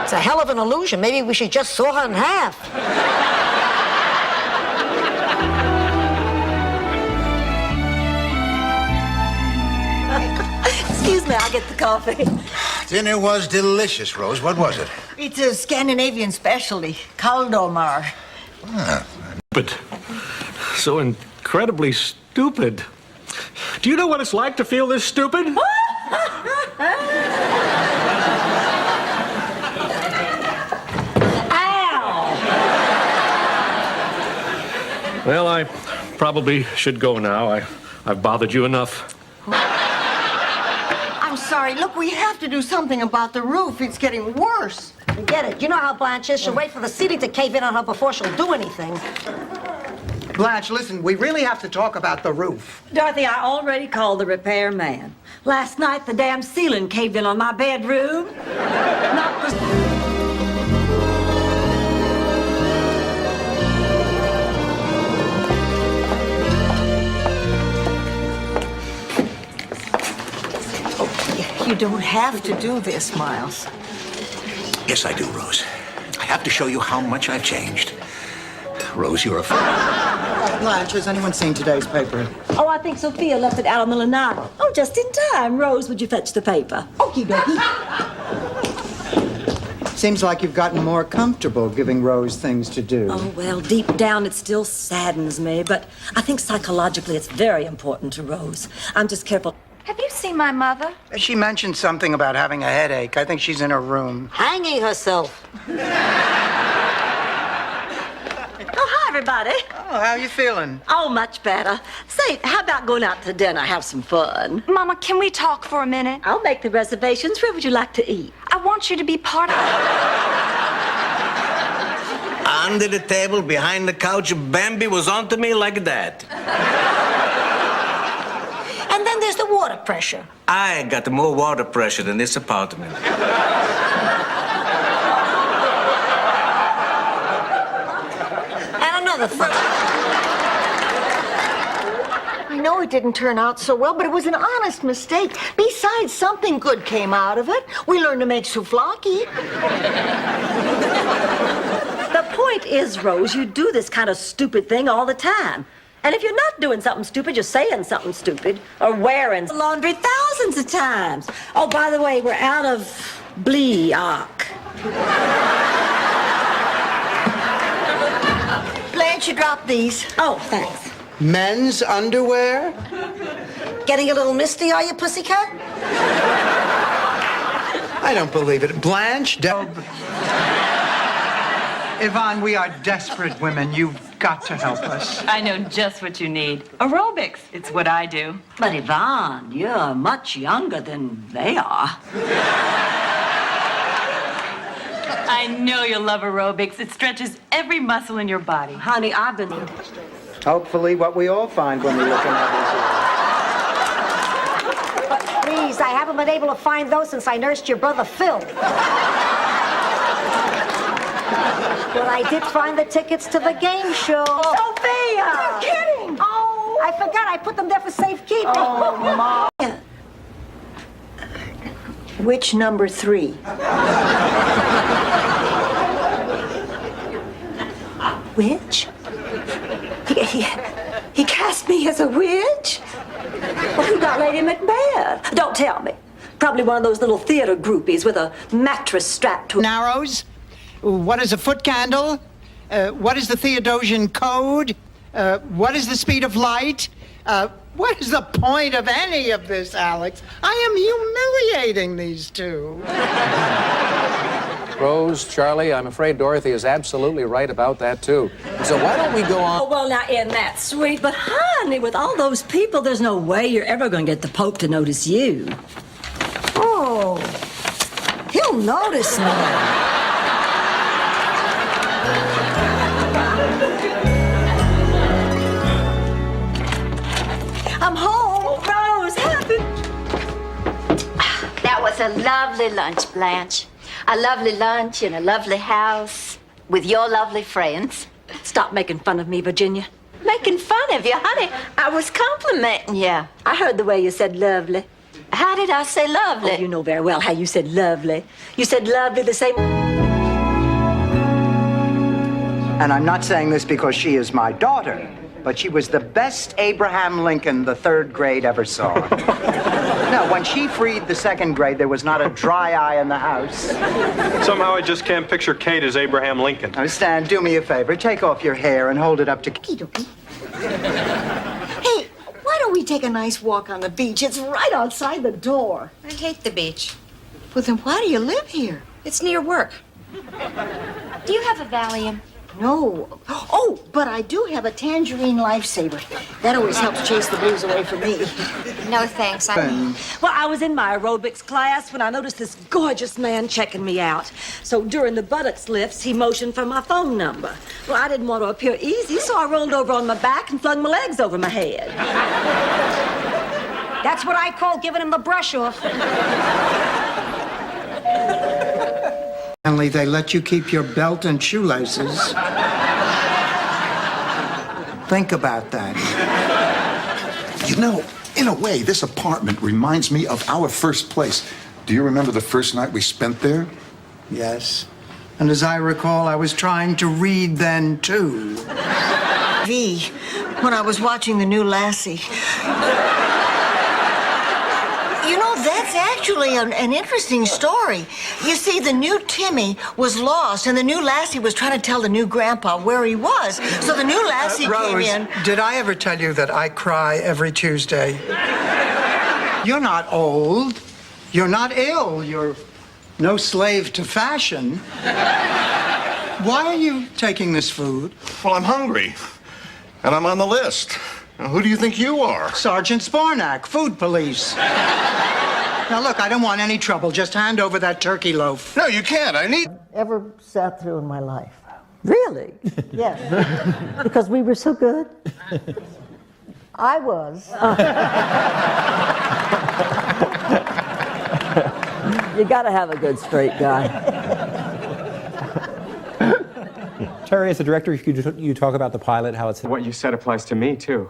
It's a hell of an illusion. Maybe we should just saw her in half. Excuse me, I'll get the coffee. Dinner was delicious, Rose. What was it? It's a Scandinavian specialty, Kaldormar. But so incredibly stupid. Do you know what it's like to feel this stupid? Well, I probably should go now. I've bothered you enough. I'm sorry. Look, we have to do something about the roof. It's getting worse. Forget it. You know how Blanche is. She'll wait for the ceiling to cave in on her before she'll do anything. Blanche, listen, we really have to talk about the roof. Dorothy, I already called the repair man. Last night, the damn ceiling caved in on my bedroom. Not the... You don't have to do this, Miles. Yes, I do, Rose. I have to show you how much I've changed. Rose, you're a... Blanche, has anyone seen today's paper? Oh, I think Sophia left it out on the lanai. Oh, just in time. Rose, would you fetch the paper? Okie dokie. Seems like you've gotten more comfortable giving Rose things to do. Oh, well, deep down it still saddens me, but I think psychologically it's very important to Rose. I'm just careful. Have you seen my mother? She mentioned something about having a headache. I think she's in her room. Hanging herself. Oh, hi, everybody. Oh, how you feeling? Oh, much better. Say, how about going out to dinner, have some fun? Mama, can we talk for a minute? I'll make the reservations. Where would you like to eat? I want you to be part of it. Under the table, behind the couch, Bambi was onto me like that. And then there's the water pressure. I got more water pressure than this apartment. And another thing. I know it didn't turn out so well, but it was an honest mistake. Besides, something good came out of it. We learned to make souvlaki. The point is, Rose, you do this kind of stupid thing all the time. And if you're not doing something stupid, you're saying something stupid or wearing laundry thousands of times. Oh, by the way, we're out of Bleak. Blanche, you dropped these. Oh, thanks. Men's underwear? Getting a little misty, are you, pussycat? I don't believe it. Blanche, Yvonne, we are desperate women. You've got to help us. I know just what you need. Aerobics. It's what I do. But Yvonne, you're much younger than they are. I know you'll love aerobics. It stretches every muscle in your body. Honey, I've been... Hopefully what we all find when we look in others. But please, I haven't been able to find those since I nursed your brother Phil. But I did find the tickets to the game show. Sophia! You're kidding! Oh! I forgot. I put them there for safekeeping. Oh, Mom. Which number 3? Witch? He cast me as a witch? Well, who got Lady Macbeth? Don't tell me. Probably one of those little theater groupies with a mattress strapped to... Narrows? What is a foot candle? What is the Theodosian code? What is the speed of light? What is the point of any of this, Alex? I am humiliating these two. Rose, Charlie, I'm afraid Dorothy is absolutely right about that, too. So why don't we go on... Oh, well, now, isn't that sweet? But, honey, with all those people, there's no way you're ever going to get the Pope to notice you. Oh, he'll notice me. I'm home. Rose, happy. That was a lovely lunch, Blanche. A lovely lunch in a lovely house with your lovely friends. Stop making fun of me, Virginia. Making fun of you, honey. I was complimenting you. I heard the way you said lovely. How did I say lovely? Oh, you know very well how you said lovely. You said lovely the same. And I'm not saying this because she is my daughter, but she was the best Abraham Lincoln the third grade ever saw. No, when she freed the second grade, there was not a dry eye in the house. Somehow I just can't picture Kate as Abraham Lincoln. Now, Stan, do me a favor. Take off your hair and hold it up to... Hey, why don't we take a nice walk on the beach? It's right outside the door. I hate the beach. Well, then why do you live here? It's near work. Do you have a Valium? No. Oh, but I do have a Tangerine Lifesaver. That always helps chase the blues away from me. No, thanks. Well, I was in my aerobics class when I noticed this gorgeous man checking me out. So during the buttocks lifts, he motioned for my phone number. Well, I didn't want to appear easy, so I rolled over on my back and flung my legs over my head. That's what I call giving him the brush off. Finally, they let you keep your belt and shoelaces. Think about that. You know, in a way, this apartment reminds me of our first place. Do you remember the first night we spent there? Yes. And as I recall, I was trying to read then, too. V, when I was watching the new Lassie. You know, that's actually an interesting story. You see, the new Timmy was lost, and the new Lassie was trying to tell the new grandpa where he was. So the new Lassie came in. Did I ever tell you that I cry every Tuesday? You're not old. You're not ill. You're no slave to fashion. Why are you taking this food? Well, I'm hungry. And I'm on the list. Now, who do you think you are? Sergeant Spornak, food police. Now, look, I don't want any trouble. Just hand over that turkey loaf. No, you can't. I need... Ever sat through in my life. Really? Yes. Because we were so good. I was. You gotta have a good straight guy. Terry, as the director, could you talk about the pilot, how it's... What you said applies to me, too.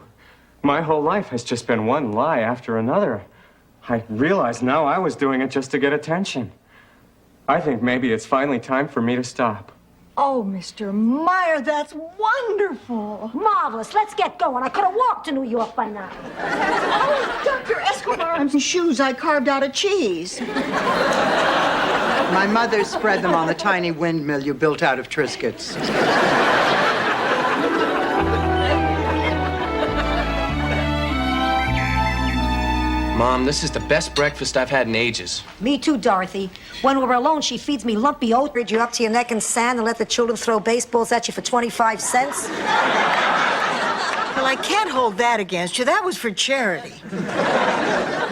My whole life has just been one lie after another. I realized now I was doing it just to get attention. I think maybe it's finally time for me to stop. Oh, Mr. Meyer, that's wonderful. Marvelous. Let's get going. I could have walked to New York by now. Oh, Dr. Escobar's shoes I carved out of cheese. My mother spread them on the tiny windmill you built out of Triscuits. Mom, this is the best breakfast I've had in ages. Me too, Dorothy. When we're alone, she feeds me lumpy oat, rid you up to your neck in sand, and let the children throw baseballs at you for 25 cents. Well, I can't hold that against you. That was for charity.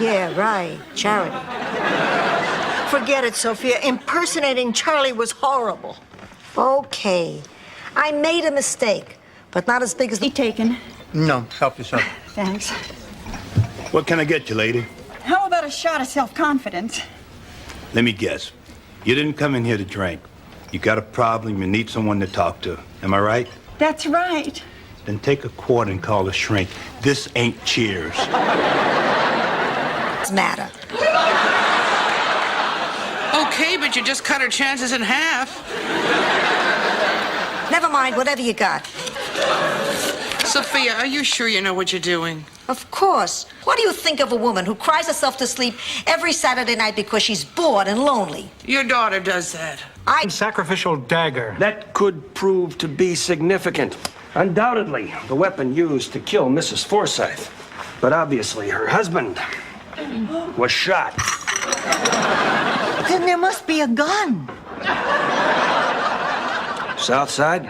Yeah, right. Charity. Forget it, Sophia. Impersonating Charlie was horrible. Okay. I made a mistake, but not as big as the... Taken. No, help yourself. Thanks. What can I get you, lady? How about a shot of self-confidence? Let me guess. You didn't come in here to drink. You got a problem, you need someone to talk to. Am I right? That's right. Then take a quart and call a shrink. This ain't Cheers. What's the matter? Okay, but you just cut her chances in half. Never mind, whatever you got. Sophia, are you sure you know what you're doing? Of course. What do you think of a woman who cries herself to sleep every Saturday night because she's bored and lonely? Your daughter does that. Sacrificial dagger. That could prove to be significant. Undoubtedly, the weapon used to kill Mrs. Forsythe. But obviously, her husband was shot. Then there must be a gun. South side?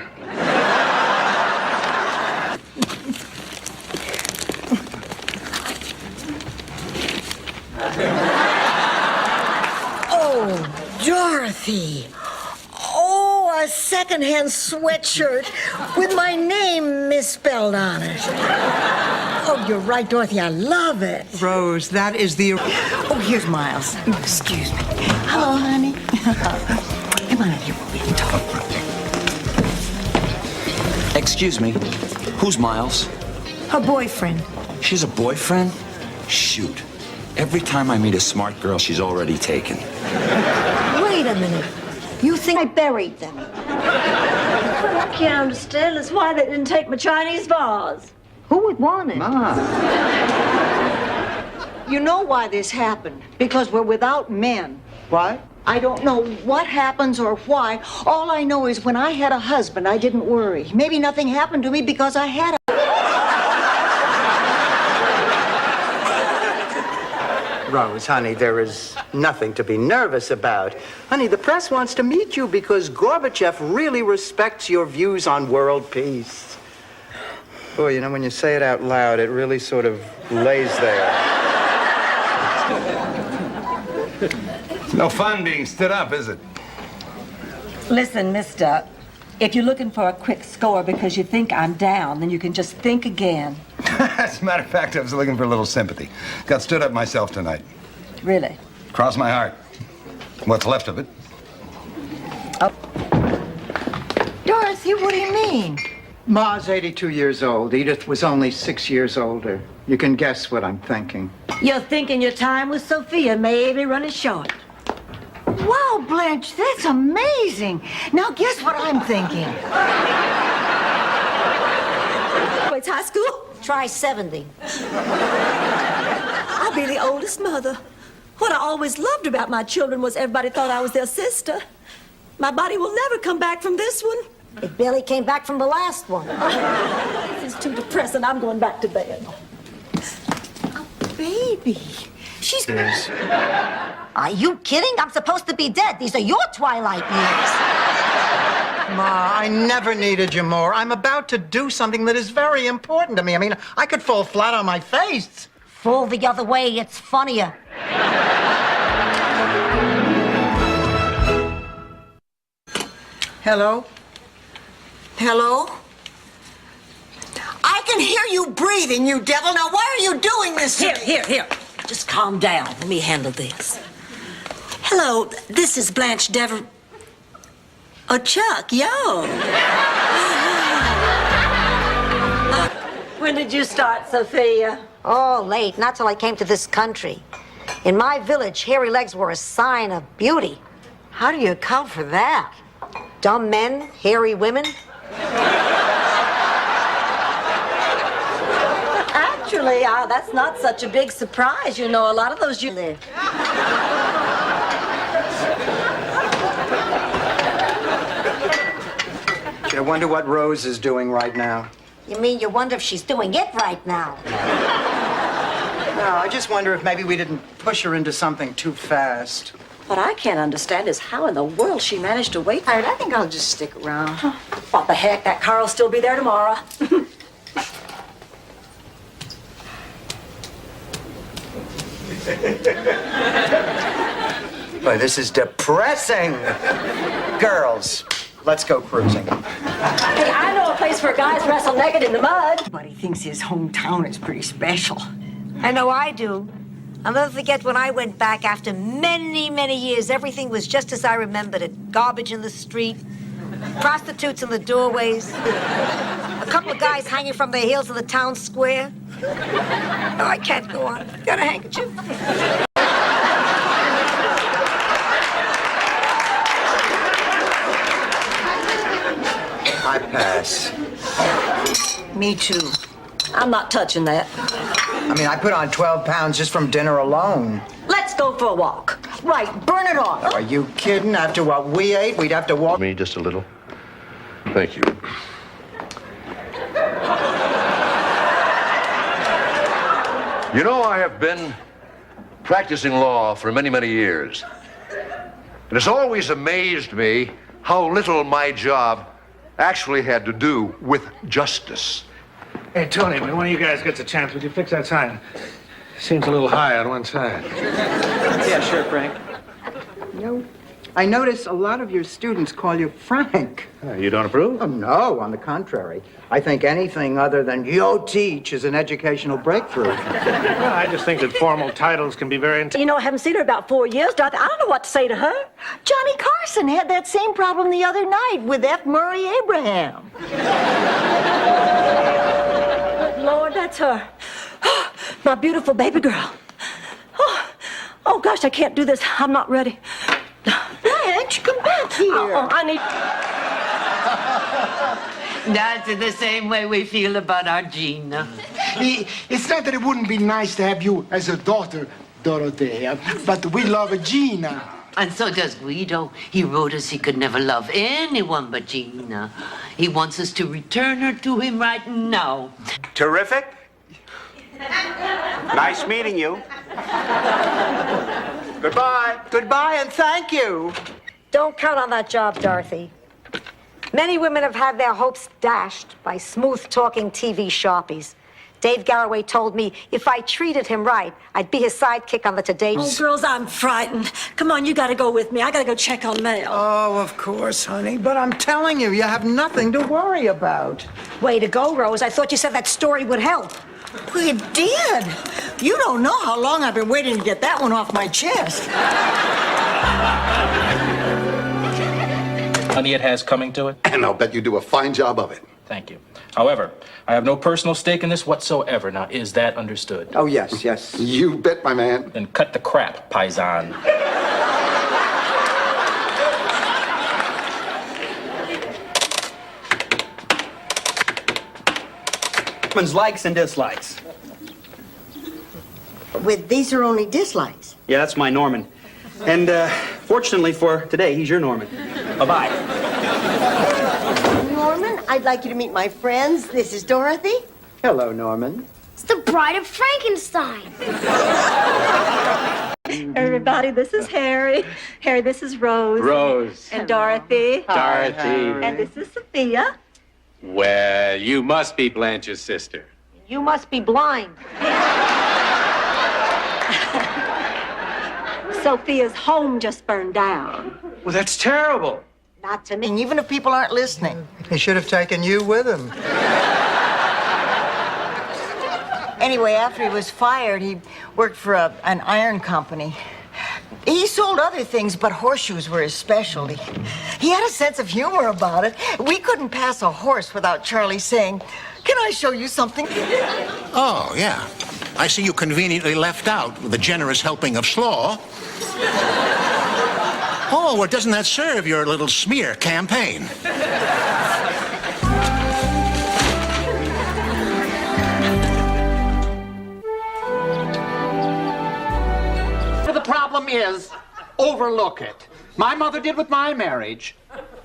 Oh, Dorothy. Oh, a secondhand sweatshirt with my name misspelled on it. Oh, you're right, Dorothy. I love it. Rose, that is the... Oh, here's Miles. Excuse me. Hello, honey. Come on in here. We'll talk. Excuse me. Who's Miles? Her boyfriend. She's a boyfriend? Shoot. Every time I meet a smart girl, she's already taken. Wait a minute. You think I buried them? What I can't understand is why they didn't take my Chinese vase. Who would want it? You know why this happened? Because we're without men. What? I don't know what happens or why. All I know is when I had a husband, I didn't worry. Maybe nothing happened to me because I had a... Rose, honey, there is nothing to be nervous about. Honey, the press wants to meet you because Gorbachev really respects your views on world peace. Boy, you know, when you say it out loud, it really sort of lays there. No fun being stood up, is it? Listen, mister, if you're looking for a quick score because you think I'm down, then you can just think again. As a matter of fact, I was looking for a little sympathy. Got stood up myself tonight. Really? Cross my heart. What's left of it. Dorothy, what do you mean? Ma's 82 years old. Edith was only 6 years older. You can guess what I'm thinking. You're thinking your time with Sophia may be running short. Wow, Blanche, that's amazing. Now guess what I'm thinking. It's high school? Try 70. I'll be the oldest mother. What I always loved about my children was everybody thought I was their sister. My body will never come back from this one. It barely came back from the last one. This is too depressing. I'm going back to bed. Oh, baby. She's... Are you kidding? I'm supposed to be dead. These are your twilight years. Ma, I never needed you more. I'm about to do something that is very important to me. I mean, I could fall flat on my face. Fall the other way. It's funnier. Hello? Hello? I can hear you breathing, you devil. Now, why are you doing this to me? Here. Just calm down. Let me handle this. Hello, this is Blanche Dever... Oh, Chuck, yo. When did you start, Sophia? Oh, late. Not till I came to this country. In my village, hairy legs were a sign of beauty. How do you account for that? Dumb men, hairy women? Actually, that's not such a big surprise. You know, a lot of those you live. I wonder what Rose is doing right now. You mean you wonder if she's doing it right now? No, I just wonder if maybe we didn't push her into something too fast. What I can't understand is how in the world she managed to wait. All right, I think I'll just stick around. What the heck? That car will still be there tomorrow. Boy, this is depressing. Girls, let's go cruising. Hey, I know a place where guys wrestle naked in the mud. Everybody thinks his hometown is pretty special. I know I do. I'll never forget when I went back after many, many years. Everything was just as I remembered it. Garbage in the street, prostitutes in the doorways, a couple of guys hanging from their heels in the town square. Oh, I can't go on. Got a handkerchief? I pass. Me too. I'm not touching that. I mean, I put on 12 pounds just from dinner alone. Let's go for a walk. Right, burn it off. Are you kidding? After what we ate, we'd have to walk. Me just a little. Thank you. You know, I have been practicing law for many, many years. And it's always amazed me how little my job actually had to do with justice. Hey, Tony, when one of you guys gets a chance, would you fix that sign? Seems a little high on one side. Yeah, sure, Frank. No. I notice a lot of your students call you Frank. You don't approve? Oh, no, on the contrary. I think anything other than yo teach is an educational breakthrough. Well, I just think that formal titles can be very... You know, I haven't seen her about 4 years, Dorothy. I don't know what to say to her. Johnny Carson had that same problem the other night with F. Murray Abraham. that's her. My beautiful baby girl. Oh, gosh, I can't do this. I'm not ready. Blanche, come back here. I need... That's the same way we feel about our Gina. It's not that it wouldn't be nice to have you as a daughter, Dorothea, but we love Gina. And so does Guido. He wrote us he could never love anyone but Gina. He wants us to return her to him right now. Terrific. Nice meeting you. Goodbye. Goodbye and thank you. Don't count on that job, Dorothy. Many women have had their hopes dashed by smooth-talking TV sharpies. Dave Garroway told me if I treated him right, I'd be his sidekick on the Today Show. Oh, girls, I'm frightened. Come on, you gotta go with me. I gotta go check on mail. Oh, of course, honey. But I'm telling you, you have nothing to worry about. Way to go, Rose. I thought you said that story would help. Well, it did. You don't know how long I've been waiting to get that one off my chest. Honey, it has coming to it. And I'll bet you do a fine job of it. Thank you. However, I have no personal stake in this whatsoever. Now, is that understood? Oh, yes, yes. You bet, my man. Then cut the crap, paisan. Likes and dislikes. With these are only dislikes. Yeah, that's my Norman. And fortunately for today, he's your Norman. Bye-bye. Norman, I'd like you to meet my friends. This is Dorothy. Hello, Norman. It's the Bride of Frankenstein. Everybody, this is Harry. Harry, this is Rose. Rose. And Dorothy. Dorothy. And this is Sophia. Well, you must be Blanche's sister. You must be blind. Sophia's home just burned down. Well, that's terrible. Not to me. And even if people aren't listening. He should have taken you with him. Anyway, after he was fired, he worked for an iron company. He sold other things, but horseshoes were his specialty. He had a sense of humor about it. We couldn't pass a horse without Charlie saying, "Can I show you something?" Oh, yeah. I see you conveniently left out with a generous helping of slaw. Oh, well, doesn't that serve your little smear campaign? The problem is, overlook it. My mother did with my marriage.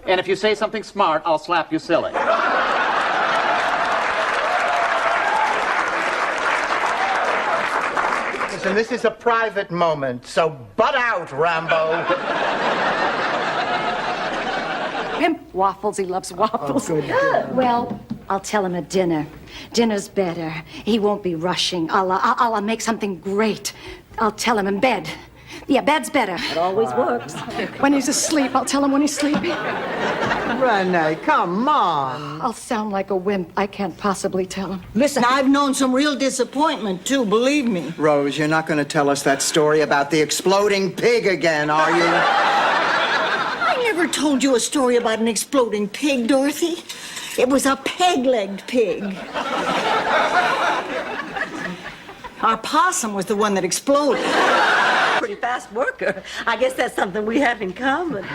And if you say something smart, I'll slap you silly. Listen, this is a private moment, so butt out, Rambo. Him waffles. He loves waffles. Oh, good. Well, I'll tell him at dinner. Dinner's better. He won't be rushing. I'll make something great. I'll tell him in bed. Yeah, bed's better. It always works. When he's asleep, I'll tell him when he's sleeping. Renee, come on. I'll sound like a wimp. I can't possibly tell him. Listen, I've known some real disappointment, too, believe me. Rose, you're not going to tell us that story about the exploding pig again, are you? I never told you a story about an exploding pig, Dorothy. It was a peg-legged pig. Our possum was the one that exploded. Pretty fast worker. I guess that's something we have in common.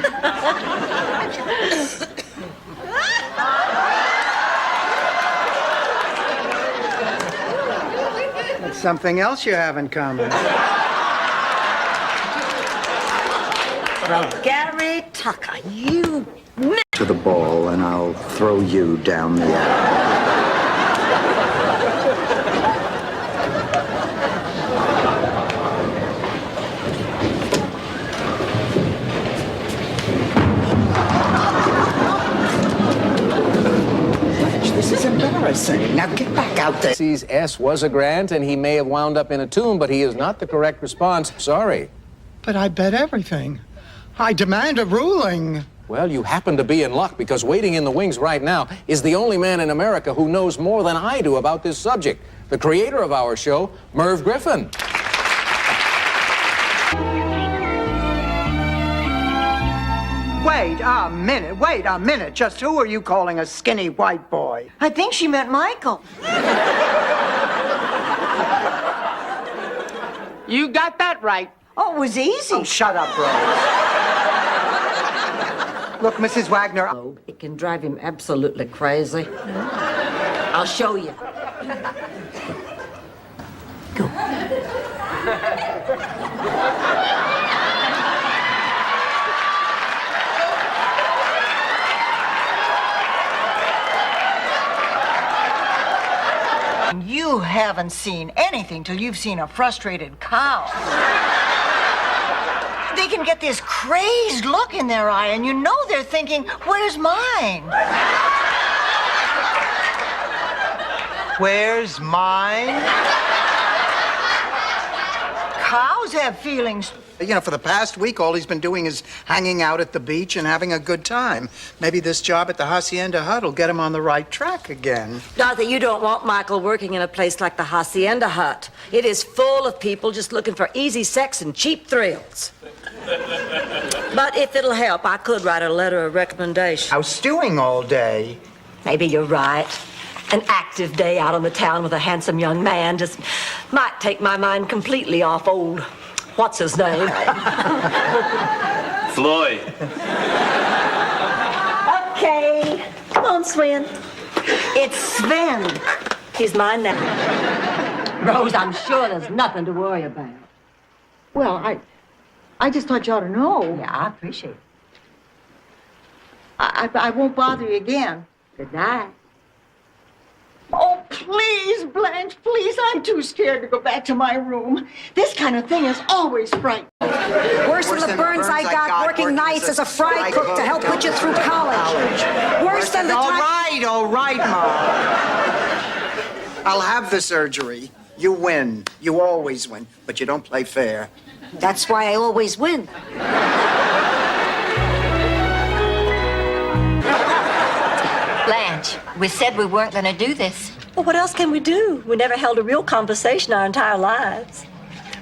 It's something else you have in common. Well, Gary Tucker, you... To the ball, and I'll throw you down the aisle. This is embarrassing. Now get back out there. S was a grant, and he may have wound up in a tomb, but he is not the correct response. Sorry. But I bet everything. I demand a ruling. Well, you happen to be in luck, because waiting in the wings right now is the only man in America who knows more than I do about this subject. The creator of our show, Merv Griffin. Wait a minute. Just who are you calling a skinny white boy? I think she meant Michael. You got that right. Oh, it was easy. Oh, shut up, Rose. Look, Mrs. Wagner. It can drive him absolutely crazy. I'll show you. You haven't seen anything till you've seen a frustrated cow. They can get this crazed look in their eye, and you know they're thinking, where's mine? Where's mine? Cows have feelings. You know, for the past week, all he's been doing is hanging out at the beach and having a good time. Maybe this job at the Hacienda Hut will get him on the right track again. Dorothy, you don't want Michael working in a place like the Hacienda Hut. It is full of people just looking for easy sex and cheap thrills. But if it'll help, I could write a letter of recommendation. I was stewing all day. Maybe you're right. An active day out on the town with a handsome young man just might take my mind completely off old, what's his name? Floyd. Okay. Come on, Sven. It's Sven. He's mine now. Rose, I'm sure there's nothing to worry about. Well, I just thought you ought to know. Yeah, I appreciate it. I won't bother you again. Good night. Oh, please, Blanche, please. I'm too scared to go back to my room. This kind of thing is always frightening. Worse than the burns I got working nights as a fry cook to help put you through college. Worse than the time... All right, Ma. I'll have the surgery. You win. You always win. But you don't play fair. That's why I always win. Blanche, we said we weren't going to do this. Well, what else can we do? We never held a real conversation our entire lives.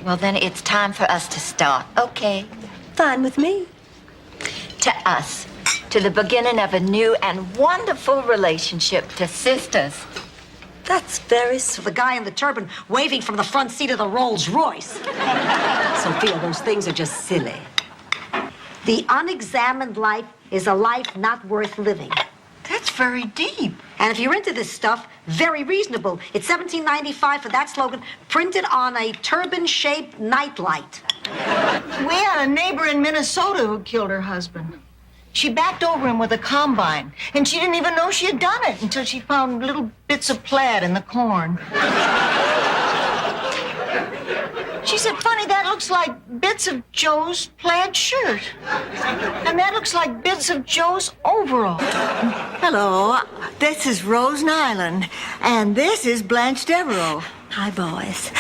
Well, then it's time for us to start, okay? Fine with me. To us, to the beginning of a new and wonderful relationship, to sisters. That's very To the guy in the turban waving from the front seat of the Rolls Royce. Sophia, those things are just silly. The unexamined life is a life not worth living. That's very deep. And if you're into this stuff, very reasonable. It's $17.95 for that slogan, printed on a turban-shaped nightlight. We had a neighbor in Minnesota who killed her husband. She backed over him with a combine, and she didn't even know she had done it until she found little bits of plaid in the corn. She said, funny, that looks like bits of Joe's plaid shirt. And that looks like bits of Joe's overall. Hello, this is Rose Nyland, and this is Blanche Devereaux. Hi, boys.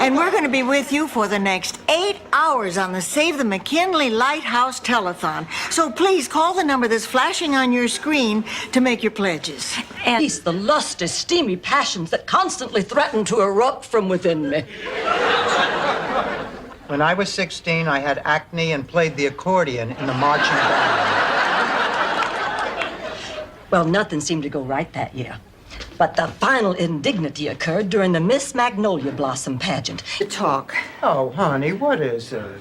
And we're going to be with you for the next 8 hours on the Save the McKinley Lighthouse Telethon. So please call the number that's flashing on your screen to make your pledges. And release the lusty, steamy passions that constantly threaten to erupt from within me. When I was 16, I had acne and played the accordion in the marching band. Well, nothing seemed to go right that year. But the final indignity occurred during the Miss Magnolia Blossom pageant. Talk. Oh, honey, what is it?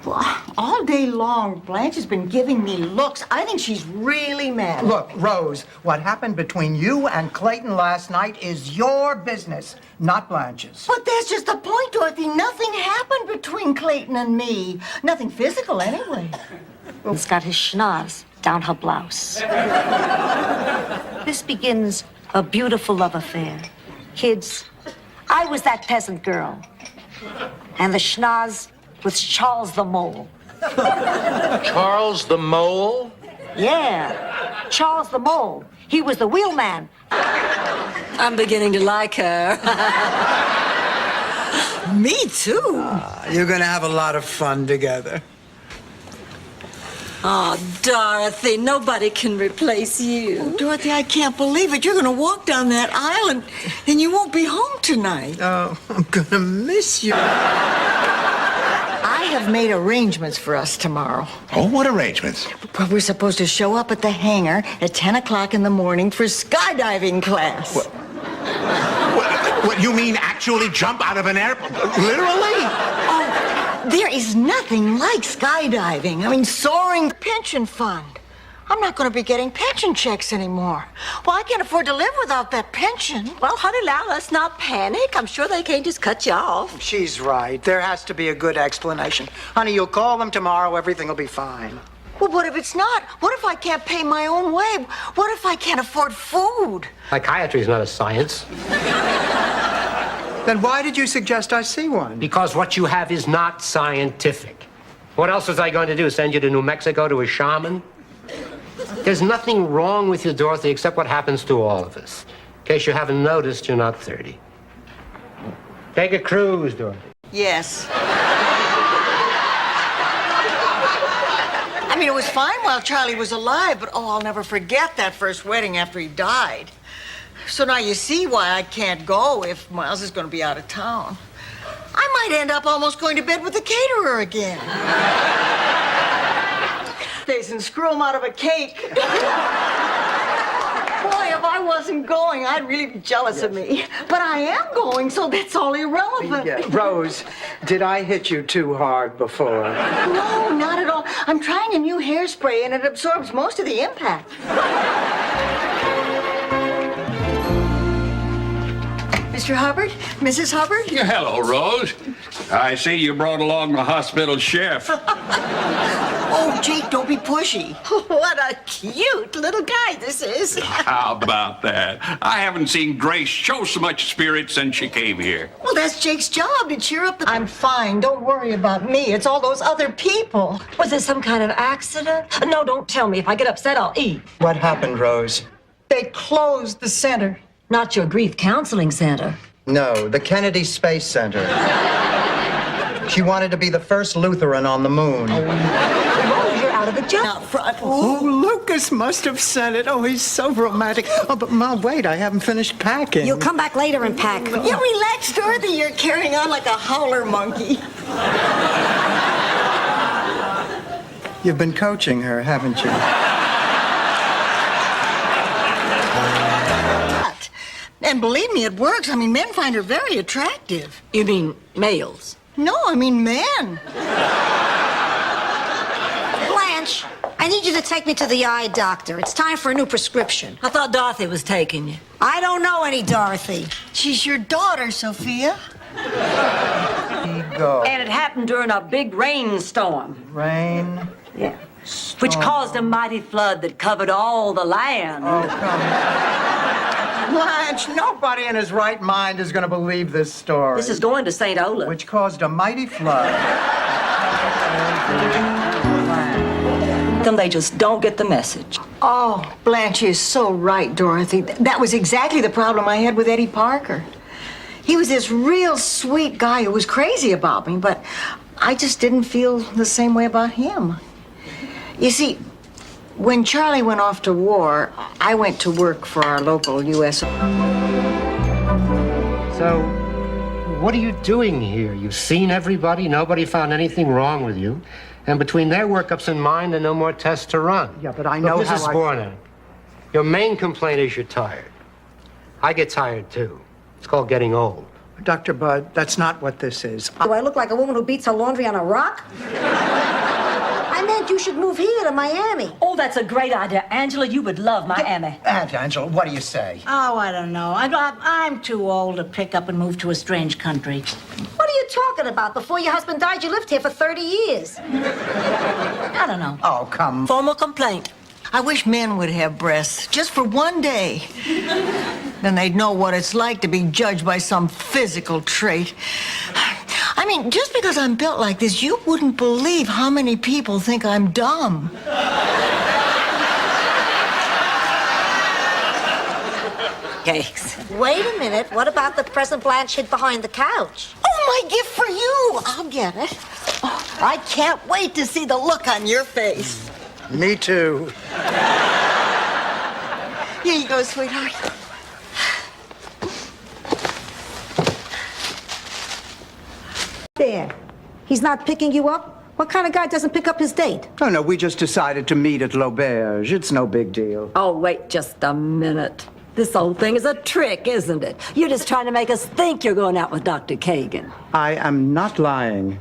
Well, all day long, Blanche has been giving me looks. I think she's really mad. Look, Rose, what happened between you and Clayton last night is your business, not Blanche's. But that's just the point, Dorothy. Nothing happened between Clayton and me. Nothing physical, anyway. He's got his schnoz down her blouse. This begins a beautiful love affair. Kids, I was that peasant girl. And the schnoz was Charles the Mole. Charles the Mole? Yeah, Charles the Mole. He was the wheelman. I'm beginning to like her. Me too. You're gonna have a lot of fun together. Oh, Dorothy, nobody can replace you. Oh, Dorothy, I can't believe it. You're going to walk down that aisle and you won't be home tonight. Oh, I'm gonna miss you. I have made arrangements for us tomorrow. Oh, what arrangements? Well, we're supposed to show up at the hangar at 10 o'clock in the morning for skydiving class. Wait What, you mean actually jump out of an airplane? Literally? Oh, there is nothing like skydiving. I mean, soaring the pension fund. I'm not going to be getting pension checks anymore. Well, I can't afford to live without that pension. Well, honey, now let's not panic. I'm sure they can't just cut you off. She's right. There has to be a good explanation. Honey, you'll call them tomorrow. Everything will be fine. Well, what if it's not? What if I can't pay my own way? What if I can't afford food? Psychiatry is not a science. Then why did you suggest I see one? Because what you have is not scientific. What else was I going to do? Send you to New Mexico to a shaman? There's nothing wrong with you, Dorothy, except what happens to all of us. In case you haven't noticed, you're not 30. Take a cruise, Dorothy. Yes. I mean, it was fine while Charlie was alive, but oh, I'll never forget that first wedding after he died. So now you see why I can't go if Miles is going to be out of town. I might end up almost going to bed with the caterer again. And screw him out of a cake. Boy, if I wasn't going, I'd really be jealous of me. But I am going, so that's all irrelevant. Yeah. Rose, did I hit you too hard before? No, not at all. I'm trying a new hairspray, and it absorbs most of the impact. Mr. Hubbard? Mrs. Hubbard? Yeah, hello, Rose. I see you brought along the hospital chef. Oh, Jake, don't be pushy. What a cute little guy this is. How about that? I haven't seen Grace show so much spirit since she came here. Well, that's Jake's job to cheer up the... I'm fine. Don't worry about me. It's all those other people. Was it some kind of accident? No, don't tell me. If I get upset, I'll eat. What happened, Rose? They closed the center. Not your grief counseling center. No, the Kennedy Space Center. She wanted to be the first Lutheran on the moon. Oh, you're out of the job. Out front. Oh, Lucas must have sent it. Oh, he's so romantic. Oh, but Mom, wait, I haven't finished packing. You'll come back later and pack. Yeah, relax, Dorothy. You're carrying on like a howler monkey. You've been coaching her, haven't you? And believe me, it works. I mean, men find her very attractive. You mean males? No, I mean men. Blanche, I need you to take me to the eye doctor. It's time for a new prescription. I thought Dorothy was taking you. I don't know any Dorothy. She's your daughter, Sophia. Go. And it happened during a big rainstorm. Rain. Yeah. Which caused a mighty flood that covered all the land. Oh, come on. Blanche, nobody in his right mind is going to believe this story. This is going to St. Olaf. Which caused a mighty flood. Then they just don't get the message. Oh, Blanche is so right, Dorothy. That was exactly the problem I had with Eddie Parker. He was this real sweet guy who was crazy about me, but I just didn't feel the same way about him. You see, when Charlie went off to war, I went to work for our local U.S. So, what are you doing here? You've seen everybody, nobody found anything wrong with you. And between their workups and mine, there are no more tests to run. Yeah, but I know Look, how Mrs. Borna, your main complaint is you're tired. I get tired, too. It's called getting old. Dr. Budd, that's not what this is. Do I look like a woman who beats her laundry on a rock? I meant you should move here to Miami. Oh, that's a great idea. Angela, you would love Miami. Aunt Angela, what do you say? Oh, I don't know. I'm too old to pick up and move to a strange country. What are you talking about? Before your husband died, you lived here for 30 years. I don't know. Oh, come. Formal complaint. I wish men would have breasts, just for one day. Then they'd know what it's like to be judged by some physical trait. I mean, just because I'm built like this, you wouldn't believe how many people think I'm dumb. Yikes. Wait a minute. What about the present Blanche hid behind the couch? Oh, my gift for you. I'll get it. Oh, I can't wait to see the look on your face. Me too. Here you go, sweetheart. There. He's not picking you up? What kind of guy doesn't pick up his date? Oh, no, we just decided to meet at L'Auberge. It's no big deal. Oh, wait just a minute. This whole thing is a trick, isn't it? You're just trying to make us think you're going out with Dr. Kagan. I am not lying.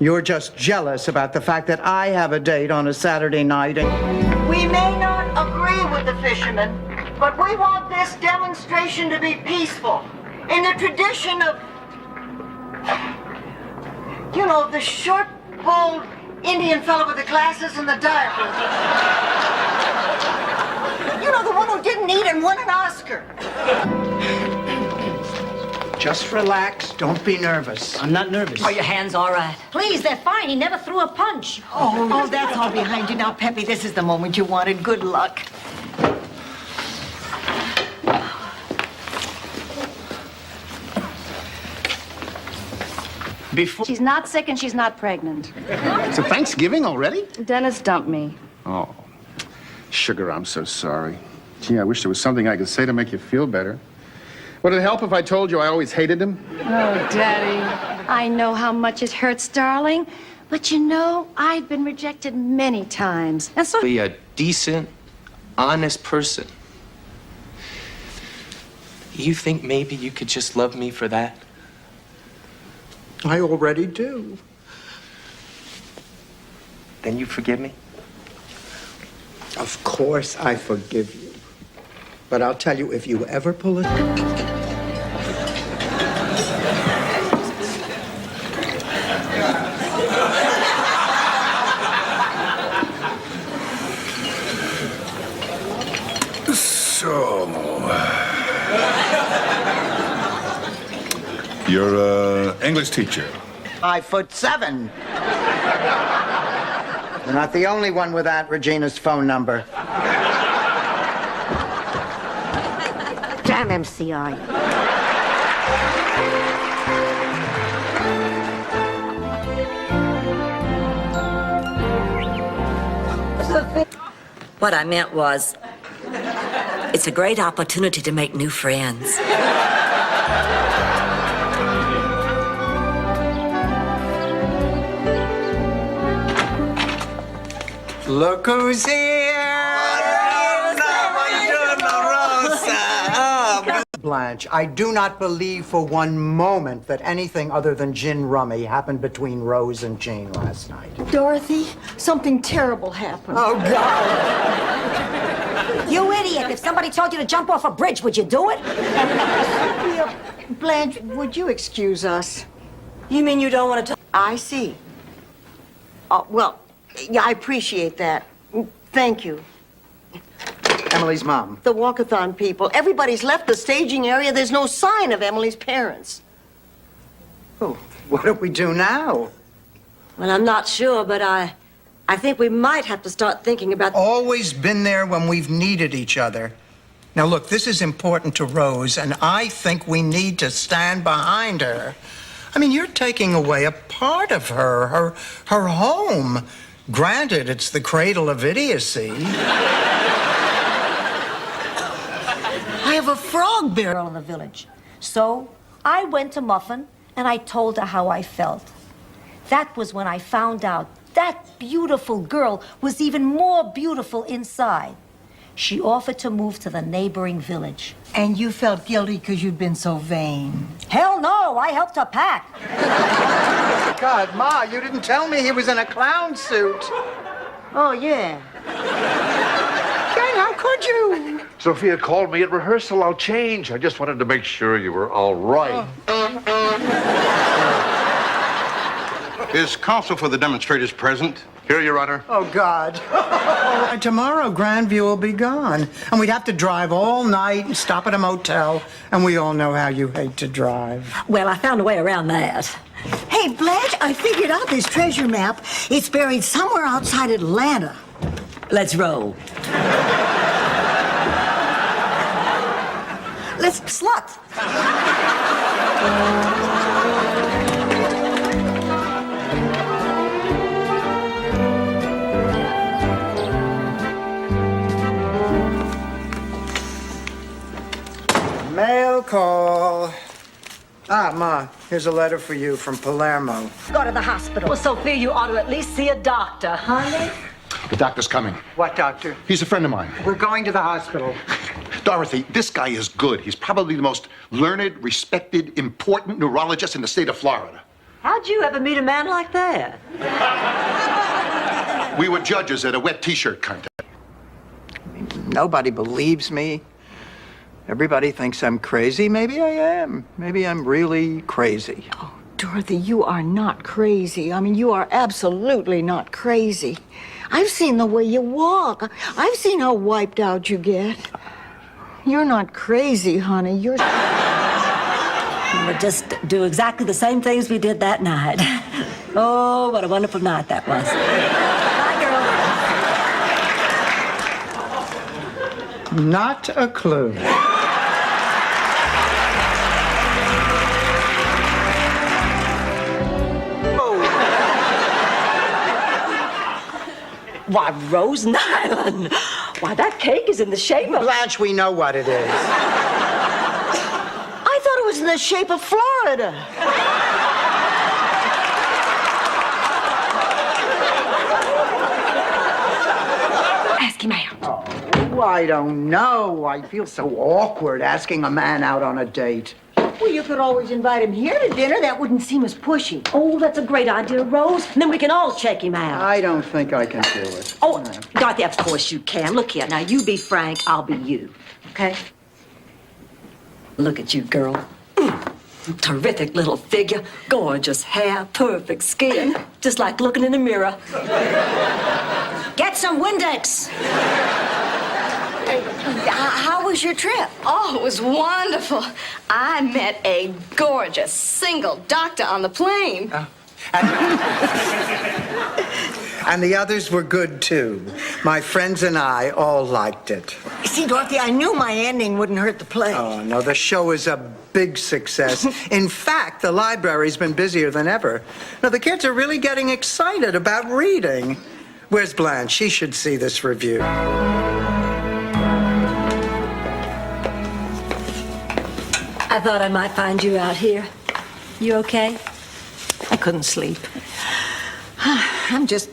You're just jealous about the fact that I have a date on a Saturday night and... We may not agree with the fishermen, but we want this demonstration to be peaceful. In the tradition of, you know, the short, bald Indian fellow with the glasses and the diapers. You know, the one who didn't eat and won an Oscar. Just relax. Don't be nervous. I'm not nervous. Are your hands all right? Please, they're fine. He never threw a punch. Oh, that's all behind you now, Peppy. This is the moment you wanted. Good luck. She's not sick and she's not pregnant. So Thanksgiving already? Dennis dumped me. Oh, sugar, I'm so sorry. Gee, I wish there was something I could say to make you feel better. Would it help if I told you I always hated him? Oh, Daddy. I know how much it hurts, darling. But you know, I've been rejected many times. And so... Be a decent, honest person. You think maybe you could just love me for that? I already do. Then you forgive me? Of course I forgive you. But I'll tell you, if you ever pull it... So... You're an English teacher. 5'7". You're not the only one without Regina's phone number. Damn MCI. What I meant was, it's a great opportunity to make new friends. Look who's here! Blanche, I do not believe for one moment that anything other than gin rummy happened between Rose and Jean last night. Dorothy, something terrible happened. Oh, God! You idiot. If somebody told you to jump off a bridge, would you do it? Blanche, would you excuse us? You mean you don't want to talk? I see. Oh, well, yeah, I appreciate that. Thank you. Emily's mom. The walkathon people. Everybody's left the staging area. There's no sign of Emily's parents. Oh, what do we do now? Well, I'm not sure, but I think we might have to start thinking about... Always been there when we've needed each other. Now, look, this is important to Rose, and I think we need to stand behind her. I mean, you're taking away a part of her home. Granted, it's the cradle of idiocy. I have a frog barrel in the village. So I went to Muffin and I told her how I felt. That was when I found out that beautiful girl was even more beautiful inside. She offered to move to the neighboring village. And you felt guilty because you'd been so vain. Hell no, I helped her pack. God, Ma, you didn't tell me he was in a clown suit. Oh, yeah. Jane, how could you? Sophia called me at rehearsal. I'll change. I just wanted to make sure you were all right. Is counsel for the demonstrators present? Here, Your Honor. Oh, God. Tomorrow, Grandview will be gone. And we'd have to drive all night and stop at a motel. And we all know how you hate to drive. Well, I found a way around that. Hey, Blanche, I figured out this treasure map. It's buried somewhere outside Atlanta. Let's roll. Let's slut. Mail call. Ah, Ma, here's a letter for you from Palermo. Go to the hospital. Well, Sophia, you ought to at least see a doctor, honey. The doctor's coming. What doctor? He's a friend of mine. We're going to the hospital. Dorothy, this guy is good. He's probably the most learned, respected, important neurologist in the state of Florida. How'd you ever meet a man like that? We were judges at a wet t-shirt contest. Nobody believes me. Everybody thinks I'm crazy. Maybe I am. Maybe I'm really crazy. Oh, Dorothy, you are not crazy. I mean, you are absolutely not crazy. I've seen the way you walk. I've seen how wiped out you get. You're not crazy, honey. You're... We'll just do exactly the same things we did that night. Oh, what a wonderful night that was. Bye, girl. Not a clue. Why, Rose Nyland. Why, that cake is in the shape of... Blanche, we know what it is. I thought it was in the shape of Florida. Ask him out. Oh, I don't know. I feel so awkward asking a man out on a date. Well, you could always invite him here to dinner. That wouldn't seem as pushy. Oh, that's a great idea, Rose. And then we can all check him out. I don't think I can do it. Oh, Dorothy, of course you can. Look here. Now, you be Frank, I'll be you. Okay? Look at you, girl. Terrific little figure. Gorgeous hair. Perfect skin. Just like looking in a mirror. Get some Windex. How was your trip? Oh, it was wonderful. I met a gorgeous single doctor on the plane. And the others were good, too. My friends and I all liked it. See, Dorothy, I knew my ending wouldn't hurt the play. Oh, no, the show is a big success. In fact, the library's been busier than ever. Now, the kids are really getting excited about reading. Where's Blanche? She should see this review. I thought I might find you out here. You okay? I couldn't sleep. I'm just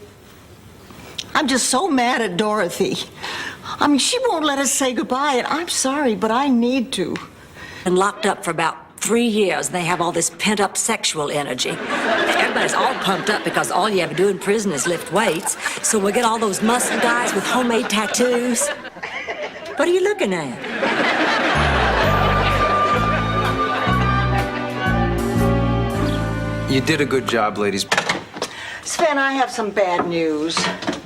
so mad at Dorothy. I mean, she won't let us say goodbye, and I'm sorry, but I need to. Been locked up for about 3 years, and they have all this pent-up sexual energy. Everybody's all pumped up because all you ever do in prison is lift weights. So we'll get all those muscle guys with homemade tattoos. What are you looking at? You did a good job, ladies. Sven, I have some bad news.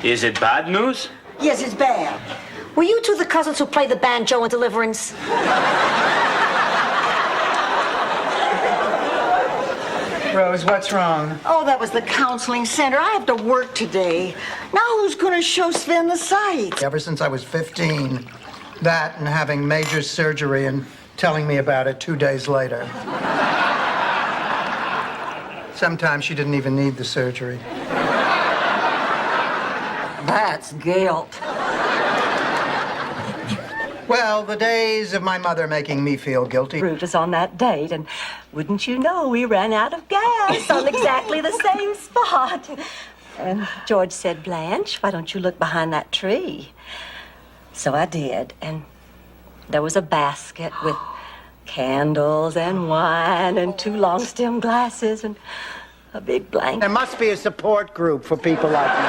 Is it bad news? Yes, it's bad. Were you two the cousins who played the banjo in Deliverance? Rose, what's wrong? Oh, that was the counseling center. I have to work today. Now who's going to show Sven the site? Ever since I was 15. That and having major surgery and telling me about it 2 days later. Sometimes she didn't even need the surgery. That's guilt. Well, the days of my mother making me feel guilty. Ruth was on that date, and wouldn't you know, we ran out of gas on exactly the same spot. And George said, Blanche, why don't you look behind that tree? So I did, and there was a basket with candles and wine and 2 long-stem glasses and a big blanket. There must be a support group for people like me.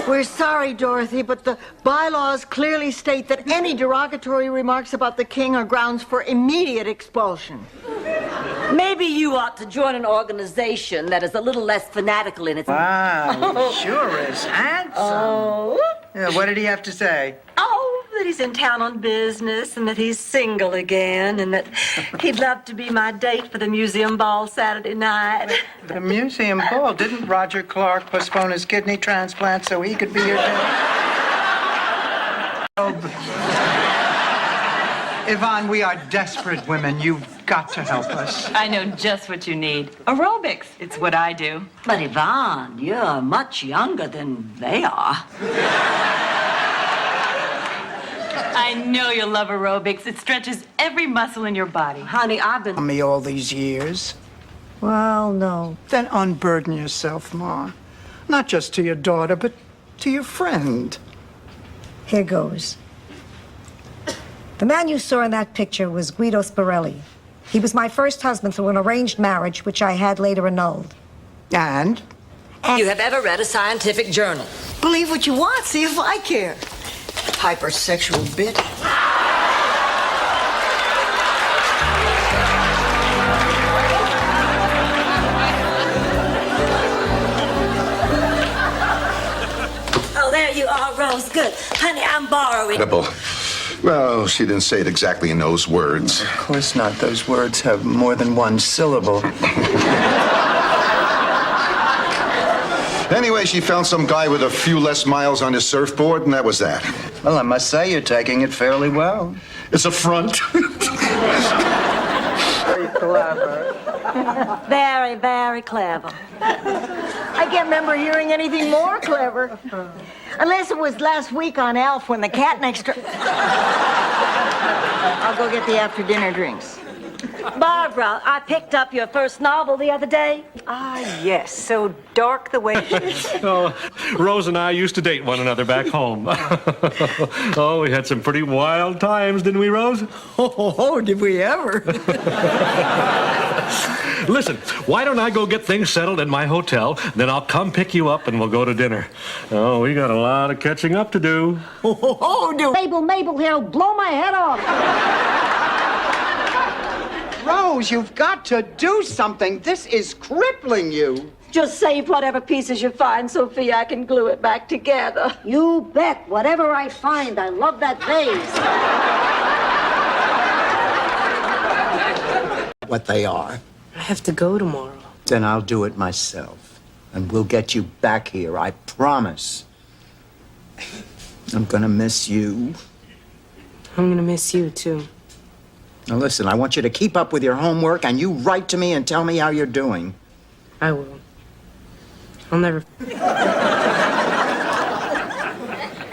We're sorry, Dorothy, but the bylaws clearly state that any derogatory remarks about the king are grounds for immediate expulsion. Maybe you ought to join an organization that is a little less fanatical in its... Wow, he sure is handsome. Oh. Yeah, what did he have to say? Oh, that he's in town on business and that he's single again and that he'd love to be my date for the museum ball Saturday night. The museum ball? Didn't Roger Clark postpone his kidney transplant so he could be your date? Yvonne, we are desperate women. You've got to help us. I know just what you need. Aerobics. It's what I do. But Yvonne, you're much younger than they are. I know you'll love aerobics. It stretches every muscle in your body. Honey, I've been... Me all these years. Well, no. Then unburden yourself, Ma. Not just to your daughter, but to your friend. Here goes. The man you saw in that picture was Guido Spirelli. He was my first husband through an arranged marriage, which I had later annulled. And? You have ever read a scientific journal? Believe what you want, see if I care. Hypersexual bitch. Oh, there you are, Rose. Good. Honey, I'm borrowing. Ripple. Well, she didn't say it exactly in those words. Of course not. Those words have more than one syllable. Anyway, she found some guy with a few less miles on his surfboard, and that was that. Well, I must say you're taking it fairly well. It's a front. Very clever. Very, very clever. I can't remember hearing anything more clever. Unless it was last week on Elf when the cat next door... I'll go get the after-dinner drinks. Barbara, I picked up your first novel the other day. Ah, yes, so dark the way it is. Oh, Rose and I used to date one another back home. Oh, we had some pretty wild times, didn't we, Rose? Oh, did we ever? Listen, why don't I go get things settled in my hotel, then I'll come pick you up and we'll go to dinner. Oh, we got a lot of catching up to do. No. Mabel, he'll blow my head off. Rose, you've got to do something. This is crippling you. Just save whatever pieces you find, Sophia. I can glue it back together. You bet. Whatever I find, I love that vase. What they are. I have to go tomorrow. Then I'll do it myself. And we'll get you back here, I promise. I'm gonna miss you. I'm gonna miss you, too. Now listen, I want you to keep up with your homework and you write to me and tell me how you're doing. I will. I'll never...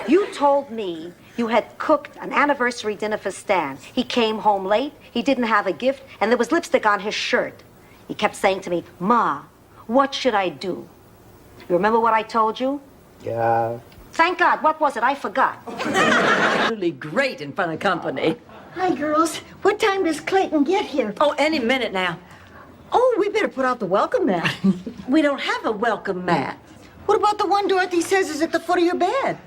You told me you had cooked an anniversary dinner for Stan. He came home late, he didn't have a gift, and there was lipstick on his shirt. He kept saying to me, Ma, what should I do? You remember what I told you? Yeah. Thank God. What was it? I forgot. Really great in front of company. Hi, girls. What time does Clayton get here? Oh, any minute now. Oh, we better put out the welcome mat. We don't have a welcome mat. What about the one Dorothy says is at the foot of your bed?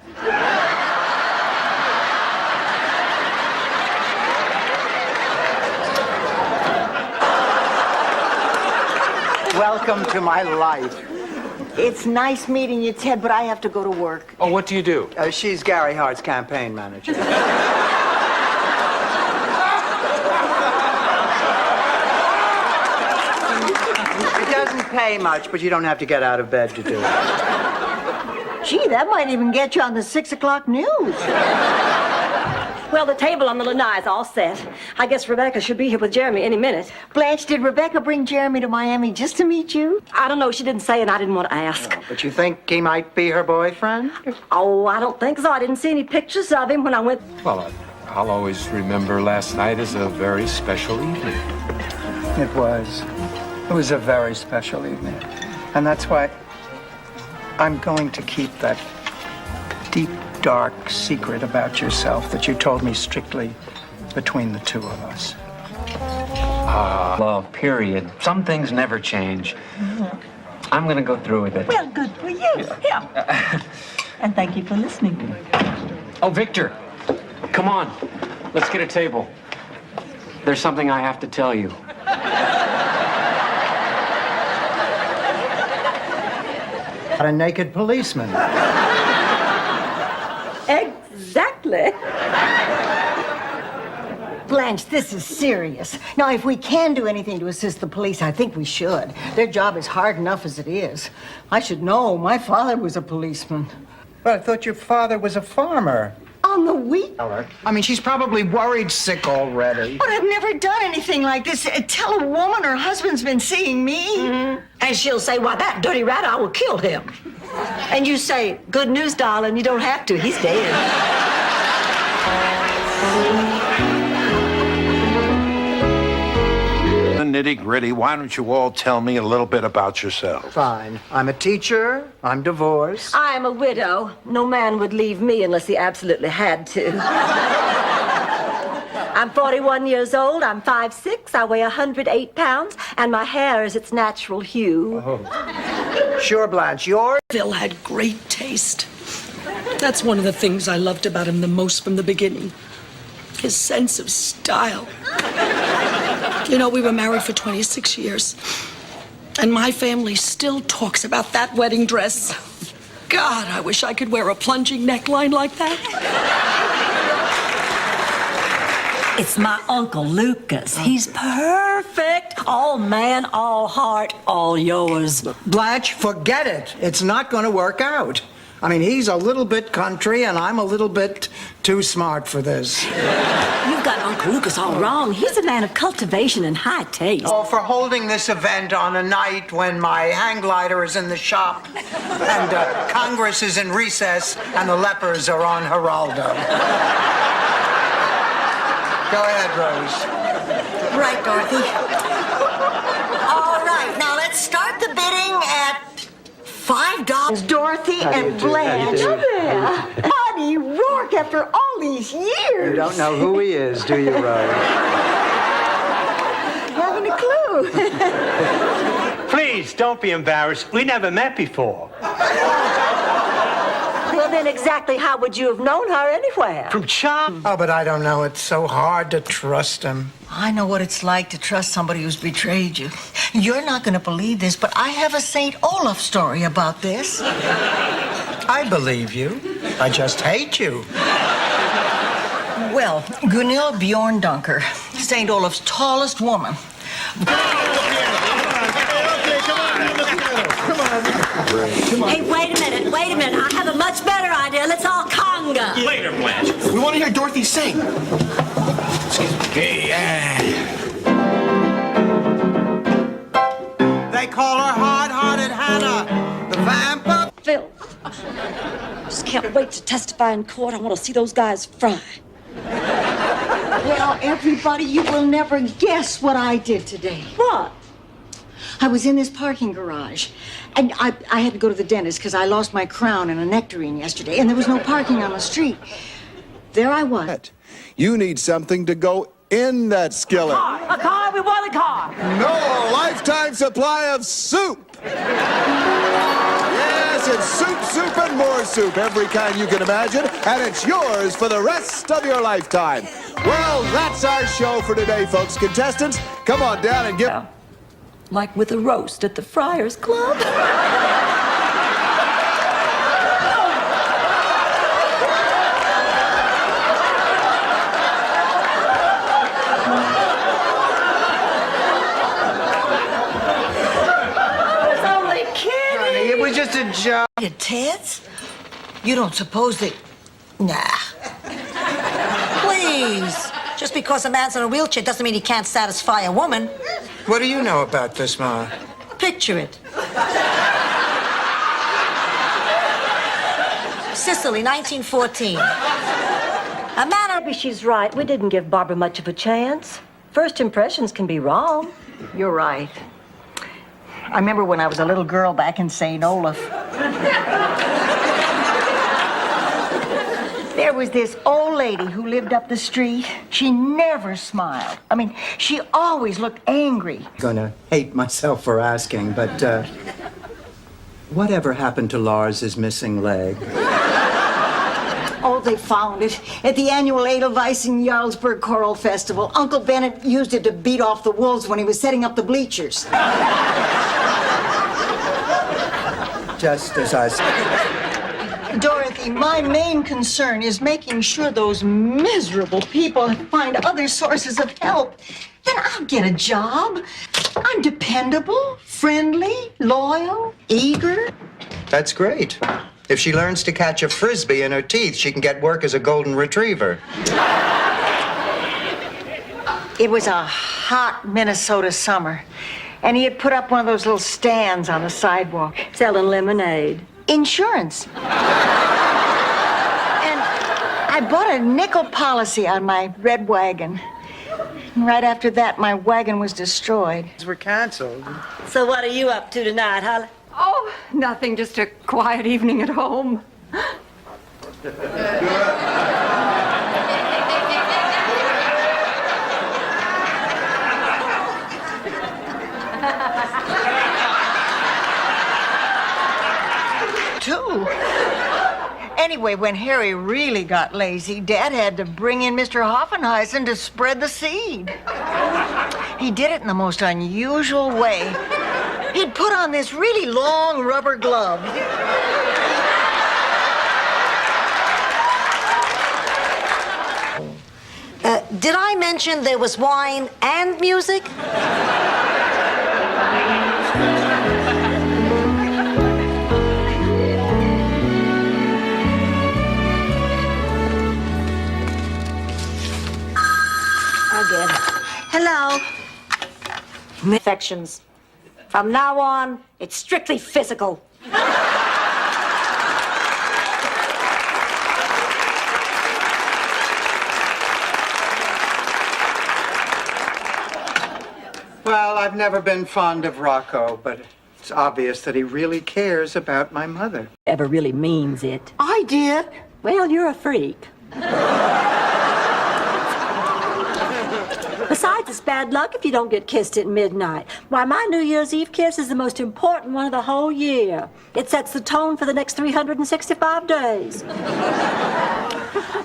Welcome to my life. It's nice meeting you, Ted, but I have to go to work. Oh, what do you do? She's Gary Hart's campaign manager. It doesn't pay much, but you don't have to get out of bed to do it. Gee, that might even get you on the 6 o'clock news. Well, the table on the lanai is all set. I guess Rebecca should be here with Jeremy any minute. Blanche, did Rebecca bring Jeremy to Miami just to meet you? I don't know. She didn't say, and I didn't want to ask. But you think he might be her boyfriend? Oh, I don't think so. I didn't see any pictures of him when I went... Well, I'll always remember last night as a very special evening. It was. It was a very special evening. And that's why I'm going to keep that deep, dark secret about yourself that you told me strictly between the two of us. Love, period. Some things never change. I'm going to go through with it. Well, good for you. Yeah. And thank you for listening to me. Oh, Victor, come on. Let's get a table. There's something I have to tell you. A naked policeman. Exactly. Blanche, this is serious. Now, if we can do anything to assist the police, I think we should. Their job is hard enough as it is. I should know. My father was a policeman. But I thought your father was a farmer. On the wheat? I mean, she's probably worried sick already. But I've never done anything like this. Tell a woman her husband's been seeing me. And she'll say, why, that dirty rat, I will kill him. And you say, good news, darling, you don't have to. He's dead. nitty-gritty, why don't you all tell me a little bit about yourselves? Fine. I'm a teacher. I'm divorced. I'm a widow. No man would leave me unless he absolutely had to. I'm 41 years old. I'm 5'6". I weigh 108 pounds, and my hair is its natural hue. Sure, Blanche. Yours? Phil had great taste. That's one of the things I loved about him the most from the beginning. His sense of style. You know, we were married for 26 years. And my family still talks about that wedding dress. God, I wish I could wear a plunging neckline like that. It's my Uncle Lucas. He's perfect. All man, all heart, all yours. Blanche, forget it. It's not going to work out. I mean, he's a little bit country, and I'm a little bit too smart for this. You've got Uncle Lucas all wrong. He's a man of cultivation and high taste. Oh, for holding this event on a night when my hang glider is in the shop, and Congress is in recess, and the lepers are on Geraldo. Go ahead, Rose. Right, Dorothy. All right, now let's start the bidding at $5. Dorothy and Blanche. Honey Rourke, after all these years. You don't know who he is, do you, Rose? Haven't a clue. Please, don't be embarrassed. We never met before. Well, then exactly how would you have known her anywhere? From Chum. Oh, but I don't know. It's so hard to trust him. I know what it's like to trust somebody who's betrayed you. You're not going to believe this, but I have a St. Olaf story about this. I believe you. I just hate you. Well, Gunhild Bjorndunker, St. Olaf's tallest woman. Hey, wait a minute. I have a much better idea. Let's all conga. Later, Blanche. We want to hear Dorothy sing. They call her hard-hearted Hannah, the vampire. Phil, just can't wait to testify in court. I want to see those guys fry. Well, everybody, you will never guess what I did today. What? I was in this parking garage, and I had to go to the dentist because I lost my crown and a nectarine yesterday, and there was no parking on the street. There I was. You need something to go in that skillet. A car? We want a car. No, a lifetime supply of soup. Yes, it's soup, and more soup, every kind you can imagine, and it's yours for the rest of your lifetime. Well, that's our show for today, folks. Contestants, come on down and give... Like with a roast at the Friars Club? Honey, it was just a joke. Your tits? You don't suppose they... Nah. Please. Just because a man's in a wheelchair doesn't mean he can't satisfy a woman. What do you know about this, Ma? Picture it. Sicily, 1914. A man, maybe she's right. We didn't give Barbara much of a chance. First impressions can be wrong. You're right. I remember when I was a little girl back in St. Olaf. There was this old lady who lived up the street. She never smiled. I mean, she always looked angry. Gonna hate myself for asking, but whatever happened to Lars's missing leg? Oh, they found it at the annual Edelweiss in Jarlsberg Choral Festival. Uncle Bennett used it to beat off the wolves when he was setting up the bleachers. Just as I said. Dorothy, my main concern is making sure those miserable people find other sources of help. Then I'll get a job. I'm dependable, friendly, loyal, eager. That's great. If she learns to catch a frisbee in her teeth, she can get work as a golden retriever. It was a hot Minnesota summer, and he had put up one of those little stands on the sidewalk. Selling lemonade. Insurance. And I bought a nickel policy on my red wagon. And right after that, my wagon was destroyed. We're canceled. So what are you up to tonight, Holly? Oh, nothing, just a quiet evening at home. Too. Anyway, when Harry really got lazy, Dad had to bring in Mr. Hoffenheisen to spread the seed. He did it in the most unusual way. He'd put on this really long rubber glove. Did I mention there was wine and music? Again. Hello. Infections. From now on, it's strictly physical. Well, I've never been fond of Rocco, but it's obvious that he really cares about my mother. Ever really means it. I did. Well, you're a freak. Besides, it's bad luck if you don't get kissed at midnight. Why, my New Year's Eve kiss is the most important one of the whole year. It sets the tone for the next 365 days.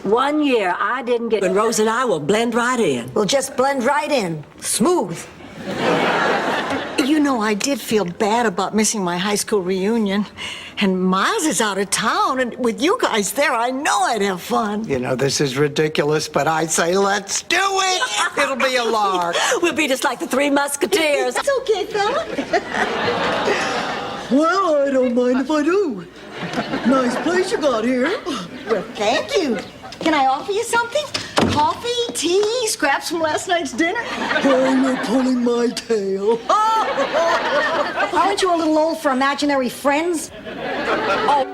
1 year I didn't get... And Rose and I will blend right in. We'll just blend right in. Smooth. You know, I did feel bad about missing my high school reunion. And Miles is out of town, and with you guys there, I know I'd have fun. You know, this is ridiculous, but I say let's do it. It'll be a lark. We'll be just like the Three Musketeers. It's okay, fella. Well, I don't mind if I do. Nice place you got here. Well, thank you. Can I offer you something? Coffee, tea, scraps from last night's dinner? Oh, you're pulling my tail. Aren't you a little old for imaginary friends? Oh.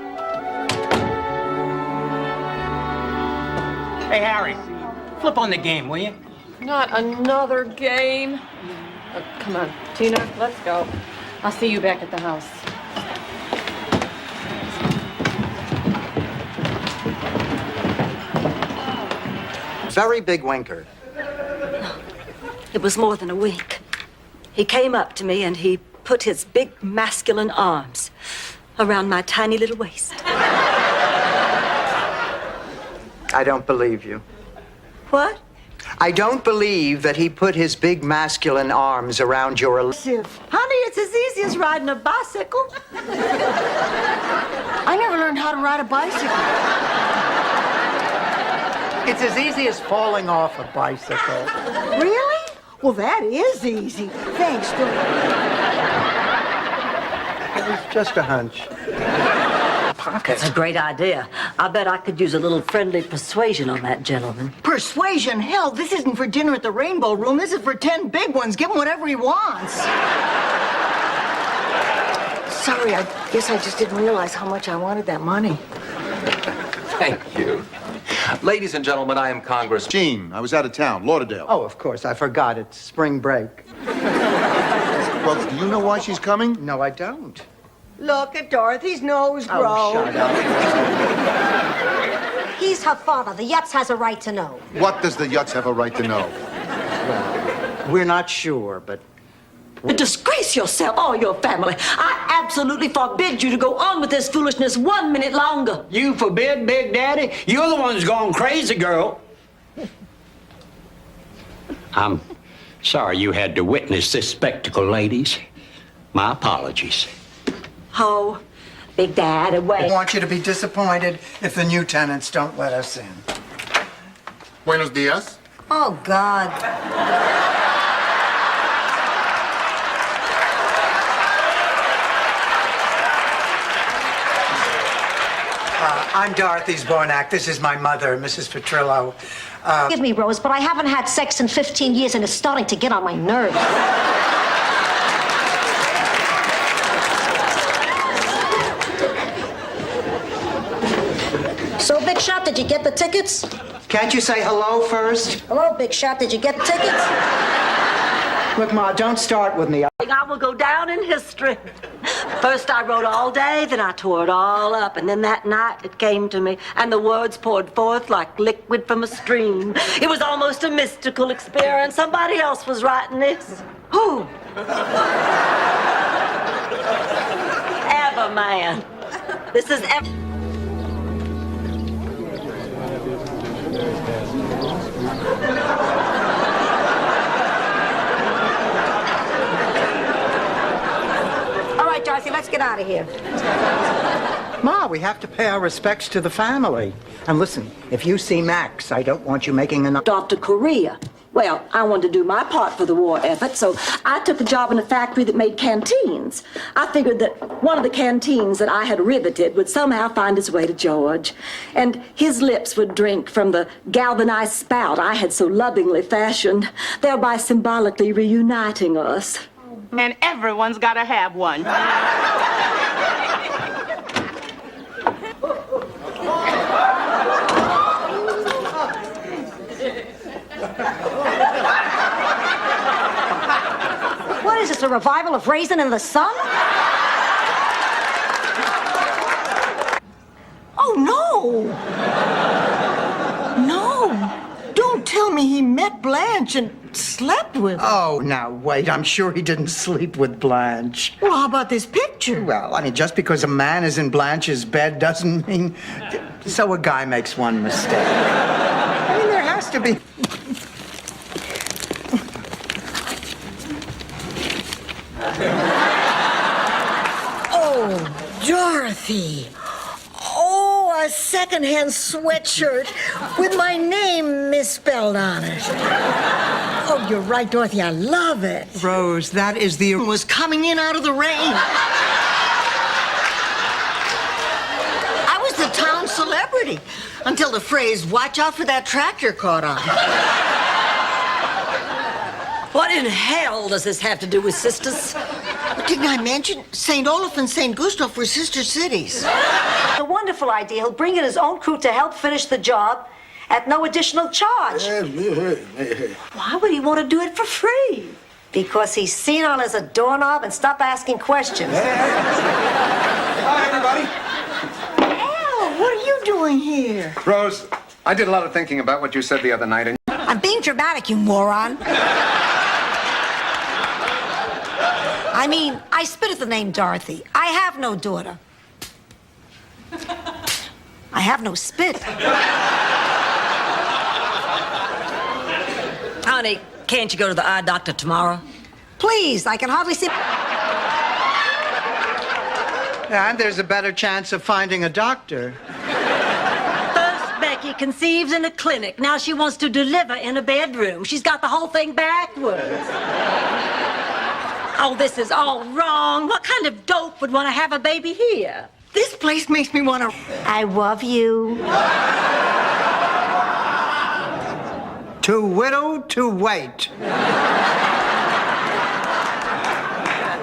Hey, Harry, flip on the game, will you? Not another game. Oh, come on, Tina, let's go. I'll see you back at the house. Very big winker. It was more than a week. He came up to me and he put his big masculine arms around my tiny little waist. I don't believe you. What? I don't believe that he put his big masculine arms around your... Honey, it's as easy as riding a bicycle. I never learned how to ride a bicycle. It's as easy as falling off a bicycle. Really? Well, that is easy. Thanks, Phil. It was just a hunch. That's a great idea. I bet I could use a little friendly persuasion on that gentleman. Persuasion? Hell, this isn't for dinner at the Rainbow Room. This is for 10 big ones. Give him whatever he wants. Sorry, I guess I just didn't realize how much I wanted that money. Thank you. Ladies and gentlemen, I am Congress. Gene, I was out of town, Lauderdale. Oh, of course. I forgot. It's spring break. Well, do you know why she's coming? No, I don't. Look at Dorothy's nose grow. Oh, shut up. He's her father. The Yutz has a right to know. What does the Yutz have a right to know? We're not sure, but... Disgrace yourself, all your family. I absolutely forbid you to go on with this foolishness 1 minute longer. You forbid, Big Daddy? You're the one who's gone crazy, girl. I'm sorry you had to witness this spectacle, ladies. My apologies. Oh, Big Dad, away. I want you to be disappointed if the new tenants don't let us in. Buenos dias. Oh, God. I'm Dorothy Zbornak. This is my mother, Mrs. Petrillo. Forgive me, Rose, but I haven't had sex in 15 years and it's starting to get on my nerves. So, Big Shot, did you get the tickets? Can't you say hello first? Hello, Big Shot. Did you get tickets? Look, Ma, don't start with me. I will go down in history. First I wrote all day, then I tore it all up, and then that night it came to me, and the words poured forth like liquid from a stream. It was almost a mystical experience. Somebody else was writing this. Who? Everman. This is All right, Dorothy, let's get out of here. Ma, we have to pay our respects to the family. And listen, if you see Max, I don't want you making an... Dr. Korea. Well, I wanted to do my part for the war effort, so I took a job in a factory that made canteens. I figured that one of the canteens that I had riveted would somehow find its way to George, and his lips would drink from the galvanized spout I had so lovingly fashioned, thereby symbolically reuniting us. And everyone's got to have one. What is this, a revival of Raisin in the Sun? Oh, no! No! Don't tell me he met Blanche and slept with her. Oh, now, wait. I'm sure he didn't sleep with Blanche. Well, how about this picture? Well, I mean, just because a man is in Blanche's bed doesn't mean... So a guy makes one mistake. I mean, there has to be... Oh, Dorothy. Oh, a secondhand sweatshirt with my name misspelled on it. Oh, you're right, Dorothy. I love it. Rose, that is the... Was coming in out of the rain. I was the town celebrity until the phrase, "watch out for that tractor," caught on. What in hell does this have to do with sisters? Didn't I mention St. Olaf and St. Gustav were sister cities? A wonderful idea. He'll bring in his own crew to help finish the job at no additional charge. Why would he want to do it for free? Because he's senile as a doorknob and stop asking questions. Hi, everybody. Al, what are you doing here? Rose, I did a lot of thinking about what you said the other night, and I'm being dramatic, you moron. I mean, I spit at the name Dorothy. I have no daughter. I have no spit. Honey, can't you go to the eye doctor tomorrow? Please, I can hardly see. And there's a better chance of finding a doctor. First, Becky conceives in a clinic. Now she wants to deliver in a bedroom. She's got the whole thing backwards. Oh, this is all wrong. What kind of dope would want to have a baby here? This place makes me want to... I love you. Too widowed to wait.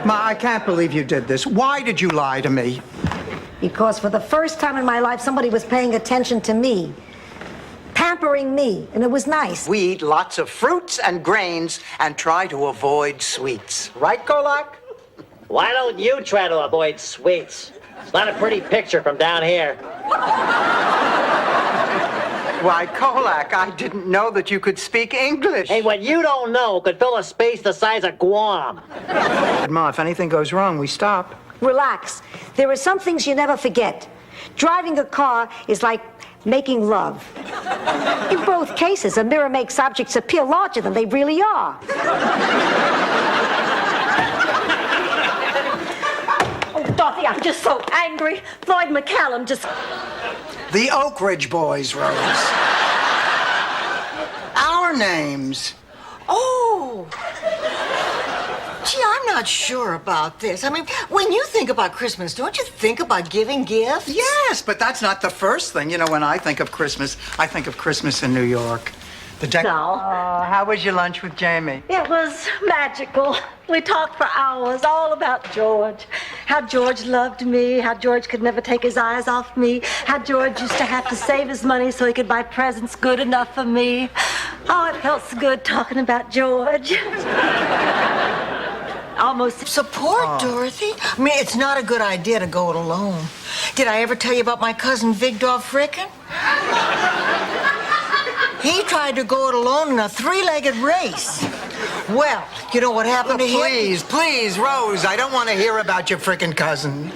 Ma, I can't believe you did this. Why did you lie to me? Because for the first time in my life, somebody was paying attention to me. Pampering me, and it was nice. We eat lots of fruits and grains and try to avoid sweets. Right, Kolak? Why don't you try to avoid sweets? It's not a pretty picture from down here. Why, Kolak, I didn't know that you could speak English. Hey, what you don't know could fill a space the size of Guam. Ma, if anything goes wrong, we stop. Relax. There are some things you never forget. Driving a car is like making love. In both cases, a mirror makes objects appear larger than they really are. Oh, Dorothy, I'm just so angry. Floyd McCallum just... The Oak Ridge Boys, Rose. Our names. Oh! Gee, I'm not sure about this. I mean, when you think about Christmas, don't you think about giving gifts? Yes, but that's not the first thing. You know, when I think of Christmas, I think of Christmas in New York. No. How was your lunch with Jamie? It was magical. We talked for hours all about George. How George loved me, how George could never take his eyes off me, how George used to have to save his money so he could buy presents good enough for me. Oh, it felt so good talking about George. Almost support, Dorothy. I mean, it's not a good idea to go it alone. Did I ever tell you about my cousin Vigdor Frickin? He tried to go it alone in a three-legged race. Well, you know what happened to him? Please, Rose, I don't want to hear about your frickin' cousin.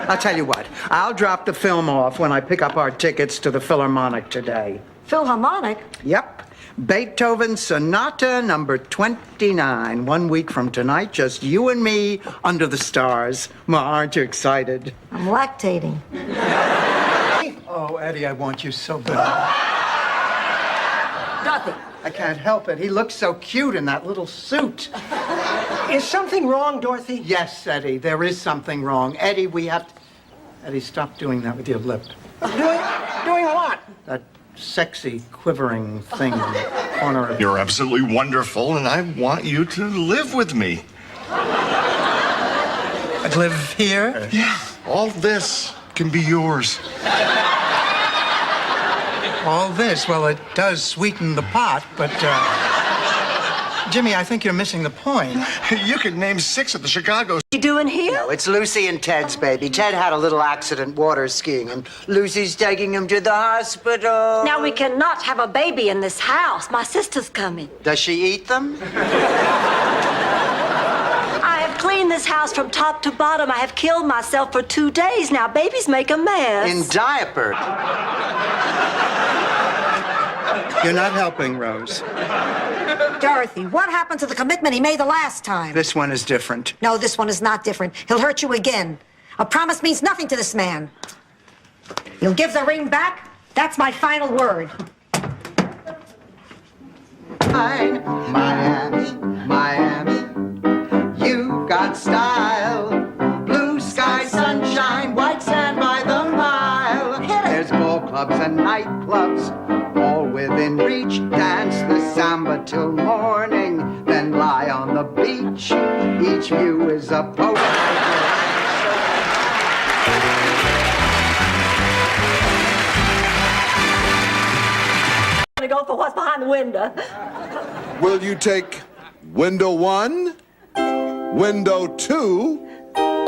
I'll tell you what, I'll drop the film off when I pick up our tickets to the Philharmonic today. Philharmonic? Yep. Beethoven Sonata number 29. 1 week from tonight, just you and me under the stars. Well, aren't you excited? I'm lactating. Oh, Eddie, I want you so bad. Nothing. I can't help it. He looks so cute in that little suit. Is something wrong, Dorothy? Yes, Eddie, there is something wrong. Eddie, we have to... Eddie, stop doing that with your lip. Doing what? That sexy, quivering thing in the corner of... You're absolutely wonderful, and I want you to live with me. Live here? Yeah, all this can be yours. All this, well, it does sweeten the pot, but, Jimmy, I think you're missing the point. You could name 6 at the Chicago... You doing here? No, it's Lucy and Ted's baby. Ted had a little accident water skiing, and Lucy's taking him to the hospital. Now we cannot have a baby in this house. My sister's coming. Does she eat them? I have cleaned this house from top to bottom. I have killed myself for 2 days now. Babies make a mess. In diaper. You're not helping, Rose. Dorothy, what happened to the commitment he made the last time? This one is different. No, this one is not different. He'll hurt you again. A promise means nothing to this man. You'll give the ring back? That's my final word. Miami, Miami, you've got style. Blue sky, sunshine, white sand by the mile. There's ball clubs and nightclubs, all within reach. Dance the samba till morning, then lie on the beach. Each view is a postcard. I'm gonna go for what's behind the window. Will you take window 1, window 2,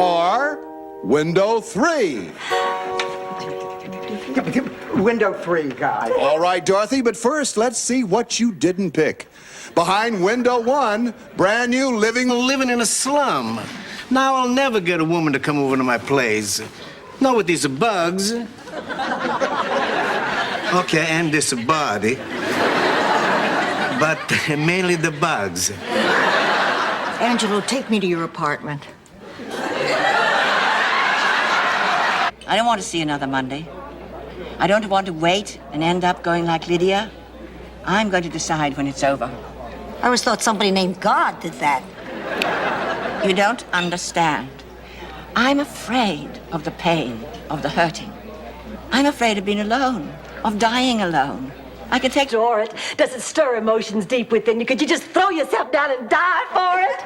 or window 3? Window 3, guy. All right, Dorothy, but first, let's see what you didn't pick. Behind window 1, brand new living in a slum. Now I'll never get a woman to come over to my place. Not with these bugs. Okay, and this body. But mainly the bugs. Angelo, take me to your apartment. I don't want to see another Monday. I don't want to wait and end up going like Lydia. I'm going to decide when it's over. I always thought somebody named God did that. You don't understand. I'm afraid of the pain, of the hurting. I'm afraid of being alone, of dying alone. I can take... Or it. Does it stir emotions deep within you? Could you just throw yourself down and die for it?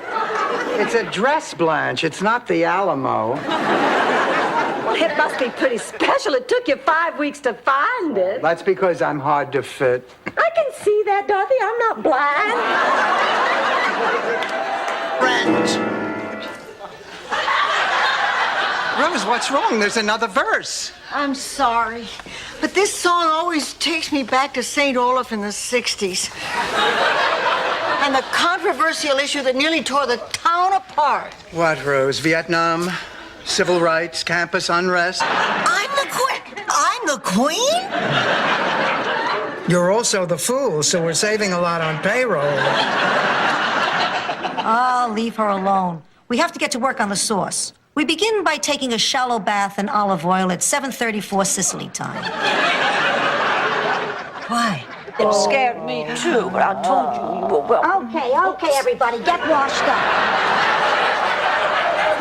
It's a dress, Blanche. It's not the Alamo. Well, it must be pretty special. It took you 5 weeks to find it. That's because I'm hard to fit. I can see that, Dorothy. I'm not blind. Friends. Rose, what's wrong? There's another verse. I'm sorry, but this song always takes me back to St. Olaf in the 60s. And the controversial issue that nearly tore the town apart. What, Rose? Vietnam? Civil rights? Campus unrest? I'm the queen? I'm the queen? You're also the fool, so we're saving a lot on payroll. Oh, leave her alone. We have to get to work on the sauce. We begin by taking a shallow bath in olive oil at 7:34 Sicily time. Why? It scared me too, but I told you were welcome. Okay, everybody, get washed up.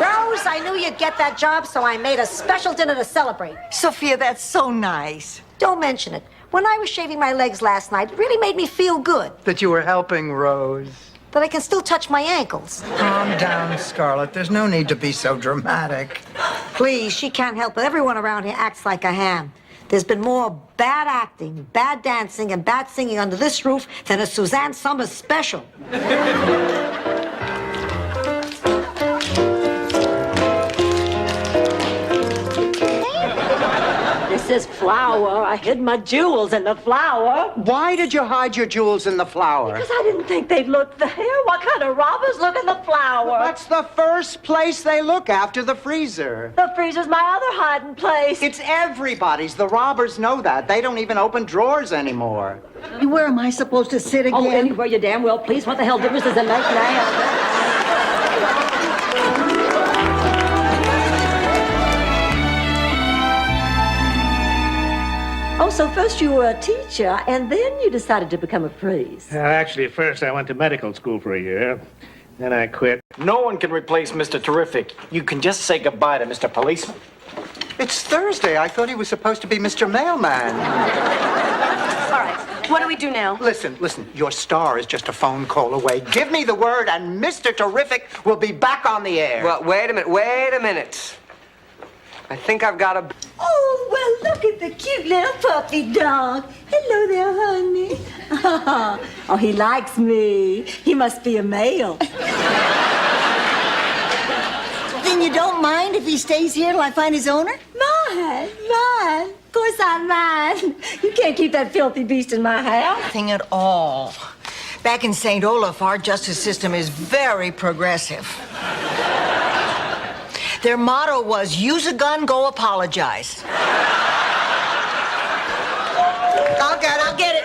Rose, I knew you'd get that job, so I made a special dinner to celebrate. Sophia, that's so nice. Don't mention it. When I was shaving my legs last night, it really made me feel good. That you were helping Rose. that I can still touch my ankles. Calm down, Scarlett. There's no need to be so dramatic. Please, she can't help it. Everyone around here acts like a ham. There's been more bad acting, bad dancing, and bad singing under this roof than a Suzanne Summers special. This is flour. I hid my jewels in the flour. Why did you hide your jewels in the flour? Because I didn't think they'd look there. What kind of robbers look in the flour? That's the first place they look after the freezer. The freezer's my other hiding place. It's everybody's. The robbers know that. They don't even open drawers anymore. Where am I supposed to sit again? Oh, anywhere you damn well please. What the hell difference does it make now? Oh, so first you were a teacher, and then you decided to become a priest. Actually, first I went to medical school for a year. Then I quit. No one can replace Mr. Terrific. You can just say goodbye to Mr. Policeman. It's Thursday. I thought he was supposed to be Mr. Mailman. All right, what do we do now? Listen. Your star is just a phone call away. Give me the word, and Mr. Terrific will be back on the air. Well, wait a minute. I think I've got a... Oh, well, look at the cute little puppy dog. Hello there, honey. Oh, he likes me. He must be a male. Then you don't mind if he stays here till I find his owner? Mine. Of course I'm mine. You can't keep that filthy beast in my house. Nothing at all. Back in St. Olaf, our justice system is very progressive. Their motto was, use a gun, go apologize. I'll get it.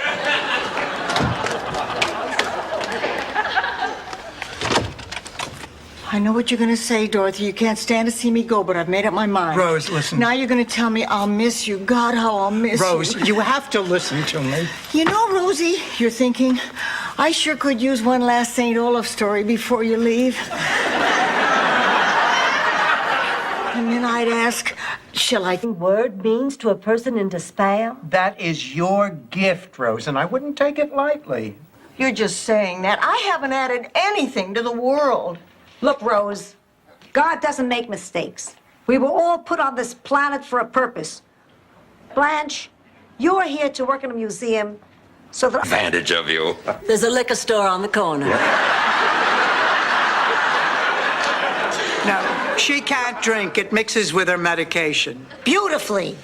I know what you're gonna say, Dorothy. You can't stand to see me go, but I've made up my mind. Rose, listen. Now you're gonna tell me I'll miss you. God, how I'll miss you. Rose, you have to listen to me. You know, Rosie, you're thinking, I sure could use one last St. Olaf story before you leave. And then I'd ask, shall I... Word means to a person in despair? That is your gift, Rose, and I wouldn't take it lightly. You're just saying that. I haven't added anything to the world. Look, Rose, God doesn't make mistakes. We were all put on this planet for a purpose. Blanche, you're here to work in a museum so that... Advantage of you. There's a liquor store on the corner. No, she can't drink. It mixes with her medication. Beautifully.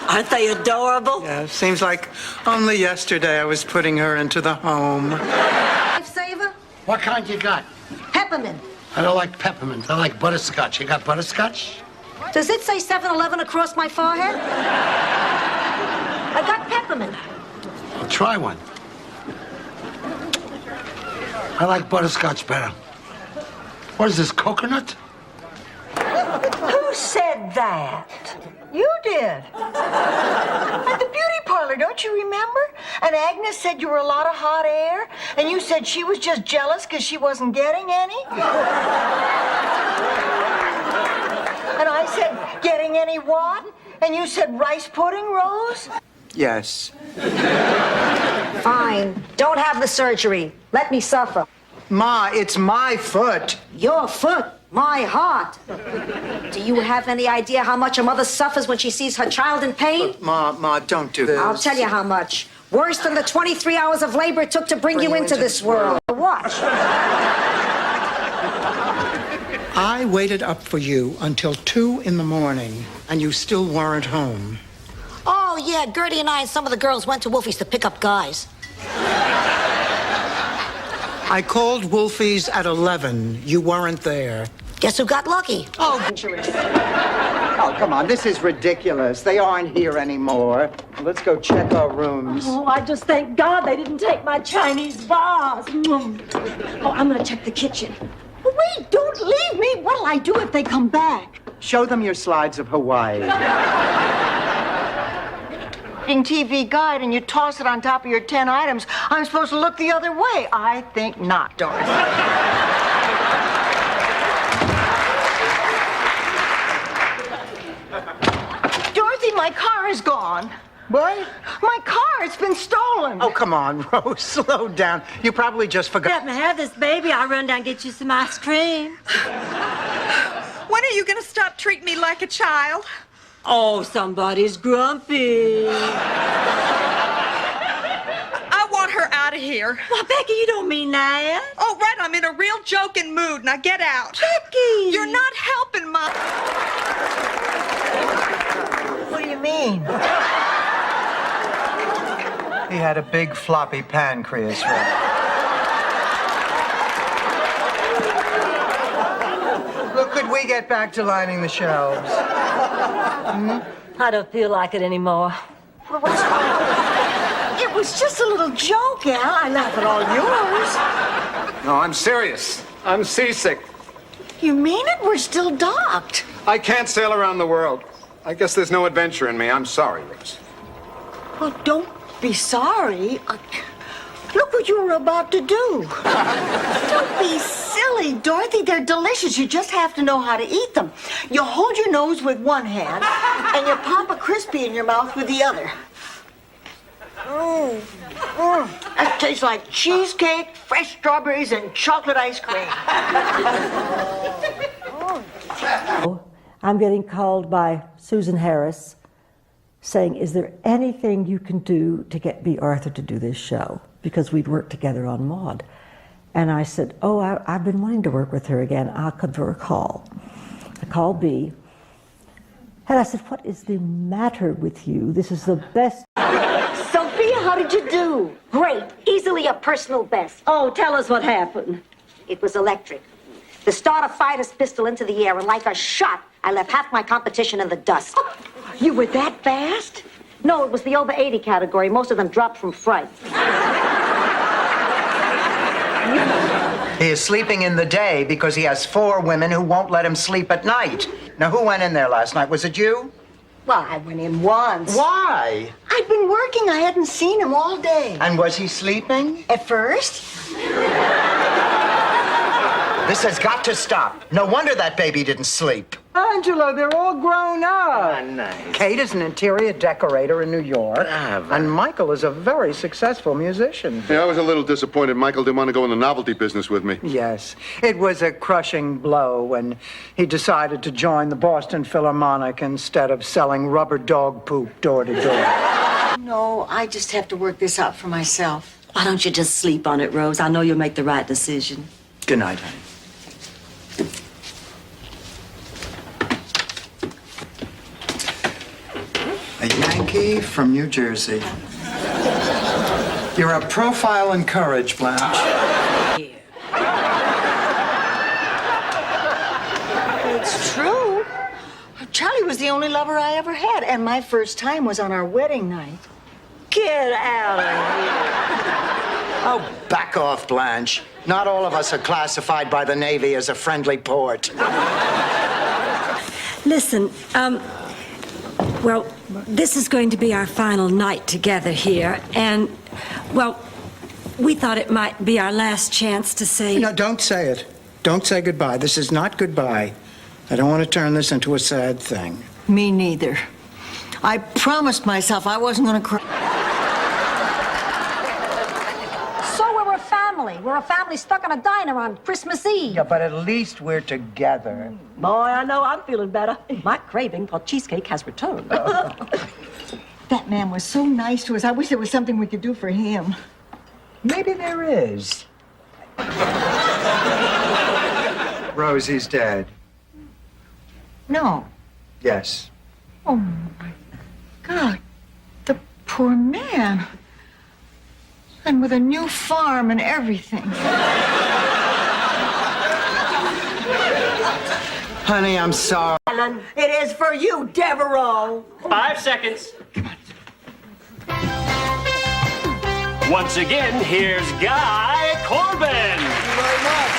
Aren't they adorable? Yeah, seems like only yesterday I was putting her into the home. Lifesaver? What kind you got? Peppermint. I don't like peppermint. I like butterscotch. You got butterscotch? Does it say 7-Eleven across my forehead? I got peppermint. Well, try one. I like butterscotch better. What is this, coconut? Who said that? You did. At the beauty parlor, don't you remember? And Agnes said you were a lot of hot air, and you said she was just jealous because she wasn't getting any? And I said, getting any what? And you said rice pudding, Rose? Yes. Fine. Don't have the surgery. Let me suffer. Ma, it's my foot. Your foot, my heart. Do you have any idea how much a mother suffers when she sees her child in pain? Look, Ma, don't do this. I'll tell you how much. Worse than the 23 hours of labor it took to bring you into this world. Watch. I waited up for you until 2 in the morning, and you still weren't home. Oh, yeah, Gertie and I and some of the girls went to Wolfie's to pick up guys. I called Wolfie's at 11. You weren't there. Guess who got lucky? Oh, come on. This is ridiculous. They aren't here anymore. Let's go check our rooms. Oh, I just thank God they didn't take my Chinese vase. Oh, I'm gonna check the kitchen. Wait, don't leave me. What'll I do if they come back? Show them your slides of Hawaii. TV guide and you toss it on top of your 10 items, I'm supposed to look the other way. I think not, Dorothy. Dorothy, my car is gone. What? My car, it's been stolen. Oh, come on, Rose. Slow down. You probably just forgot. Let me have this, baby. I'll run down and get you some ice cream. When are you going to stop treating me like a child? Oh, somebody's grumpy. I want her out of here. Well, Becky, you don't mean that. Oh, right. I'm in a real joking mood. Now get out. Becky! You're not helping, Mom. What do you mean? He had a big floppy pancreas, right? Look, could we get back to lining the shelves? I don't feel like it anymore. Well, what's wrong? It was just a little joke, Al. I laugh at all yours. No, I'm serious. I'm seasick. You mean it? We're still docked. I can't sail around the world. I guess there's no adventure in me. I'm sorry, Rose. Well, don't be sorry. Look what you were about to do. Don't be silly, Dorothy. They're delicious. You just have to know how to eat them. You hold your nose with one hand, and you pop a Crispy in your mouth with the other. That tastes like cheesecake, fresh strawberries, and chocolate ice cream. I'm getting called by Susan Harris saying, is there anything you can do to get B. Arthur to do this show? Because we'd worked together on Maude. And I said, oh, I've been wanting to work with her again. I'll give her a call. I called B. And I said, what is the matter with you? This is the best. Sophia, how did you do? Great. Easily a personal best. Oh, tell us what happened. It was electric. The starter fired his pistol into the air, and like a shot, I left half my competition in the dust. You were that fast? No, it was the over 80 category. Most of them dropped from fright. He is sleeping in the day because he has 4 women who won't let him sleep at night. Now, who went in there last night? Was it you? Well, I went in once. Why? I'd been working. I hadn't seen him all day. And was he sleeping? At first? This has got to stop. No wonder that baby didn't sleep. Angela, they're all grown up. Ah, nice. Kate is an interior decorator in New York. And Michael is a very successful musician. Yeah, I was a little disappointed Michael didn't want to go in the novelty business with me. Yes. It was a crushing blow when he decided to join the Boston Philharmonic instead of selling rubber dog poop door to door. No, I just have to work this out for myself. Why don't you just sleep on it, Rose? I know you'll make the right decision. Good night, honey. A Yankee from New Jersey. You're a profile in courage, Blanche. It's true. Charlie was the only lover I ever had, and my first time was on our wedding night. Get out of here. Oh, back off, Blanche. Not all of us are classified by the Navy as a friendly port. Listen, well, this is going to be our final night together here, and, well, we thought it might be our last chance to say... No, don't say it. Don't say goodbye. This is not goodbye. I don't want to turn this into a sad thing. Me neither. I promised myself I wasn't going to cry. So we're a family. We're a family stuck in a diner on Christmas Eve. Yeah, but at least we're together. Boy, I know I'm feeling better. My craving for cheesecake has returned. That man was so nice to us. I wish there was something we could do for him. Maybe there is. Rosie's dead. No. Yes. Oh, my God. The poor man. And with a new farm and everything. Honey, I'm sorry. Ellen, it is for you, Devereaux. 5 seconds. Once again, here's Guy Corbin. Thank you very much.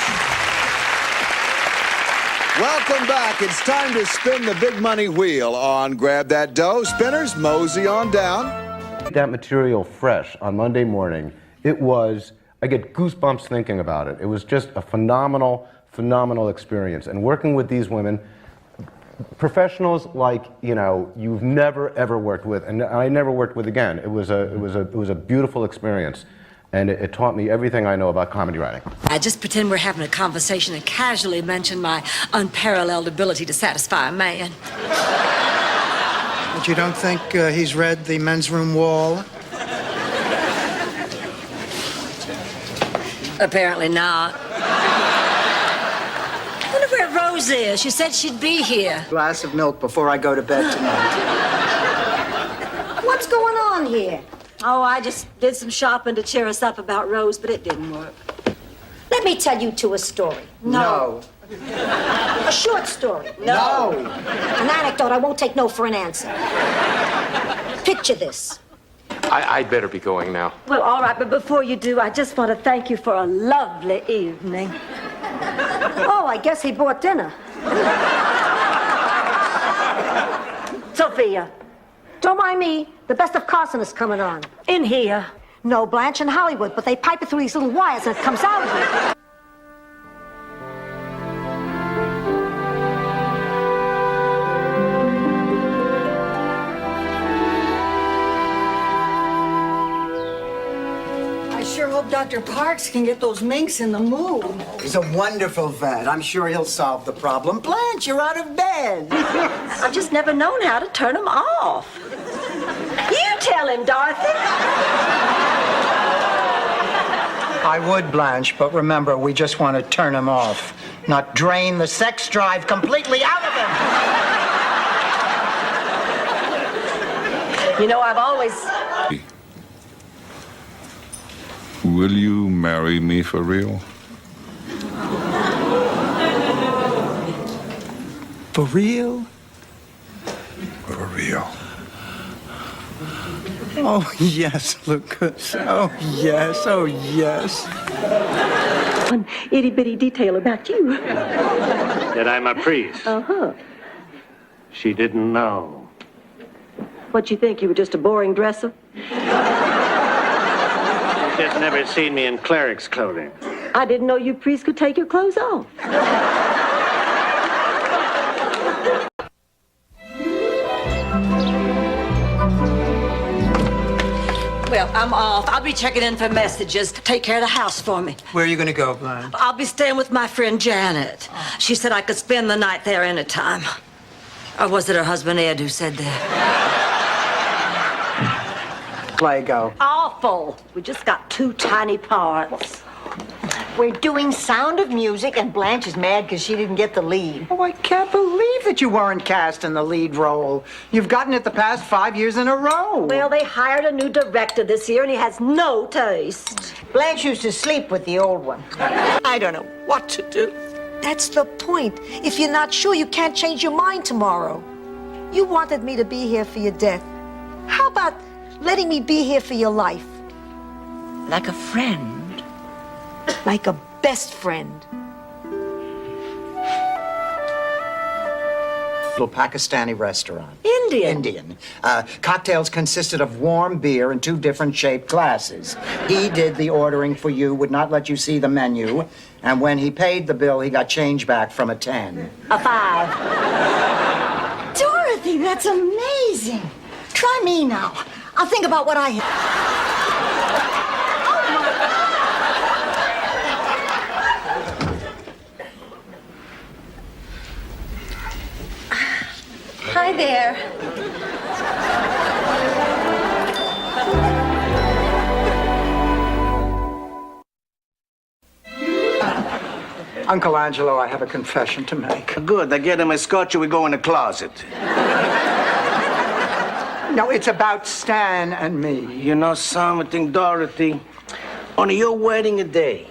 Welcome back. It's time to spin the big money wheel on Grab That Dough. Spinners, mosey on down. That material fresh on Monday morning, I get goosebumps thinking about it. It was just a phenomenal experience. And working with these women, professionals like, you know, you've never ever worked with, and I never worked with again. It was a beautiful experience, and it taught me everything I know about comedy writing. I just pretend we're having a conversation and casually mention my unparalleled ability to satisfy a man. But you don't think he's read the men's room wall? Apparently not. I wonder where Rose is. She said she'd be here. Glass of milk before I go to bed tonight. What's going on here? Oh, I just did some shopping to cheer us up about Rose, but it didn't work. Let me tell you two a story. No. A short story. No. An anecdote I won't take no for an answer. Picture this. I'd better be going now. Well, all right, but before you do, I just want to thank you for a lovely evening. Oh, I guess he bought dinner. Sophia. Don't mind me. The Best of Carson is coming on. In here. No, Blanche in Hollywood, but they pipe it through these little wires and it comes out of here. I sure hope Dr. Parks can get those minks in the mood. He's a wonderful vet. I'm sure he'll solve the problem. Blanche, you're out of bed. I've just never known how to turn them off. You tell him, Dorothy. I would, Blanche, but remember, we just want to turn him off, not drain the sex drive completely out of him. You know, I've always... Will you marry me for real? For real? For real. Oh, yes, Lucas. Oh, yes. Oh, yes. One itty-bitty detail about you. That I'm a priest. Uh-huh. She didn't know. What you think, you were just a boring dresser? She's never seen me in cleric's clothing. I didn't know you priests could take your clothes off. Well, I'm off. I'll be checking in for messages. Take care of the house for me. Where are you going to go, Blanche? I'll be staying with my friend Janet. She said I could spend the night there anytime. Or was it her husband Ed who said that? Lego. Awful. We just got two tiny parts. We're doing Sound of Music, and Blanche is mad because she didn't get the lead. Oh, I can't believe that you weren't cast in the lead role. You've gotten it the past 5 years in a row. Well, they hired a new director this year, and he has no taste. Blanche used to sleep with the old one. I don't know what to do. That's the point. If you're not sure, you can't change your mind tomorrow. You wanted me to be here for your death. How about letting me be here for your life? Like a friend. Like a best friend. Little Pakistani restaurant. Indian. Cocktails consisted of warm beer in 2 different shaped glasses. He did the ordering for you, would not let you see the menu, and when he paid the bill, he got change back from a 10. A 5. Dorothy, that's amazing. Try me now. I'll think about what I have. Hi there. Uncle Angelo, I have a confession to make. Good. I get him a scotch and we go in the closet. No, it's about Stan and me. You know something, Dorothy? On your wedding day,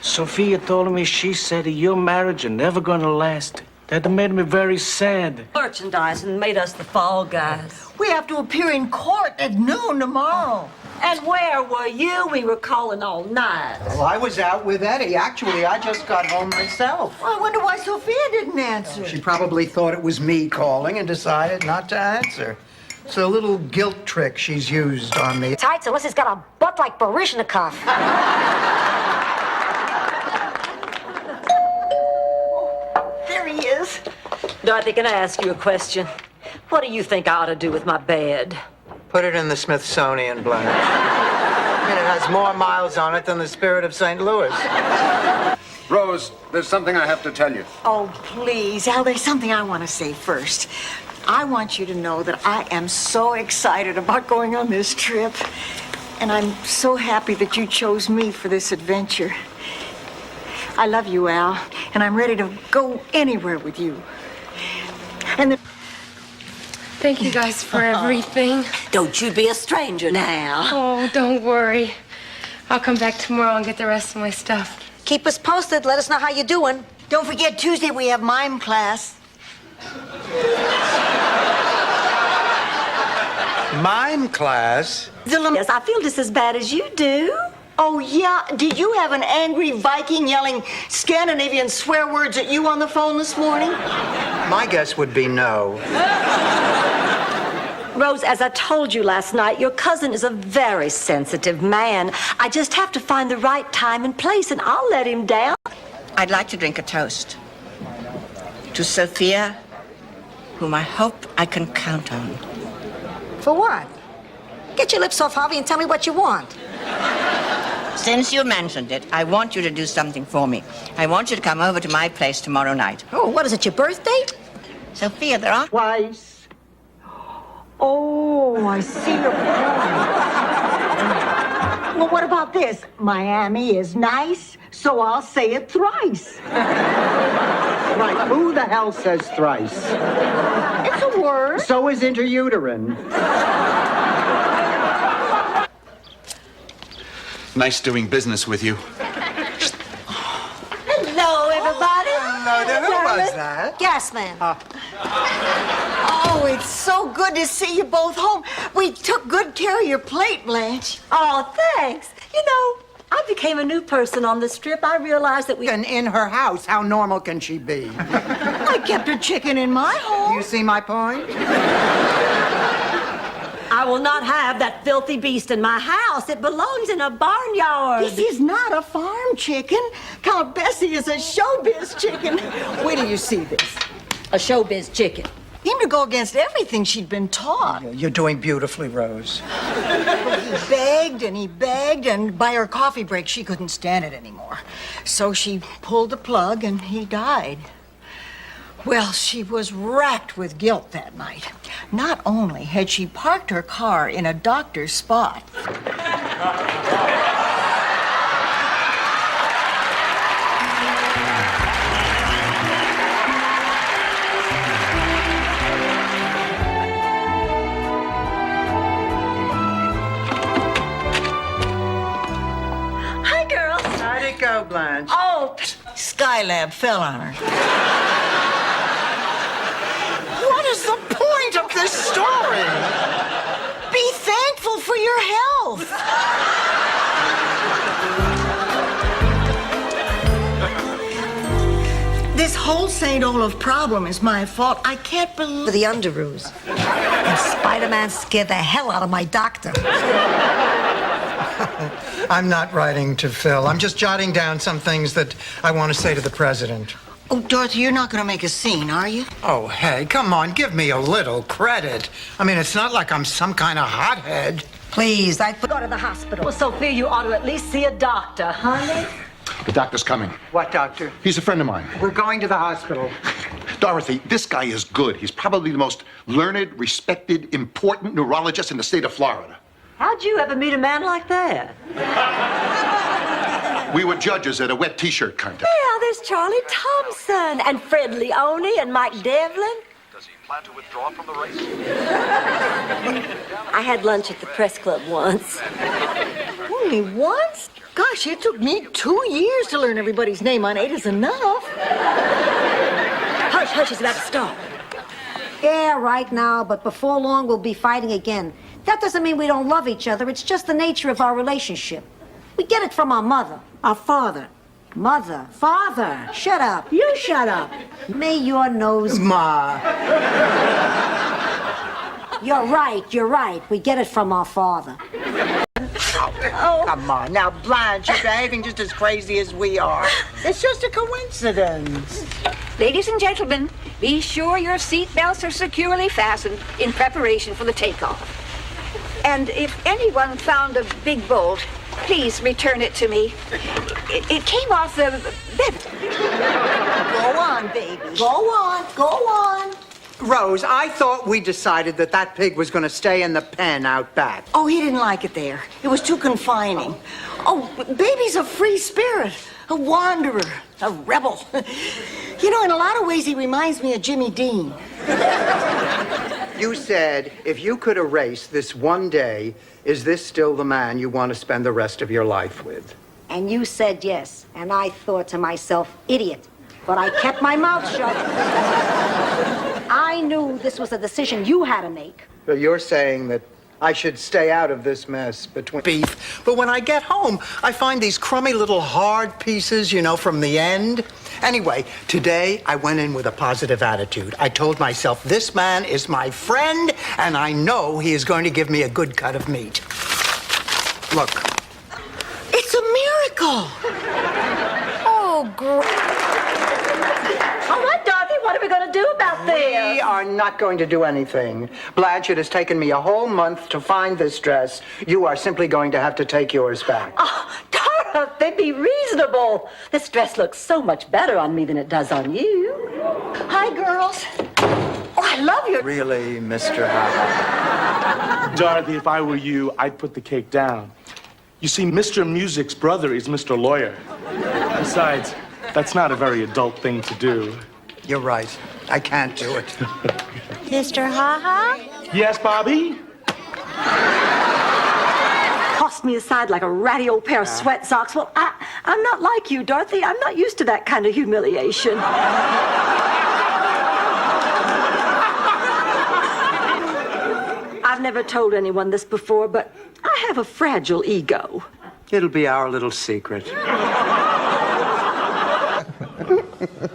Sophia told me she said your marriage is never gonna last. That made me very sad. Merchandise and made us the fall guys. We have to appear in court at noon tomorrow. And where were you? We were calling all night. Well, I was out with Eddie. Actually, I just got home myself. Well, I wonder why Sophia didn't answer. She probably thought it was me calling and decided not to answer. It's a little guilt trick she's used on me. Tights, unless he's got a butt like Baryshnikov. There he is. Dorothy, can I ask you a question? What do you think I ought to do with my bed? Put it in the Smithsonian, Blanche. I mean, it has more miles on it than the Spirit of St. Louis. Rose, there's something I have to tell you. Oh, please, Al, there's something I want to say first. I want you to know that I am so excited about going on this trip. And I'm so happy that you chose me for this adventure. I love you, Al, and I'm ready to go anywhere with you. And Thank you guys for everything. Don't you be a stranger now. Oh, don't worry. I'll come back tomorrow and get the rest of my stuff. Keep us posted. Let us know how you're doing. don't forget, Tuesday we have mime class. Mime class? Yes, I feel just as bad as you do. Oh, yeah? Did you have an angry Viking yelling Scandinavian swear words at you on the phone this morning? My guess would be no. Rose, as I told you last night, your cousin is a very sensitive man. I just have to find the right time and place, and I'll let him down. I'd like to drink a toast to Sophia, whom I hope I can count on. For what? Get your lips off, Harvey, and tell me what you want. Since you mentioned it, I want you to do something for me. I want you to come over to my place tomorrow night. Oh, what is it, your birthday? Sophia, there are... Twice. Oh, I see your point. Well, what about this? Miami is nice, so I'll say it thrice. Right, who the hell says thrice? It's a word. So is interuterine. Nice doing business with you. Hello, everybody. Hello there. Who was that? Gas man. Oh, it's so good to see you both home. We took good care of your plate, Blanche. Oh, thanks. You know, I became a new person on this trip. I realized that we... And in her house, how normal can she be? I kept her chicken in my home. You see my point? I will not have that filthy beast in my house. It belongs in a barnyard. This is not a farm chicken. Count Bessie is a showbiz chicken. Wait till you see this. A showbiz chicken. Seemed to go against everything she'd been taught. You're doing beautifully, Rose. He begged, and by her coffee break, she couldn't stand it anymore. So she pulled the plug, and he died. Well, she was racked with guilt that night. Not only had she parked her car in a doctor's spot, Hi, girls. How'd it go, Blanche? Oh, Skylab fell on her. What is the point of this story? Be thankful for your health. This whole St. Olaf problem is my fault. I can't believe... The Underoos. And Spider-Man scared the hell out of my doctor. I'm not writing to Phil. I'm just jotting down some things that I want to say to the president. Oh, Dorothy, you're not going to make a scene, are you? Oh, hey, come on, give me a little credit. I mean, it's not like I'm some kind of hothead. Please, I'd go to the hospital. well, Sophia, you ought to at least see a doctor, honey. The doctor's coming. What, doctor? He's a friend of mine. We're going to the hospital. Dorothy, this guy is good. He's probably the most learned, respected, important neurologist in the state of Florida. How'd you ever meet a man like that? We were judges at a wet T-shirt contest. Yeah, there's Charlie Thompson and Fred Leone and Mike Devlin. Does he plan to withdraw from the race? I had lunch at the press club once. Only once? Gosh, it took me 2 years to learn everybody's name on 8 is enough. Hush, hush, it's about to start. Yeah, right now, but before long we'll be fighting again. That doesn't mean we don't love each other. It's just the nature of our relationship. We get it from our mother, our father. Mother, father, shut up. You shut up. May your nose... Ma. You're right. We get it from our father. Oh, come on. Now, Blanche, you're behaving just as crazy as we are. It's just a coincidence. Ladies and gentlemen, Be sure your seatbelts are securely fastened in preparation for the takeoff. And if anyone found a big bolt, please return it to me. It came off the bed. Go on, baby. Go on. Go on. Rose, I thought we decided that pig was going to stay in the pen out back. Oh, he didn't like it there. It was too confining. Oh, baby's a free spirit, a wanderer, a rebel. You know, in a lot of ways, he reminds me of Jimmy Dean. You said if you could erase this one day, is this still the man you want to spend the rest of your life with? And you said yes. And I thought to myself, idiot. But I kept my mouth shut. I knew this was a decision you had to make. So you're saying that I should stay out of this mess between beef. But when I get home, I find these crummy little hard pieces, you know, from the end. Anyway, today I went in with a positive attitude. I told myself, this man is my friend, and I know he is going to give me a good cut of meat. Look. It's a miracle. Oh, great. All right, Dorothy, what are we going to do about this? We are not going to do anything. Blanche, it has taken me a whole month to find this dress. You are simply going to have to take yours back. Oh, Dorothy, be reasonable. This dress looks so much better on me than it does on you. Hi, girls. Oh, I love your... Really, Mr. Howard? Dorothy, if I were you, I'd put the cake down. You see, Mr. Music's brother is Mr. Lawyer. Besides, that's not a very adult thing to do. You're right. I can't do it. Mr. Ha-Ha? Yes, Bobby? Tossed me aside like a ratty old pair of sweat socks. Well, I'm not like you, Dorothy. I'm not used to that kind of humiliation. I've never told anyone this before, but I have a fragile ego. It'll be our little secret.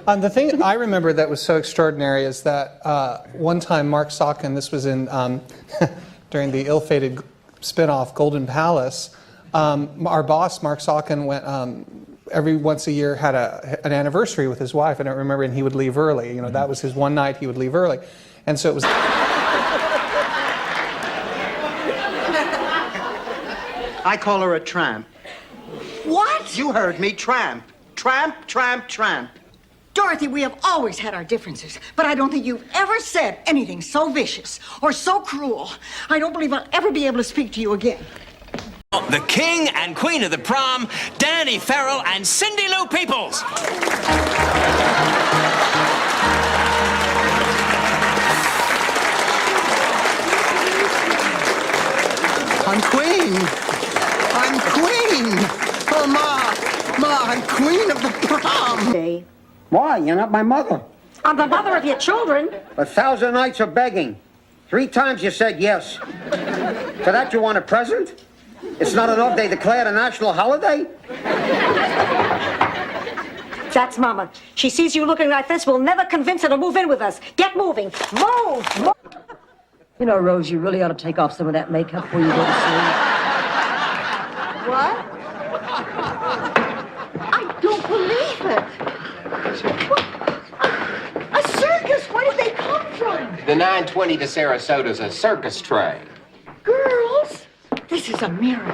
The thing I remember that was so extraordinary is that one time Mark Saucon, this was in during the ill-fated spin-off Golden Palace, our boss, Mark Saucon, went every once a year had an anniversary with his wife, I don't remember, and he would leave early. You know, that was his one night he would leave early. And so it was... I call her a tramp. What? You heard me, tramp. Tramp, tramp, tramp. Dorothy, we have always had our differences, but I don't think you've ever said anything so vicious or so cruel. I don't believe I'll ever be able to speak to you again. The king and queen of the prom, Danny Farrell and Cindy Lou Peoples. I'm queen. I'm queen. Oh, Ma, I'm queen of the prom. Why? You're not my mother. I'm the mother of your children. 1,000 nights of begging. 3 times you said yes. For that you want a present? It's not enough they declared a national holiday? That's Mama. She sees you looking like this, we'll never convince her to move in with us. Get moving. Move! You know, Rose, you really ought to take off some of that makeup before you go to sleep. What? I don't believe it. A circus? Where did they come from? The 920 to Sarasota's a circus train. Girls, this is a miracle.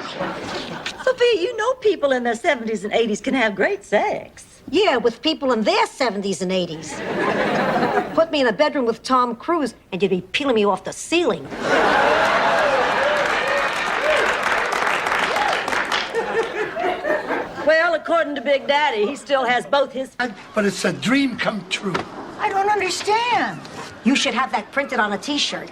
Sophia, you know people in their 70s and 80s can have great sex. Yeah, with people in their 70s and 80s. Put me in a bedroom with Tom Cruise, and you'd be peeling me off the ceiling. Well, according to Big Daddy, he still has both his... But it's a dream come true. I don't understand. You should have that printed on a T-shirt.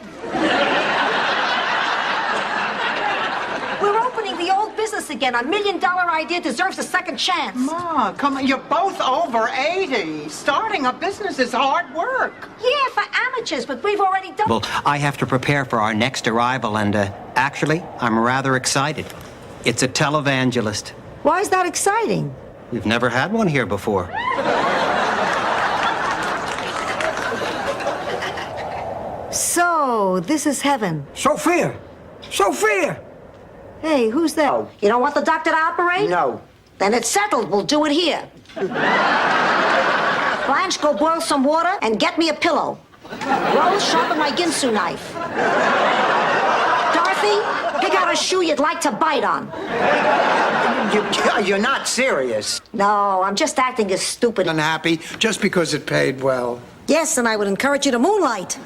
We're opening the old business again. A $1 million idea deserves a second chance. Ma, come on, you're both over 80. Starting a business is hard work. Yeah, for amateurs, but we've already done... Well, I have to prepare for our next arrival, and actually, I'm rather excited. It's a televangelist. Why is that exciting? We've never had one here before. So, this is heaven. Sophia! Sophia! Hey, who's that? Oh. You don't want the doctor to operate? No. Then it's settled. We'll do it here. Blanche, go boil some water and get me a pillow. Rose, sharpen my Ginsu knife. Dorothy, pick out a shoe you'd like to bite on. You're not serious. No, I'm just acting as stupid. Unhappy just because it paid well. Yes, and I would encourage you to moonlight.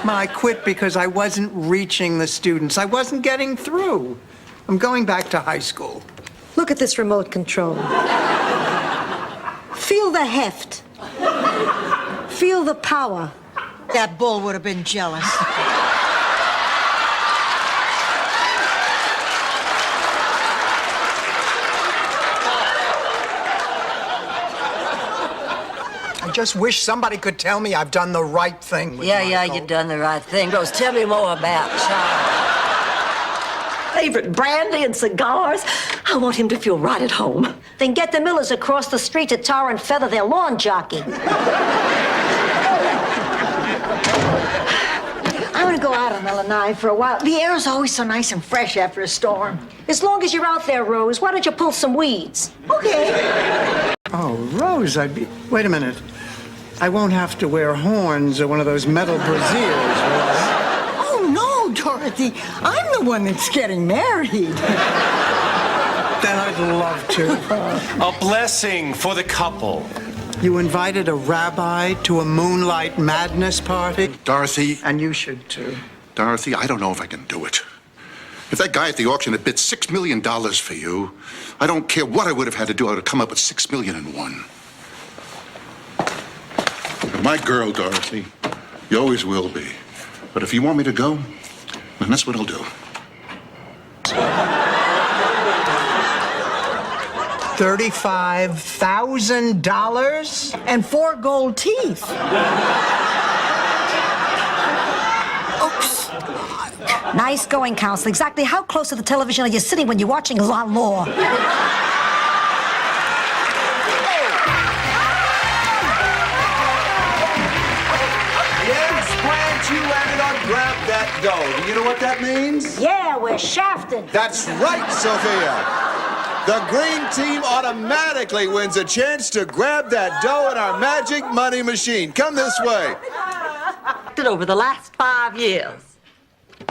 I quit because I wasn't reaching the students. I wasn't getting through. I'm going back to high school. Look at this remote control. Feel the heft. Feel the power. That bull would have been jealous. I just wish somebody could tell me I've done the right thing with Michael. You've done the right thing. Rose, tell me more about Charlie. Favorite brandy and cigars. I want him to feel right at home. Then get the Millers across the street to tar and feather their lawn jockey. I want to go out on Illinois for a while. The air is always so nice and fresh after a storm. As long as you're out there, Rose, why don't you pull some weeds? Okay. Oh, Rose, Wait a minute. I won't have to wear horns or one of those metal brassieres, Rose. Oh, no, Dorothy. I'm the one that's getting married. Then I'd love to. A blessing for the couple. You invited a rabbi to a moonlight madness party? Dorothy. And you should, too. Dorothy, I don't know if I can do it. If that guy at the auction had bid $6 million for you, I don't care what I would have had to do, I would have come up with $6 million and won. You're my girl, Dorothy. You always will be. But if you want me to go, then that's what I'll do. $35,000? And 4 gold teeth. Oops. Nice going, Counsel. Exactly how close to the television are you sitting when you're watching La Law? Yes, Blanche, you landed on Grab That Dough. Do you know what that means? Yeah, we're shafted. That's right, Sophia. The green team automatically wins a chance to grab that dough in our magic money machine. Come this way. Over the last 5 years.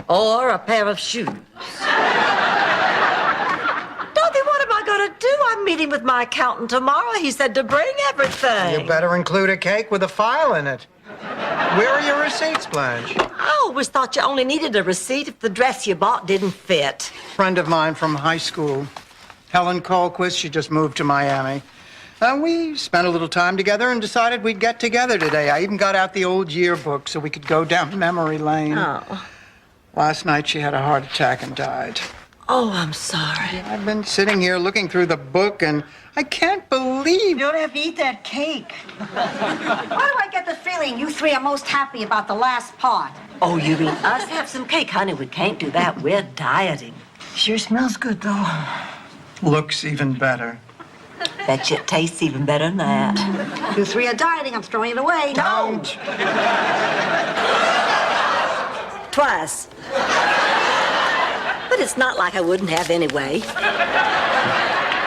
Or a pair of shoes. Dorothy, what am I going to do? I'm meeting with my accountant tomorrow. He said to bring everything. You better include a cake with a file in it. Where are your receipts, Blanche? I always thought you only needed a receipt if the dress you bought didn't fit. Friend of mine from high school, Helen Colquist, she just moved to Miami. We spent a little time together and decided we'd get together today. I even got out the old yearbook so we could go down memory lane. Oh. Last night she had a heart attack and died. Oh, I'm sorry. I've been sitting here looking through the book and I can't believe... You don't have to eat that cake. Why do I get the feeling you three are most happy about the last part? Oh, you mean us have some cake? Honey, we can't do that. We're dieting. Sure smells good, though. Looks even better. Bet you it tastes even better than that. You three are dieting. I'm throwing it away. Don't. Twice. But it's not like I wouldn't have anyway.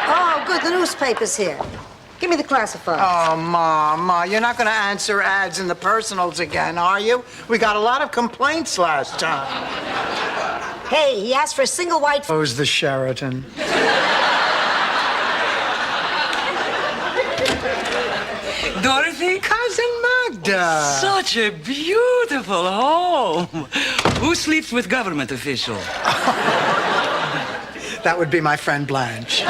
Oh, good. The newspaper's here. Give me the classifieds. Oh, Ma, you're not going to answer ads in the personals again, are you? We got a lot of complaints last time. Hey, he asked for a single white... Who's the Sheraton? Dorothy? Cousin Magda. Such a beautiful home. Who sleeps with government officials? That would be my friend Blanche.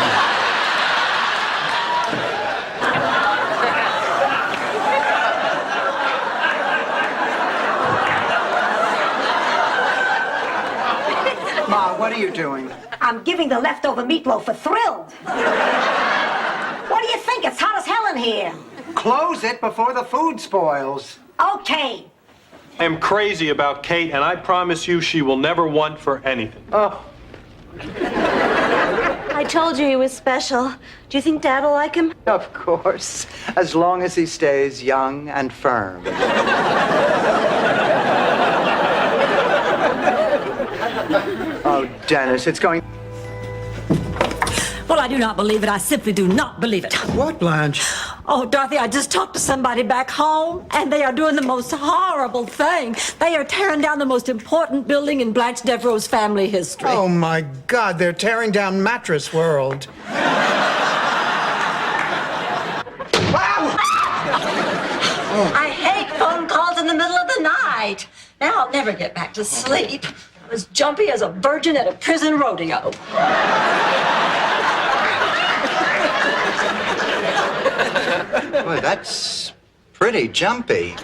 Ma, what are you doing? I'm giving the leftover meatloaf a thrill. What do you think? It's hot as hell in here. Close it before the food spoils. Okay. I am crazy about Kate, and I promise you she will never want for anything. Oh. I told you he was special. Do you think Dad will like him? Of course, as long as he stays young and firm. Oh, Dennis, it's going... Well, I do not believe it. I simply do not believe it. What, Blanche? Oh, Dorothy, I just talked to somebody back home, and they are doing the most horrible thing. They are tearing down the most important building in Blanche Devereaux's family history. Oh, my God, they're tearing down Mattress World. I hate phone calls in the middle of the night. Now I'll never get back to sleep. I'm as jumpy as a virgin at a prison rodeo. Boy, that's pretty jumpy.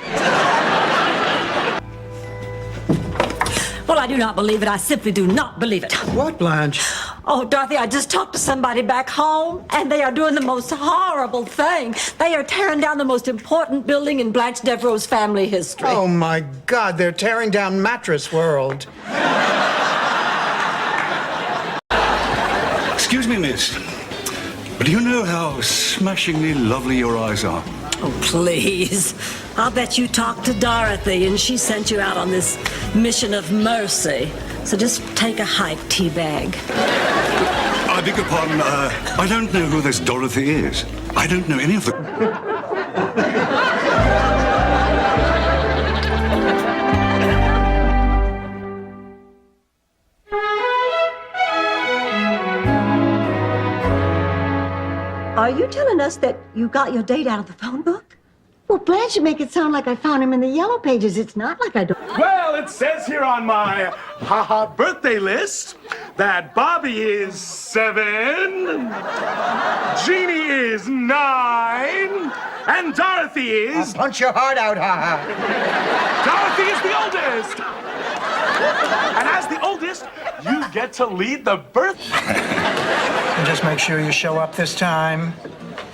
Well, I do not believe it. I simply do not believe it. What, Blanche? Oh, Dorothy, I just talked to somebody back home, and they are doing the most horrible thing. They are tearing down the most important building in Blanche Devereaux's family history. Oh, my God, they're tearing down Mattress World. Excuse me, miss. But do you know how smashingly lovely your eyes are? Oh, please. I'll bet you talked to Dorothy, and she sent you out on this mission of mercy. So just take a hike, teabag. I beg your pardon, I don't know who this Dorothy is. I don't know any of the... Are you telling us that you got your date out of the phone book? Well, Blanche, you make it sound like I found him in the yellow pages. It's not like I don't. Well, it says here on my birthday list that Bobby is 7, Jeannie is 9, and Dorothy is... Punch your heart out, Dorothy is the oldest! And as the oldest, you get to lead the birth... And just make sure you show up this time.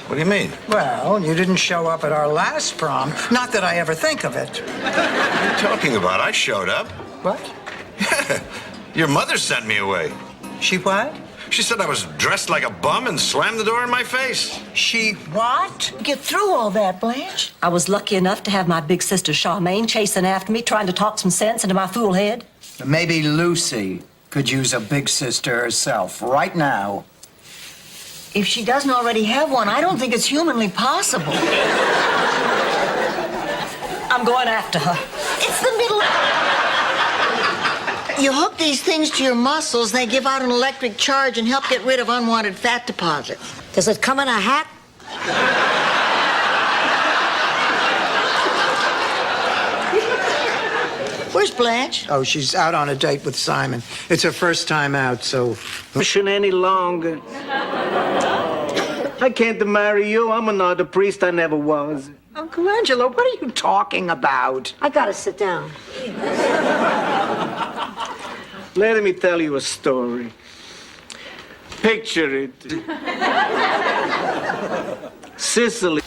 What do you mean? Well, you didn't show up at our last prom. Not that I ever think of it. What are you talking about? I showed up. What? Your mother sent me away. She what? She said I was dressed like a bum and slammed the door in my face. She what? Get through all that, Blanche. I was lucky enough to have my big sister Charmaine chasing after me, trying to talk some sense into my fool head. Maybe Lucy could use a big sister herself right now. If she doesn't already have one, I don't think it's humanly possible. I'm going after her. It's the middle. You hook these things to your muscles, they give out an electric charge and help get rid of unwanted fat deposits. Does it come in a hat? Where's Blanche? Oh, she's out on a date with Simon. It's her first time out, so... Pushing any longer. I can't marry you. I'm not a priest. I never was. Uncle Angelo, what are you talking about? I gotta sit down. Let me tell you a story. Picture it. Sicily.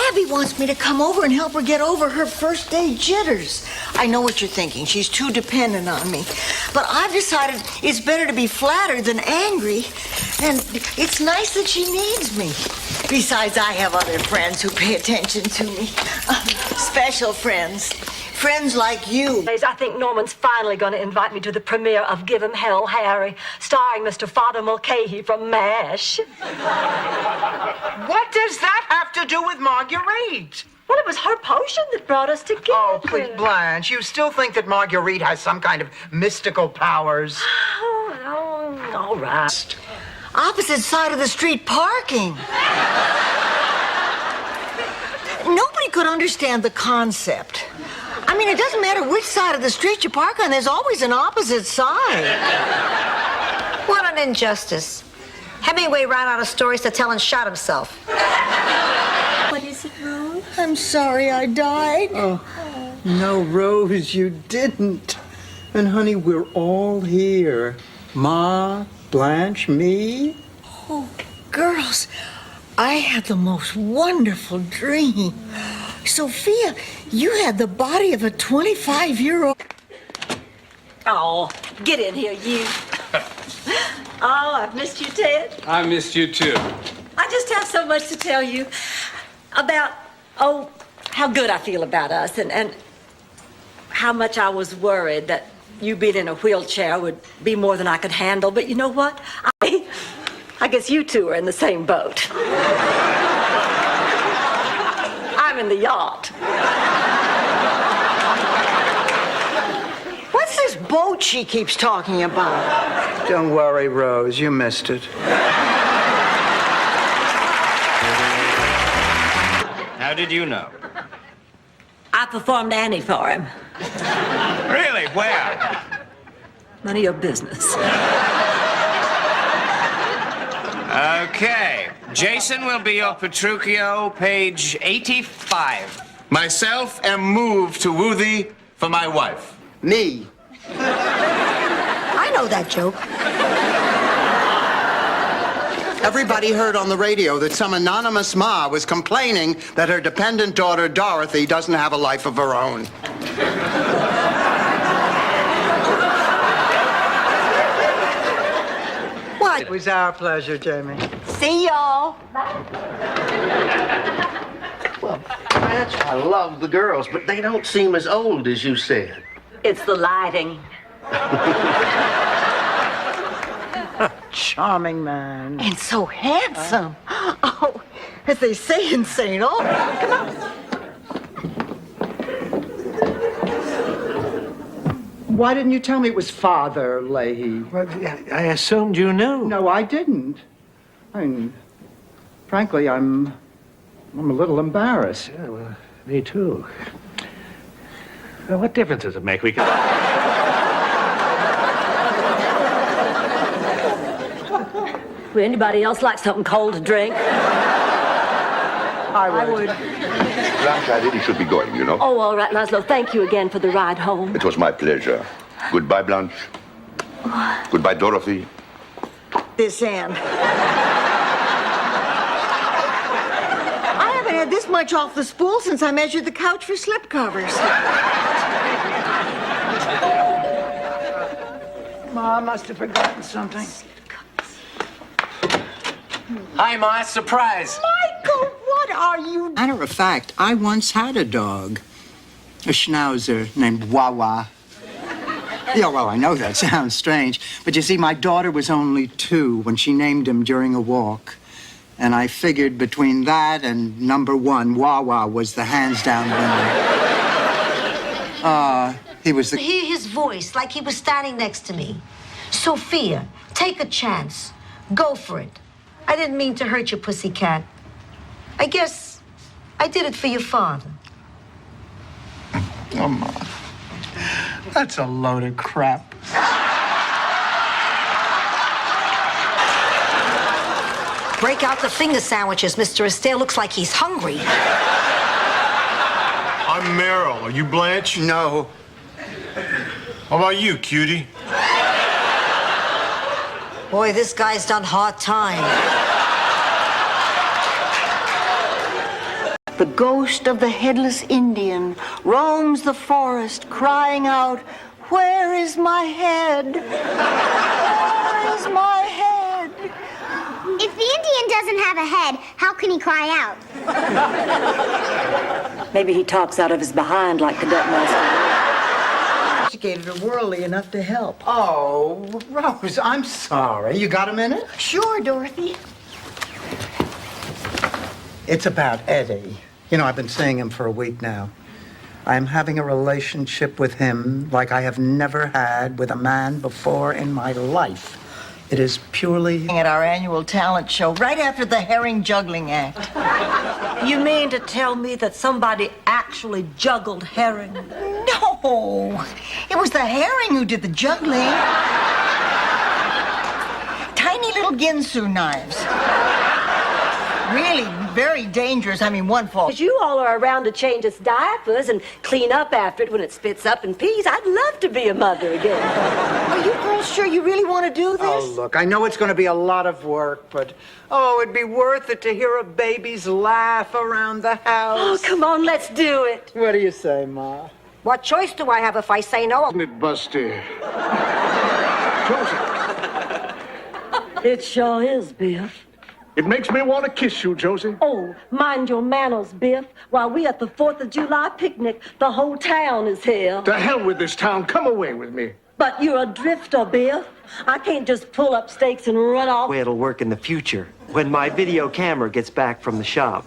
Abby wants me to come over and help her get over her first day jitters. I know what you're thinking. She's too dependent on me. But I've decided it's better to be flattered than angry. And it's nice that she needs me. Besides, I have other friends who pay attention to me. Special friends. Friends like you. I think Norman's finally going to invite me to the premiere of Give 'Em Hell, Harry, starring Mr. Father Mulcahy from MASH. What does that have to do with Marguerite? Well, it was her potion that brought us together. Oh, please, Blanche, you still think that Marguerite has some kind of mystical powers? Oh, all right. Opposite side of the street parking. Nobody could understand the concept. I mean, it doesn't matter which side of the street you park on, there's always an opposite side. What an injustice. Hemingway ran out of stories to tell and shot himself. What is it, Rose? I'm sorry I died. Oh, no, Rose, you didn't. And, honey, we're all here. Ma, Blanche, me. Oh, girls, I had the most wonderful dream. Sophia, you had the body of a 25-year-old. Oh, get in here, you. Oh, I've missed you, Ted. I missed you, too. I just have so much to tell you about, how good I feel about us and how much I was worried that you being in a wheelchair would be more than I could handle. But you know what? I guess you two are in the same boat. I'm in the yacht. What's this boat she keeps talking about? Don't worry, Rose. You missed it. How did you know? I performed Annie for him. Really? Where? None of your business. Okay. Jason will be your Petruchio, page 85. Myself am moved to woo thee for my wife. Me. I know that joke. Everybody heard on the radio that some anonymous ma was complaining that her dependent daughter, Dorothy, doesn't have a life of her own. What? It was our pleasure, Jamie. See y'all. That's why I love the girls, but they don't seem as old as you said. It's the lighting. Charming man. And so handsome. Oh, as they say in St. Albans. Come on. Why didn't you tell me it was Father Leahy? Well, I assumed you knew. No, I didn't. I mean, frankly, I'm a little embarrassed. Yeah, well, me too. Well, what difference does it make? We can... Would anybody else like something cold to drink? I would. Blanche, I really should be going, you know. Oh, all right, Laszlo. Thank you again for the ride home. It was my pleasure. Goodbye, Blanche. Goodbye, Dorothy. This end. I haven't had this much off the spool since I measured the couch for slipcovers. Ma must have forgotten something. Hi, Ma. Surprise. Michael, what are you... Matter of fact, I once had a dog. A schnauzer named Wawa. Yeah, well, I know that sounds strange, but you see, my daughter was only 2 when she named him during a walk. And I figured between that and number 1, Wawa was the hands-down winner. He was the... Hear his voice like he was standing next to me. Sophia, take a chance. Go for it. I didn't mean to hurt you, pussycat. I guess I did it for your father. Oh, Ma. That's a load of crap. Break out the finger sandwiches. Mr. Astaire looks like he's hungry. I'm Merrill. Are you Blanche? No. How about you, cutie? Boy, this guy's done hard time. The ghost of the headless Indian roams the forest, crying out, "Where is my head? Where is my head?" If the Indian doesn't have a head, how can he cry out? Maybe he talks out of his behind like Cadet Master. Educated or worldly enough to help. Oh, Rose, I'm sorry. You got a minute? Sure, Dorothy. It's about Eddie. You know, I've been seeing him for a week now. I'm having a relationship with him like I have never had with a man before in my life. It is purely... At our annual talent show, right after the herring juggling act. You mean to tell me that somebody actually juggled herring? No, it was the herring who did the juggling. Tiny little Ginsu knives. Really very dangerous. I mean, one fault. Because you all are around to change its diapers and clean up after it when it spits up and pees. I'd love to be a mother again. Are you girls sure you really want to do this? Oh, look, I know it's going to be a lot of work, but, oh, it'd be worth it to hear a baby's laugh around the house. Oh, come on, let's do it. What do you say, Ma? What choice do I have if I say no? Isn't it, Busty? It sure is, Biff. It makes me want to kiss you, Josie. Oh, mind your manners, Biff. While we at the 4th of July picnic, the whole town is here. To hell with this town. Come away with me. But you're a drifter, Biff. I can't just pull up stakes and run off. Way it'll work in the future, when my video camera gets back from the shop.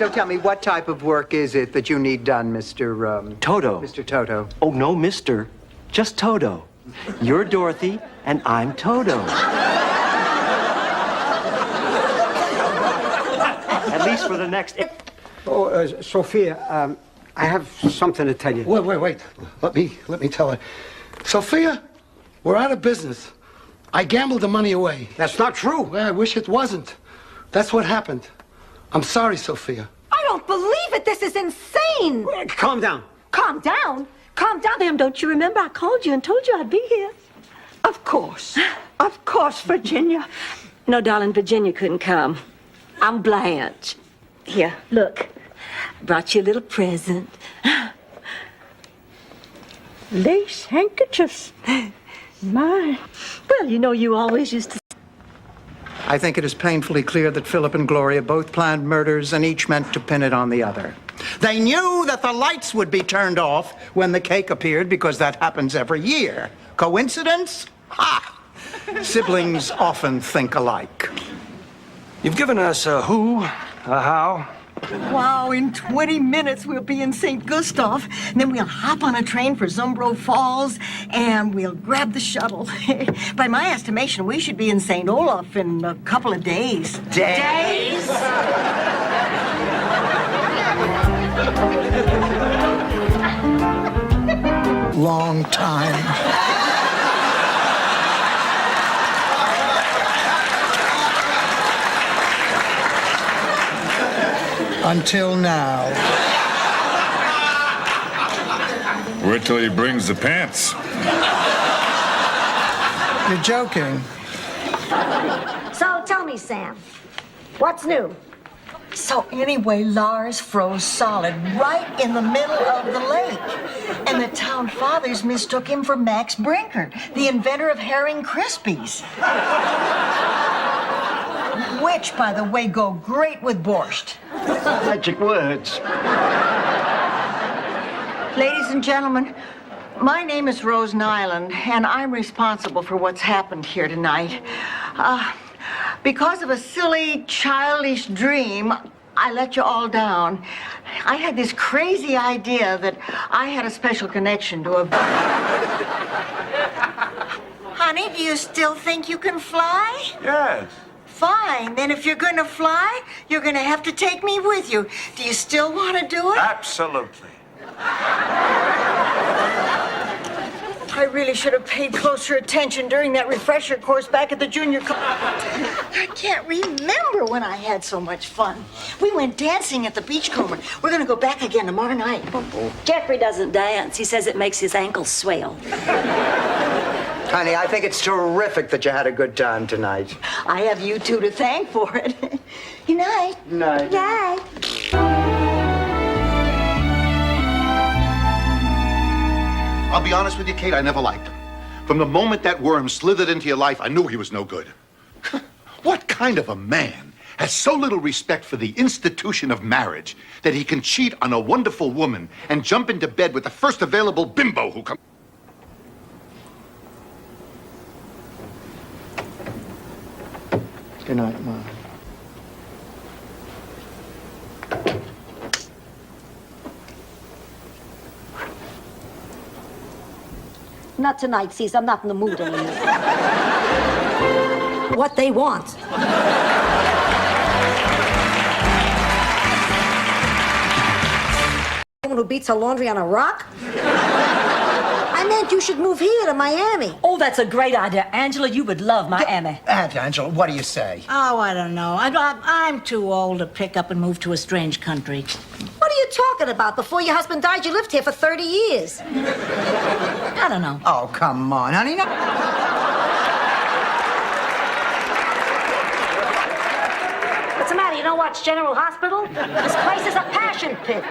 So tell me, what type of work is it that you need done, Mr. Toto. Mr. Toto? Oh, no, mister. Just Toto. You're Dorothy, and I'm Toto. At least for the next... Oh, Sophia, I have something to tell you. Wait. Let me tell her. Sophia, we're out of business. I gambled the money away. That's not true. Well, I wish it wasn't. That's what happened. I'm sorry, Sophia. I don't believe it. This is insane. Calm down. Calm down? Calm down, ma'am. Don't you remember I called you and told you I'd be here? Of course, Virginia. No, darling, Virginia couldn't come. I'm Blanche. Here, look. Brought you a little present. Lace handkerchiefs. My. Well, you know you always used to... I think it is painfully clear that Philip and Gloria both planned murders and each meant to pin it on the other. They knew that the lights would be turned off when the cake appeared because that happens every year. Coincidence? Ha! Siblings often think alike. You've given us a who, a how. Wow, in 20 minutes we'll be in St. Gustav. And then we'll hop on a train for Zumbro Falls and we'll grab the shuttle. By my estimation, we should be in St. Olaf in a couple of days. Days? Long time. Until now. Wait till he brings the pants. You're joking. So tell me, Sam, what's new? So anyway, Lars froze solid right in the middle of the lake. And the town fathers mistook him for Max Brinker, the inventor of herring Krispies. Which, by the way, go great with borscht. Magic words. Ladies and gentlemen, my name is Rose Nyland, and I'm responsible for what's happened here tonight. Because of a silly, childish dream, I let you all down. I had this crazy idea that I had a special connection to a... Honey, do you still think you can fly? Yes. Fine. Then if you're going to fly, you're going to have to take me with you. Do you still want to do it? Absolutely. I really should have paid closer attention during that refresher course back at the junior I can't remember when I had so much fun. We went dancing at the Beachcomber. We're going to go back again tomorrow night. Jeffrey doesn't dance. He says it makes his ankles swell. Honey, I think it's terrific that you had a good time tonight. I have you two to thank for it. Good night. Night. Night. I'll be honest with you, Kate, I never liked him. From the moment that worm slithered into your life, I knew he was no good. What kind of a man has so little respect for the institution of marriage that he can cheat on a wonderful woman and jump into bed with the first available bimbo who comes... Good night, Mom. Not tonight, Cece. I'm not in the mood anymore. What they want. Woman who beats her laundry on a rock? I meant you should move here to Miami. Oh, that's a great idea. Angela, you would love Miami. Aunt Angela, what do you say? Oh, I don't know. I'm too old to pick up and move to a strange country. What are you talking about? Before your husband died, you lived here for 30 years. I don't know. Oh, come on, honey. No. What's the matter? You don't watch General Hospital? This place is a passion pit.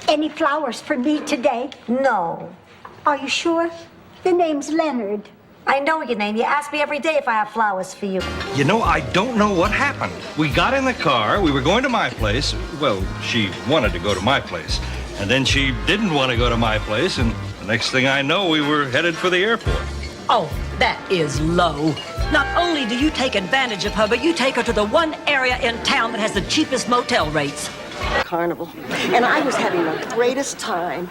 Any flowers for me today? No. Are you sure? The name's Leonard. I know your name. You ask me every day if I have flowers for you. You know, I don't know what happened. We got in the car, we were going to my place. Well, she wanted to go to my place. And then she didn't want to go to my place, and the next thing I know, we were headed for the airport. Oh, that is low. Not only do you take advantage of her, but you take her to the one area in town that has the cheapest motel rates. Carnival. And I was having the greatest time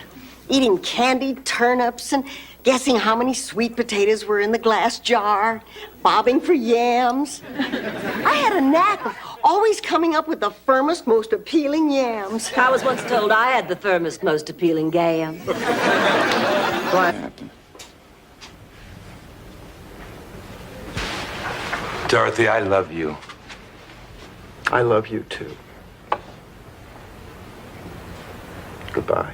eating candied turnips and guessing how many sweet potatoes were in the glass jar, bobbing for yams. I had a knack of always coming up with the firmest, most appealing yams. I was once told I had the firmest, most appealing yam. What? Dorothy, I love you. I love you too. Goodbye.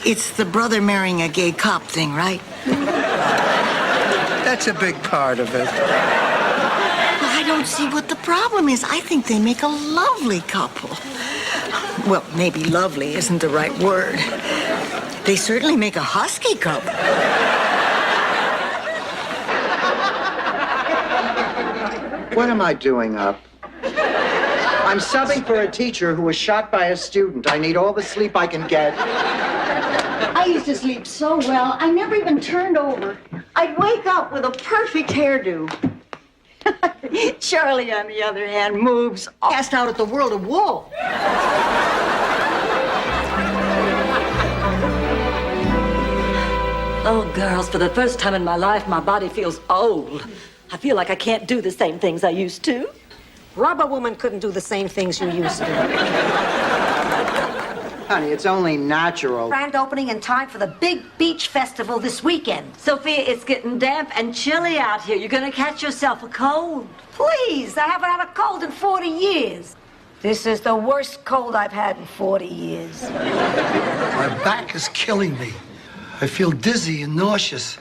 It's the brother marrying a gay cop thing, right? That's a big part of it. Well, I don't see what the problem is. I think they make a lovely couple. Well, maybe lovely isn't the right word. They certainly make a husky couple. What am I doing up? I'm subbing for a teacher who was shot by a student. I need all the sleep I can get. I used to sleep so well, I never even turned over. I'd wake up with a perfect hairdo. Charlie, on the other hand, moves cast out at the world of wool. Oh, girls, for the first time in my life, my body feels old. I feel like I can't do the same things I used to. Rubber woman couldn't do the same things you used to. Honey, it's only natural. Grand opening in time for the big beach festival this weekend. Sophia, it's getting damp and chilly out here. You're gonna catch yourself a cold. Please, I haven't had a cold in 40 years. This is the worst cold I've had in 40 years. My back is killing me. I feel dizzy and nauseous.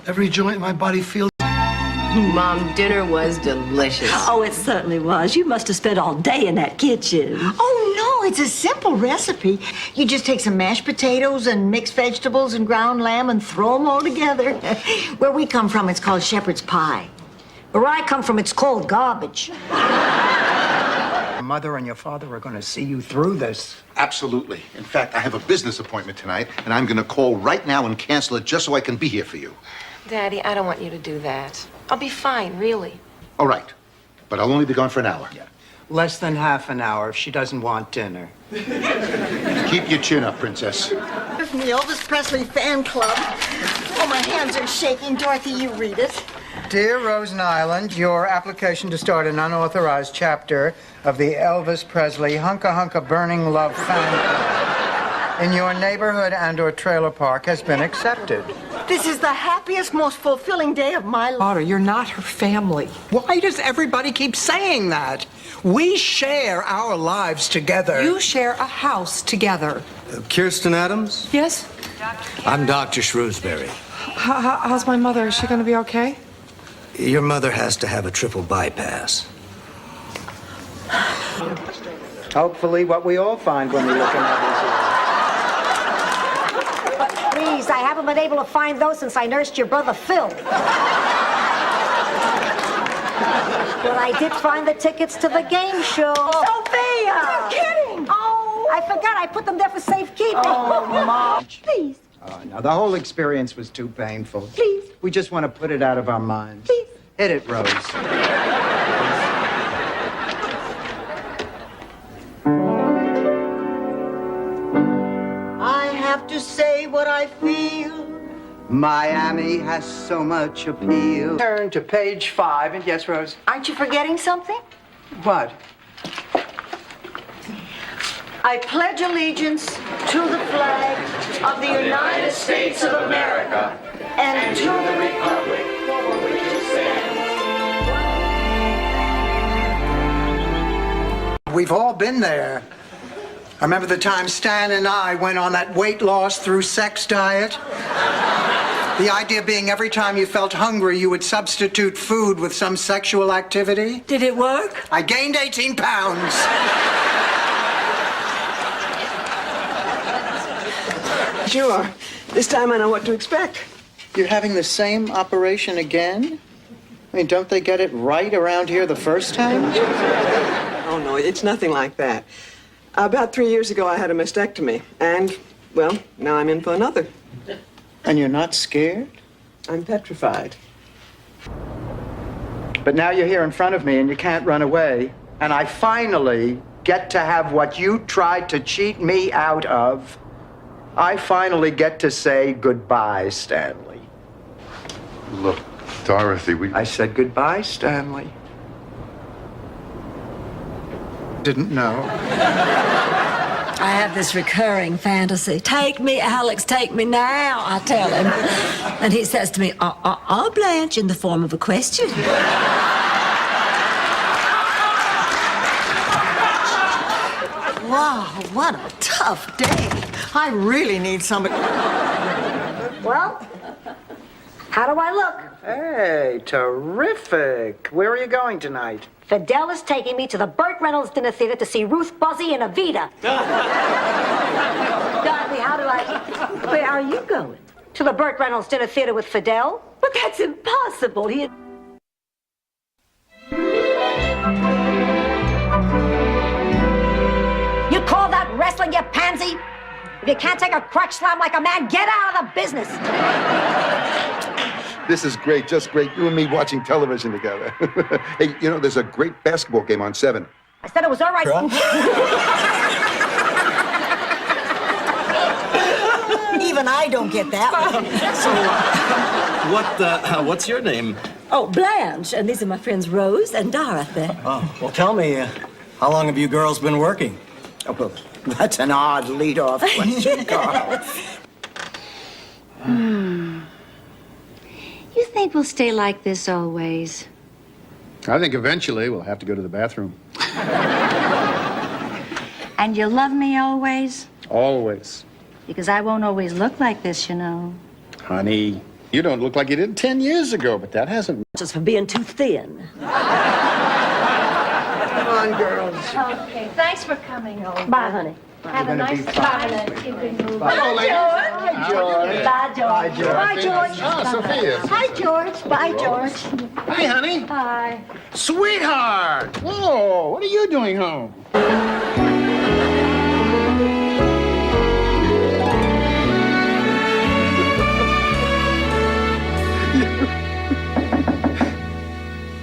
Every joint in my body feels... Mom, dinner was delicious. Oh, it certainly was. You must have spent all day in that kitchen. Oh, no, it's a simple recipe. You just take some mashed potatoes and mixed vegetables and ground lamb and throw them all together. Where we come from, it's called shepherd's pie. Where I come from, it's called garbage. Your mother and your father are going to see you through this. Absolutely. In fact, I have a business appointment tonight, and I'm going to call right now and cancel it just so I can be here for you. Daddy, I don't want you to do that. I'll be fine, really. All right. But I'll only be gone for an hour. Yeah. Less than half an hour if she doesn't want dinner. Keep your chin up, Princess. From the Elvis Presley fan club. Oh, my hands are shaking. Dorothy, you read it. Dear Rosen Island, your application to start an unauthorized chapter of the Elvis Presley Hunka Hunka Burning Love fan club in your neighborhood and/or trailer park has been accepted. This is the happiest, most fulfilling day of my life. Daughter, you're not her family. Why does everybody keep saying that? We share our lives together. You share a house together. Kirsten Adams? Yes? I'm Dr. Shrewsbury. How's my mother? Is she going to be okay? Your mother has to have a triple bypass. Hopefully what we all find when we look in others' Please, I haven't been able to find those since I nursed your brother Phil. But I did find the tickets to the game show. Sophia! You're kidding! Oh! I forgot. I put them there for safekeeping. Oh, Mom. Please. No, the whole experience was too painful. Please. We just want to put it out of our minds. Please. Hit it, Rose. I have to say what I feel. Miami has so much appeal. Turn to page 5, and yes, Rose. Aren't you forgetting something? What? I pledge allegiance to the flag of the United States of America and to the republic for which it stands. We've all been there. I remember the time Stan and I went on that weight loss through sex diet. The idea being every time you felt hungry, you would substitute food with some sexual activity. Did it work? I gained 18 pounds. Sure. This time I know what to expect. You're having the same operation again? I mean, don't they get it right around here the first time? Oh, no, it's nothing like that. About 3 years ago, I had a mastectomy. And, well, now I'm in for another. And you're not scared? I'm petrified. But now you're here in front of me and you can't run away. And I finally get to have what you tried to cheat me out of. I finally get to say goodbye, Stanley. Look, Dorothy, I said goodbye, Stanley. Didn't know. I have this recurring fantasy. Take me, Alex, take me now, I tell him. And he says to me, Blanche, in the form of a question. Wow, what a tough day. I really need somebody. Well, how do I look? Hey, terrific. Where are you going tonight? Fidel is taking me to the Burt Reynolds Dinner Theater to see Ruth Buzzy and Evita. Dorothy, how do I... Where are you going? To the Burt Reynolds Dinner Theater with Fidel. But that's impossible. You call that wrestling, you pansy? If you can't take a crutch slam like a man, get out of the business. This is great, just great. You and me watching television together. Hey, you know, there's a great basketball game on 7. I said it was all right. Even I don't get that one. So, what's your name? Oh, Blanche, and these are my friends Rose and Dorothy. Oh, well, tell me, how long have you girls been working? Oh, well, that's an odd lead-off question, Carl. You think we'll stay like this always? I think eventually we'll have to go to the bathroom. And you'll love me always? Always. Because I won't always look like this, you know. Honey, you don't look like you did 10 years ago, but that hasn't... Just for being too thin. Come on, girls. Okay, thanks for coming over. Bye, honey. Have a nice time. Keeping moving. Hello, ladies. Hi, George. Bye, George. Bye, George. Ah, Sophia. Hi, George. Bye, George. Hi, honey. Hi. Sweetheart! Whoa, what are you doing home?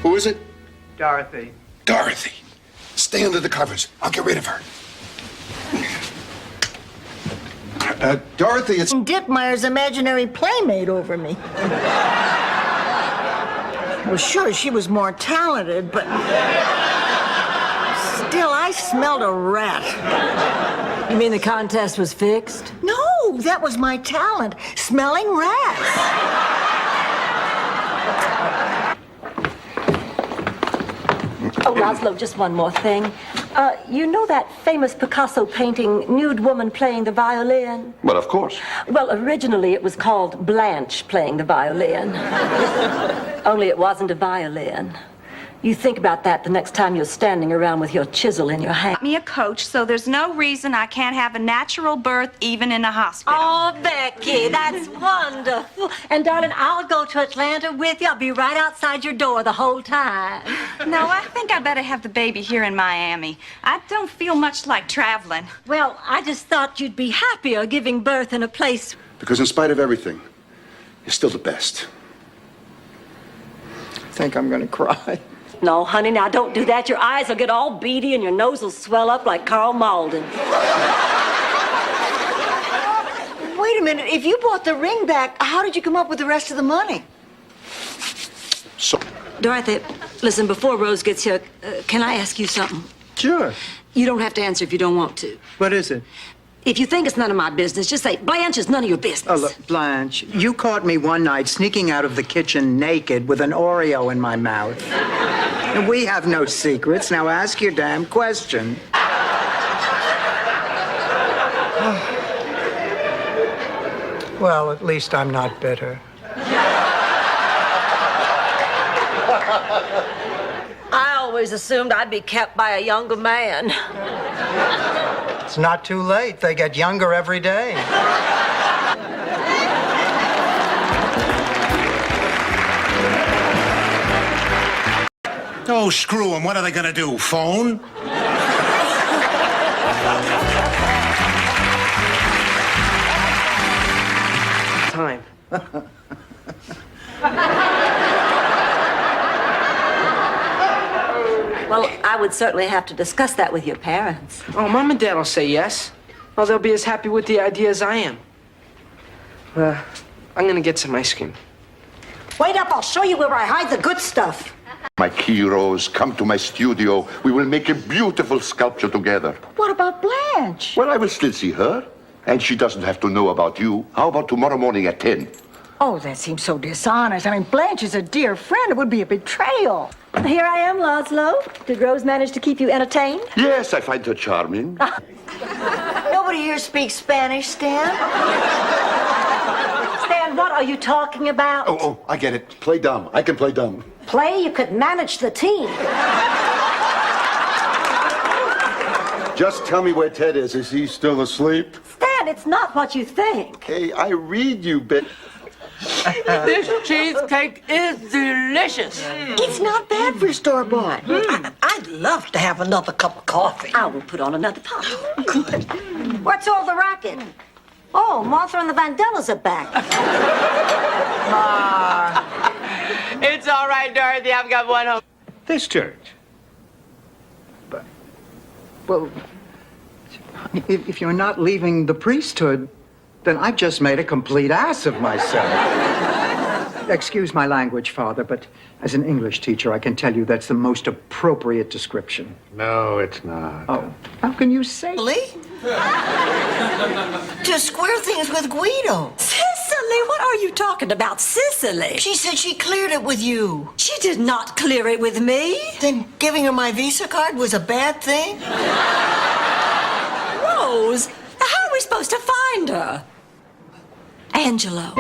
Who is it? Dorothy. Dorothy. Stay under the covers. I'll get rid of her. Dorothy, it's... Dittmeyer's imaginary playmate over me. Well, sure, she was more talented, but... Still, I smelled a rat. You mean the contest was fixed? No, that was my talent, smelling rats. Oh, Laszlo, just one more thing. You know that famous Picasso painting, Nude Woman Playing the Violin? Well, of course. Well, originally it was called Blanche Playing the Violin. Only it wasn't a violin. You think about that the next time you're standing around with your chisel in your hand. Me a coach, so there's no reason I can't have a natural birth even in a hospital. Oh, Becky, that's wonderful. And darling, I'll go to Atlanta with you. I'll be right outside your door the whole time. No, I think I better have the baby here in Miami. I don't feel much like traveling. Well, I just thought you'd be happier giving birth in a place. Because in spite of everything, you're still the best. I think I'm going to cry. No, honey, now don't do that. Your eyes will get all beady and your nose will swell up like Carl Malden. Wait a minute, if you bought the ring back, how did you come up with the rest of the money? So... Dorothy, listen, before Rose gets here, can I ask you something? Sure. You don't have to answer if you don't want to. What is it? If you think it's none of my business, just say, Blanche, it's none of your business. Oh, look, Blanche, you caught me one night sneaking out of the kitchen naked with an Oreo in my mouth. And we have no secrets. Now ask your damn question. Well, at least I'm not bitter. I always assumed I'd be kept by a younger man. It's not too late. They get younger every day. Oh, screw them. What are they going to do? Phone? Time. Well, I would certainly have to discuss that with your parents. Oh, Mom and Dad will say yes. Well, they'll be as happy with the idea as I am. I'm gonna get some ice cream. Wait up, I'll show you where I hide the good stuff. My key, Rose, come to my studio. We will make a beautiful sculpture together. What about Blanche? Well, I will still see her. And she doesn't have to know about you. How about tomorrow morning at 10? Oh, that seems so dishonest. I mean, Blanche is a dear friend. It would be a betrayal. Here I am, Laszlo. Did Rose manage to keep you entertained? Yes, I find her charming. Nobody here speaks Spanish, Stan. Stan, what are you talking about? Oh, I get it. Play dumb. I can play dumb. Play, you could manage the team. Just tell me where Ted is. Is he still asleep? Stan, it's not what you think. Hey, I read you, bit. This cheesecake is delicious. It's not bad for store-bought. I'd love to have another cup of coffee. I will put on another pot. What's all the racket? Oh, Martha and the Vandellas are back. It's all right, Dorothy. I've got one home. This church. Well, if you're not leaving the priesthood, then I've just made a complete ass of myself. Excuse my language, Father, but as an English teacher, I can tell you that's the most appropriate description. No, it's not. Oh, how can you say? Really? To square things with Guido. Cicely, what are you talking about, Cicely? She said she cleared it with you. She did not clear it with me. Then giving her my Visa card was a bad thing? Rose, how are we supposed to find her? Angelo.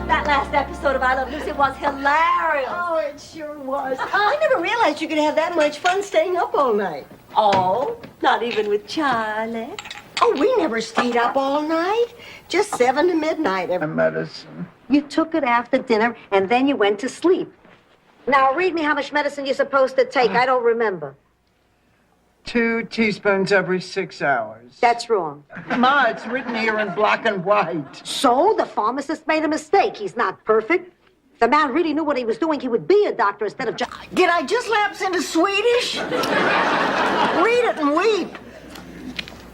That last episode of I Love Lucy was hilarious. Oh, it sure was. I never realized you could have that much fun staying up all night. Oh, not even with Charlie. Oh, we never stayed up all night. Just 7 to midnight. Medicine. You took it after dinner, and then you went to sleep. Now, read me how much medicine you're supposed to take. I don't remember. 2 teaspoons every 6 hours. That's wrong. Ma, it's written here in black and white. So, the pharmacist made a mistake. He's not perfect. If the man really knew what he was doing, he would be a doctor instead of just... Did I just lapse into Swedish? Read it and weep.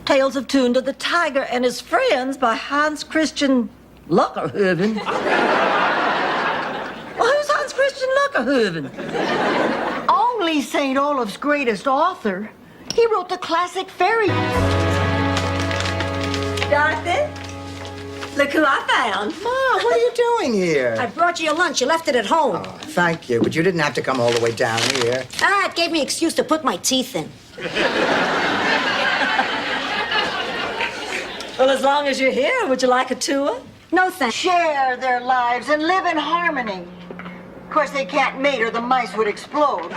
Tales of Tunda the Tiger and His Friends by Hans Christian Luckerhoven. Well, who's Hans Christian Luckerhoven? Only St. Olaf's greatest author. He wrote the classic fairy. Dorothy, look who I found. Ma, what are you doing here? I brought you your lunch. You left it at home. Oh, thank you, but you didn't have to come all the way down here. It gave me an excuse to put my teeth in. Well, as long as you're here, would you like a tour? No, thanks. Share their lives and live in harmony. Of course, they can't mate or the mice would explode.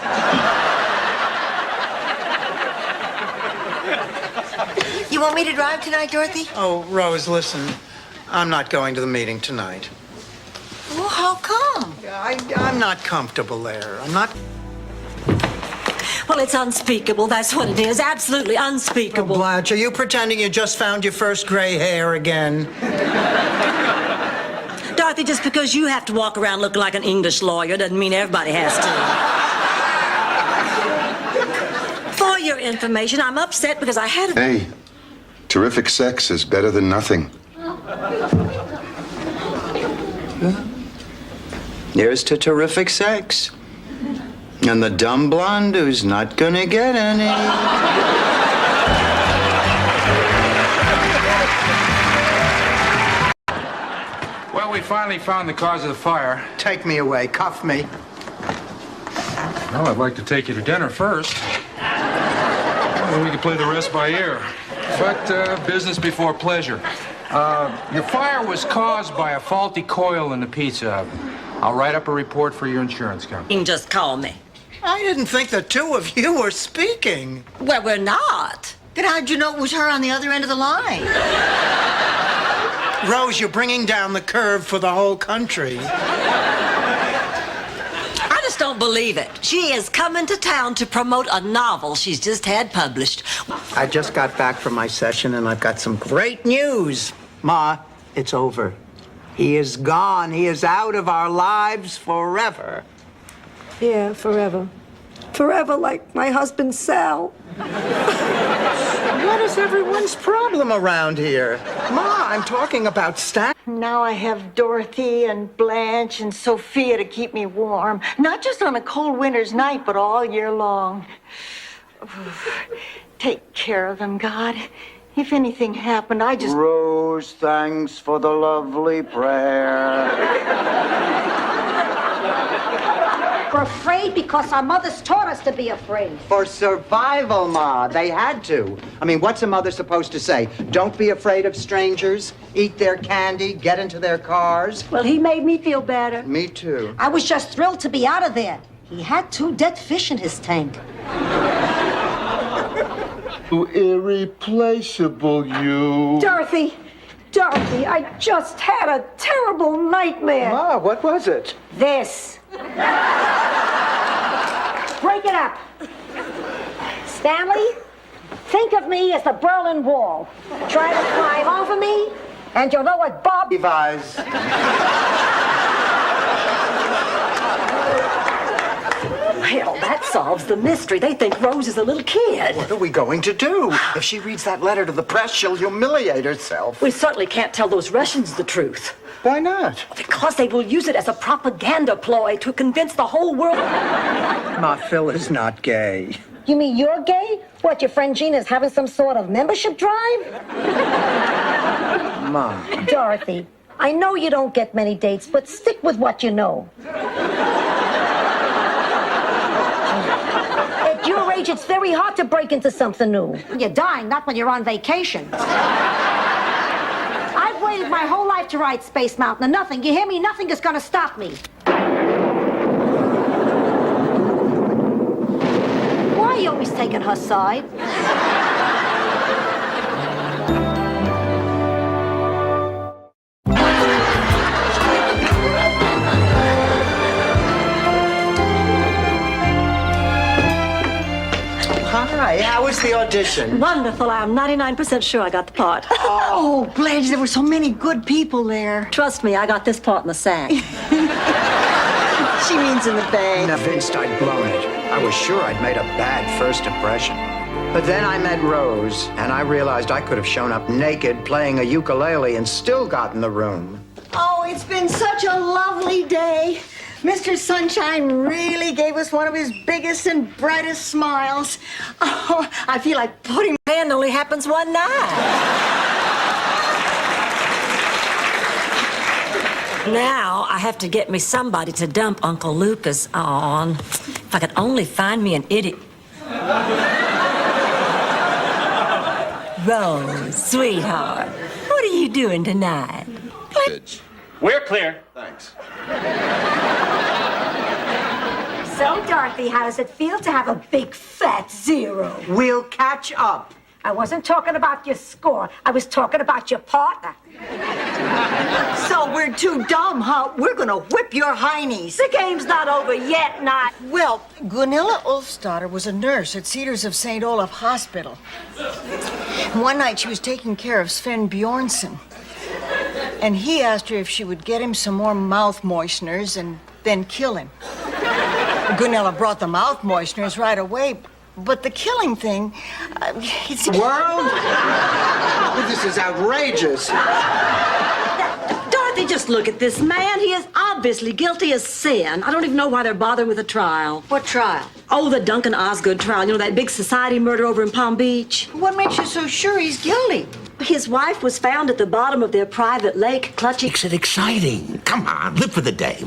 You want me to drive tonight, Dorothy? Oh, Rose, listen. I'm not going to the meeting tonight. Well, how come? I'm not comfortable there. I'm not... Well, it's unspeakable. That's what it is. Absolutely unspeakable. Oh, Blanche, are you pretending you just found your first gray hair again? Dorothy, just because you have to walk around looking like an English lawyer doesn't mean everybody has to. For your information, I'm upset because I had a... Hey, terrific sex is better than nothing. Here's to terrific sex. And the dumb blonde who's not gonna get any. Well, we finally found the cause of the fire. Take me away. Cuff me. Well, I'd like to take you to dinner first. Well, we can play the rest by ear. But business before pleasure. Your fire was caused by a faulty coil in the pizza oven. I'll write up a report for your insurance company. You can just call me. I didn't think the two of you were speaking. Well, we're not. Then how'd you know it was her on the other end of the line? Rose, you're bringing down the curve for the whole country. I just don't don't believe it. She is coming to town to promote a novel she's just had published. I just got back from my session and I've got some great news. Ma, it's over. He is gone. He is out of our lives forever. Yeah, forever. Forever like my husband Sal. What is everyone's problem around here? Ma, I'm talking about Stan. Now I have Dorothy and Blanche and Sophia to keep me warm. Not just on a cold winter's night, but all year long. Take care of them, God. If anything happened, I just... Rose, thanks for the lovely prayer. We're afraid because our mothers taught us to be afraid. For survival, Ma. They had to. I mean, what's a mother supposed to say? Don't be afraid of strangers, eat their candy, get into their cars. Well, he made me feel better. Me too. I was just thrilled to be out of there. He had 2 dead fish in his tank. Irreplaceable, you. Dorothy, I just had a terrible nightmare. Ma, what was it? This. Break it up. Stanley, think of me as the Berlin Wall. Try to climb over me, and you'll know what Bob... Levi's. Hell, that solves the mystery. They think Rose is a little kid. What are we going to do? If she reads that letter to the press, she'll humiliate herself. We certainly can't tell those Russians the truth. Why not? Because they will use it as a propaganda ploy to convince the whole world. Ma, Phil is not gay. You mean you're gay? What, your friend Gina's having some sort of membership drive? Ma. Dorothy, I know you don't get many dates, but stick with what you know. At your age, it's very hard to break into something new. You're dying, not when you're on vacation. I've waited my whole life to ride Space Mountain, and nothing, you hear me? Nothing is gonna stop me. Why are you always taking her side? Hi, how was the audition? Wonderful. I'm 99% sure I got the part. Oh, Blanche, there were so many good people there. Trust me, I got this part in the sack. She means in the bank. Convinced I'd blown it. I was sure I'd made a bad first impression. But then I met Rose, and I realized I could have shown up naked playing a ukulele and still gotten the room. Oh, it's been such a lovely day. Mr. Sunshine really gave us one of his biggest and brightest smiles. Oh, I feel like putting... And only happens one night. Now I have to get me somebody to dump Uncle Lucas on. If I could only find me an idiot. Rose, sweetheart, what are you doing tonight? We're clear. Thanks. So, Dorothy, how does it feel to have a big fat 0? We'll catch up. I wasn't talking about your score. I was talking about your partner. So we're too dumb, huh? We're gonna whip your heinies. The game's not over yet, not. Well, Gunilla Ulfsdotter was a nurse at Cedars of St. Olaf Hospital. One night she was taking care of Sven Bjornsson. And he asked her if she would get him some more mouth moisteners and then kill him. Gunilla brought the mouth moisteners right away, but the killing thing, it's... World? This is outrageous. Dorothy, just look at this man. He is obviously guilty as sin. I don't even know why they're bothering with a trial. What trial? Oh, the Duncan Osgood trial. You know, that big society murder over in Palm Beach? What makes you so sure he's guilty? His wife was found at the bottom of their private lake clutching... Makes it exciting. Come on, live for the day.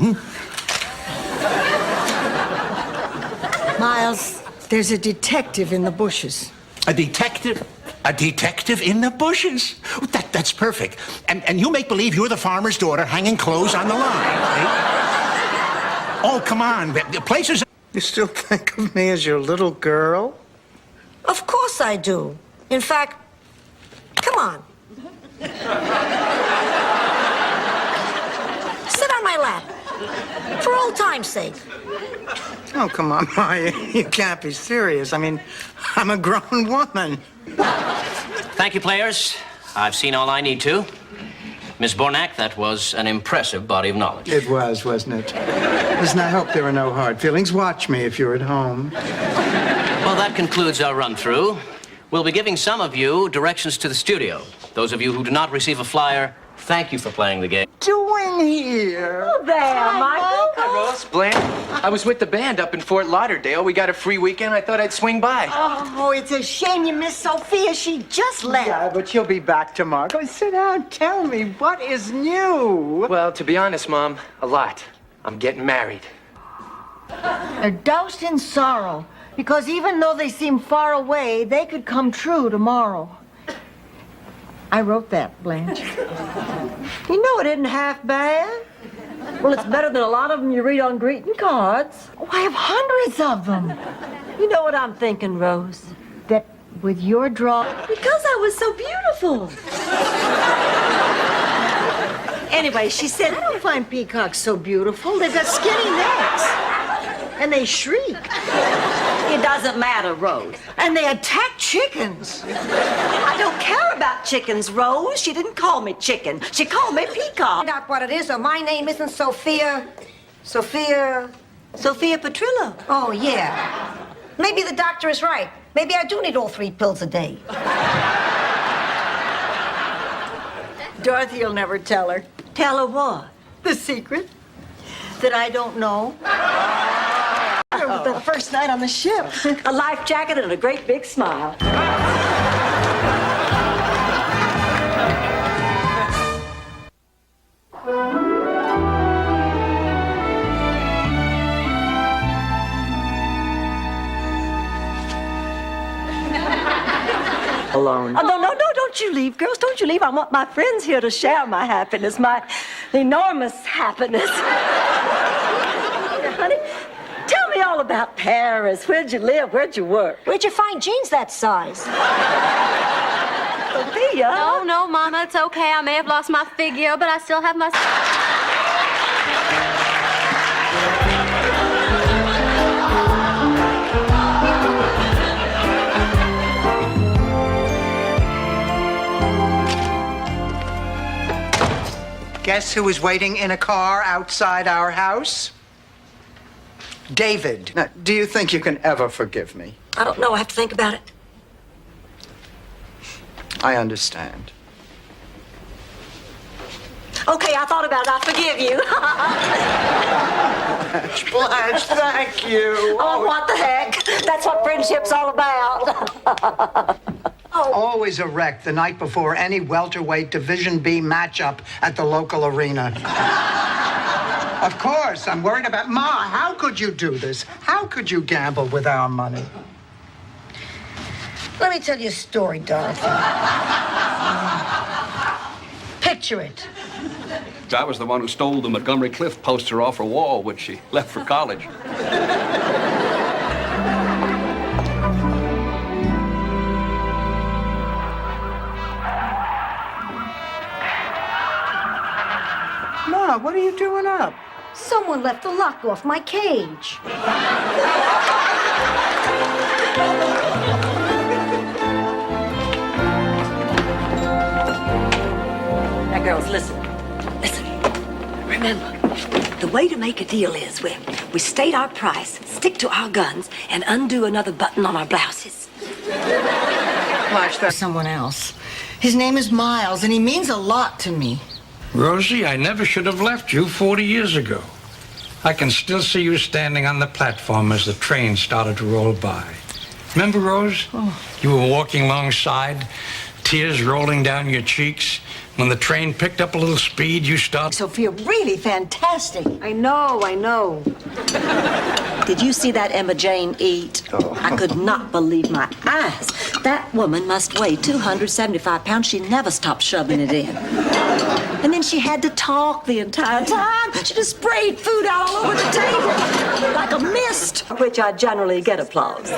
Miles, there's a detective in the bushes. A detective? A detective in the bushes? That's perfect. And you make believe you're the farmer's daughter hanging clothes on the line, right? Oh, come on. The place is... You still think of me as your little girl? Of course I do. In fact, come on. Sit on my lap. For old time's sake. Oh, come on, Maya. You can't be serious. I mean, I'm a grown woman. Thank you, players. I've seen all I need to. Miss Bornak, that was an impressive body of knowledge. It was, wasn't it? Listen, I hope there were no hard feelings. Watch me if you're at home. Well, that concludes our run-through. We'll be giving some of you directions to the studio. Those of you who do not receive a flyer, thank you for playing the game. Doing here? Oh, there, Michael. Hi, Rose, Blanche. I was with the band up in Fort Lauderdale. We got a free weekend. I thought I'd swing by. Oh, it's a shame you missed Sophia. She just left. Yeah, but she'll be back tomorrow. Go sit down. Tell me, what is new? Well, to be honest, Mom, a lot. I'm getting married. They're doused in sorrow, because even though they seem far away, they could come true tomorrow. I wrote that, Blanche. You know it isn't half bad. Well, it's better than a lot of them you read on greeting cards. Oh, I have hundreds of them. You know what I'm thinking, Rose? That with your draw... Because I was so beautiful. Anyway, she said... I don't find peacocks so beautiful. They've got skinny necks. And they shriek. It doesn't matter, Rose. And they attack chickens. I don't care about chickens, Rose. She didn't call me chicken. She called me peacock. Find out what it is, or my name isn't Sophia. Sophia Petrillo. Oh, yeah. Maybe the doctor is right. Maybe I do need all 3 pills a day. Dorothy will never tell her. Tell her what? The secret that I don't know. The first night on the ship. A life jacket and a great big smile. Alone. Oh, no, don't you leave, girls. Don't you leave. I want my friends here to share my happiness, my enormous happiness. Honey, tell me all about Paris. Where'd you live? Where'd you work? Where'd you find jeans that size? Sophia? No, Mama, it's okay. I may have lost my figure, but I still have my... Guess who was waiting in a car outside our house? David. Now, do you think you can ever forgive me? I don't know. I have to think about it. I understand. Okay, I thought about it. I forgive you. Blanche, thank you. Oh, what the heck? That's what friendship's all about. Always a wreck the night before any welterweight Division B matchup at the local arena. Of course, I'm worried about... Ma, how could you do this? How could you gamble with our money? Let me tell you a story, Dorothy. Picture it. I was the one who stole the Montgomery Clift poster off her wall when she left for college. Ma, what are you doing up? Someone left the lock off my cage. Now, girls, listen. Remember, the way to make a deal is we state our price, stick to our guns, and undo another button on our blouses. Watch that. Someone else. His name is Miles, and he means a lot to me. Rosie, I never should have left you 40 years ago. I can still see you standing on the platform as the train started to roll by. Remember, Rose? Oh. You were walking alongside, tears rolling down your cheeks. When the train picked up a little speed, you stopped. Sophia, really fantastic. I know. Did you see that Emma Jane eat? Oh. I could not believe my eyes. That woman must weigh 275 pounds. She never stopped shoving it in. And then she had to talk the entire time. She just sprayed food out all over the table like a mist. Which I generally get applause.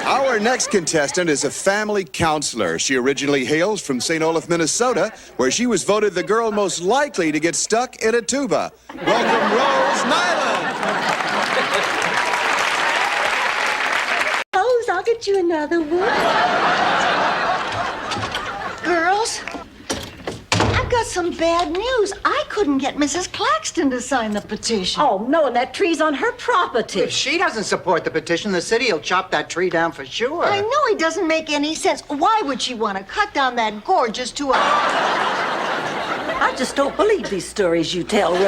Our next contestant is a family counselor. She originally hails from St. Olaf, Minnesota, where she was voted the girl most likely to get stuck in a tuba. Welcome, Rose Nyland. Rose, I'll get you another one. Girls, I've got some bad news. I couldn't get Mrs. Claxton to sign the petition. Oh, no, and that tree's on her property. If she doesn't support the petition, the city will chop that tree down for sure. I know it doesn't make any sense. Why would she want to cut down that gorgeous to a... I just don't believe these stories you tell, Rose.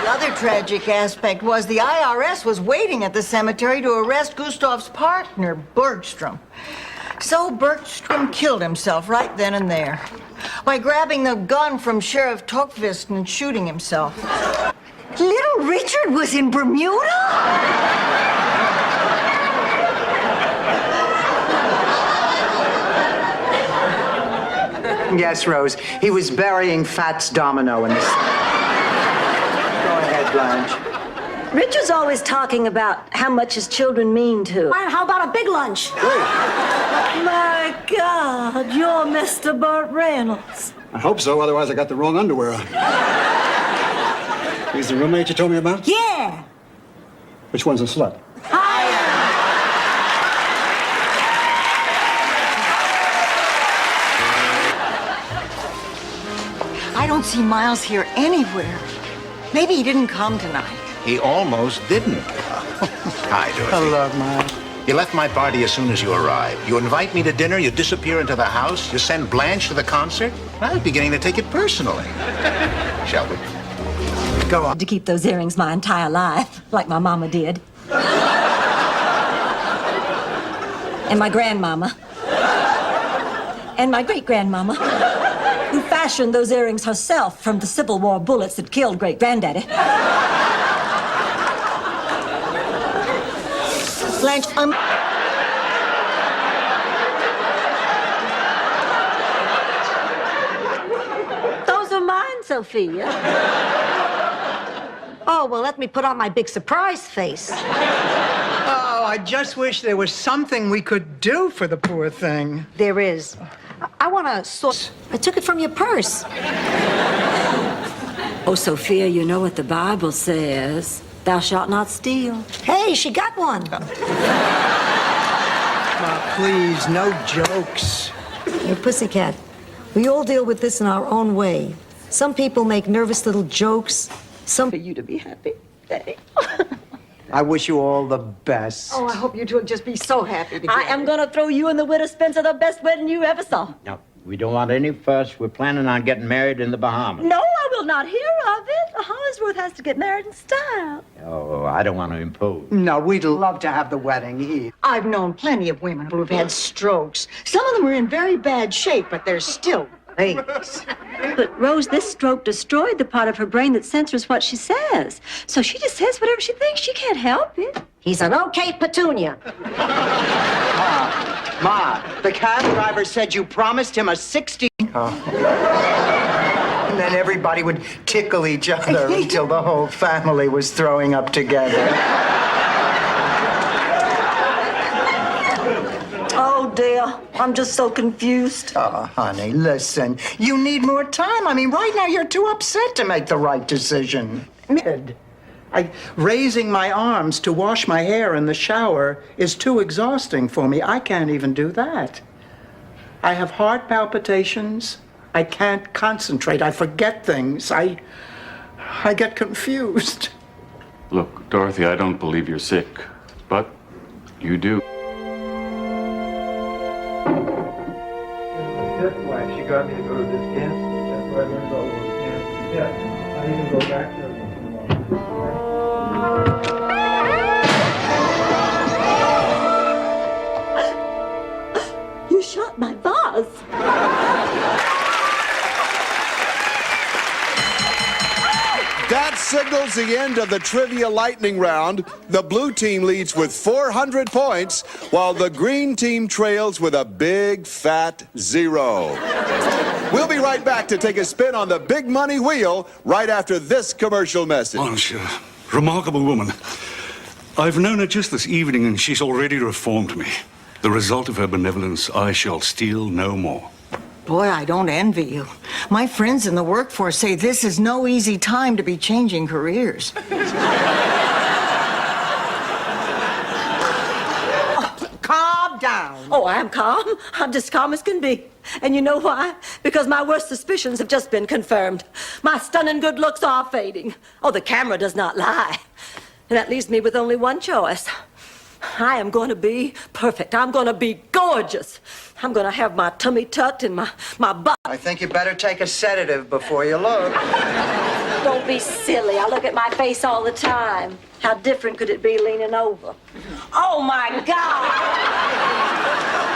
The other tragic aspect was the IRS was waiting at the cemetery to arrest Gustav's partner, Bergstrom. So Bergstrom killed himself right then and there by grabbing the gun from Sheriff Tokvist and shooting himself. Little Richard was in Bermuda? Yes, Rose. He was burying Fats Domino in the... Go ahead, Blanche. Richard's always talking about how much his children mean to him. How about a big lunch? My God, you're Mr. Burt Reynolds. I hope so, otherwise I got the wrong underwear on. He's the roommate you told me about? Yeah. Which one's a slut? I don't see Miles here anywhere. Maybe he didn't come tonight. He almost didn't. Hi, Dorothy. Hello, Miles. You left my party as soon as you arrived. You invite me to dinner, you disappear into the house, you send Blanche to the concert. I was beginning to take it personally. Shall we? Go on. To keep those earrings my entire life, like my mama did. And my grandmama. And my great-grandmama, who fashioned those earrings herself from the Civil War bullets that killed great-granddaddy. Blanche, Those are mine, Sophia. Oh, well, let me put on my big surprise face. Oh, I just wish there was something we could do for the poor thing. There is. I want to sort... I took it from your purse. Oh, Sophia, you know what the Bible says. Thou shalt not steal. Hey, she got one. Please, no jokes. Hey, Pussycat, we all deal with this in our own way. Some people make nervous little jokes. Some... For you to be happy. Hey. I wish you all the best. Oh, I hope you two will just be so happy to I am gonna throw you and the widow Spencer the best wedding you ever saw. No, we don't want any fuss. We're planning on getting married in the Bahamas. No, I will not hear of it. Hollingsworth has to get married in style. Oh, I don't want to impose. No, we'd love to have the wedding here. I've known plenty of women who've had strokes. Some of them are in very bad shape, but they're still ladies. But, Rose, this stroke destroyed the part of her brain that censors what she says. So she just says whatever she thinks. She can't help it. He's an okay petunia. Ma, the cab driver said you promised him a 60... Oh. And then everybody would tickle each other until the whole family was throwing up together. Oh, dear. I'm just so confused. Oh, honey, listen. You need more time. I mean, right now you're too upset to make the right decision. Raising my arms to wash my hair in the shower is too exhausting for me. I can't even do that. I have heart palpitations. I can't concentrate. I forget things. I get confused. Look, Dorothy, I don't believe you're sick, but you do. That's why she got me to go to this dance. That's where I learned all those dances. Yeah, I even go back there once in a while. You shot my vase. That signals the end of the trivia lightning round. The blue team leads with 400 points, while the green team trails with a big fat 0. We'll be right back to take a spin on the big money wheel right after this commercial message. Blanche, remarkable woman. I've known her just this evening, and she's already reformed me. The result of her benevolence, I shall steal no more. Boy, I don't envy you. My friends in the workforce say this is no easy time to be changing careers. Calm down. Oh, I'm calm. I'm just calm as can be. And you know why? Because my worst suspicions have just been confirmed. My stunning good looks are fading. Oh, the camera does not lie. And that leaves me with only one choice. I am going to be perfect. I'm going to be gorgeous. I'm going to have my tummy tucked and my butt. I think you better take a sedative before you look. Don't be silly. I look at my face all the time. How different could it be leaning over? Oh, my God!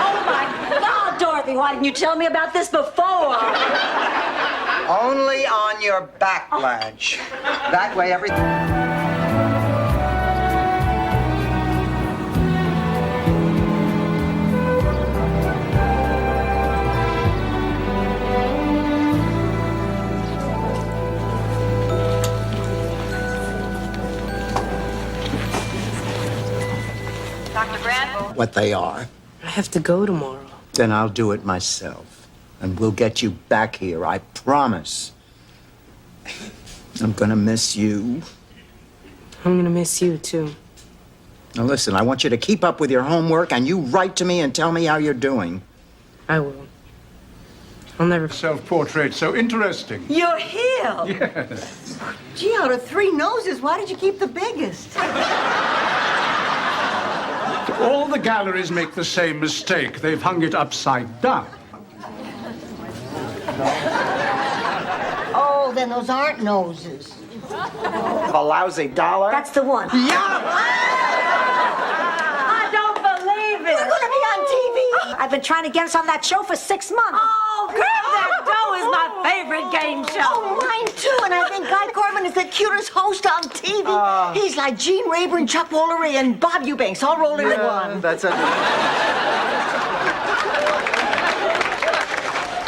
Oh, my God, Dorothy, why didn't you tell me about this before? Only on your back, Blanche. That way everything... Dr. Granville? what they are. I have to go tomorrow. Then I'll do it myself. And we'll get you back here, I promise. I'm gonna miss you. I'm gonna miss you, too. Now listen, I want you to keep up with your homework and you write to me and tell me how you're doing. I will. I'll never... Self-portrait, so interesting. You're here? Yes. Gee, out of 3 noses, why did you keep the biggest? All the galleries make the same mistake. They've hung it upside down. Oh, then those aren't noses. A lousy dollar? That's the one. Yeah! I don't believe it. We're gonna be on TV. I've been trying to get us on that show for 6 months. Oh, girl, that dough is my favorite game show. Oh, mine too. And I think Guy Corbin is the cutest host on TV. He's like Gene Rayburn, Chuck Woolery, and Bob Eubanks all rolled into one. That's it.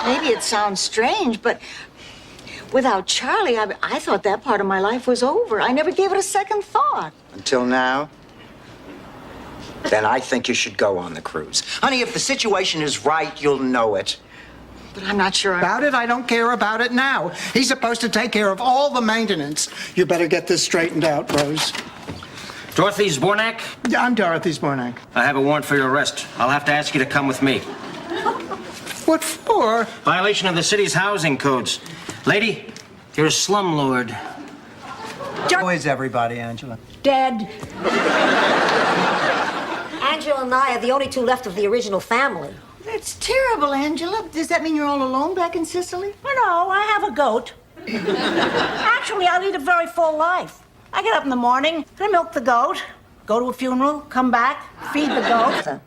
Maybe it sounds strange, but without Charlie, I thought that part of my life was over. I never gave it a second thought. Until now? Then I think you should go on the cruise. Honey, if the situation is right, you'll know it. But I'm not sure. About it? I don't care about it now. He's supposed to take care of all the maintenance. You better get this straightened out, Rose. Dorothy Zbornak? Yeah, I'm Dorothy Zbornak. I have a warrant for your arrest. I'll have to ask you to come with me. What for? Violation of the city's housing codes. Lady, you're a slumlord. How is everybody, Angela? Dead. Angela and I are the only 2 left of the original family. That's terrible, Angela. Does that mean you're all alone back in Sicily? No, I have a goat. Actually, I lead a very full life. I get up in the morning, I milk the goat, go to a funeral, come back, feed the goat.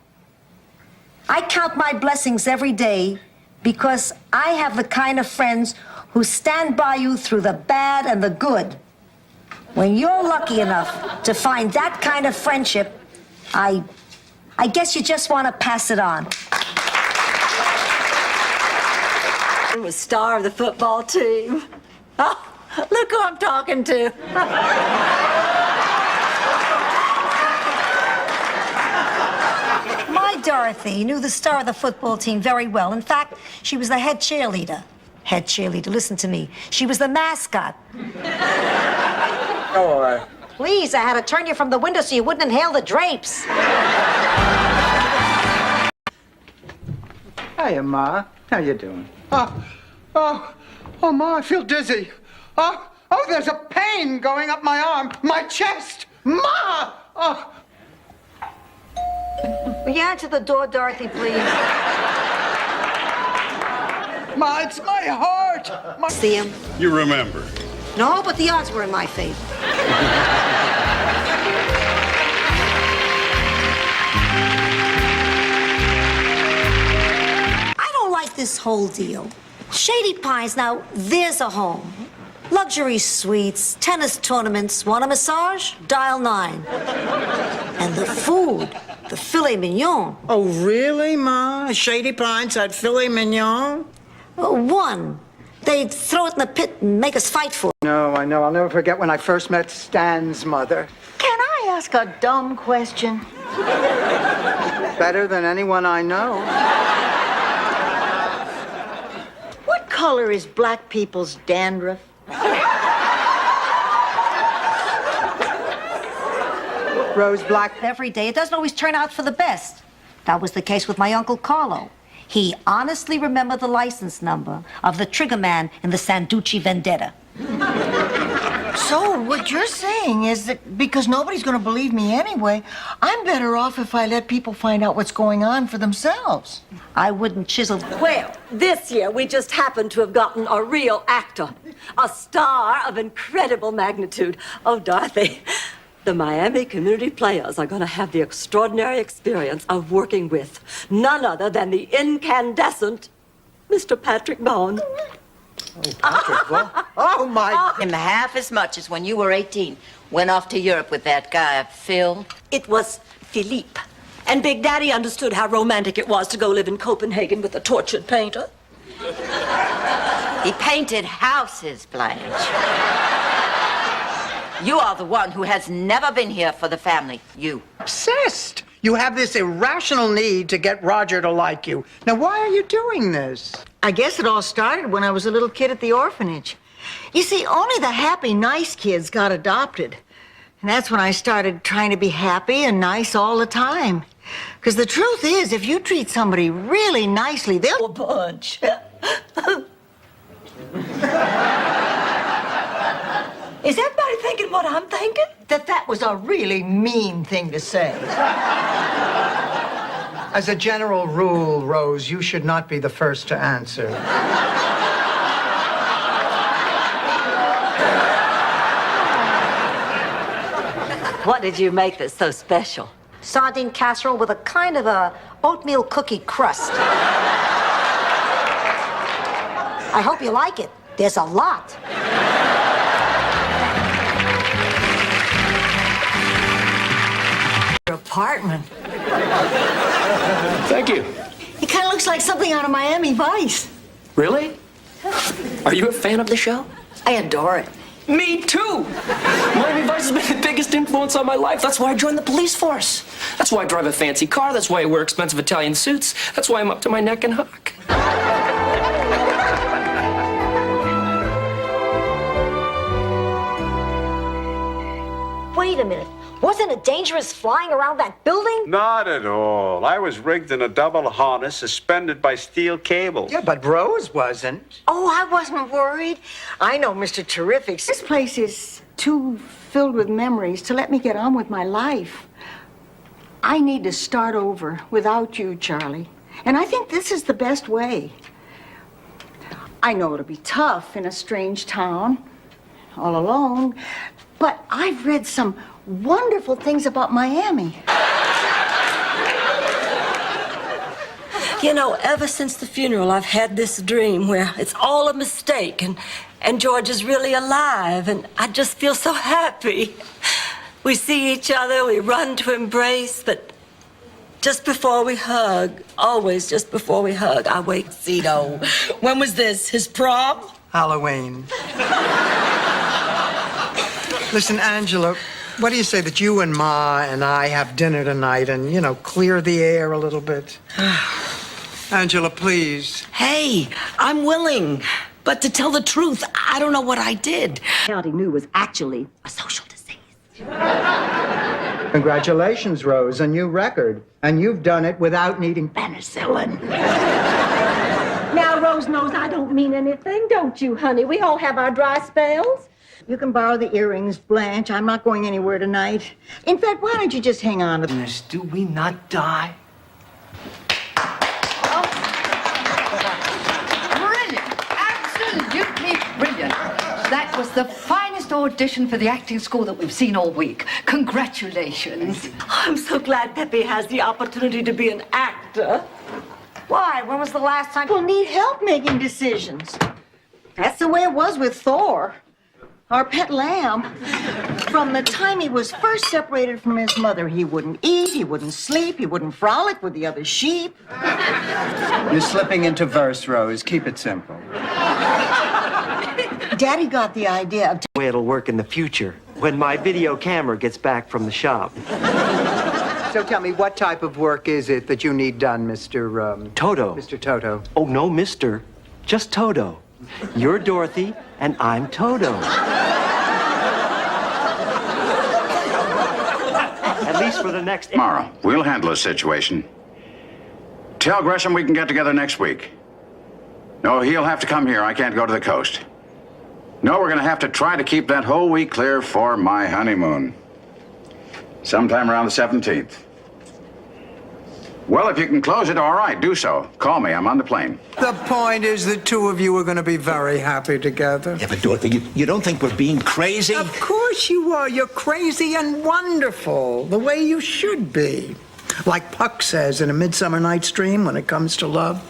I count my blessings every day because I have the kind of friends who stand by you through the bad and the good. When you're lucky enough to find that kind of friendship, I guess you just want to pass it on. I'm a star of the football team. Oh, look who I'm talking to. My Dorothy knew the star of the football team very well. In fact, she was the head cheerleader. Head cheerleader, listen to me. She was the mascot. Oh, Please, I had to turn you from the window so you wouldn't inhale the drapes. Hiya, Ma. How you doing? Oh, Ma, I feel dizzy. Oh, there's a pain going up my arm, my chest. Ma! Oh. Will you answer the door, Dorothy, please? Ma, it's my heart. See him? You remember. No, but the odds were in my favor. I don't like this whole deal. Shady Pines, now, there's a home. Luxury suites, tennis tournaments. Want a massage? Dial 9. And the food, the filet mignon. Oh, really, Ma? Shady Pines had filet mignon? One. They'd throw it in the pit and make us fight for it. No, I know. I'll never forget when I first met Stan's mother. Can I I ask a dumb question? Better than anyone I know. What color is black people's dandruff? Rose Black. Every day, it doesn't always turn out for the best. That was the case with my Uncle Carlo. He honestly remembered the license number of the trigger man in the Sanducci Vendetta. So what you're saying is that because nobody's going to believe me anyway, I'm better off if I let people find out what's going on for themselves. I wouldn't chisel. Well, this year we just happened to have gotten a real actor, a star of incredible magnitude. Oh, Dorothy, the Miami Community Players are going to have the extraordinary experience of working with none other than the incandescent Mr. Patrick Bone. Oh, my. Him half as much as when you were 18. Went off to Europe with that guy, Phil. It was Philippe. And Big Daddy understood how romantic it was to go live in Copenhagen with a tortured painter. He painted houses, Blanche. You are the one who has never been here for the family. You. Obsessed. You have this irrational need to get Roger to like you. Now, why are you doing this? I guess it all started when I was a little kid at the orphanage. You see, only the happy, nice kids got adopted. And that's when I started trying to be happy and nice all the time. Because the truth is, if you treat somebody really nicely, they'll... A bunch. Is everybody thinking what I'm thinking? That was a really mean thing to say. As a general rule, Rose, you should not be the first to answer. What did you make that's so special? Sardine casserole with a kind of a oatmeal cookie crust. I hope you like it. There's a lot. Your apartment. Thank you. It kind of looks like something out of Miami Vice. Really? Are you a fan of the show? I adore it. Me too! Miami Vice has been the biggest influence on my life. That's why I joined the police force. That's why I drive a fancy car. That's why I wear expensive Italian suits. That's why I'm up to my neck in hock. Wait a minute. Wasn't it dangerous flying around that building? Not at all. I was rigged in a double harness suspended by steel cables. Yeah, but Rose wasn't. Oh, I wasn't worried. I know Mr. Terrific. This place is too filled with memories to let me get on with my life. I need to start over without you, Charlie. And I think this is the best way. I know it'll be tough in a strange town, all alone, but I've read some wonderful things about Miami. You know, ever since the funeral, I've had this dream where it's all a mistake and George is really alive, and I just feel so happy. We see each other, we run to embrace, but just before we hug, always just before we hug, I wake Zito. When was this? His prom? Halloween. Listen, Angela, what do you say that you and Ma and I have dinner tonight and, clear the air a little bit? Angela, please. Hey, I'm willing. But to tell the truth, I don't know what I did. County knew was actually a social disease. Congratulations, Rose, a new record. And you've done it without needing penicillin. Now, Rose knows I don't mean anything, don't you, honey? We all have our dry spells. You can borrow the earrings, Blanche. I'm not going anywhere tonight. In fact, why don't you just hang on to them? Do we not die? Brilliant. Absolutely brilliant. That was the finest audition for the acting school that we've seen all week. Congratulations. I'm so glad Pepe has the opportunity to be an actor. Why? When was the last time? People need help making decisions. That's the way it was with Thor, our pet lamb. From the time he was first separated from his mother, he wouldn't eat, he wouldn't sleep, he wouldn't frolic with the other sheep. You're slipping into verse, Rose. Keep it simple. Daddy got the idea of... The way it'll work in the future. when my video camera gets back from the shop. So tell me, what type of work is it that you need done, Mr. Toto. Mr. Toto? Oh, no, mister. Just Toto. You're Dorothy, and I'm Toto. At least for the next... Tomorrow, we'll handle the situation. Tell Gresham we can get together next week. No, he'll have to come here. I can't go to the coast. No, we're going to have to try to keep that whole week clear for my honeymoon. Sometime around the 17th. Well, if you can close it, all right, do so. Call me. I'm on the plane. The point is the two of you are going to be very happy together. Yeah, but Dorothy, you don't think we're being crazy? Of course you are. You're crazy and wonderful, the way you should be. Like Puck says in A Midsummer Night's Dream when it comes to love.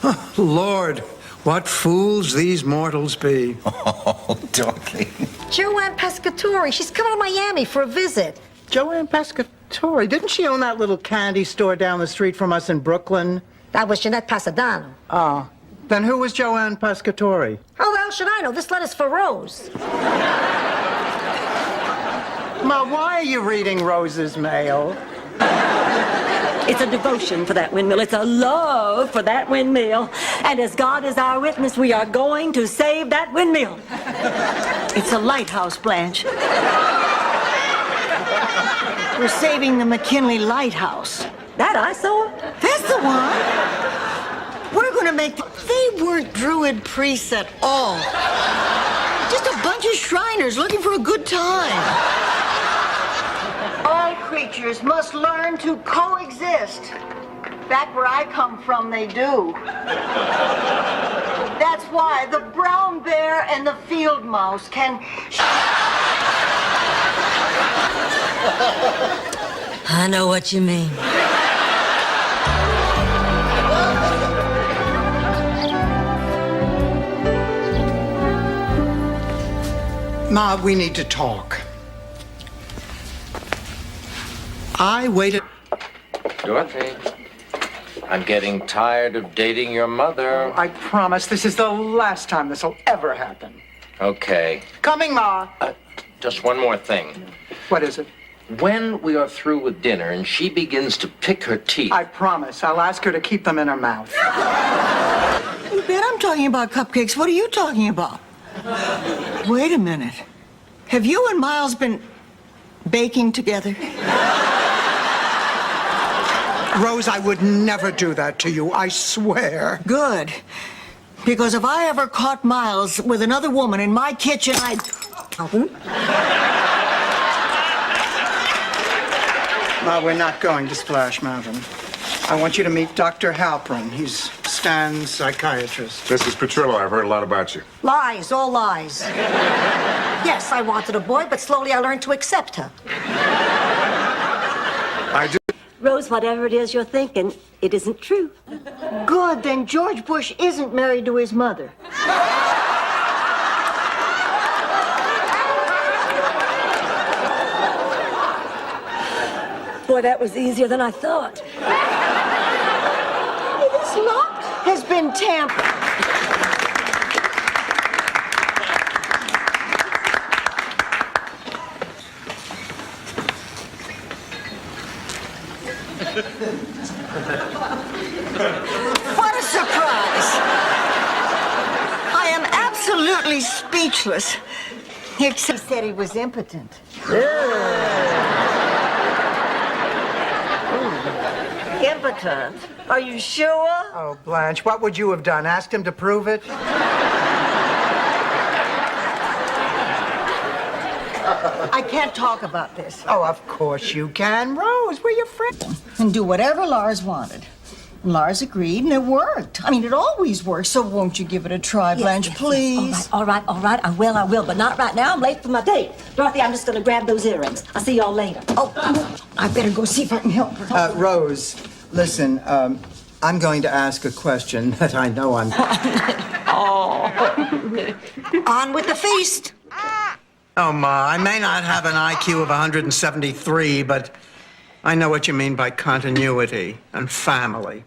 Oh, Lord, what fools these mortals be. Oh, Dorothy. Joanne Pescatori, she's coming to Miami for a visit. Joanne Pescatori, didn't she own that little candy store down the street from us in Brooklyn? That was Jeanette Pasadano. Oh, then who was Joanne Pescatori? How the hell should I know? This letter's for Rose. Ma, why are you reading Rose's mail? It's a devotion for that windmill. It's a love for that windmill. And as God is our witness, we are going to save that windmill. It's a lighthouse, Blanche. We're saving the McKinley Lighthouse. That I saw. That's the one. We're going to make... They weren't Druid priests at all. Just a bunch of Shriners looking for a good time. All creatures must learn to coexist. Back where I come from, they do. That's why the brown bear and the field mouse can... I know what you mean. Ma, we need to talk. I waited... Dorothy, I'm getting tired of dating your mother. I promise this is the last time this will ever happen. Okay. Coming, Ma. Just one more thing. What is it? When we are through with dinner and she begins to pick her teeth... I promise. I'll ask her to keep them in her mouth. You bet I'm talking about cupcakes. What are you talking about? Wait a minute. Have you and Miles been baking together? Rose, I would never do that to you. I swear. Good. Because if I ever caught Miles with another woman in my kitchen, I'd... Ma, we're not going to Splash Mountain. I want you to meet Dr. Halpern. He's Stan's psychiatrist. Mrs. Petrillo, I've heard a lot about you. Lies, all lies. Yes, I wanted a boy, but slowly I learned to accept her. I do. Rose, whatever it is you're thinking, it isn't true. Good, then George Bush isn't married to his mother. Boy, that was easier than I thought. This lock has been tampered. What a surprise! I am absolutely speechless. Except he said he was impotent. Impotent? Are you sure? Oh, Blanche, what would you have done? Asked him to prove it? I can't talk about this. Oh, of course you can. Rose, we're your friend. And do whatever Lars wanted. And Lars agreed, and it worked. I mean, it always works, so won't you give it a try, Blanche, please? Yes. All right, I will, but not right now. I'm late for my date. Dorothy, I'm just gonna grab those earrings. I'll see y'all later. Oh, I better go see if I can help her. Rose, listen, I'm going to ask a question that I know I'm... On with the feast. Oh, Ma, I may not have an IQ of 173, but I know what you mean by continuity and family.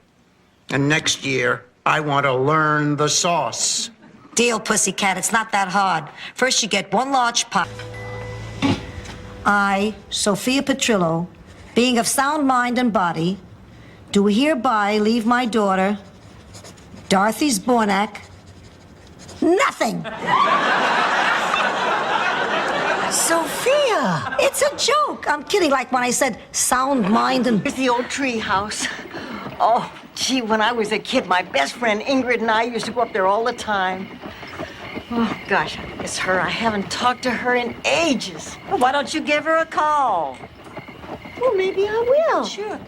And next year, I want to learn the sauce. Deal, pussycat. It's not that hard. First, you get one large pot. I, Sophia Petrillo, being of sound mind and body, do hereby leave my daughter, Dorothy Zbornak, nothing. Sophia! It's a joke. I'm kidding, like when I said sound mind and... Here's the old tree house. Oh, gee, when I was a kid, my best friend Ingrid and I used to go up there all the time. Oh, gosh, I miss her. I haven't talked to her in ages. Well, why don't you give her a call? Well, maybe I will. Sure.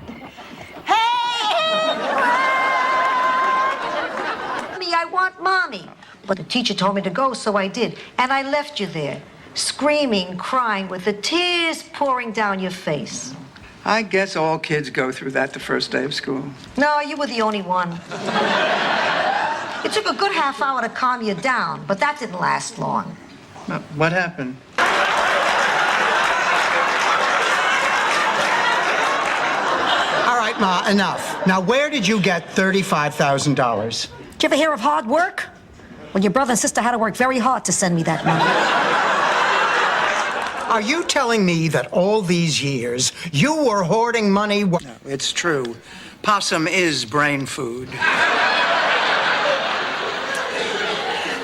Mommy, I want Mommy. But the teacher told me to go, so I did. And I left you there, screaming, crying, with the tears pouring down your face. I guess all kids go through that the first day of school. No, you were the only one. It took a good half hour to calm you down, but that didn't last long. What happened? All right, Ma, enough. Now, where did you get $35,000? Did you ever hear of hard work? Well, your brother and sister had to work very hard to send me that money. Are you telling me that all these years you were hoarding money? No, it's true. Possum is brain food.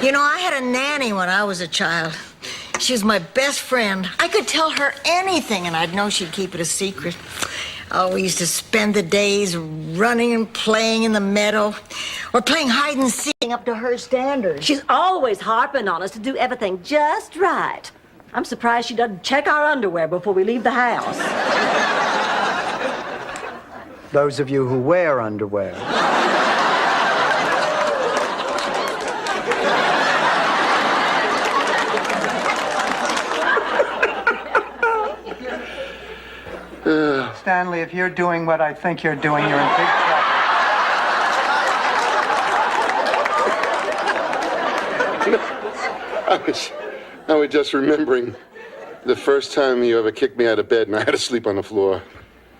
You know, I had a nanny when I was a child. She was my best friend. I could tell her anything, and I'd know she'd keep it a secret. Oh, we used to spend the days running and playing in the meadow, or playing hide and seek up to her standards. She's always harping on us to do everything just right. I'm surprised she doesn't check our underwear before we leave the house. Those of you who wear underwear. Stanley, if you're doing what I think you're doing, you're in big trouble. I was just remembering the first time you ever kicked me out of bed and I had to sleep on the floor.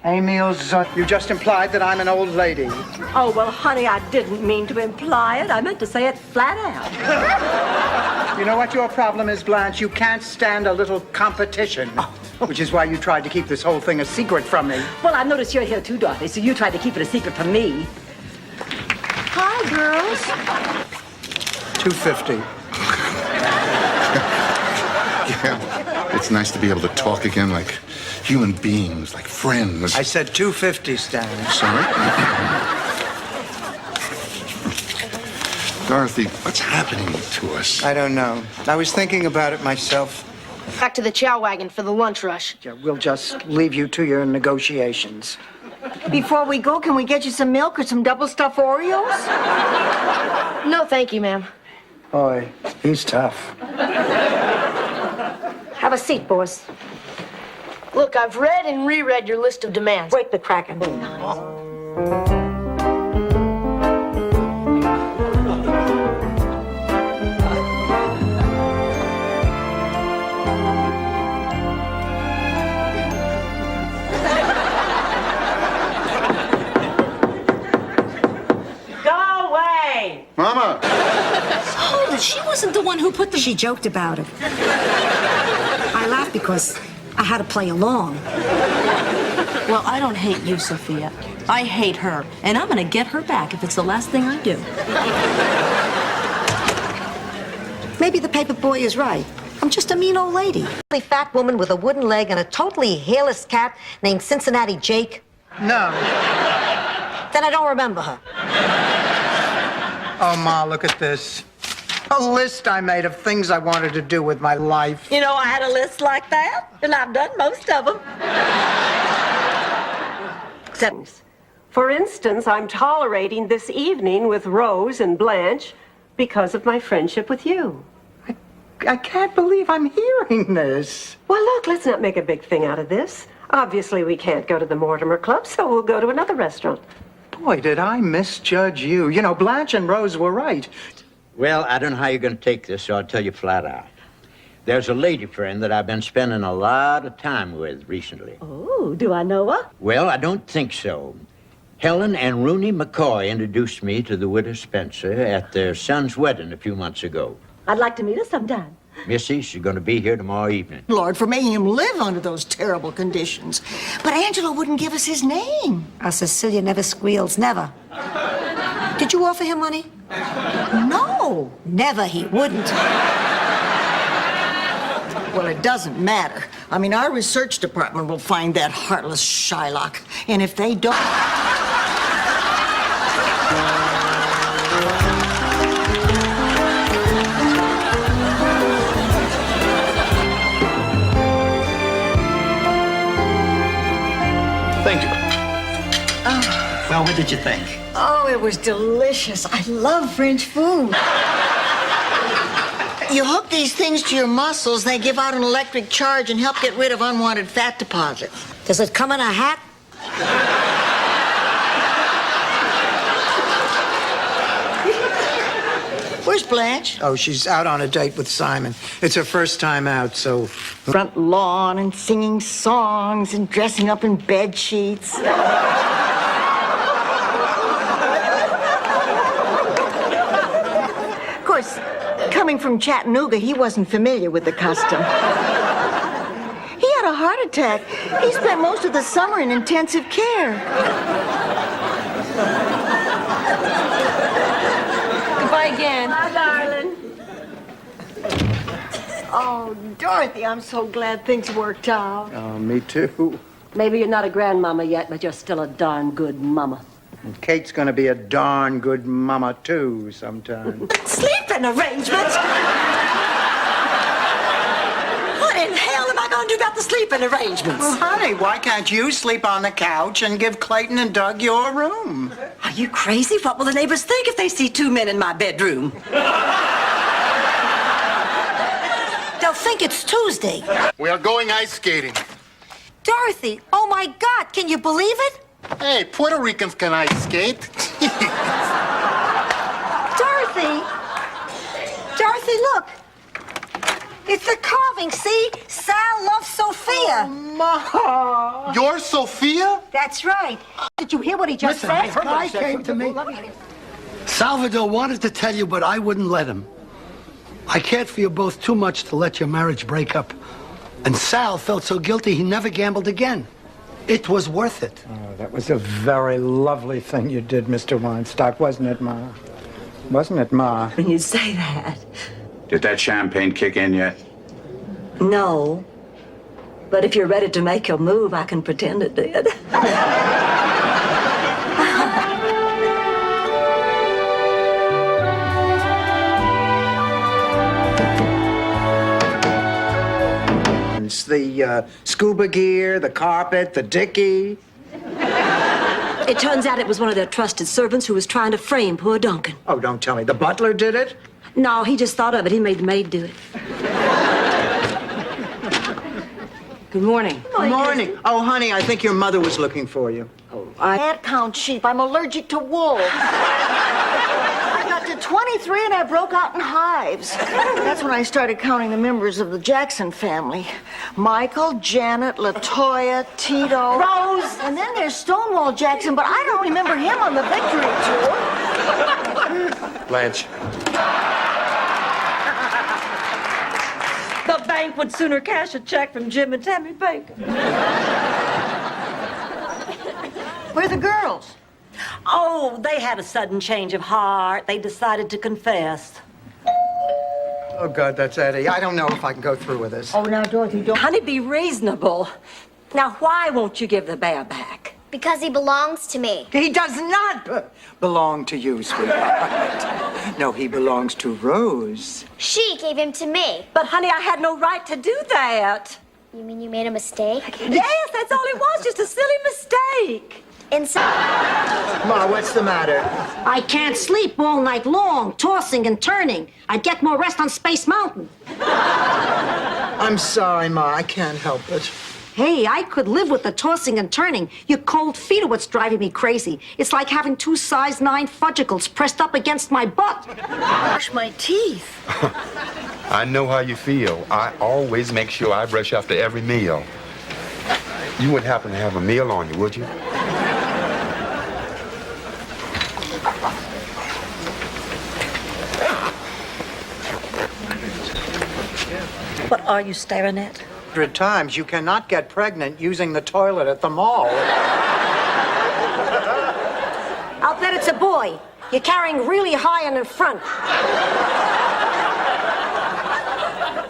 Emil's, you just implied that I'm an old lady. Oh, well, honey, I didn't mean to imply it. I meant to say it flat out. You know what your problem is, Blanche? You can't stand a little competition. Which is why you tried to keep this whole thing a secret from me. Well, I noticed you're here too, Dorothy, so you tried to keep it a secret from me. Hi, girls. $250. Yeah, it's nice to be able to talk again like human beings, like friends. I said $250, Stanley. Sorry? Dorothy, what's happening to us? I don't know. I was thinking about it myself. Back to the chow wagon for the lunch rush. Yeah, we'll just leave you to your negotiations. Before we go, can we get you some milk or some double stuffed Oreos? No, thank you, ma'am. Boy, he's tough. Have a seat, boys. Look, I've read and reread your list of demands. Break the kraken. Mama! Hold it. She wasn't the one who put the... She joked about it. I laughed because I had to play along. Well, I don't hate you, Sophia. I hate her, and I'm gonna get her back if it's the last thing I do. Maybe the paper boy is right. I'm just a mean old lady. A fat woman with a wooden leg and a totally hairless cat named Cincinnati Jake. No. Then I don't remember her. Oh, Ma, look at this. A list I made of things I wanted to do with my life. You know, I had a list like that, and I've done most of them. Except, for instance, I'm tolerating this evening with Rose and Blanche because of my friendship with you. I can't believe I'm hearing this. Well, look, let's not make a big thing out of this. Obviously, we can't go to the Mortimer Club, so we'll go to another restaurant. Boy, did I misjudge you. You know, Blanche and Rose were right. Well, I don't know how you're going to take this, so I'll tell you flat out. There's a lady friend that I've been spending a lot of time with recently. Oh, do I know her? Well, I don't think so. Helen and Rooney McCoy introduced me to the widow Spencer at their son's wedding a few months ago. I'd like to meet her sometime. Missy, she's going to be here tomorrow evening. Lord, for making him live under those terrible conditions. But Angelo wouldn't give us his name. Our Cecilia never squeals, never. Did you offer him money? No. Never, he wouldn't. Well, it doesn't matter. I mean, our research department will find that heartless Shylock. And if they don't... Thank you. Well, what did you think? Oh, it was delicious. I love French food. You hook these things to your muscles, they give out an electric charge and help get rid of unwanted fat deposits. Does it come in a hat? Where's Blanche? Oh, she's out on a date with Simon. It's her first time out, so... Front lawn and singing songs and dressing up in bed sheets. Of course, coming from Chattanooga, he wasn't familiar with the custom. He had a heart attack. He spent most of the summer in intensive care. Goodbye again. Bye, darling. Oh, Dorothy, I'm so glad things worked out. Oh, me too. Maybe you're not a grandmama yet, but you're still a darn good mama. And Kate's gonna be a darn good mama, too, sometime. Sleeping arrangements? What in hell am I going to do about the sleeping arrangements? Well, honey, why can't you sleep on the couch and give Clayton and Doug your room? Are you crazy? What will the neighbors think if they see two men in my bedroom? They'll think it's Tuesday. We are going ice skating. Dorothy, oh my God, can you believe it? Hey, Puerto Ricans can ice skate. Dorothy, look. It's the carving, see? Sal loves Sophia. Ma! You're Sophia? That's right. Did you hear what he just Listen, said? this guy came to me. Salvador wanted to tell you, but I wouldn't let him. I cared for you both too much to let your marriage break up. And Sal felt so guilty he never gambled again. It was worth it. Oh, that was a very lovely thing you did, Mr. Weinstock, wasn't it, Ma? Wasn't it, Ma? When you say that. Did that champagne kick in yet? No. But if you're ready to make your move, I can pretend it did. It's the scuba gear, the carpet, the dicky. It turns out it was one of their trusted servants who was trying to frame poor Duncan. Oh, don't tell me. The butler did it? No, he just thought of it. He made the maid do it. Good morning. Good morning. Oh, honey, I think your mother was looking for you. I can't count sheep. I'm allergic to wool. I got to 23 and I broke out in hives. That's when I started counting the members of the Jackson family. Michael, Janet, LaToya, Tito. Rose. And then there's Stonewall Jackson, but I don't remember him on the victory tour. Blanche. The bank would sooner cash a check from Jim and Tammy Baker. Where are the girls? Oh, they had a sudden change of heart. They decided to confess. Oh, God, that's Eddie. I don't know if I can go through with this. Oh, now, Dorothy, don't... Honey, be reasonable. Now, why won't you give the bear back? Because he belongs to me. He does not belong to you, sweetheart. No, he belongs to Rose. She gave him to me. But, honey, I had no right to do that. You mean you made a mistake? Yes, that's all it was, just a silly mistake. Ma, what's the matter? I can't sleep all night long, tossing and turning. I'd get more rest on Space Mountain. I'm sorry, Ma. I can't help it. Hey, I could live with the tossing and turning. Your cold feet are what's driving me crazy. It's like having two size 9 fudgicles pressed up against my butt. Brush my teeth. I know how you feel. I always make sure I brush after every meal. You wouldn't happen to have a meal on you, would you? What are you staring at? 100 times you cannot get pregnant using the toilet at the mall. I'll bet it's a boy. You're carrying really high in the front.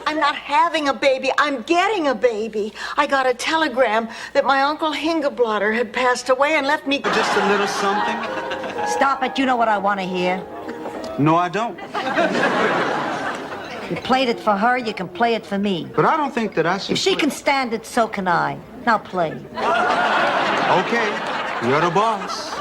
I'm not having a baby. I'm getting a baby. I got a telegram that my Uncle Hingeblotter had passed away and left me Just a little something? Stop it. You know what I want to hear. No, I don't. You played it for her, you can play it for me. But I don't think that I should. If she can stand it, so can I. Now play. Okay, you're the boss.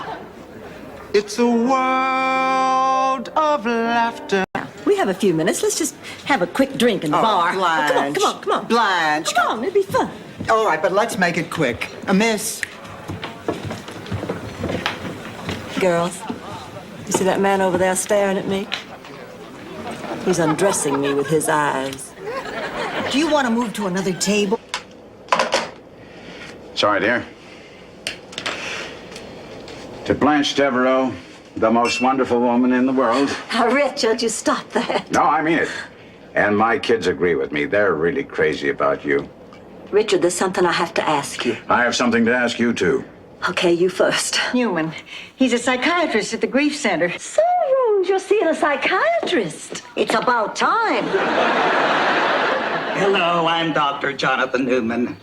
It's a world of laughter. We have a few minutes. Let's just have a quick drink in the bar. Blanche. Come on. Blanche. Come on, it'll be fun. All right, but let's make it quick. Miss. Girls, you see that man over there staring at me? He's undressing me with his eyes. Do you want to move to another table? Sorry, dear. To Blanche Devereaux, the most wonderful woman in the world. Now, Richard, you stop that. No, I mean it. And my kids agree with me. They're really crazy about you. Richard, there's something I have to ask you. I have something to ask you, too. Okay, you first. Newman. He's a psychiatrist at the Grief Center. So rude, you're seeing a psychiatrist. It's about time. Hello, I'm Dr. Jonathan Newman.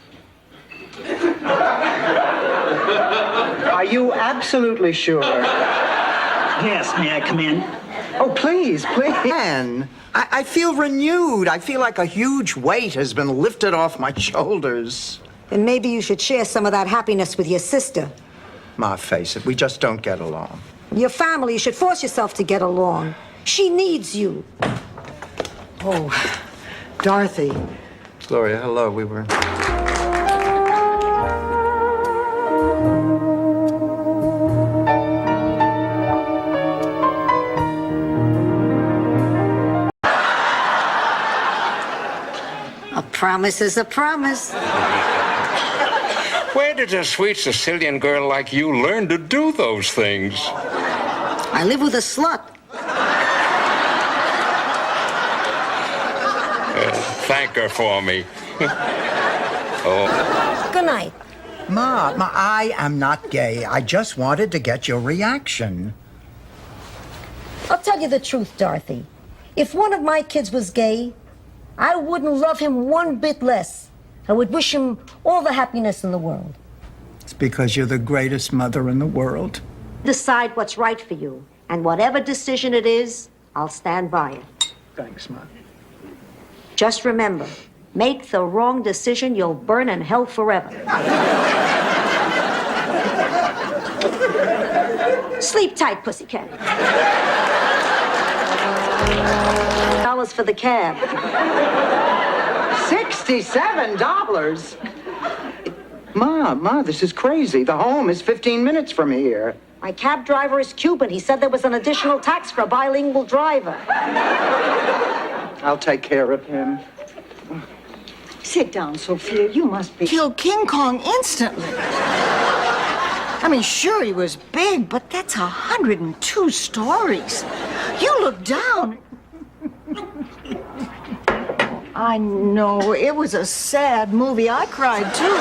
Are you absolutely sure? Yes, may I come in? Oh, please. Anne, I feel renewed. I feel like a huge weight has been lifted off my shoulders. And maybe you should share some of that happiness with your sister. Ma, face it, we just don't get along. Your family, you should force yourself to get along. She needs you. Oh, Dorothy. Gloria, hello. We were... A promise is a promise. Where did a sweet Sicilian girl like you learn to do those things? I live with a slut. Thank her for me. Oh. Good night. Ma, I am not gay. I just wanted to get your reaction. I'll tell you the truth, Dorothy. If one of my kids was gay, I wouldn't love him one bit less. I would wish him all the happiness in the world. It's because you're the greatest mother in the world. Decide what's right for you. And whatever decision it is, I'll stand by it. Thanks, Ma. Just remember, make the wrong decision, you'll burn in hell forever. Sleep tight, pussycat. $1 for the cab. $67? Ma, this is crazy. The home is 15 minutes from here. My cab driver is Cuban. He said there was an additional tax for a bilingual driver. I'll take care of him. Sit down, Sophia. You must be... Killed King Kong instantly. I mean, sure, he was big, but that's 102 stories. You look down. I know. It was a sad movie. I cried, too.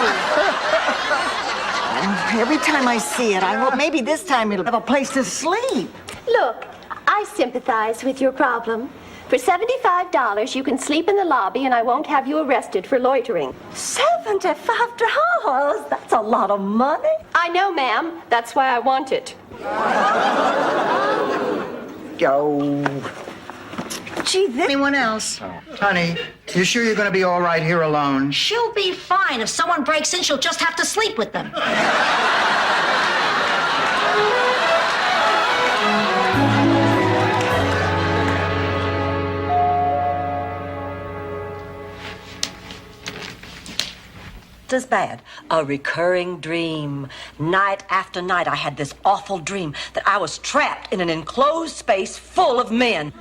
Every time I see it, I hope maybe this time it'll have a place to sleep. Look, I sympathize with your problem. For $75, you can sleep in the lobby and I won't have you arrested for loitering. $75? That's a lot of money. I know, ma'am. That's why I want it. Go. Gee, anyone else? Honey, you sure you're going to be all right here alone? She'll be fine. If someone breaks in, she'll just have to sleep with them. As bad. A recurring dream. Night after night, I had this awful dream that I was trapped in an enclosed space full of men.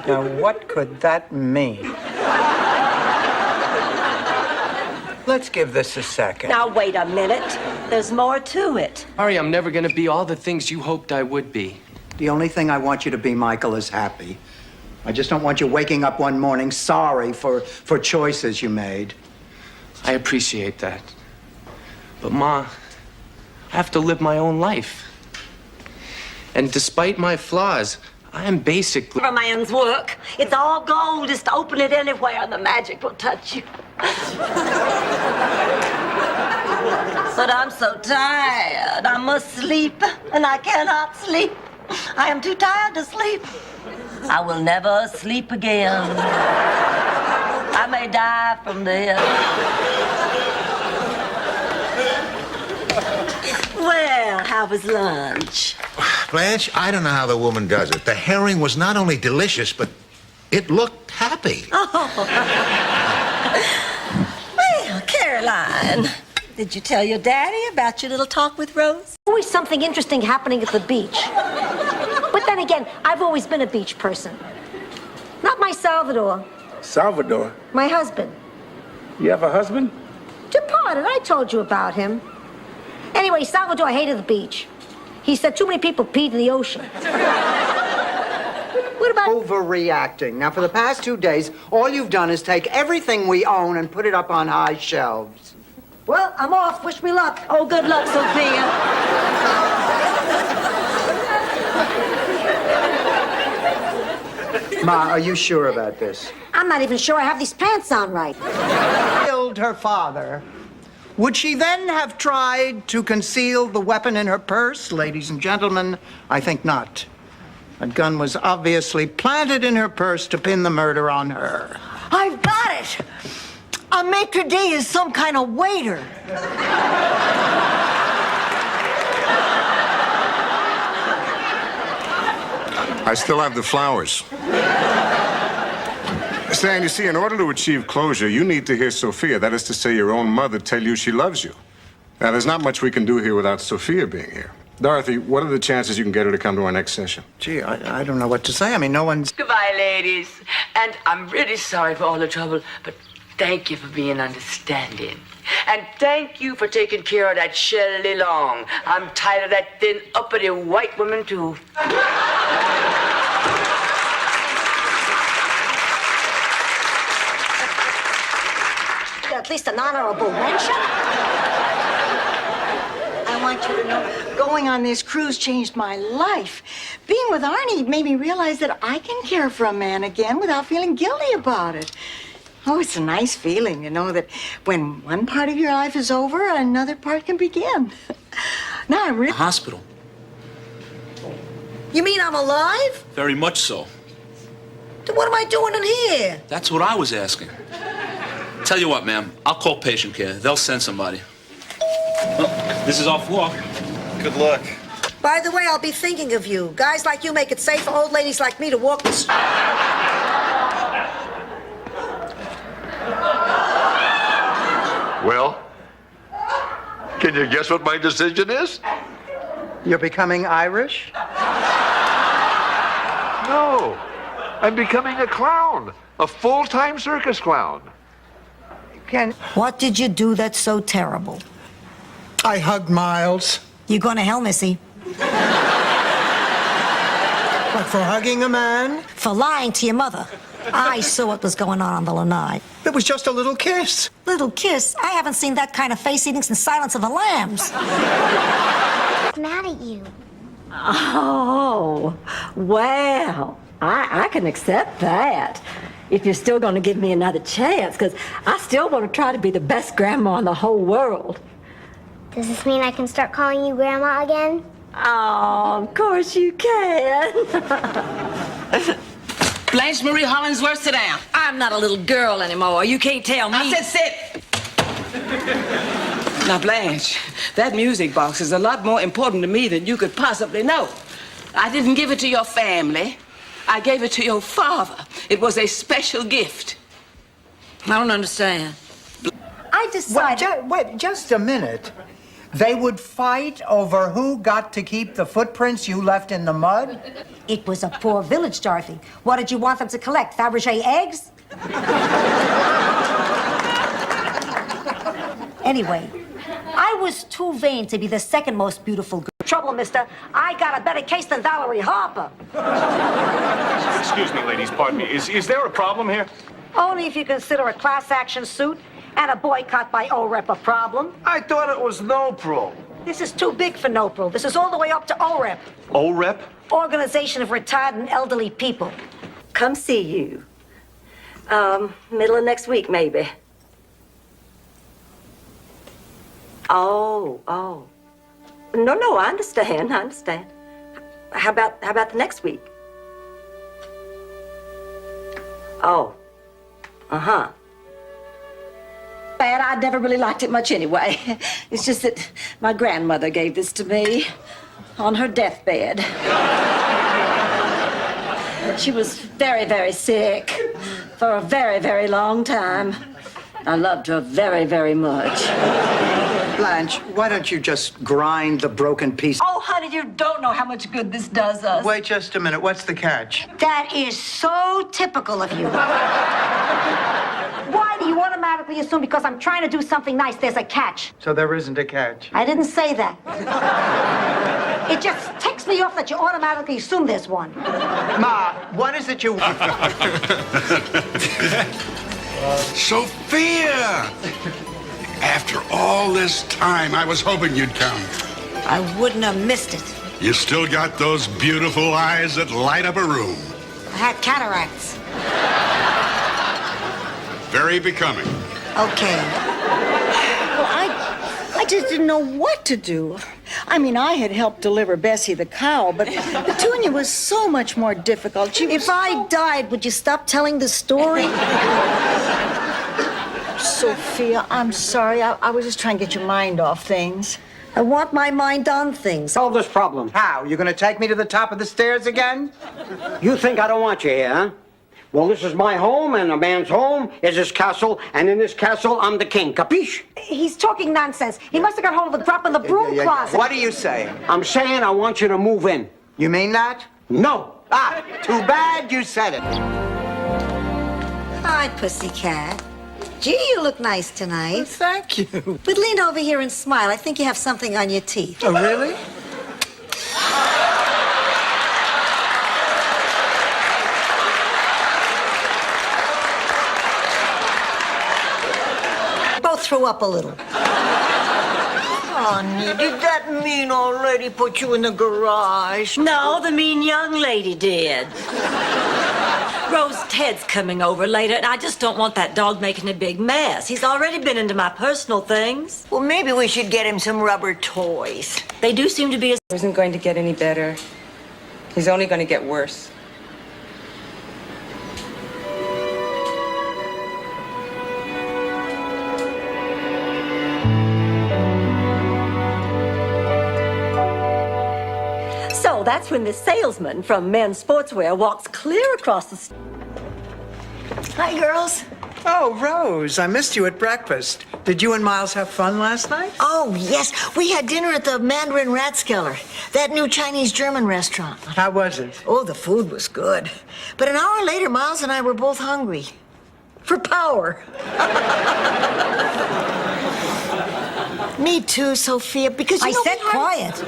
Now, what could that mean? Let's give this a second. Now, wait a minute. There's more to it. Ari, I'm never gonna be all the things you hoped I would be. The only thing I want you to be, Michael, is happy. I just don't want you waking up one morning sorry for choices you made. I appreciate that. But, Ma, I have to live my own life. And despite my flaws, I am basically... A man's work. It's all gold. Just open it anywhere and the magic will touch you. But I'm so tired. I must sleep, and I cannot sleep. I am too tired to sleep. I will never sleep again. I may die from this. Well, how was lunch? Blanche, I don't know how the woman does it. The herring was not only delicious, but it looked happy. Oh. Well, Caroline, did you tell your daddy about your little talk with Rose? Always something interesting happening at the beach. But then again, I've always been a beach person. Not my Salvador, Salvador? my husband. You have a husband? Departed, I told you about him. Anyway, Salvador hated the beach. He said too many people peed in the ocean. What about... Overreacting. Now, for the past 2 days, all you've done is take everything we own and put it up on high shelves. Well, I'm off. Wish me luck. Oh, good luck, Sophia. Ma, are you sure about this? I'm not even sure I have these pants on right. Killed her father. Would she then have tried to conceal the weapon in her purse? Ladies and gentlemen, I think not. A gun was obviously planted in her purse to pin the murder on her. I've got it. A maitre d' is some kind of waiter. I still have the flowers. Stan, you see, in order to achieve closure, you need to hear Sophia, that is to say, your own mother, tell you she loves you. Now, there's not much we can do here without Sophia being here. Dorothy, what are the chances you can get her to come to our next session? Gee, I don't know what to say. I mean, no one's... Goodbye, ladies. And I'm really sorry for all the trouble, but thank you for being understanding. And thank you for taking care of that Shelley Long. I'm tired of that thin, uppity white woman, too. At least an honorable mention. I want you to know, going on this cruise changed my life. Being with Arnie made me realize that I can care for a man again without feeling guilty about it. Oh, it's a nice feeling, you know, that when one part of your life is over, another part can begin. Now I'm really... Hospital. You mean I'm alive? Very much so. Then what am I doing in here? That's what I was asking. Tell you what, ma'am. I'll call patient care. They'll send somebody. Well, this is our floor. Good luck. By the way, I'll be thinking of you. Guys like you make it safe for old ladies like me to walk the street. Well, can you guess what my decision is? You're becoming Irish? No, I'm becoming a clown, a full-time circus clown. What did you do that's so terrible? I hugged Miles. You're going to hell, Missy. What, for hugging a man? For lying to your mother. I saw what was going on the lanai. It was just a little kiss. Little kiss? I haven't seen that kind of face eating since Silence of the Lambs. I'm mad at you. Oh, well, I can accept that. If you're still going to give me another chance, because I still want to try to be the best grandma in the whole world. Does this mean I can start calling you Grandma again? Oh, of course you can. Blanche Marie Hollingsworth, sit down. I'm not a little girl anymore. You can't tell me. I said sit. Now, Blanche, that music box is a lot more important to me than you could possibly know. I didn't give it to your family. I gave it to your father. It was a special gift. I don't understand. I decided... Wait, just a minute. They would fight over who got to keep the footprints you left in the mud? It was a poor village, Dorothy. What did you want them to collect? Fabergé eggs? Anyway, I was too vain to be the second most beautiful girl. Trouble problem, mister. I got a better case than Valerie Harper. Excuse me, ladies, pardon me. Is there a problem here? Only if you consider a class action suit and a boycott by OREP a problem. I thought it was NOPRO. This is too big for NOPRO. This is all the way up to OREP. OREP? Organization of Retired and Elderly People. Come see you. Middle of next week, maybe. Oh. No, I understand. How about the next week? Oh. Uh-huh. And I never really liked it much anyway. It's just that my grandmother gave this to me on her deathbed. She was very, very sick for a very, very long time. I loved her very, very much. Blanche, why don't you just grind the broken piece? Oh, honey, you don't know how much good this does us. Wait just a minute. What's the catch? That is so typical of you. Why do you automatically assume because I'm trying to do something nice, there's a catch? So there isn't a catch. I didn't say that. It just ticks me off that you automatically assume there's one. Ma, what is it you want? Sophia! After all this time, I was hoping you'd come. I wouldn't have missed it. You still got those beautiful eyes that light up a room. I had cataracts. Very becoming. Okay. Well, I just didn't know what to do. I mean, I had helped deliver Bessie the cow, but Petunia was so much more difficult. If I died, would you stop telling the story? Sophia, I'm sorry. I was just trying to get your mind off things. I want my mind on things. Solve this problem. How? You gonna take me to the top of the stairs again? You think I don't want you here, huh? Well, this is my home, and a man's home is his castle, and in this castle, I'm the king. Capiche? He's talking nonsense. He must have got hold of the drop in the broom closet. What are you saying? I'm saying I want you to move in. You mean that? No. Ah, too bad you said it. Hi, pussycat. Gee, you look nice tonight. Thank you. But lean over here and smile. I think you have something on your teeth. Oh, really? Both threw up a little. Honey, did that mean old lady put you in the garage? No, the mean young lady did. Rose Ted's coming over later, and I just don't want that dog making a big mess. He's already been into my personal things. Well, maybe we should get him some rubber toys. They do seem to be as... It isn't going to get any better. He's only going to get worse. So that's when the salesman from Men's Sportswear walks clear across the... Hi, girls. Oh, Rose, I missed you at breakfast. Did you and Miles have fun last night? Oh, yes. We had dinner at the Mandarin Ratskeller, that new Chinese-German restaurant. How was it? Oh, the food was good. But an hour later, Miles and I were both hungry. For power. Me too, Sophia, because you I know said quiet.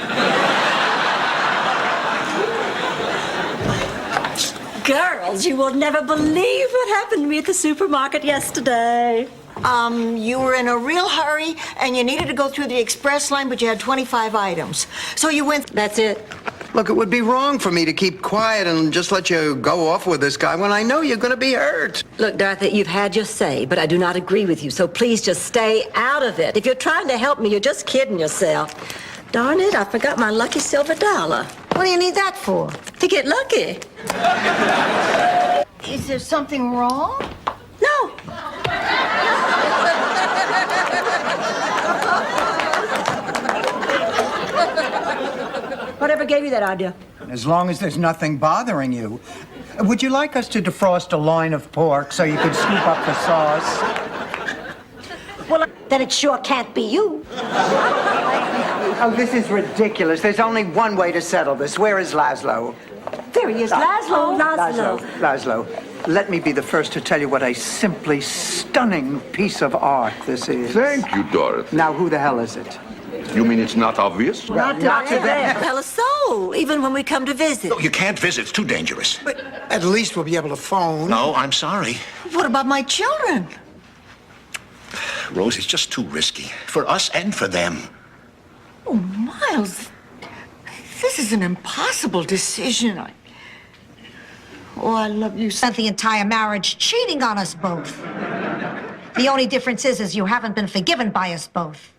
Girls, you will never believe what happened to me at the supermarket yesterday. You were in a real hurry, and you needed to go through the express line, but you had 25 items. So you went... That's it. Look, it would be wrong for me to keep quiet and just let you go off with this guy when I know you're gonna be hurt. Look, Dorothy, you've had your say, but I do not agree with you, so please just stay out of it. If you're trying to help me, you're just kidding yourself. Darn it, I forgot my lucky silver dollar. What do you need that for? To get lucky. Is there something wrong? No. Whatever gave you that idea? As long as there's nothing bothering you. Would you like us to defrost a loin of pork so you could scoop up the sauce? Well, then it sure can't be you. Oh, this is ridiculous. There's only one way to settle this. Where is Laszlo? There he is, Laszlo. Laszlo, let me be the first to tell you what a simply stunning piece of art this is. Thank you, Dorothy. Now, who the hell is it? You mean it's not obvious? Not to them. Tell us so, even when we come to visit. No, you can't visit. It's too dangerous. But at least we'll be able to phone. No, I'm sorry. What about my children? Rose, it's just too risky. For us and for them. Oh, Miles, this is an impossible decision. I love you. Spent the entire marriage cheating on us both. The only difference is you haven't been forgiven by us both.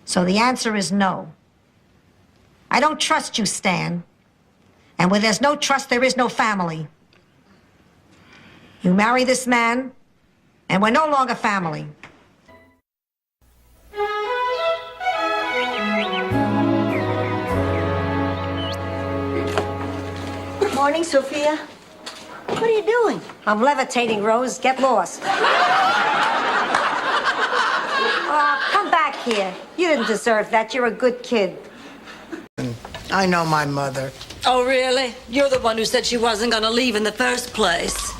So the answer is no. I don't trust you, Stan. And where there's no trust, there is no family. You marry this man, and we're no longer family. Good morning, Sophia. What are you doing? I'm levitating, Rose. Get lost. Come back here. You didn't deserve that. You're a good kid. I know my mother. Oh, really? You're the one who said she wasn't going to leave in the first place.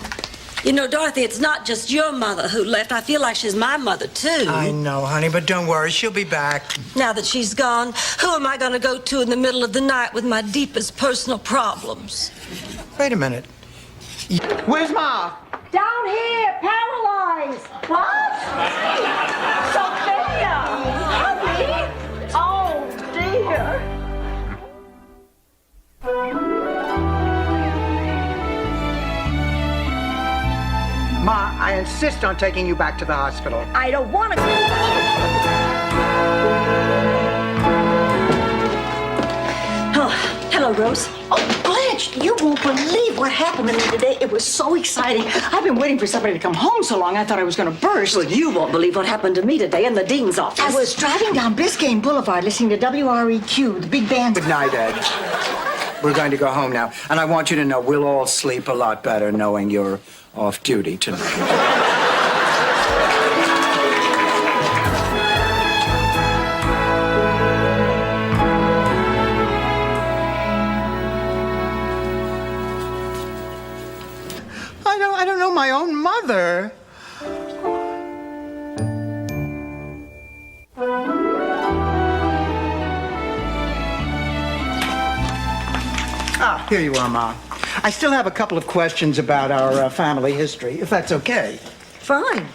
You know, Dorothy, it's not just your mother who left. I feel like she's my mother, too. I know, honey, but don't worry. She'll be back. Now that she's gone, who am I going to go to in the middle of the night with my deepest personal problems? Wait a minute. Where's Ma? Down here, paralyzed. What? Sophia! Honey? Oh, dear. Ma, I insist on taking you back to the hospital. I don't want to. Oh, hello, Rose. Oh, Blanche, you won't believe what happened to me today. It was so exciting. I've been waiting for somebody to come home so long, I thought I was going to burst. Well, you won't believe what happened to me today in the dean's office. I was driving down Biscayne Boulevard listening to WREQ, the big band. Good night, Ed. We're going to go home now. And I want you to know we'll all sleep a lot better knowing you're off duty tonight. I don't know my own mother. Ah, here you are, Ma. I still have a couple of questions about our family history, if that's okay. Fine.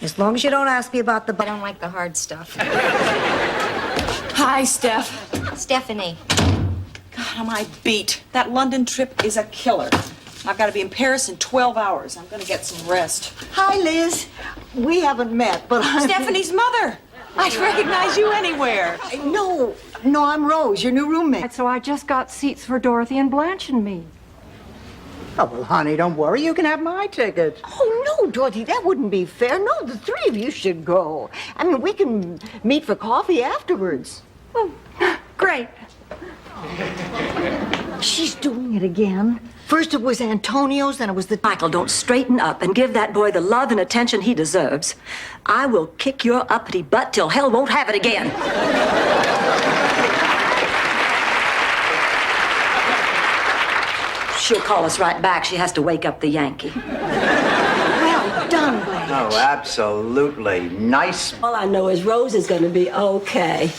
As long as you don't ask me about the... I don't like the hard stuff. Hi, Steph. Stephanie. God, am I beat. That London trip is a killer. I've got to be in Paris in 12 hours. I'm going to get some rest. Hi, Liz. We haven't met, but I'm... Stephanie's mother. I'd recognize you anywhere. No, I'm Rose, your new roommate. So I just got seats for Dorothy and Blanche and me. Oh, well, honey, don't worry. You can have my ticket. Oh, no, Dorothy, that wouldn't be fair. No, the three of you should go. I mean, we can meet for coffee afterwards. Oh, great. She's doing it again. First it was Antonio's, then it was the... Michael, don't straighten up and give that boy the love and attention he deserves. I will kick your uppity butt till hell won't have it again. She'll call us right back. She has to wake up the Yankee. Well done, Blanche. Oh, absolutely. Nice. All I know is Rose is going to be okay.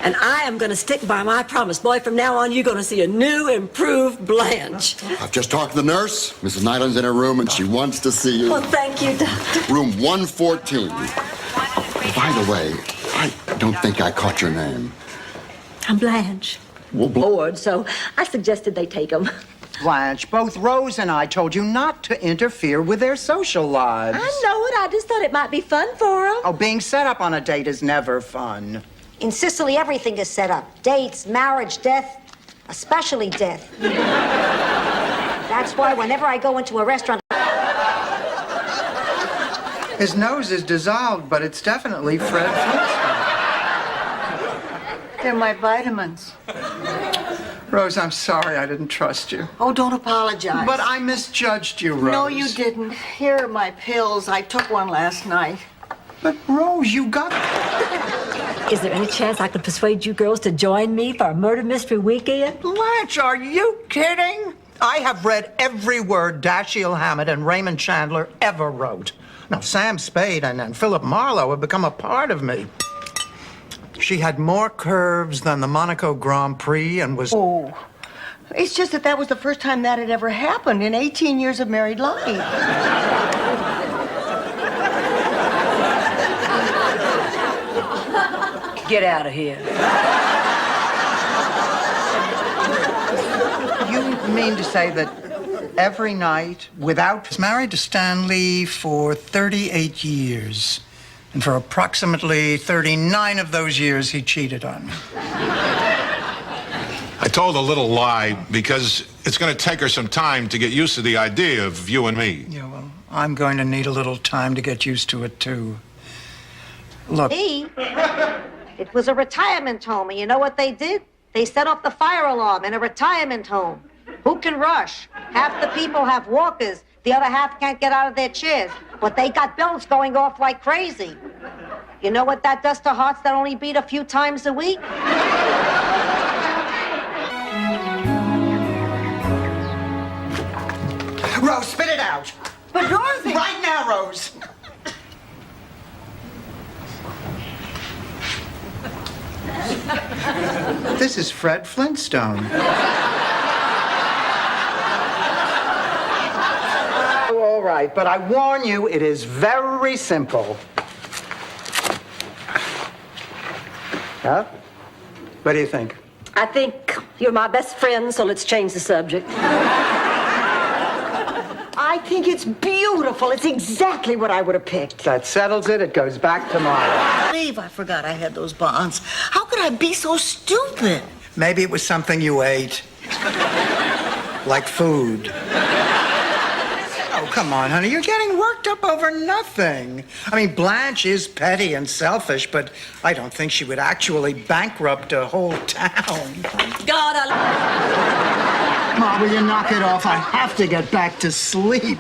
And I am going to stick by my promise. Boy, from now on, you're going to see a new, improved Blanche. I've just talked to the nurse. Mrs. Nyland's in her room, and she wants to see you. Well, thank you, Doctor. Room 114. By the way, I don't think I caught your name. I'm Blanche. Well, Bored, so I suggested they take them. Blanche, both Rose and I told you not to interfere with their social lives. I know it. I just thought it might be fun for them. Oh, being set up on a date is never fun. In Sicily, everything is set up. Dates, marriage, death, especially death. That's why whenever I go into a restaurant... His nose is dissolved, but it's definitely Fred Flintstone. They're my vitamins. Rose, I'm sorry I didn't trust you. Oh, don't apologize. But I misjudged you, Rose. No, you didn't. Here are my pills. I took one last night. But, Rose, you got... Is there any chance I could persuade you girls to join me for a murder mystery weekend? Blanche, are you kidding? I have read every word Dashiell Hammett and Raymond Chandler ever wrote. Now, Sam Spade and Philip Marlowe have become a part of me. She had more curves than the Monaco Grand Prix and was... Oh, it's just that was the first time that had ever happened in 18 years of married life. Get out of here. You mean to say that every night, without... Was married to Stanley for 38 years. And for approximately 39 of those years, he cheated on me. I told a little lie because it's going to take her some time to get used to the idea of you and me. Yeah, well, I'm going to need a little time to get used to it, too. Look. It was a retirement home, and you know what they did? They set off the fire alarm in a retirement home. Who can rush? Half the people have walkers, the other half can't get out of their chairs. But they got bells going off like crazy. You know what that does to hearts that only beat a few times a week? Rose, spit it out! But Dorothy! Right now, Rose! This is Fred Flintstone. All right, but I warn you, it is very simple. Huh? What do you think? I think you're my best friend, so let's change the subject. I think it's beautiful. It's exactly what I would have picked. That settles it. It goes back tomorrow. Dave, I forgot I had those bonds. How could I be so stupid? Maybe it was something you ate. Like food. Oh, come on, honey. You're getting worked up over nothing. I mean, Blanche is petty and selfish, but I don't think she would actually bankrupt a whole town. God, Ma, will you knock it off? I have to get back to sleep.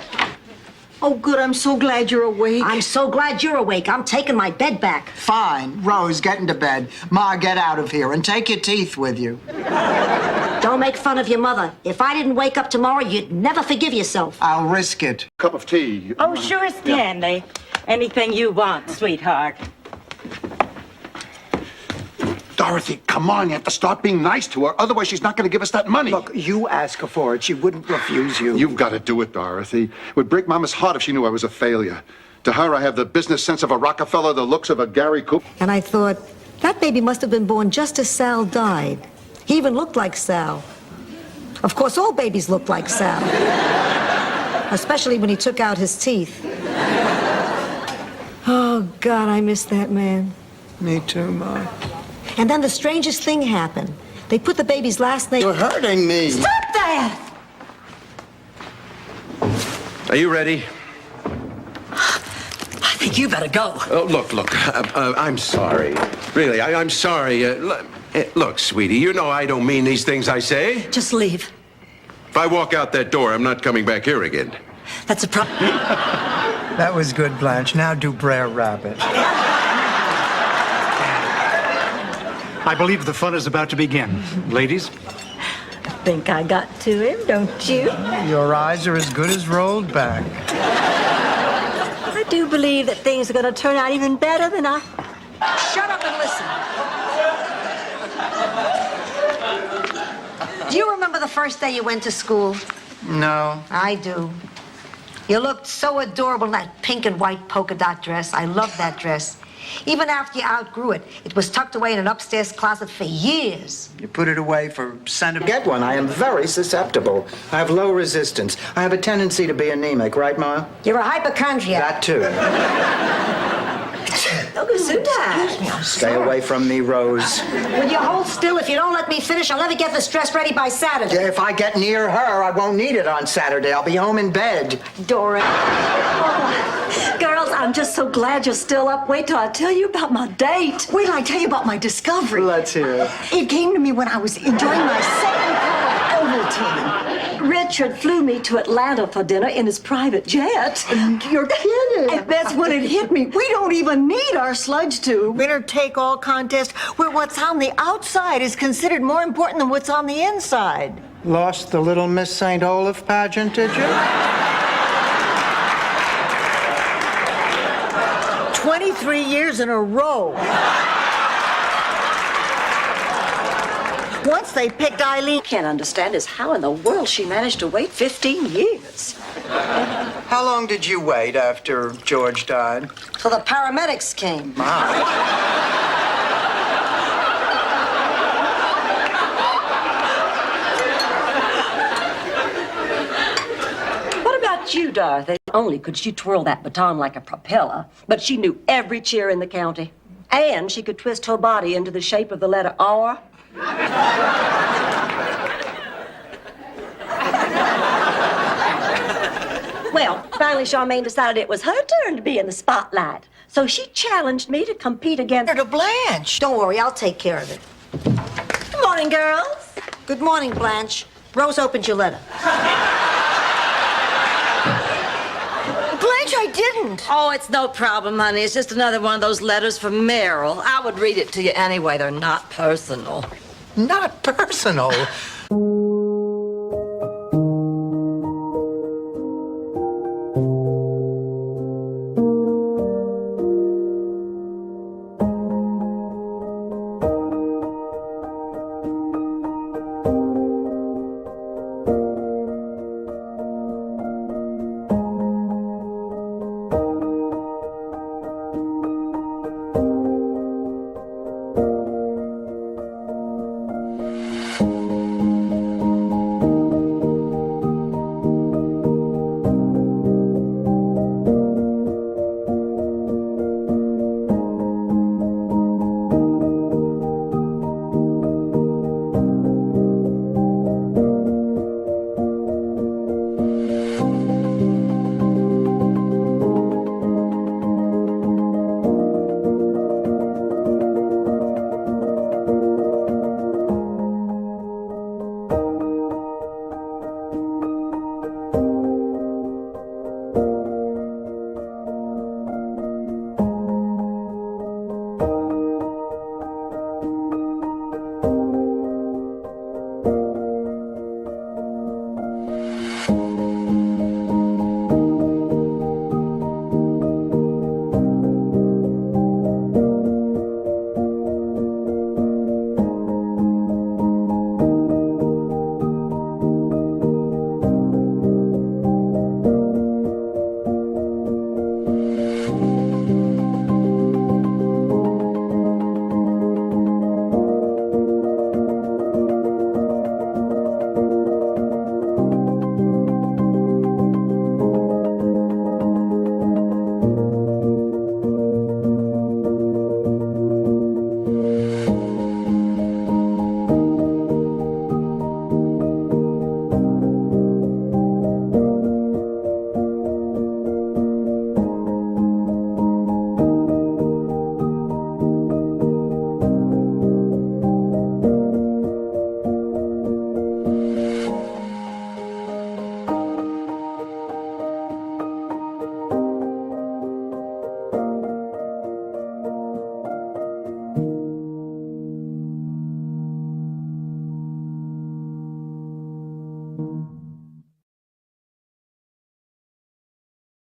Oh, good. I'm so glad you're awake. I'm so glad you're awake. I'm taking my bed back. Fine. Rose, get into bed. Ma, get out of here and take your teeth with you. Don't make fun of your mother. If I didn't wake up tomorrow, you'd never forgive yourself. I'll risk it. Cup of tea. Oh, sure, Stanley. Anything you want, sweetheart. Dorothy, come on, you have to start being nice to her, otherwise she's not going to give us that money. Look, you ask her for it. She wouldn't refuse you. You've got to do it, Dorothy. It would break Mama's heart if she knew I was a failure. To her, I have the business sense of a Rockefeller, the looks of a Gary Cooper. And I thought, that baby must have been born just as Sal died. He even looked like Sal. Of course, all babies look like Sal. Especially when he took out his teeth. Oh, God, I miss that man. Me too, Ma. And then the strangest thing happened. They put the baby's last name... You're hurting me. Stop that! Are you ready? I think you better go. Oh, look. I'm sorry. Really, I'm sorry. Look, sweetie, you know I don't mean these things I say. Just leave. If I walk out that door, I'm not coming back here again. That's a problem. That was good, Blanche. Now do Brer Rabbit. I believe the fun is about to begin. Ladies? I think I got to him, don't you? Your eyes are as good as rolled back. I do believe that things are going to turn out even better than I... Shut up and listen. Do you remember the first day you went to school? No. I do. You looked so adorable in that pink and white polka dot dress. I loved that dress. Even after you outgrew it, it was tucked away in an upstairs closet for years. You put it away for sentiment. Get one. I am very susceptible. I have low resistance. I have a tendency to be anemic, right, Ma? You're a hypochondriac. That too. Oh, Gesundheit. Stay away from me, Rose. Will you hold still? If you don't let me finish, I'll never get this dress ready by Saturday. Yeah, if I get near her, I won't need it on Saturday. I'll be home in bed. Dora. Girls, I'm just so glad you're still up. Wait till I tell you about my date. Wait till I tell you about my discovery. Let's hear it. It came to me when I was enjoying my second cup of Ovaltine. Richard flew me to Atlanta for dinner in his private jet. You're kidding. And that's when it hit me. We don't even need our sludge tube. Winner-take-all contest where what's on the outside is considered more important than what's on the inside. Lost the Little Miss St. Olaf pageant, did you? 23 years in a row. Once they picked Eileen. Can't understand is how in the world she managed to wait 15 years. How long did you wait after George died? Till the paramedics came. What about you, Dorothy? Not only could she twirl that baton like a propeller, but she knew every chair in the county. And she could twist her body into the shape of the letter R. Well, finally, Charmaine decided it was her turn to be in the spotlight. So she challenged me to compete against To Blanche. Don't worry, I'll take care of it. Good morning, girls. Good morning, Blanche. Rose opened your letter. Blanche, I didn't. Oh, it's no problem, honey. It's just another one of those letters from Meryl. I would read it to you anyway. They're not personal. Not personal.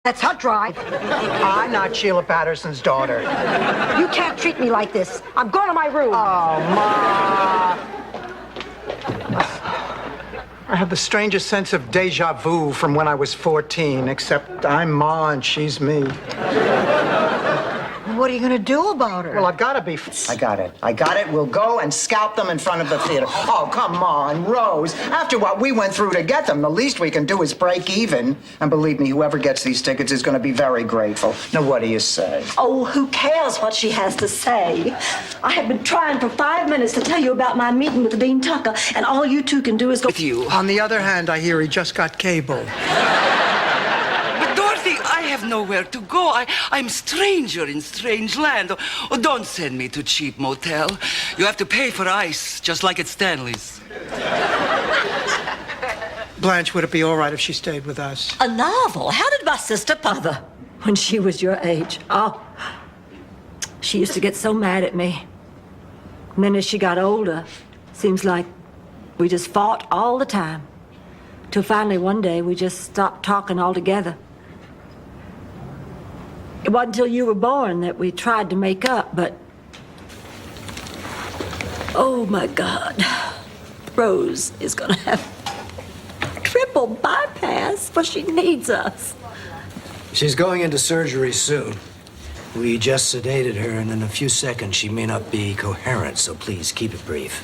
That's her drive. I'm not Sheila Patterson's daughter. You can't treat me like this. I'm going to my room. Oh, Ma. I have the strangest sense of deja vu from when I was 14, except I'm Ma and she's me. What are you going to do about her? Well, I've got to be... I got it. We'll go and scalp them in front of the theater. Oh, come on, Rose. After what we went through to get them, the least we can do is break even. And believe me, whoever gets these tickets is going to be very grateful. Now, what do you say? Oh, who cares what she has to say? I have been trying for 5 minutes to tell you about my meeting with Dean Tucker, and all you two can do is go with you. On the other hand, I hear he just got cable. I have nowhere to go. I'm stranger in strange land. Oh, don't send me to cheap motel. You have to pay for ice, just like at Stanley's. Blanche, would it be all right if she stayed with us? A novel? How did my sister mother when she was your age? Oh, she used to get so mad at me. And then as she got older, seems like we just fought all the time. Till finally one day we just stopped talking altogether. It wasn't until you were born that we tried to make up, but... Oh, my God. Rose is gonna have triple bypass, but she needs us. She's going into surgery soon. We just sedated her, and in a few seconds she may not be coherent, so please keep it brief.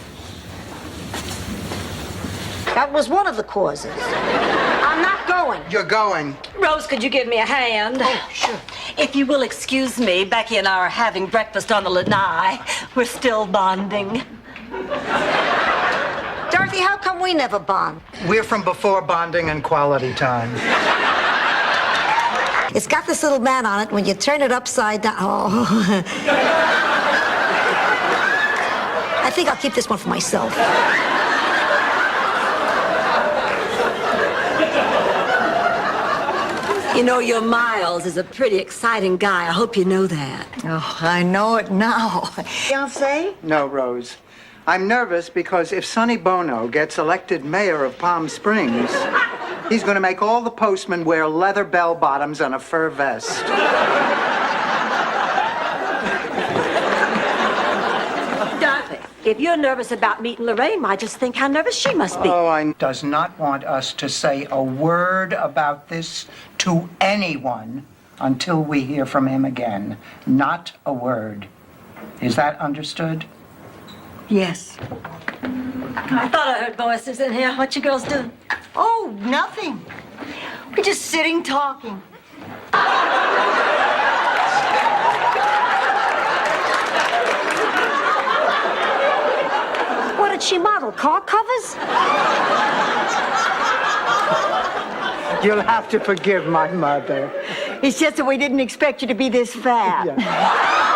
That was one of the causes. I'm not going. You're going. Rose, could you give me a hand? Oh, sure. If you will excuse me, Becky and I are having breakfast on the lanai. We're still bonding. Dorothy, how come we never bond? We're from before bonding and quality time. It's got this little mat on it. When you turn it upside down. Oh. I think I'll keep this one for myself. You know, your Miles is a pretty exciting guy. I hope you know that. Oh, I know it now. Fiancé? No, Rose. I'm nervous because if Sonny Bono gets elected mayor of Palm Springs, he's going to make all the postmen wear leather bell bottoms and a fur vest. Dorothy, if you're nervous about meeting Lorraine, I just think how nervous she must be. Oh, I does not want us to say a word about this to anyone until we hear from him again. Not a word. Is that understood? Yes. I thought I heard voices in here. What you girls doing? Oh, nothing. We're just sitting talking. What did she model? Car covers? You'll have to forgive my mother. It's just that we didn't expect you to be this fat. Yeah.